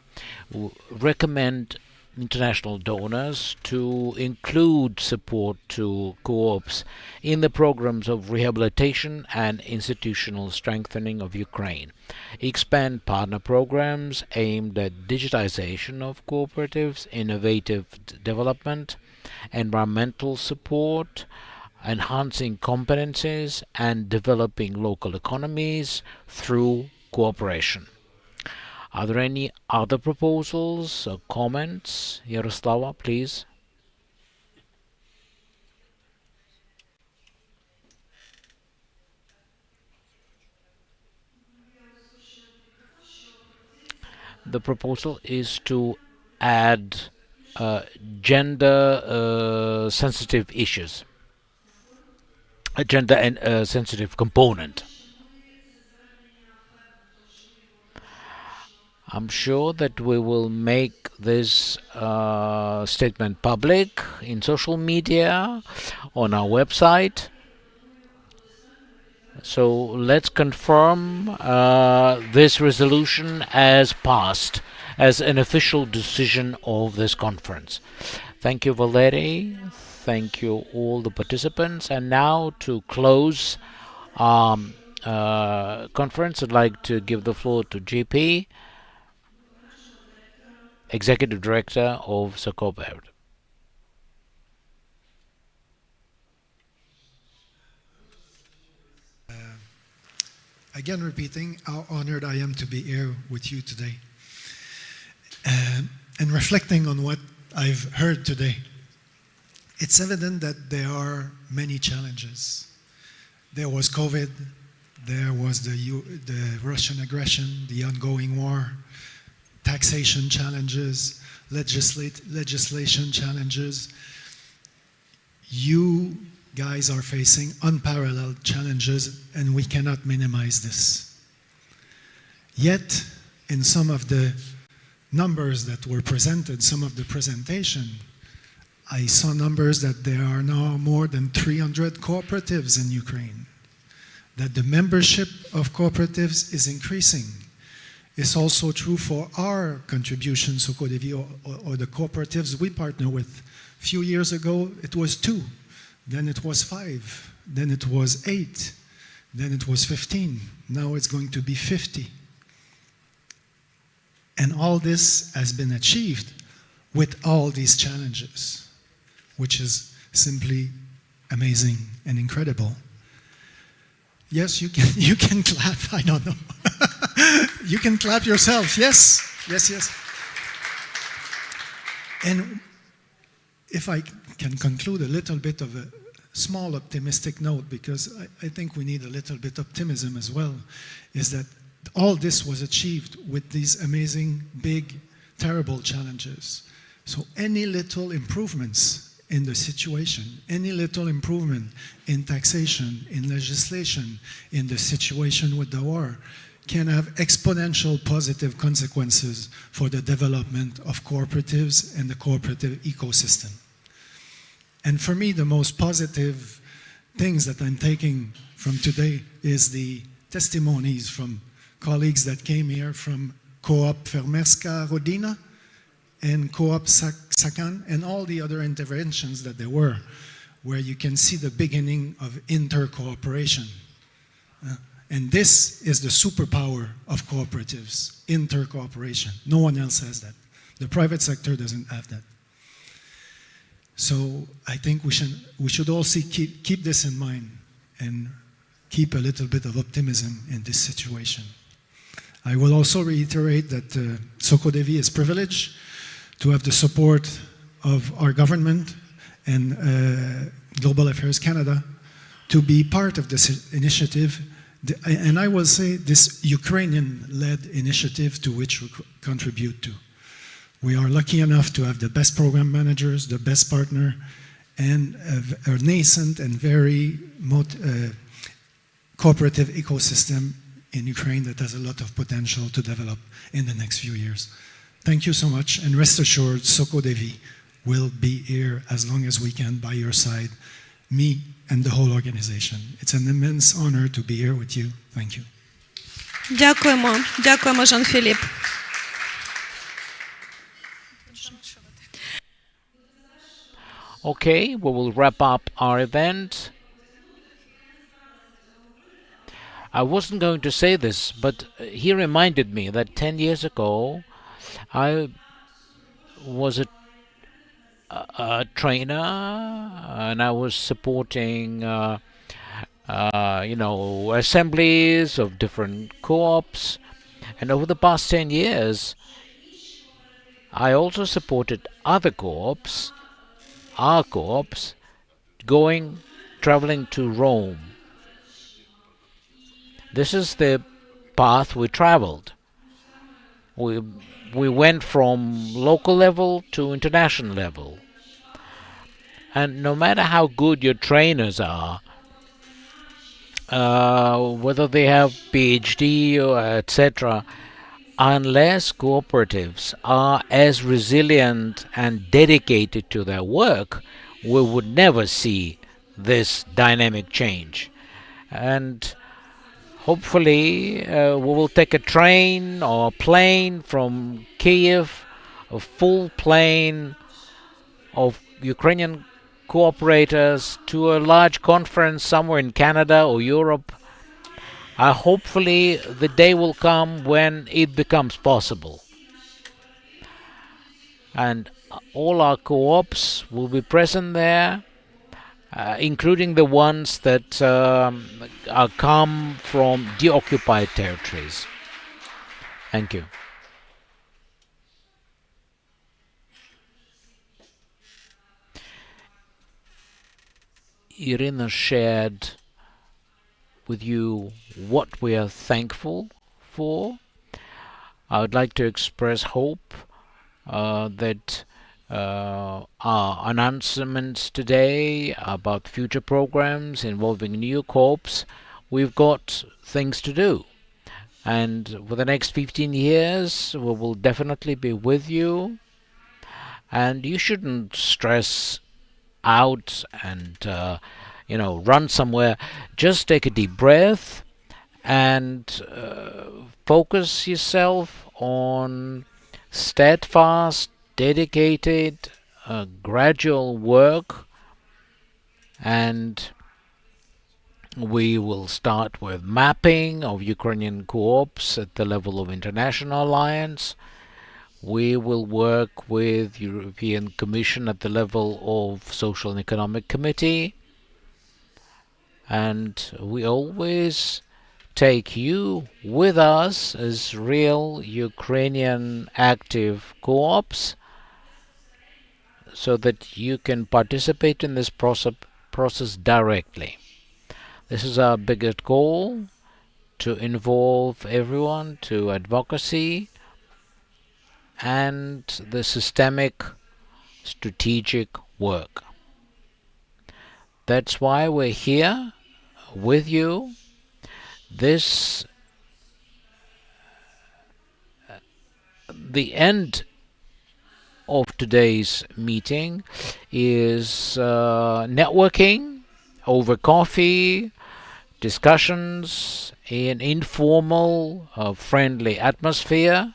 Recommend international donors to include support to co-ops in the programs of rehabilitation and institutional strengthening of Ukraine. Expand partner programs aimed at digitization of cooperatives, innovative development, environmental support, enhancing competencies, and developing local economies through cooperation. Are there any other proposals or comments? Yaroslava, please. The proposal is to add gender sensitive issues. A gender and sensitive component. I'm sure that we will make this statement public in social media, on our website. So let's confirm this resolution as passed, as an official decision of this conference. Thank you, Valery. Thank you, all the participants. And now, to close conference, I'd like to give the floor to JP, Executive Director of the Cooperative. Again, repeating how honored I am to be here with you today. And reflecting on what I've heard today, it's evident that there are many challenges. There was COVID, there was the Russian aggression, the ongoing war, taxation challenges, legislation challenges. You guys are facing unparalleled challenges, and we cannot minimize this. Yet, in some of the numbers that were presented, some of the presentation, I saw numbers that there are now more than 300 cooperatives in Ukraine, that the membership of cooperatives is increasing. It's also true for our contributions to CODEVI or the cooperatives we partner with. A few years ago, it was 2, then it was 5, then it was 8, then it was 15, now it's going to be 50. And all this has been achieved with all these challenges, which is simply amazing and incredible. Yes, you can clap, I don't know. You can clap yourself, yes, yes, yes. And if I can conclude a little bit of a small optimistic note, because I think we need a little bit optimism as well, is that all this was achieved with these amazing, big, terrible challenges. So any little improvements in the situation, any little improvement in taxation, in legislation, in the situation with the war, can have exponential positive consequences for the development of cooperatives and the cooperative ecosystem. And for me, the most positive things that I'm taking from today is the testimonies from colleagues that came here from Co-op Fermerska Rodina and Co-op Sakan and all the other interventions that there were, where you can see the beginning of inter-cooperation. And this is the superpower of cooperatives, inter-cooperation. No one else has that. The private sector doesn't have that. So I think we should also keep this in mind and keep a little bit of optimism in this situation. I will also reiterate that COOPERATIVES is privileged to have the support of our government and Global Affairs Canada to be part of this initiative. And I will say this Ukrainian-led initiative to which we contribute to. We are lucky enough to have the best program managers, the best partner, and a nascent and very cooperative ecosystem in Ukraine that has a lot of potential to develop in the next few years. Thank you so much, and rest assured, COOPERATIVES will be here as long as we can by your side, me and the whole organization. It's an immense honor to be here with you. Thank you. Дякуємо. Дякуємо, Жан-Філіп. Okay, we will wrap up our event. I wasn't going to say this, but he reminded me that 10 years ago I was a trainer and I was supporting assemblies of different co-ops, and over the past 10 years I also supported other co-ops, our co-ops, traveling to Rome. This is the path we traveled. We went from local level to international level. And no matter how good your trainers are, whether they have PhD or etc., unless cooperatives are as resilient and dedicated to their work, we would never see this dynamic change. And hopefully we will take a train or a plane from Kiev, a full plane of Ukrainian cooperators to a large conference somewhere in Canada or Europe. Hopefully the day will come when it becomes possible. And all our co-ops will be present there, including the ones that come from deoccupied territories. Thank you. Irina shared with you what we are thankful for. I would like to express hope that our announcements today about future programs involving new co-ops, we've got things to do. And for the next 15 years, we will definitely be with you. And you shouldn't stress out and run somewhere. Just take a deep breath and focus yourself on steadfast, dedicated, gradual work. And we will start with mapping of Ukrainian co-ops at the level of International Alliance. We will work with European Commission at the level of Social and Economic Committee. And we always take you with us as real Ukrainian active co-ops so that you can participate in this process directly. This is our biggest goal, to involve everyone to advocacy and the systemic strategic work. That's why we're here with you. The end of today's meeting is networking over coffee, discussions an informal, friendly atmosphere,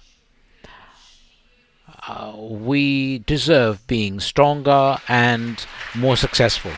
we deserve being stronger and more successful.